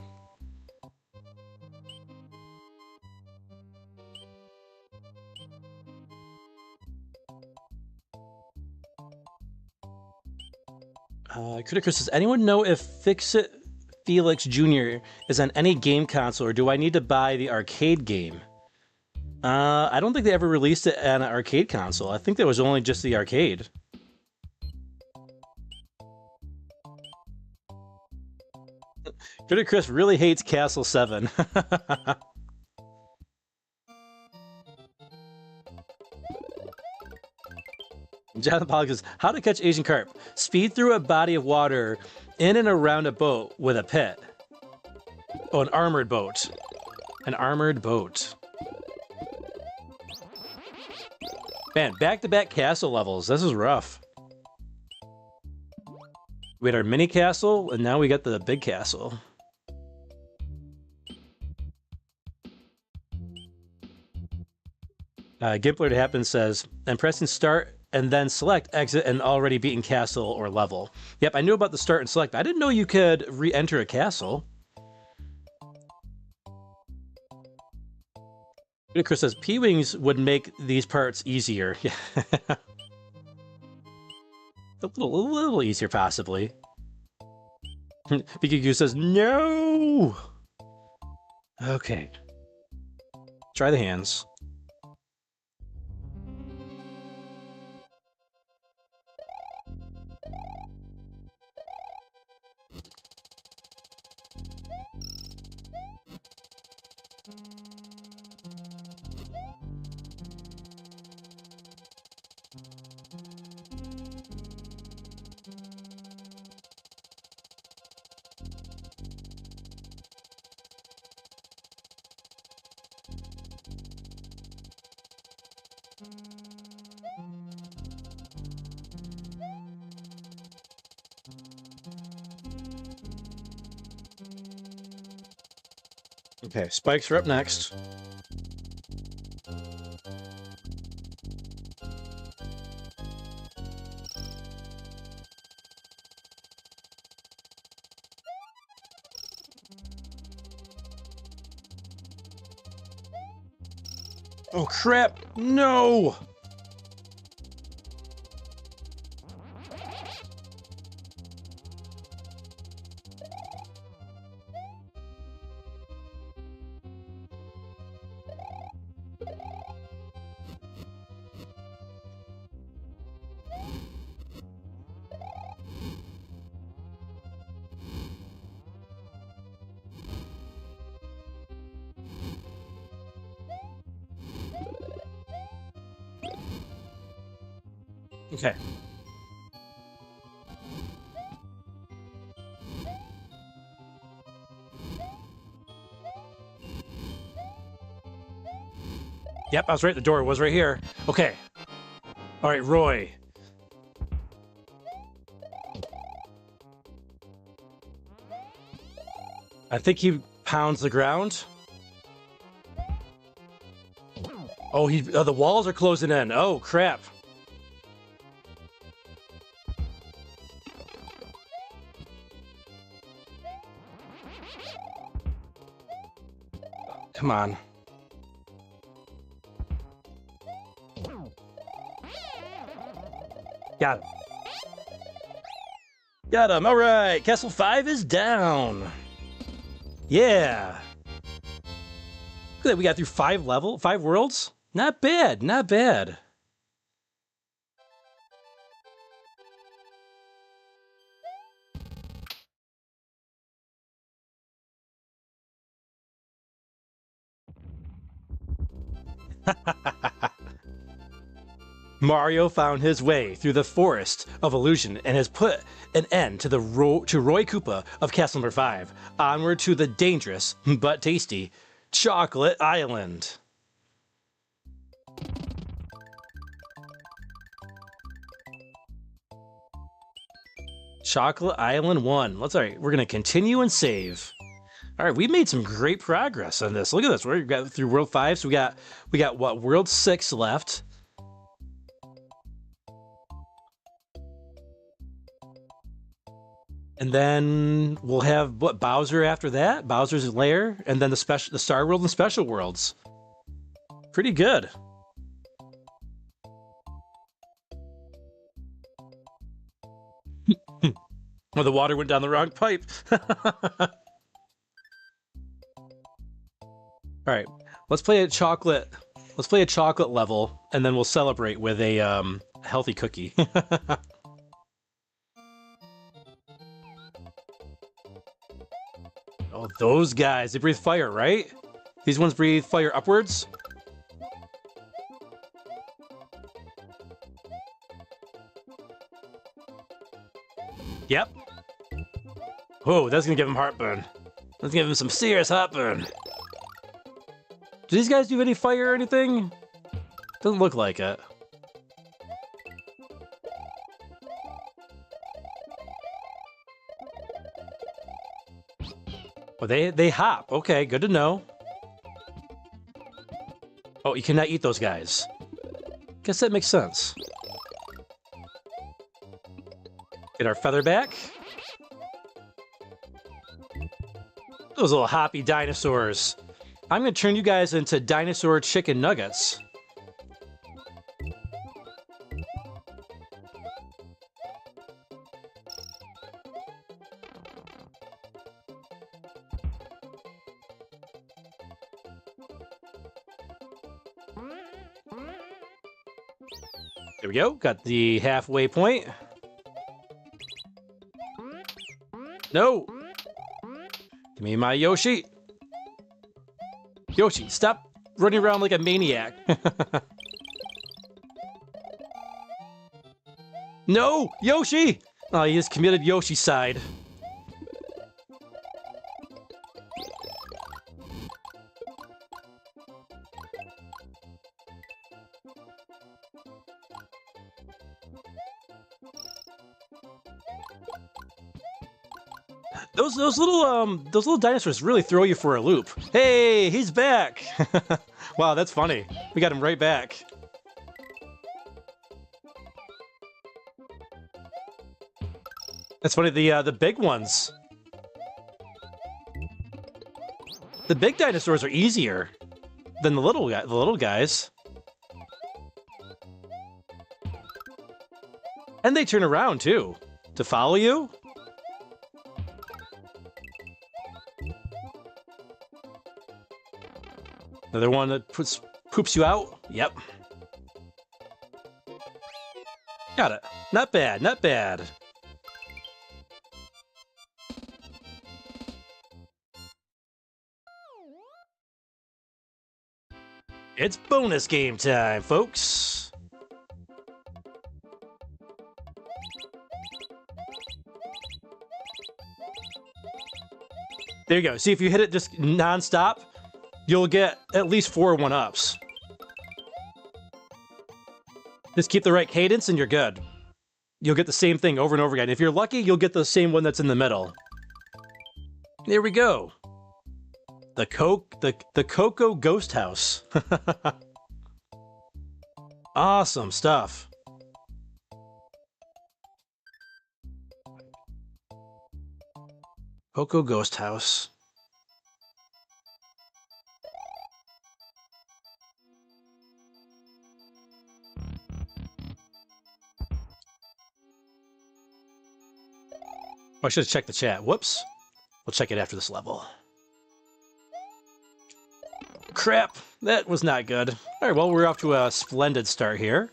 [SPEAKER 2] Critical says, anyone know if Fix-It Felix Jr. is on any game console, or do I need to buy the arcade game? I don't think they ever released it on an arcade console. I think that was only just the arcade. Critic Chris really hates Castle 7. Jonathan Pollock says, how to catch Asian carp. Speed through a body of water in and around a boat with a pit. Oh, an armored boat. An armored boat. Man, back-to-back castle levels. This is rough. We had our mini castle, and now we got the big castle. Gimpler to Happen says, and pressing start and then select exit an already beaten castle or level. Yep, I knew about the start and select, but I didn't know you could re-enter a castle. Chris says, P-Wings would make these parts easier. Yeah. a little easier, possibly. BQQ says, no! Okay. Try the hands. Okay, spikes are up next. Oh crap! No! Okay. Yep, I was right. The door was right here. Okay. All right, Roy. I think he pounds the ground. Oh, the walls are closing in. Oh, crap. Come on. Got him. Got him. All right. Castle 5 is down. Yeah. Look at that. We got through 5 worlds. Not bad. Not bad. Mario found his way through the forest of illusion and has put an end to Roy Koopa of Castle Number 5. Onward to the dangerous but tasty Chocolate Island. Chocolate Island 1. Let's, all right, we're gonna continue and save. All right, we made some great progress on this. Look at this. We got through World 5, so we got what, World 6 left. And then we'll have what, Bowser after that, Bowser's Lair, and then the Star World and Special Worlds. Pretty good. Well, the water went down the wrong pipe. All right, let's play a chocolate. Let's play a chocolate level, and then we'll celebrate with a healthy cookie. Oh, those guys, they breathe fire, right? These ones breathe fire upwards? Yep. Oh, that's gonna give him heartburn. Let's give him some serious heartburn. Do these guys do any fire or anything? Doesn't look like it. Oh, they hop. Okay, good to know. Oh, you cannot eat those guys. Guess that makes sense. Get our feather back. Those little hoppy dinosaurs. I'm gonna turn you guys into dinosaur chicken nuggets. There we go, got the halfway point. No! Give me my Yoshi! Yoshi, stop running around like a maniac. No! Yoshi! Oh, he just committed Yoshi-cide. Those little dinosaurs really throw you for a loop. Hey, he's back! Wow, that's funny. We got him right back. That's funny. The big ones. The big dinosaurs are easier than the little guys. And they turn around too to follow you. Another one that poops you out. Yep. Got it. Not bad, not bad. It's bonus game time, folks. There you go. See, if you hit it just non-stop, you'll get at least 4 1-ups. Just keep the right cadence and you're good. You'll get the same thing over and over again. If you're lucky, you'll get the same one that's in the middle. There we go. The Cocoa Ghost House. Awesome stuff. Cocoa Ghost House. Oh, I should have checked the chat. Whoops. We'll check it after this level. Crap. That was not good. All right, well, we're off to a splendid start here.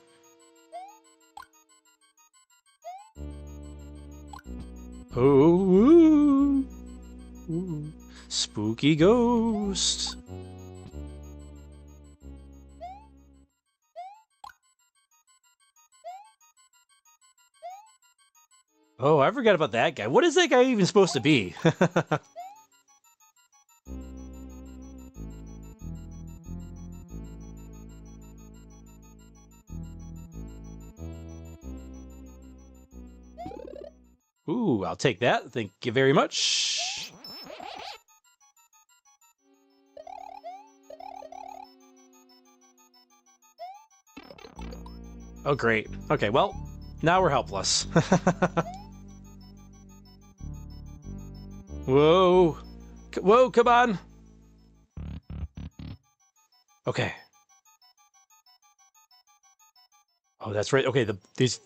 [SPEAKER 2] Oh, ooh, spooky ghost. Oh, I forgot about that guy. What is that guy even supposed to be? Ooh, I'll take that. Thank you very much. Oh, great. Okay, well, now we're helpless. Whoa. Whoa, come on. Okay. Oh, that's right. Okay, these...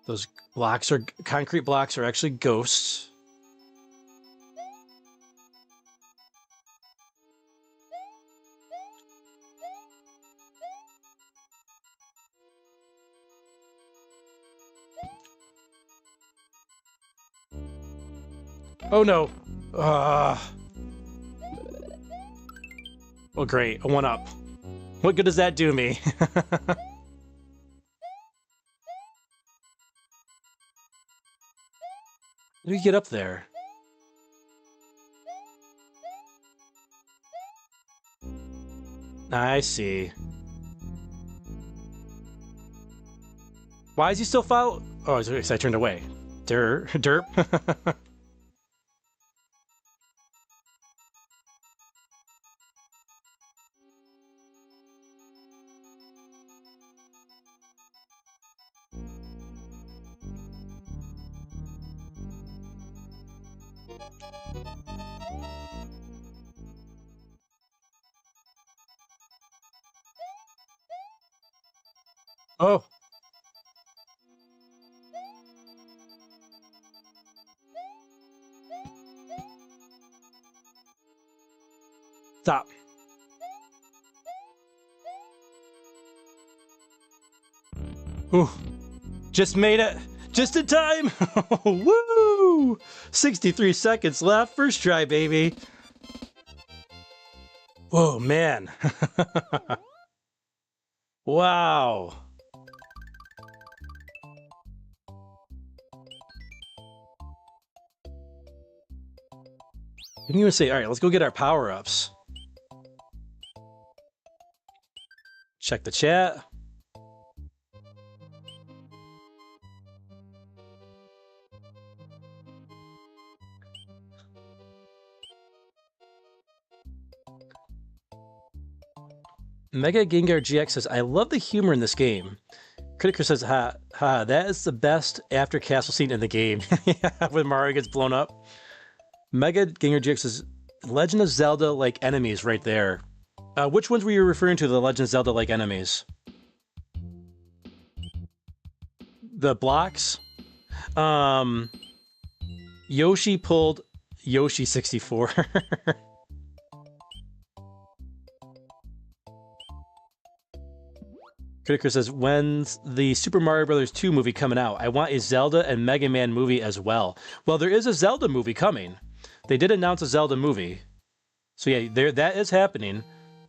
[SPEAKER 2] Those blocks are... Concrete blocks are actually ghosts. Oh no. Oh great, a 1-up. What good does that do me? How do you get up there? I see. Why is he still follow? Oh, because I turned away. Derp. Oh. Stop. Ooh. Just made it. Just in time. Woo! 63 seconds left. First try, baby. Whoa, man. Wow. You can even say, all right, let's go get our power-ups. Check the chat. Mega Gengar GX says, I love the humor in this game. Critiker says, that is the best after castle scene in the game. Yeah, when Mario gets blown up. Mega Gengar GX says, Legend of Zelda-like enemies right there. Which ones were you referring to, the Legend of Zelda-like enemies? The blocks? Yoshi pulled Yoshi 64. Critiker says, when's the Super Mario Bros. 2 movie coming out? I want a Zelda and Mega Man movie as well. Well, there is a Zelda movie coming. They did announce a Zelda movie. So yeah, that is happening.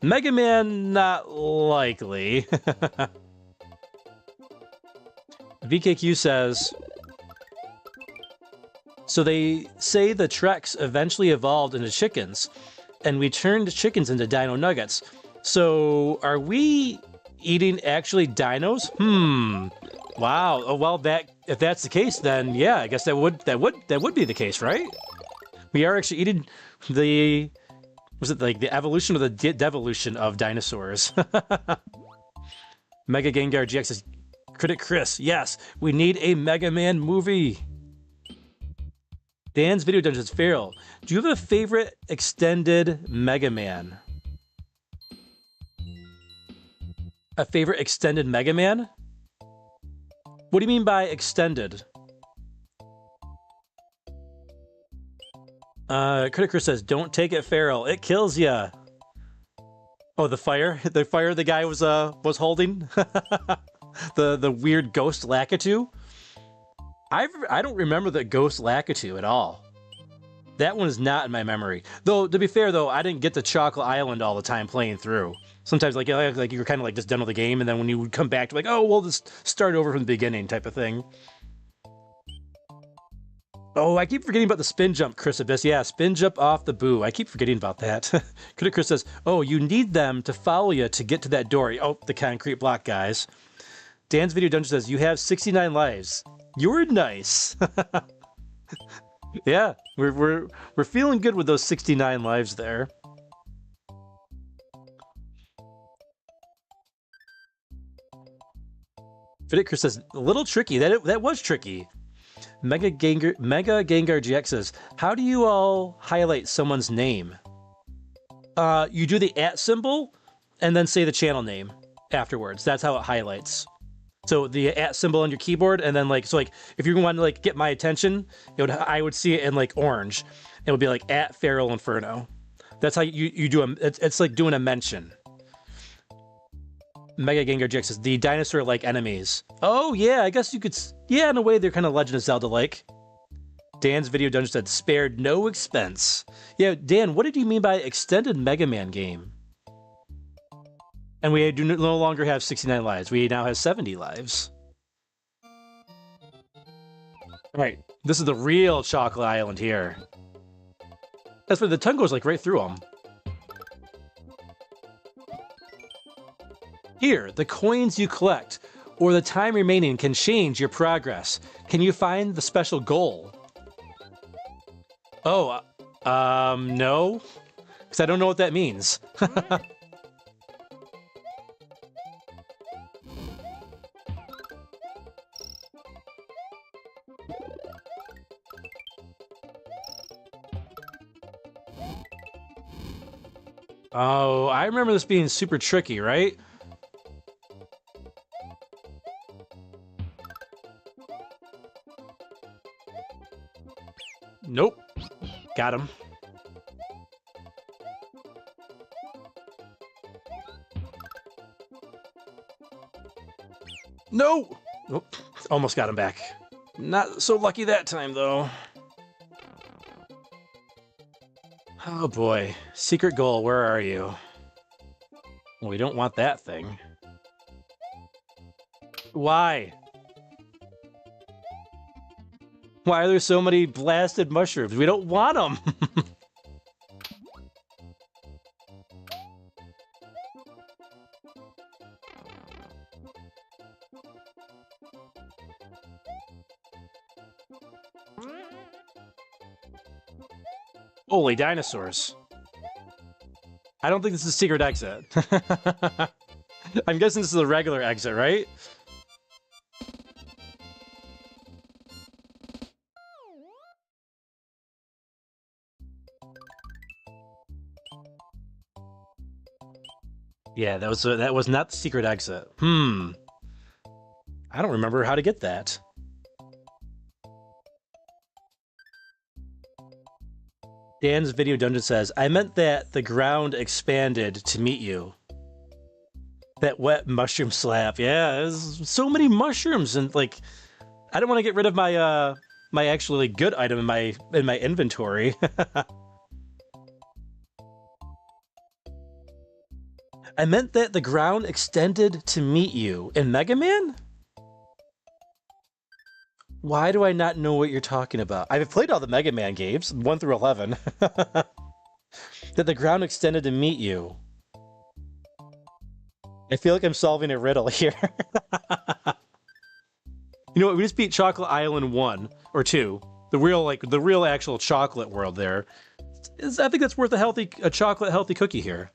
[SPEAKER 2] Mega Man, not likely. VKQ says, so they say the Treks eventually evolved into chickens, and we turned chickens into dino nuggets. So are we eating actually dinos? Wow. Oh well, if that's the case, then yeah, I guess that would be the case, right? We are actually eating was it like the evolution or the devolution of dinosaurs? Mega Gengar GX says, Critic Chris, yes, we need a Mega Man movie. Dan's Video Dungeons, Feral, do you have a favorite extended Mega Man? A favorite extended Mega Man? What do you mean by extended? Critiker says, don't take it, Feral. It kills ya. Oh, the fire? The fire the guy was holding? the weird ghost Lakitu? I don't remember the ghost Lakitu at all. That one is not in my memory. Though, to be fair, though, I didn't get to Chocolate Island all the time playing through. Sometimes, like you were kind of like just done with the game, and then when you would come back to like, oh, we'll just start over from the beginning type of thing. Oh, I keep forgetting about the spin jump, Chris Abyss. Yeah, spin jump off the boo. I keep forgetting about that. Critic Chris says, oh, you need them to follow you to get to that door. Oh, the concrete block, guys. Dan's Video Dungeon says, you have 69 lives. You're nice. Yeah, we're feeling good with those 69 lives there. Critic Chris says, a little tricky. That was tricky. Mega Gengar GX says, how do you all highlight someone's name? You do the @ symbol and then say the channel name afterwards. That's how it highlights. So the @ symbol on your keyboard, and then like if you want to like get my attention, I would see it in like orange. It would be like @FeralInferno. That's how you do it's like doing a mention. Mega Gengar GX says, the dinosaur-like enemies. Oh yeah, I guess you could. Yeah, in a way they're kind of Legend of Zelda-like. Dan's Video Dungeon said, spared no expense. Yeah, Dan, what did you mean by extended Mega Man game? And we do no longer have 69 lives. We now have 70 lives. All right, this is the real Chocolate Island here. That's where the tongue goes like right through them. Here, the coins you collect or the time remaining can change your progress. Can you find the special goal? Oh, no, because I don't know what that means. Oh, I remember this being super tricky, right? Nope. Got him. No! Oh, almost got him back. Not so lucky that time, though. Oh boy. Secret goal, where are you? Well, we don't want that thing. Why? Why are there so many blasted mushrooms? We don't want them! Holy dinosaurs. I don't think this is a secret exit. I'm guessing this is a regular exit, right? Yeah, that was not the secret exit. I don't remember how to get that. Dan's Video Dungeon says, I meant that the ground expanded to meet you. That wet mushroom slap. Yeah, there's so many mushrooms, and like, I don't want to get rid of my my actually good item in my inventory. I meant that the ground extended to meet you in Mega Man? Why do I not know what you're talking about? I've played all the Mega Man games, 1 through 11. That the ground extended to meet you. I feel like I'm solving a riddle here. You know what? We just beat Chocolate Island 1 or 2. The real actual chocolate world there. I think that's worth a chocolate healthy cookie here.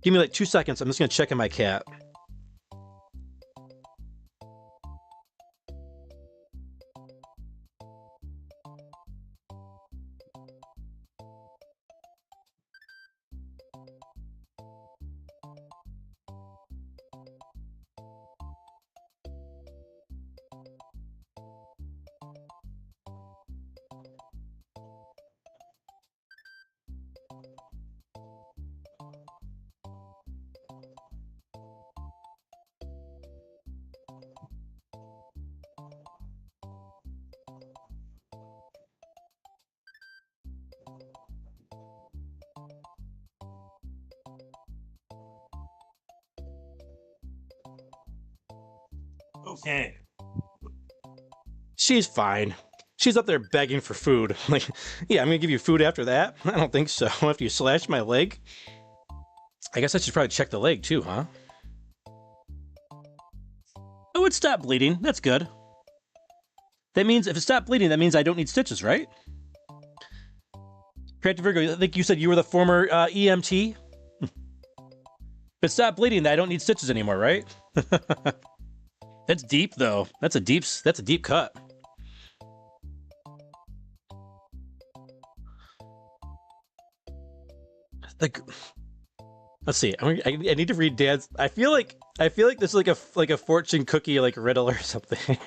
[SPEAKER 2] Give me like 2 seconds. I'm just gonna check in my cat. Okay. She's fine. She's up there begging for food. Like, yeah, I'm gonna give you food after that? I don't think so. After you slash my leg? I guess I should probably check the leg too, huh? Oh, it stopped bleeding. That's good. That means if it stopped bleeding, that means I don't need stitches, right? Creative Virgo, I think you said you were the former EMT? If it stopped bleeding, I don't need stitches anymore, right? That's deep, though. That's a deep cut. Like, let's see. I need to read Dan's. I feel like this is like a fortune cookie like riddle or something.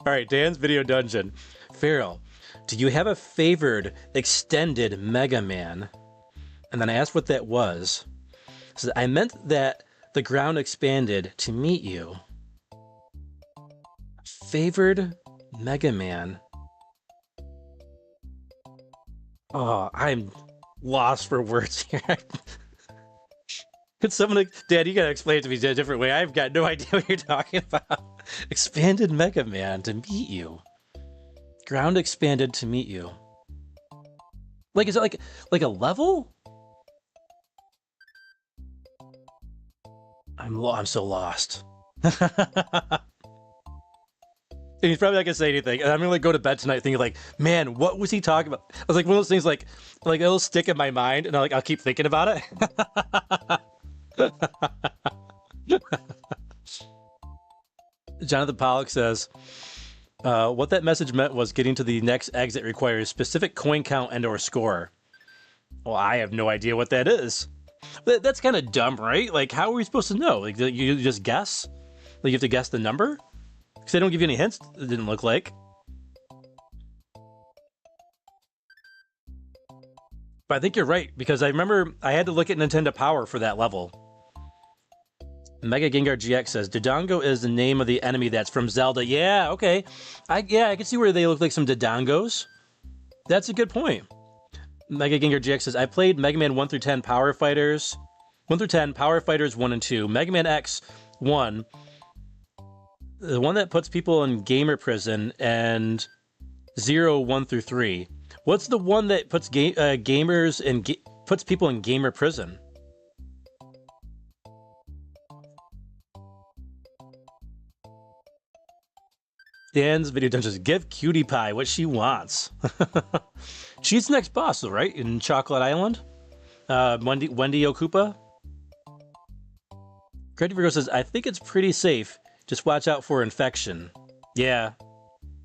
[SPEAKER 2] All right, Dan's video dungeon. Feral, do you have a favored extended Mega Man? And then I asked what that was. So I meant that the ground expanded to meet you. Favored Mega Man. Oh, I'm lost for words here. Could someone, Dad, you gotta explain it to me a different way. I've got no idea what you're talking about. Expanded Mega Man to meet you. Ground expanded to meet you. Like, is it like a level? I'm so lost. And he's probably not gonna say anything. And I'm gonna like go to bed tonight thinking like, man, what was he talking about? I was like one of those things like it'll stick in my mind and I'll keep thinking about it. Jonathan Pollock says, what that message meant was getting to the next exit requires specific coin count and or score. Well, I have no idea what that is. That's kind of dumb, right? Like, how are we supposed to know? Like, you just guess? Like, you have to guess the number? Because they don't give you any hints, it didn't look like. But I think you're right, because I remember I had to look at Nintendo Power for that level. Mega Gengar GX says, Dodongo is the name of the enemy that's from Zelda. Yeah, okay. I can see where they look like some Dodongos. That's a good point. Mega Gengar GX says, I played Mega Man 1 through 10 Power Fighters. 1 through 10, Power Fighters 1 and 2. Mega Man X 1. The one that puts people in gamer prison, and 0, 1 through 3. What's the one that puts gamers in puts people in gamer prison? Dan's video dungeons. Give Cutie Pie what she wants. She's the next boss, though, right? In Chocolate Island. Wendy Okupa. Creative Virgo says, I think it's pretty safe. Just watch out for infection. Yeah,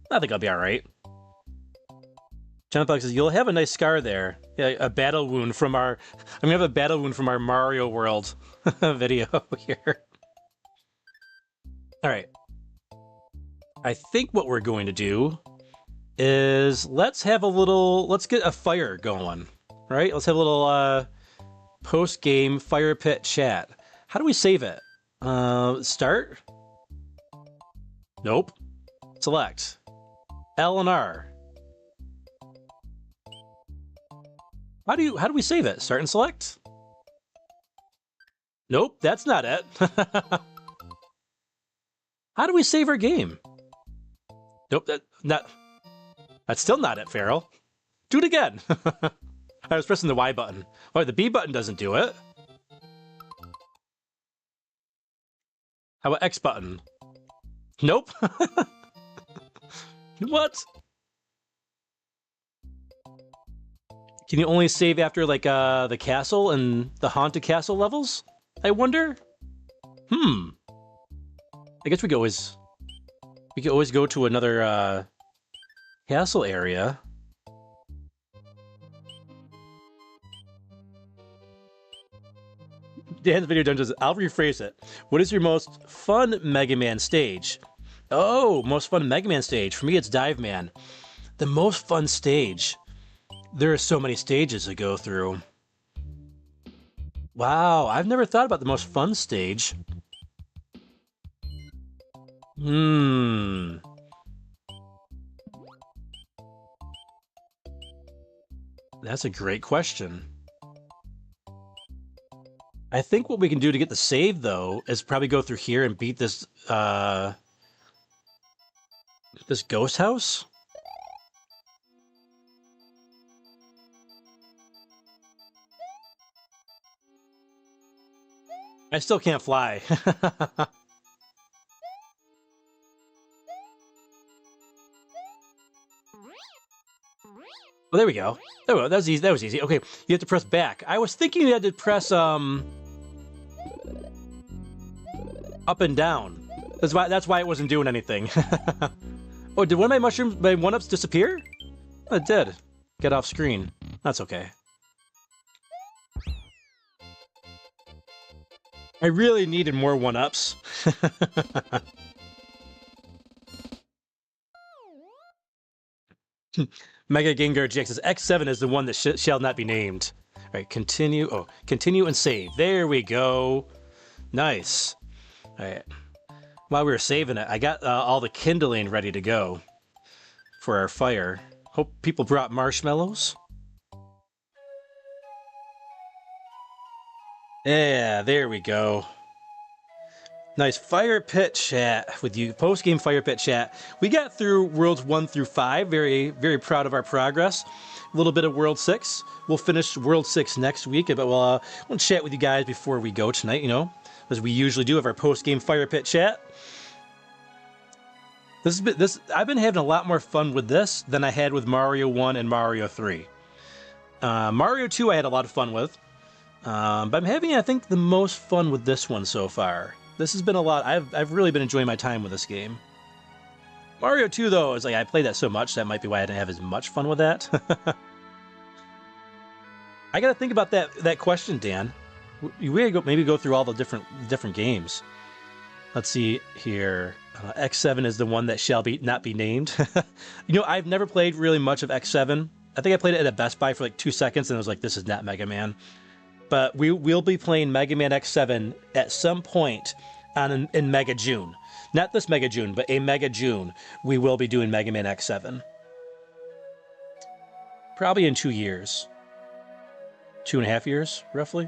[SPEAKER 2] I think I'll be all right. Jonathan says, you'll have a nice scar there. Yeah, a battle wound from our... I'm gonna have a battle wound from our Mario World video here. All right. I think what we're going to do is let's get a fire going, right? Let's have a little post-game fire pit chat. How do we save it? Start? Nope. Select. L and R. How do we save it? Start and select? Nope, that's not it. How do we save our game? Nope, that's still not it, Feral. Do it again. I was pressing the Y button. Why, the B button doesn't do it. How about X button? Nope. What? Can you only save after like the castle and the haunted castle levels? I wonder. I guess we could always go to another castle area. Dan's video dungeons. I'll rephrase it. What is your most fun Mega Man stage? Oh, most fun Mega Man stage. For me, it's Dive Man. The most fun stage. There are so many stages to go through. Wow, I've never thought about the most fun stage. That's a great question. I think what we can do to get the save, though, is probably go through here and beat this, this ghost house? I still can't fly. Well, there we go. There we go. That was easy. That was easy. Okay, you have to press back. I was thinking you had to press up and down. That's why it wasn't doing anything. Oh, did one of my mushrooms, my one-ups disappear? Oh, it did. Get off screen. That's okay. I really needed more one-ups. Mega Gengar GX says X7 is the one that shall not be named. All right, continue. Oh, continue and save. There we go. Nice. All right. While we were saving it, I got all the kindling ready to go for our fire. Hope people brought marshmallows. Yeah, there we go. Nice Firepit chat with you. Post-game Firepit chat. We got through Worlds 1 through 5. Very, very proud of our progress. A little bit of World 6. We'll finish World 6 next week, but we'll chat with you guys before we go tonight, you know, as we usually do of our post-game Firepit chat. I've been having a lot more fun with this than I had with Mario 1 and Mario 3. Mario 2 I had a lot of fun with. But I'm having, I think, the most fun with this one so far. This has been a lot. I've really been enjoying my time with this game. Mario 2, though, is like I played that so much that might be why I didn't have as much fun with that. I gotta think about that question, Dan. We gotta maybe go through all the different games. Let's see here. X7 is the one that shall not be named. You know, I've never played really much of X7. I think I played it at a Best Buy for like 2 seconds, and I was like, this is not Mega Man. But we'll be playing Mega Man X7 at some point in Mega June. Not this Mega June, but a Mega June. We will be doing Mega Man X7. Probably in 2 years. 2.5 years, roughly,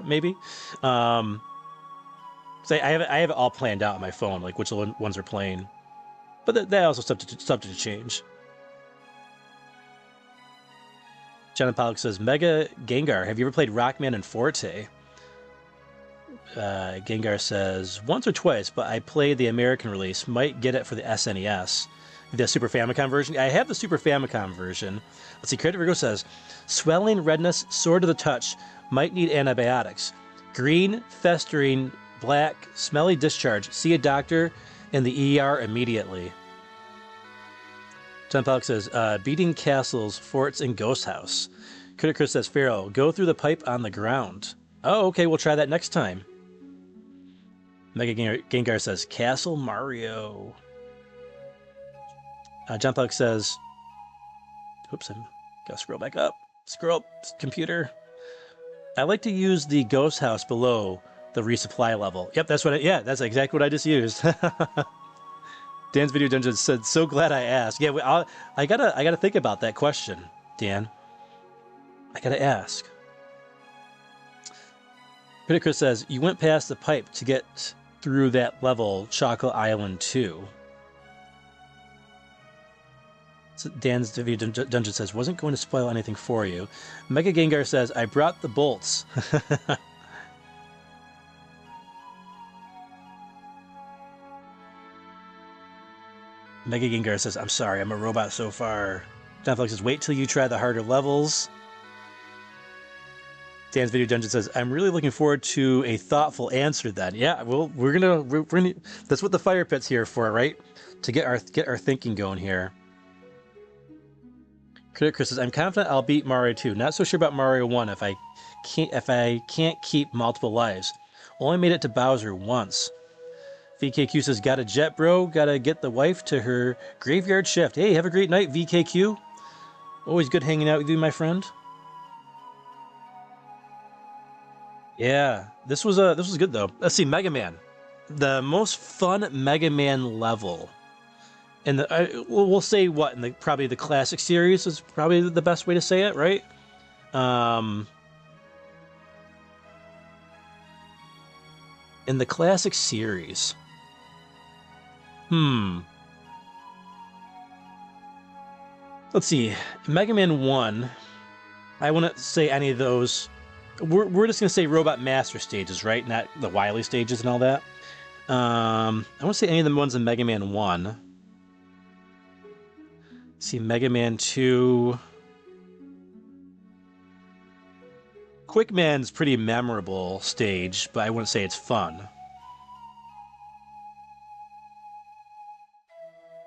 [SPEAKER 2] maybe. So I have it all planned out on my phone, like which ones are playing. But that also subject to change. John Pollock says, Mega Gengar, have you ever played Rockman and Forte? Gengar says, once or twice, but I played the American release. Might get it for the SNES. The Super Famicom version. I have the Super Famicom version. Let's see, Creative Virgo says, swelling, redness, sore to the touch. Might need antibiotics. Green, festering, black, smelly discharge. See a doctor in the ER immediately. John Pollock says, beating castles, forts, and ghost house. Critic Chris says, Feral, go through the pipe on the ground. Oh, okay, we'll try that next time. Mega Gengar says, Castle Mario. John Pollock says, oops, I'm gotta scroll back up. Scroll up, computer. I like to use the ghost house below the resupply level. Yep, that's that's exactly what I just used. Dan's Video Dungeon said, so glad I asked. Yeah, I gotta think about that question, Dan. I gotta ask. Critic says, you went past the pipe to get through that level, Chocolate Island 2. So Dan's Video Dungeon says, wasn't going to spoil anything for you. Mega Gengar says, I brought the bolts. Mega Gengar says, I'm sorry, I'm a robot so far. John Felix says, wait till you try the harder levels. Dan's Video Dungeon says, I'm really looking forward to a thoughtful answer then. Yeah, well, we're gonna that's what the fire pit's here for, right? To get our thinking going here. Critic Chris says, I'm confident I'll beat Mario 2. Not so sure about Mario 1 if I can't keep multiple lives. Only made it to Bowser once. VKQ says, got a jet, bro. Gotta get the wife to her graveyard shift. Hey, have a great night, VKQ. Always good hanging out with you, my friend. Yeah, this was good though. Let's see, Mega Man, the most fun Mega Man level, and we'll say what in probably the classic series is probably the best way to say it, right? in the classic series. Let's see. Mega Man 1, I wouldn't say any of those. We're just going to say Robot Master stages, right? Not the Wily stages and all that. I won't say any of the ones in Mega Man 1. Let's see, Mega Man 2. Quick Man's pretty memorable stage, but I wouldn't say it's fun.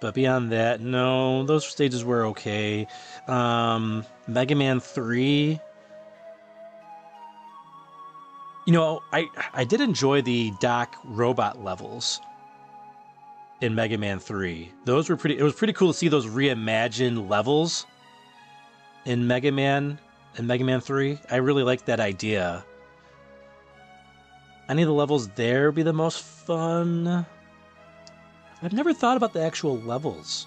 [SPEAKER 2] But beyond that, no, those stages were okay. Mega Man 3. You know, I did enjoy the Doc robot levels in Mega Man 3. Those were it was pretty cool to see those reimagined levels in Mega Man 3. I really liked that idea. Any of the levels there would be the most fun. I've never thought about the actual levels.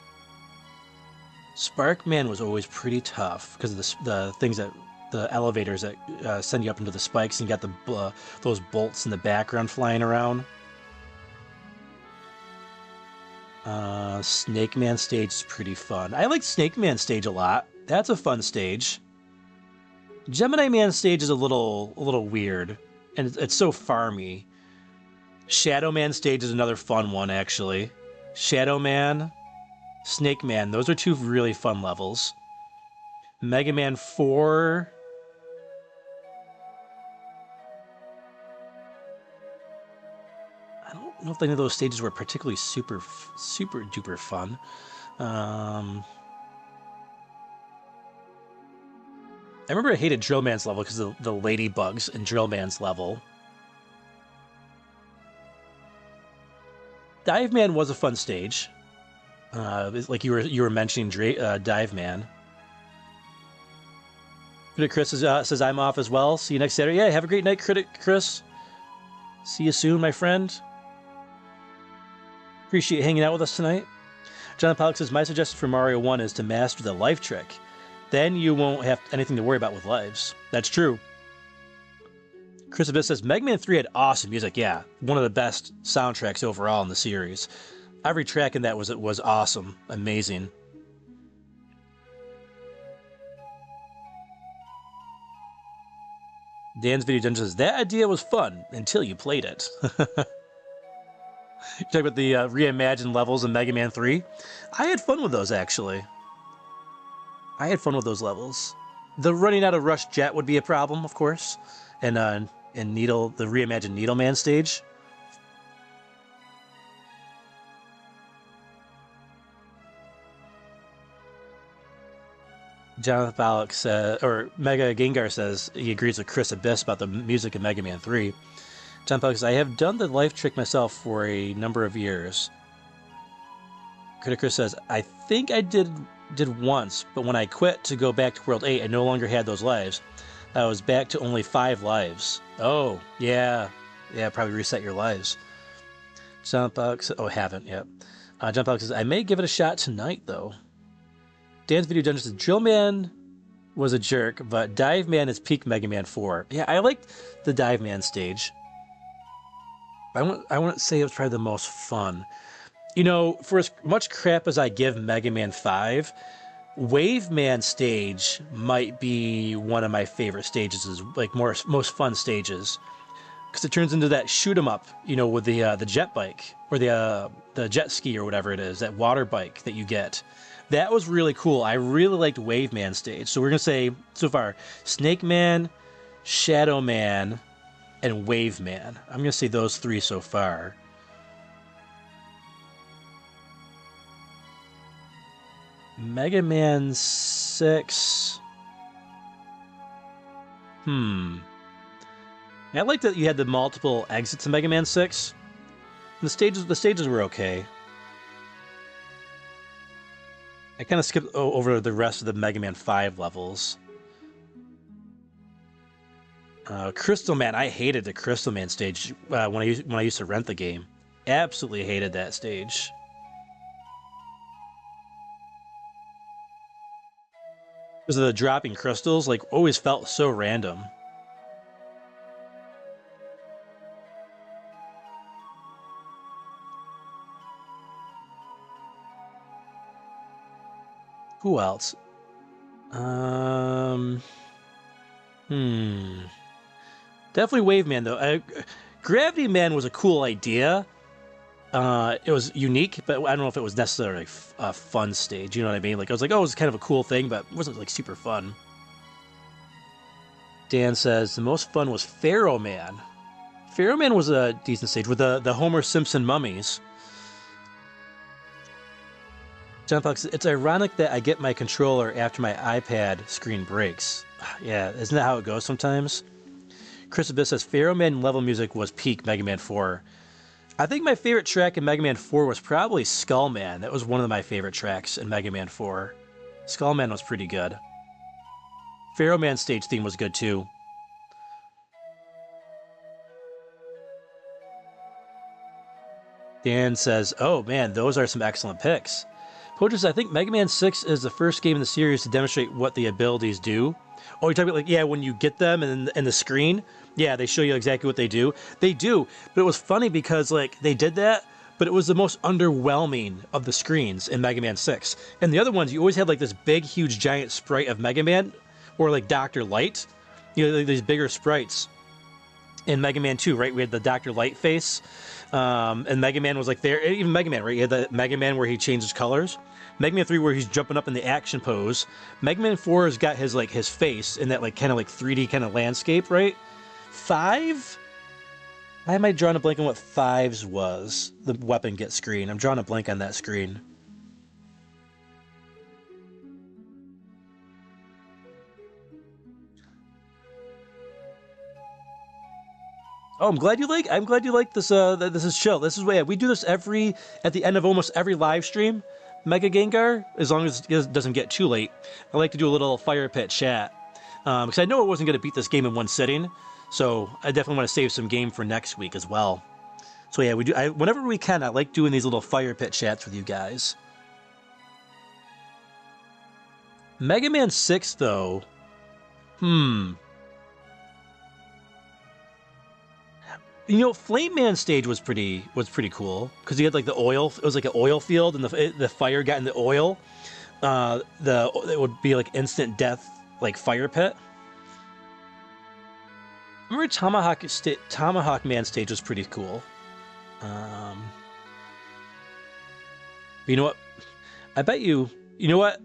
[SPEAKER 2] Sparkman was always pretty tough because of the things that the elevators that send you up into the spikes, and you got the those bolts in the background flying around. Snake Man stage is pretty fun. I like Snake Man stage a lot. That's a fun stage. Gemini Man stage is a little weird, and it's so farmy. Shadow Man stage is another fun one, actually. Shadow Man, Snake Man, those are two really fun levels. Mega Man 4. I don't know if any of those stages were particularly super duper fun. I remember I hated Drill Man's level because of the ladybugs in Drill Man's level. Dive Man was a fun stage. Like you were mentioning Dive Man. Critic Chris says I'm off as well. See you next Saturday. Yeah, have a great night, Critic Chris. See you soon, my friend. Appreciate hanging out with us tonight. John Pollock says, my suggestion for Mario 1 is to master the life trick. Then you won't have anything to worry about with lives. That's true. Chris Abyss says, Mega Man 3 had awesome music. Yeah, one of the best soundtracks overall in the series. Every track in that was awesome. Amazing. Dan's Video Dungeon says, that idea was fun until you played it. You talk about the reimagined levels in Mega Man 3. I had fun with those, actually. I had fun with those levels. The running out of Rush Jet would be a problem, of course. And the reimagined Needle Man stage. Jonathan Pollock says, or Mega Gengar says he agrees with Chris Abyss about the music in Mega Man 3. John Pollock says, I have done the life trick myself for a number of years. Critic Chris says, I think I did once, but when I quit to go back to World 8, I no longer had those lives. I was back to only 5 lives. Oh, yeah. Yeah, probably reset your lives. John Pollock says, oh, haven't yet. John Pollock says, I may give it a shot tonight, though. Dan's Video Dungeon says, Drill Man was a jerk, but Dive Man is peak Mega Man 4. Yeah, I liked the Dive Man stage. I wouldn't say it was probably the most fun. You know, for as much crap as I give Mega Man 5, Wave Man stage might be one of my favorite stages, is like most fun stages, because it turns into that shoot 'em up, you know, with the jet bike or the jet ski or whatever it is, that water bike that you get. That was really cool. I really liked Wave Man stage. So we're gonna say so far Snake Man, Shadow Man, and Wave Man. I'm gonna say those 3 so far. Mega Man 6. I like that you had the multiple exits in Mega Man 6. The stages were okay. I kind of skipped over the rest of the Mega Man 5 levels. Crystal Man, I hated the Crystal Man stage when I used to rent the game. Absolutely hated that stage. Because of the dropping crystals, like, always felt so random. Who else? Definitely Wave Man though. Gravity Man was a cool idea. It was unique, but I don't know if it was necessarily a fun stage. You know what I mean? Like I was like, oh, it was kind of a cool thing, but it wasn't like super fun. Dan says the most fun was Pharaoh Man. Pharaoh Man was a decent stage with the Homer Simpson mummies. John Fox, it's ironic that I get my controller after my iPad screen breaks. Yeah, isn't that how it goes sometimes? Chris Abyss says Pharaoh Man level music was peak Mega Man 4. I think my favorite track in Mega Man 4 was probably Skull Man. That was one of my favorite tracks in Mega Man 4. Skull Man was pretty good. Pharaoh Man stage theme was good too. Dan says, oh man, those are some excellent picks. Poacher says, I think Mega Man 6 is the first game in the series to demonstrate what the abilities do. Oh, you're talking about like, yeah, when you get them and in the screen, yeah, they show you exactly what they do. They do, but it was funny because like they did that, but it was the most underwhelming of the screens in Mega Man 6. And the other ones, you always had like this big, huge, giant sprite of Mega Man or like Dr. Light. You know, like, these bigger sprites. In Mega Man 2, right? We had the Dr. Light face. And Mega Man was like there. Even Mega Man, right? You had the Mega Man where he changes colors. Mega Man 3 where he's jumping up in the action pose. Mega Man 4 has got his like his face in that like kind of like 3D kind of landscape, right? 5? Why am I drawing a blank on what 5's was? The weapon get screen. I'm drawing a blank on that screen. Oh, I'm glad you like this. This is chill. This is way we do this at the end of almost every live stream. Mega Gengar, as long as it doesn't get too late. I like to do a little fire pit chat because I know I wasn't going to beat this game in one sitting, so I definitely want to save some game for next week as well. So yeah, we do. Whenever we can, I like doing these little fire pit chats with you guys. Mega Man 6 though, You know, Flame Man stage was pretty cool because he had like the oil. It was like an oil field, and the fire got in the oil. It would be like instant death, like fire pit. Remember Tomahawk Man stage was pretty cool. You know what? I bet you. You know what?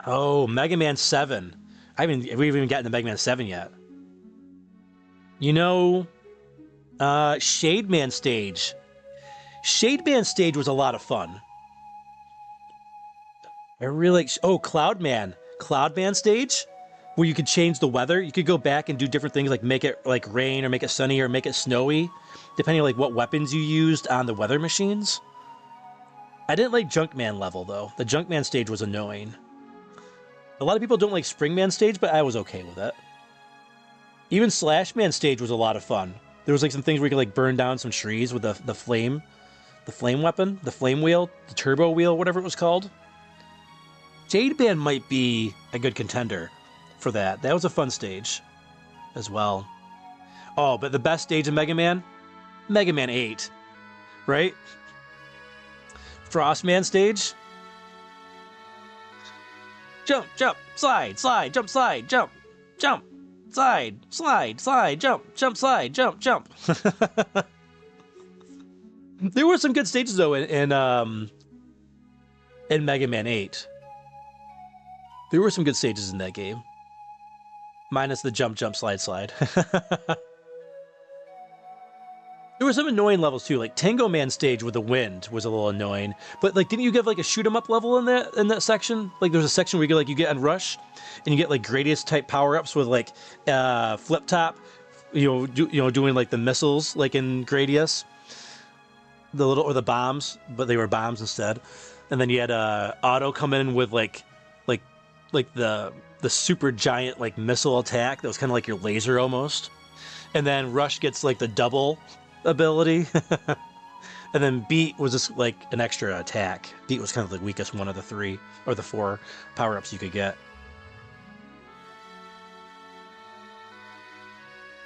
[SPEAKER 2] Oh, Mega Man 7. We haven't even gotten to Mega Man 7 yet. You know. Shade Man stage. Shade Man stage was a lot of fun. I really Cloud Man. Cloud Man stage, where you could change the weather. You could go back and do different things like make it like rain or make it sunny or make it snowy, depending on like what weapons you used on the weather machines. I didn't like Junkman level though. The Junkman stage was annoying. A lot of people don't like Springman stage, but I was okay with it. Even Slashman stage was a lot of fun. There was like some things where you could like burn down some trees with the flame weapon, the flame wheel, the turbo wheel, whatever it was called. Jade Band might be a good contender for that. That was a fun stage as well. Oh, but the best stage in Mega Man 8, right? Frostman stage. Jump, jump, slide, slide, jump, slide, jump, jump. Slide, slide, slide, jump, jump, slide, jump, jump. There were some good stages though in Mega Man 8. There were some good stages in that game. Minus the jump, jump, slide, slide. There were some annoying levels too, like Tango Man stage with the wind was a little annoying. But like, didn't you get like a shoot 'em up level in that section? Like, there's a section where you get on Rush, and you get like Gradius type power ups with like flip top, doing like the missiles like in Gradius, the bombs, but they were bombs instead. And then you had Auto come in with like the super giant like missile attack that was kind of like your laser almost. And then Rush gets like the double ability. And then Beat was just like an extra attack. Beat was kind of the weakest one of the 3 or the 4 power-ups you could get.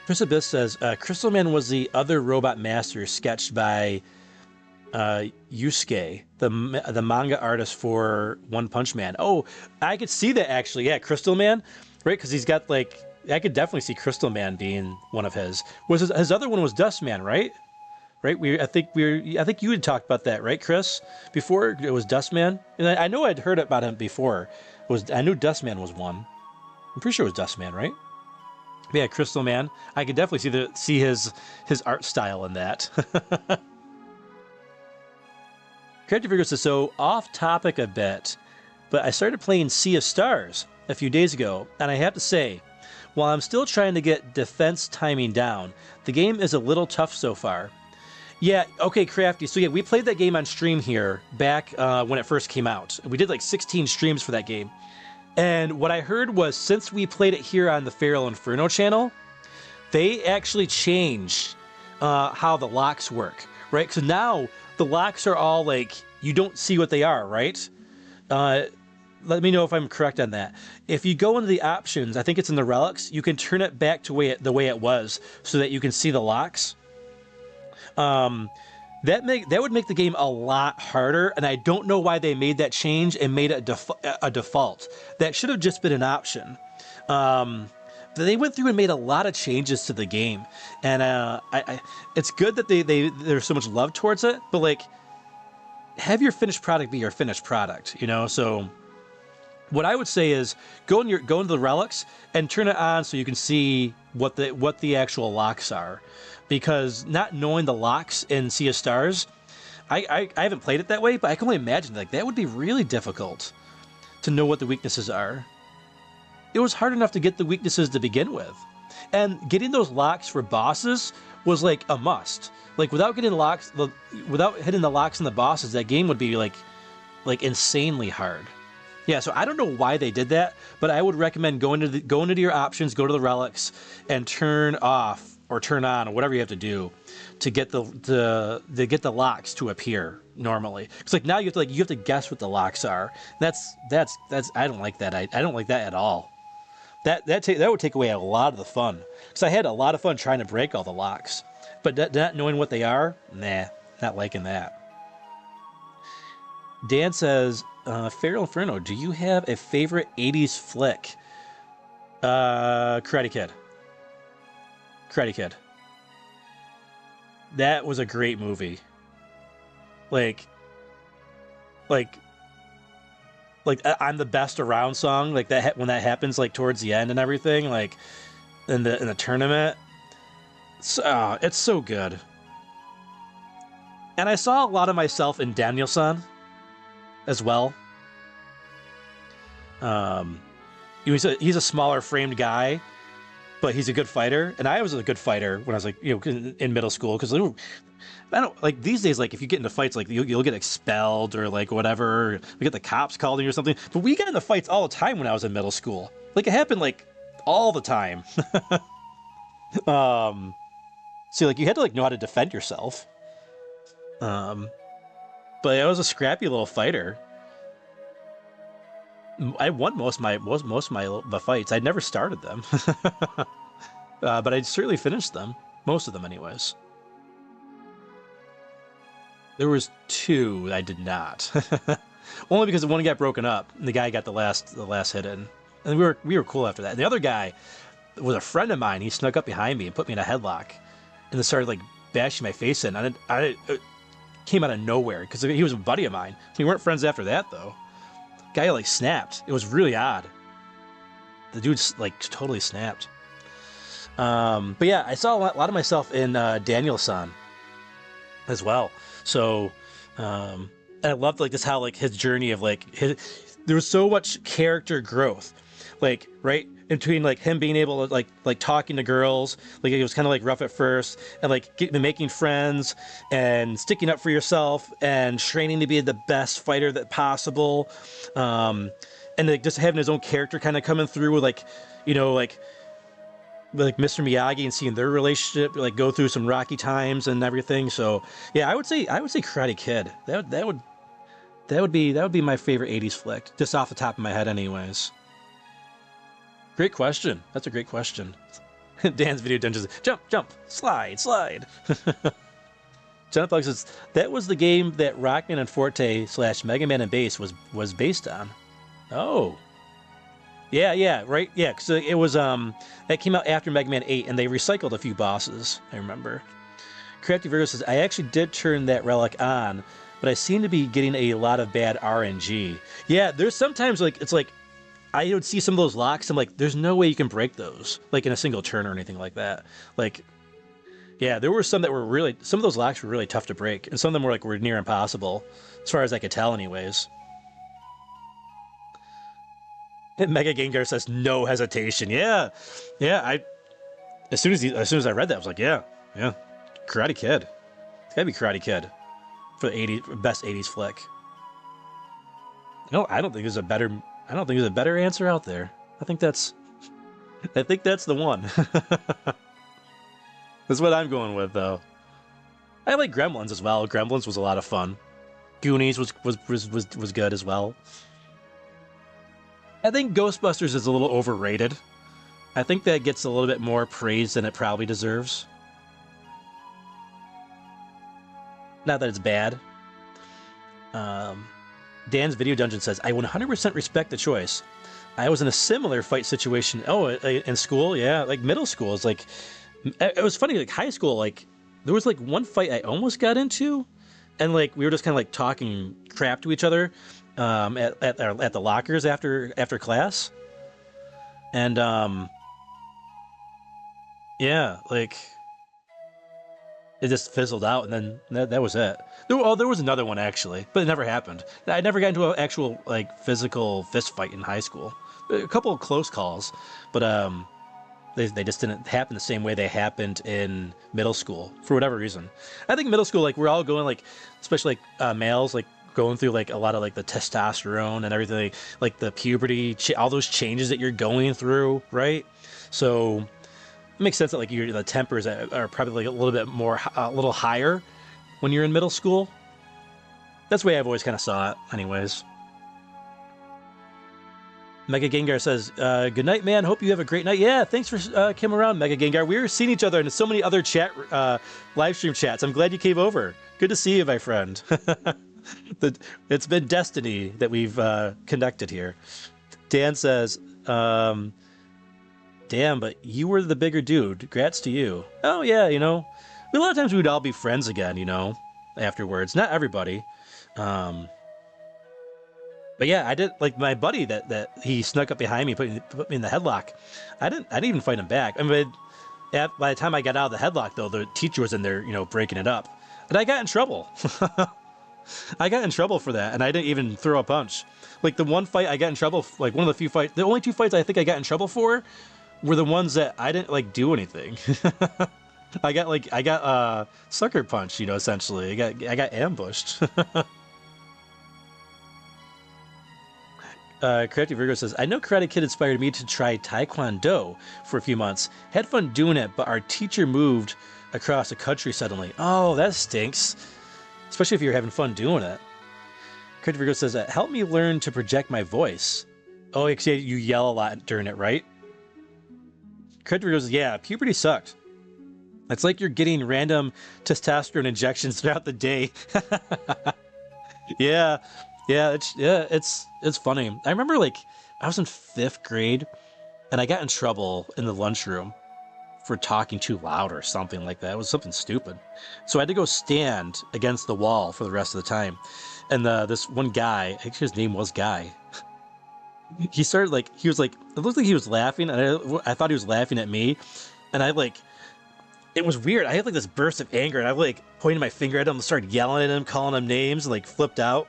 [SPEAKER 2] Chris Abyss says, Crystal Man was the other robot master sketched by Yusuke, the manga artist for One Punch Man. Oh, I could see that actually. Yeah, Crystal Man, right? Because he's got like, I could definitely see Crystal Man being one of his. Was his other one was Dust Man, right? Right? I think you had talked about that, right, Chris? Before it was Dust Man, and I know I'd heard about him before. I knew Dust Man was one. I'm pretty sure it was Dust Man, right? But yeah, Crystal Man. I could definitely see his art style in that. Character Figure says, so off topic a bit, but I started playing Sea of Stars a few days ago, and I have to say, while I'm still trying to get defense timing down, the game is a little tough so far. Yeah, okay, Crafty. So yeah, we played that game on stream here back when it first came out. We did like 16 streams for that game. And what I heard was, since we played it here on the FeralInferno channel, they actually changed how the locks work, right? So now the locks are all like, you don't see what they are, right? Let me know if I'm correct on that. If you go into the options, I think it's in the relics, you can turn it back to the way it was so that you can see the locks. That would make the game a lot harder, and I don't know why they made that change and made it a default. That should have just been an option. They went through and made a lot of changes to the game, and it's good that there's so much love towards it. But like, have your finished product be your finished product, you know? So what I would say is go into the relics and turn it on so you can see what the actual locks are. Because not knowing the locks in Sea of Stars, I haven't played it that way, but I can only imagine like that would be really difficult to know what the weaknesses are. It was hard enough to get the weaknesses to begin with, and getting those locks for bosses was like a must. Like without hitting the locks in the bosses, that game would be like insanely hard. Yeah, so I don't know why they did that, but I would recommend going into your options, go to the relics, and turn off or turn on or whatever you have to do to get the locks to appear normally. It's like now you have to guess what the locks are. That's I don't like that. I don't like that at all. That would take away a lot of the fun. Because I had a lot of fun trying to break all the locks, but not knowing what they are, nah, not liking that. Dan says, FeralInferno, do you have a favorite 80s flick? Karate Kid. Karate Kid. That was a great movie. Like I'm the best around song, like that when that happens, like towards the end and everything, like in the tournament. It's so good. And I saw a lot of myself in Daniel-san as well. He's a smaller framed guy, but he's a good fighter, and I was a good fighter when I was like, in middle school, because I don't like these days. Like if you get into fights, like you'll get expelled or like whatever. We get the cops called on you or something. But we got into fights all the time when I was in middle school. Like it happened like all the time. So like you had to like know how to defend yourself. But I was a scrappy little fighter. I won most of my fights. I never started them, but I certainly finished them. Most of them, anyways. There was 2 I did not, only because the one got broken up and the guy got the last hit in, and we were cool after that. And the other guy was a friend of mine. He snuck up behind me and put me in a headlock, and then started like bashing my face in. It came out of nowhere because he was a buddy of mine. We weren't friends after that though. Guy like snapped. It was really odd. The dude's like totally snapped. But yeah, I saw a lot of myself in Daniel-san as well. So, and I loved like this how like his journey of like there was so much character growth, like right in between like him being able to like talking to girls, like it was kind of like rough at first, and like making friends and sticking up for yourself and training to be the best fighter that possible, and like just having his own character kind of coming through with like Mr. Miyagi and seeing their relationship like go through some rocky times and everything. So yeah, I would say Karate Kid. That would be my favorite 80s flick, just off the top of my head anyways. Great question. That's a great question. Dan's video dungeons. Jump, jump, slide, slide. John Fox says that was the game that Rockman and Forte / Mega Man and Bass was based on. Oh. Yeah, right. Yeah, so it was that came out after Mega Man 8, and they recycled a few bosses. I remember. Crafty Virgo says I actually did turn that relic on, but I seem to be getting a lot of bad RNG. Yeah, there's sometimes like it's like I would see some of those locks. I'm like, there's no way you can break those like in a single turn or anything like that. Like, yeah, there were some that were really some of those locks were really tough to break, and some of them were near impossible, as far as I could tell, anyways. And Mega Gengar says no hesitation. Yeah. I as soon as I read that, I was like, yeah, Karate Kid. It's gotta be Karate Kid for the best '80s flick. No, I don't think there's a better answer out there. I think that's the one. That's what I'm going with, though. I like Gremlins as well. Gremlins was a lot of fun. Goonies was good as well. I think Ghostbusters is a little overrated. I think that gets a little bit more praise than it probably deserves. Not that it's bad. Dan's Video Dungeon says, I 100% respect the choice. I was in a similar fight situation. Oh, in school? Yeah, like middle school. It's like, it was funny, like high school, like, there was like one fight I almost got into, and like, we were just kind of like talking crap to each other at the lockers after class. And, yeah, like, it just fizzled out, and then that was it. There was another one, actually, but it never happened. I never got into an actual, like, physical fist fight in high school. A couple of close calls, but, they just didn't happen the same way they happened in middle school, for whatever reason. I think middle school, like, we're all going, like, especially, like, males, like, going through, like, a lot of, like, the testosterone and everything, like, the puberty, all those changes that you're going through, right? So it makes sense that, like, the tempers are probably, like, a little bit more, a little higher when you're in middle school. That's the way I've always kind of saw it, anyways. Mega Gengar says, good night, man. Hope you have a great night. Yeah, thanks for coming around, Mega Gengar. We were seeing each other in so many other live stream chats. I'm glad you came over. Good to see you, my friend. It's been destiny that we've connected here. Dan says, damn, but you were the bigger dude. Congrats to you. Oh, yeah, a lot of times we would all be friends again, afterwards. Not everybody. But yeah, I did, like, my buddy that he snuck up behind me, put me in the headlock. I didn't even fight him back. I mean, by the time I got out of the headlock, though, the teacher was in there, breaking it up. And I got in trouble. I got in trouble for that, and I didn't even throw a punch. Like, the one fight I got in trouble, like, one of the few fights, the only two fights I think I got in trouble for were the ones that I didn't, like, do anything. I got sucker punched, essentially. I got ambushed. Creative Virgo says, I know Karate Kid inspired me to try Taekwondo for a few months. Had fun doing it, but our teacher moved across the country suddenly. Oh, that stinks. Especially if you're having fun doing it. Creative Virgo says, help me learn to project my voice. Oh, you yell a lot during it, right? Creative Virgo says, yeah, puberty sucked. It's like you're getting random testosterone injections throughout the day. Yeah, it's funny. I remember, like, I was in 5th grade, and I got in trouble in the lunchroom for talking too loud or something like that. It was something stupid. So I had to go stand against the wall for the rest of the time. And this one guy, I think his name was Guy, he was like, it looked like he was laughing, and I thought he was laughing at me, and it was weird. I had, like, this burst of anger, and I, like, pointed my finger at him and started yelling at him, calling him names, and, like, flipped out.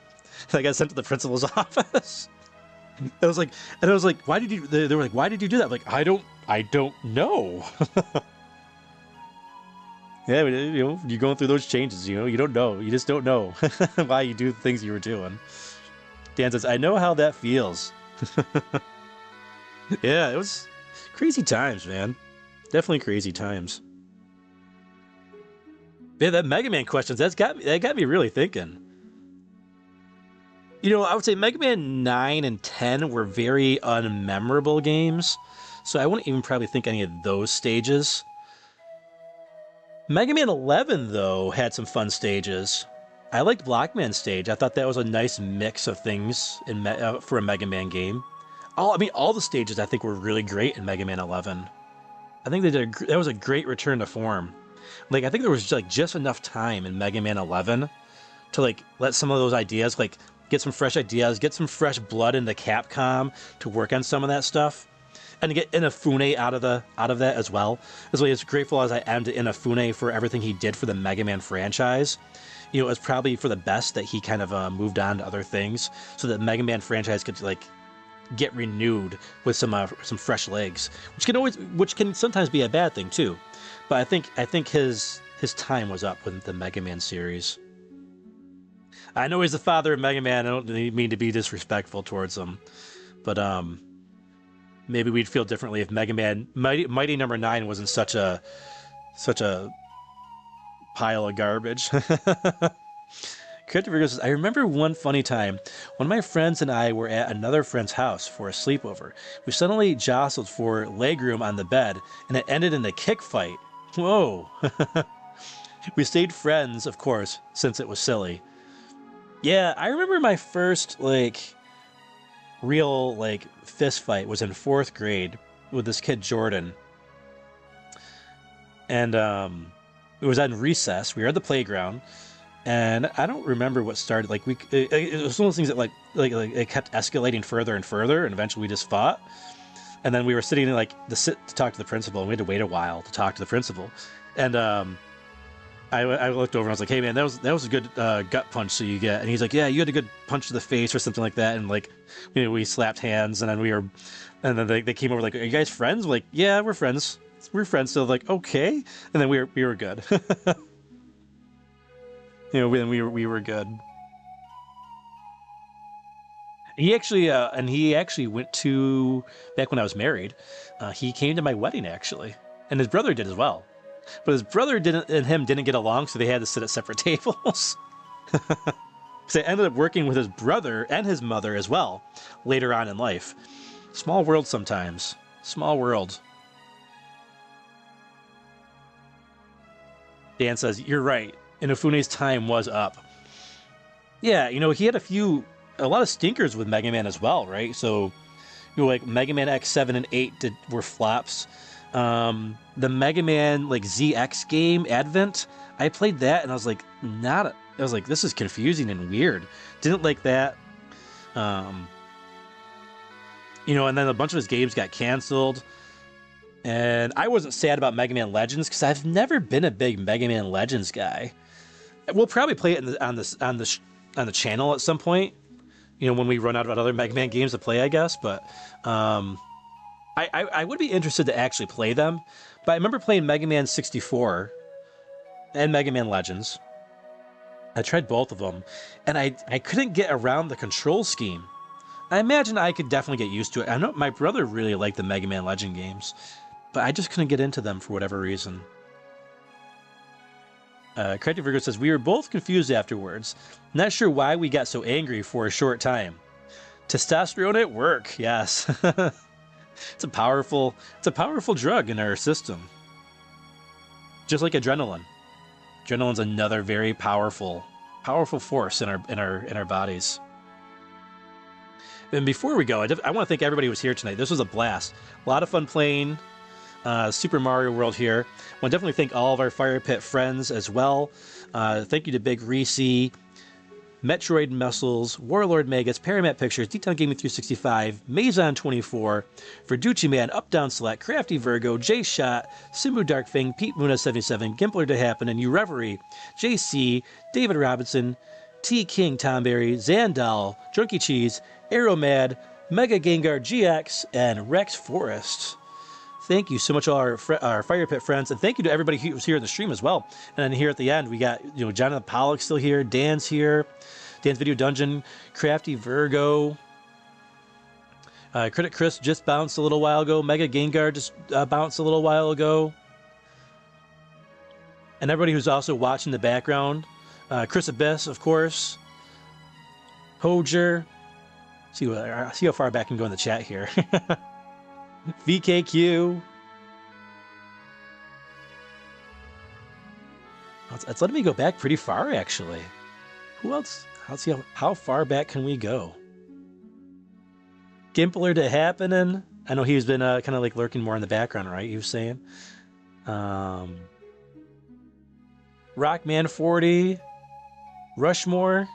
[SPEAKER 2] And I got sent to the principal's office. I was like, why did you? They were like, why did you do that? I'm like, I don't know. Yeah, you're going through those changes. You don't know. You just don't know why you do the things you were doing. Dan says, I know how that feels. Yeah, it was crazy times, man. Definitely crazy times. Yeah, that Mega Man questions, that got me really thinking. I would say Mega Man 9 and 10 were very unmemorable games, so I wouldn't even probably think any of those stages. Mega Man 11, though, had some fun stages. I liked Blockman's stage. I thought that was a nice mix of things for a Mega Man game. All the stages I think were really great in Mega Man 11. I think that was a great return to form. Like, I think there was like just enough time in Mega Man 11 to like let some of those ideas, like get some fresh ideas, get some fresh blood into Capcom to work on some of that stuff, and to get Inafune out of that as well. As grateful as I am to Inafune for everything he did for the Mega Man franchise, you know, it was probably for the best that he kind of moved on to other things, so that Mega Man franchise could like get renewed with some fresh legs, which can sometimes be a bad thing too. But I think his time was up with the Mega Man series. I know he's the father of Mega Man. I don't mean to be disrespectful towards him, but maybe we'd feel differently if Mega Man Mighty Number 9 wasn't such a pile of garbage. Crypto Virgo says, I remember one funny time. One of my friends and I were at another friend's house for a sleepover. We suddenly jostled for legroom on the bed, and it ended in a kick fight. Whoa. We stayed friends, of course, since it was silly. Yeah, I remember my first, like, real, like, fist fight was in 4th grade with this kid, Jordan. And it was at recess. We were at the playground. And I don't remember what started. Like, it was one of those things that, like it kept escalating further and further, and eventually we just fought. And then we were sitting, like, to talk to the principal, and we had to wait a while to talk to the principal. And I looked over and I was like, "Hey man, that was a good gut punch so you get." And he's like, "Yeah, you had a good punch to the face or something like that." And like, we slapped hands, and then they came over like, "Are you guys friends?" We're like, "Yeah, we're friends. We're friends." So like, okay, and then we were good. We were good. He actually went to, back when I was married, he came to my wedding actually, and his brother did as well. But his brother didn't get along, so they had to sit at separate tables. So I ended up working with his brother and his mother as well later on in life. Small world sometimes. Small world. Dan says, "You're right. Inafune's time was up." Yeah, he had a lot of stinkers with Mega Man as well, right? So, like Mega Man X7 and 8 were flops. The Mega Man like ZX game Advent, I played that and I was like, this is confusing and weird. Didn't like that. And then a bunch of his games got canceled. And I wasn't sad about Mega Man Legends because I've never been a big Mega Man Legends guy. We'll probably play it on the channel at some point. When we run out of other Mega Man games to play, I guess. But I would be interested to actually play them. But I remember playing Mega Man 64 and Mega Man Legends. I tried both of them, and I couldn't get around the control scheme. I imagine I could definitely get used to it. I know my brother really liked the Mega Man Legend games, but I just couldn't get into them for whatever reason. Corrective Virgo says, "We were both confused afterwards. Not sure why we got so angry for a short time. Testosterone at work, yes." It's a powerful drug in our system. Just like adrenaline. Adrenaline's another very powerful force in our bodies. And before we go, I want to thank everybody who was here tonight. This was a blast. A lot of fun playing Super Mario World here. I want to definitely thank all of our Fire Pit friends as well. Thank you to Big Reese, Metroid Muscles, Warlord Megas, Paramat Pictures, D-Town Gaming 365, Mazon24, Verducci Man, Up Down Select, Crafty Virgo, J Shot, Simbu Darkfang, Pete Muna 77, Gimpler to Happen, and You Reverie, JC, David Robinson, T King Tomberry, Zandal, Drunky Cheese, Aeromad, Mega Gengar GX, and Rex Forest. Thank you so much, all our Fire Pit friends, and thank you to everybody who was here in the stream as well. And then here at the end, we got Jonathan Pollock still here, Dan's here, Dan's Video Dungeon, Crafty Virgo, Critic Chris just bounced a little while ago, Mega Gengar just bounced a little while ago, and everybody who's also watching the background, Chris Abyss, of course, Hojer, see how far back I can go in the chat here. VKQ. It's letting me go back pretty far, actually. Who else? Let's see how far back can we go? Gimpler to happening. I know he's been kind of like lurking more in the background, right? You were saying. Rockman 40. Rushmore.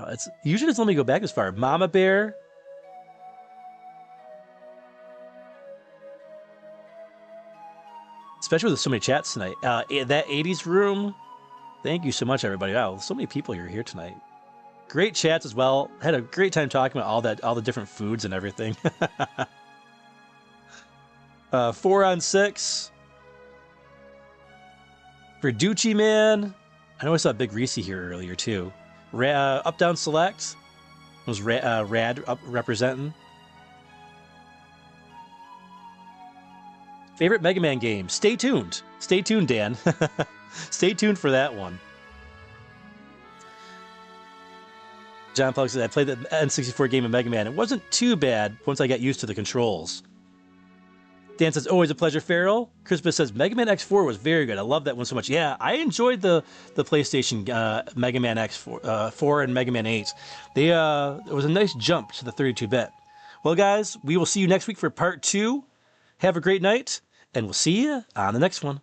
[SPEAKER 2] It's usually doesn't let me go back as far. Mama Bear. Especially with so many chats tonight. That 80s room. Thank you so much, everybody. Wow, so many people here tonight. Great chats as well. Had a great time talking about all the different foods and everything. 4 on 6. Verducci Man. I know I saw Big Reese here earlier too. Up Down Select was Rad up representing. Favorite Mega Man game? Stay tuned. Stay tuned, Dan. Stay tuned for that one. John Plug says, I played the N64 game of Mega Man. It wasn't too bad once I got used to the controls. Dan says, always a pleasure, Feral. Crispus says, Mega Man X4 was very good. I love that one so much. Yeah, I enjoyed the PlayStation Mega Man X4 4 and Mega Man 8. It was a nice jump to the 32-bit. Well, guys, we will see you next week for part 2. Have a great night, and we'll see you on the next one.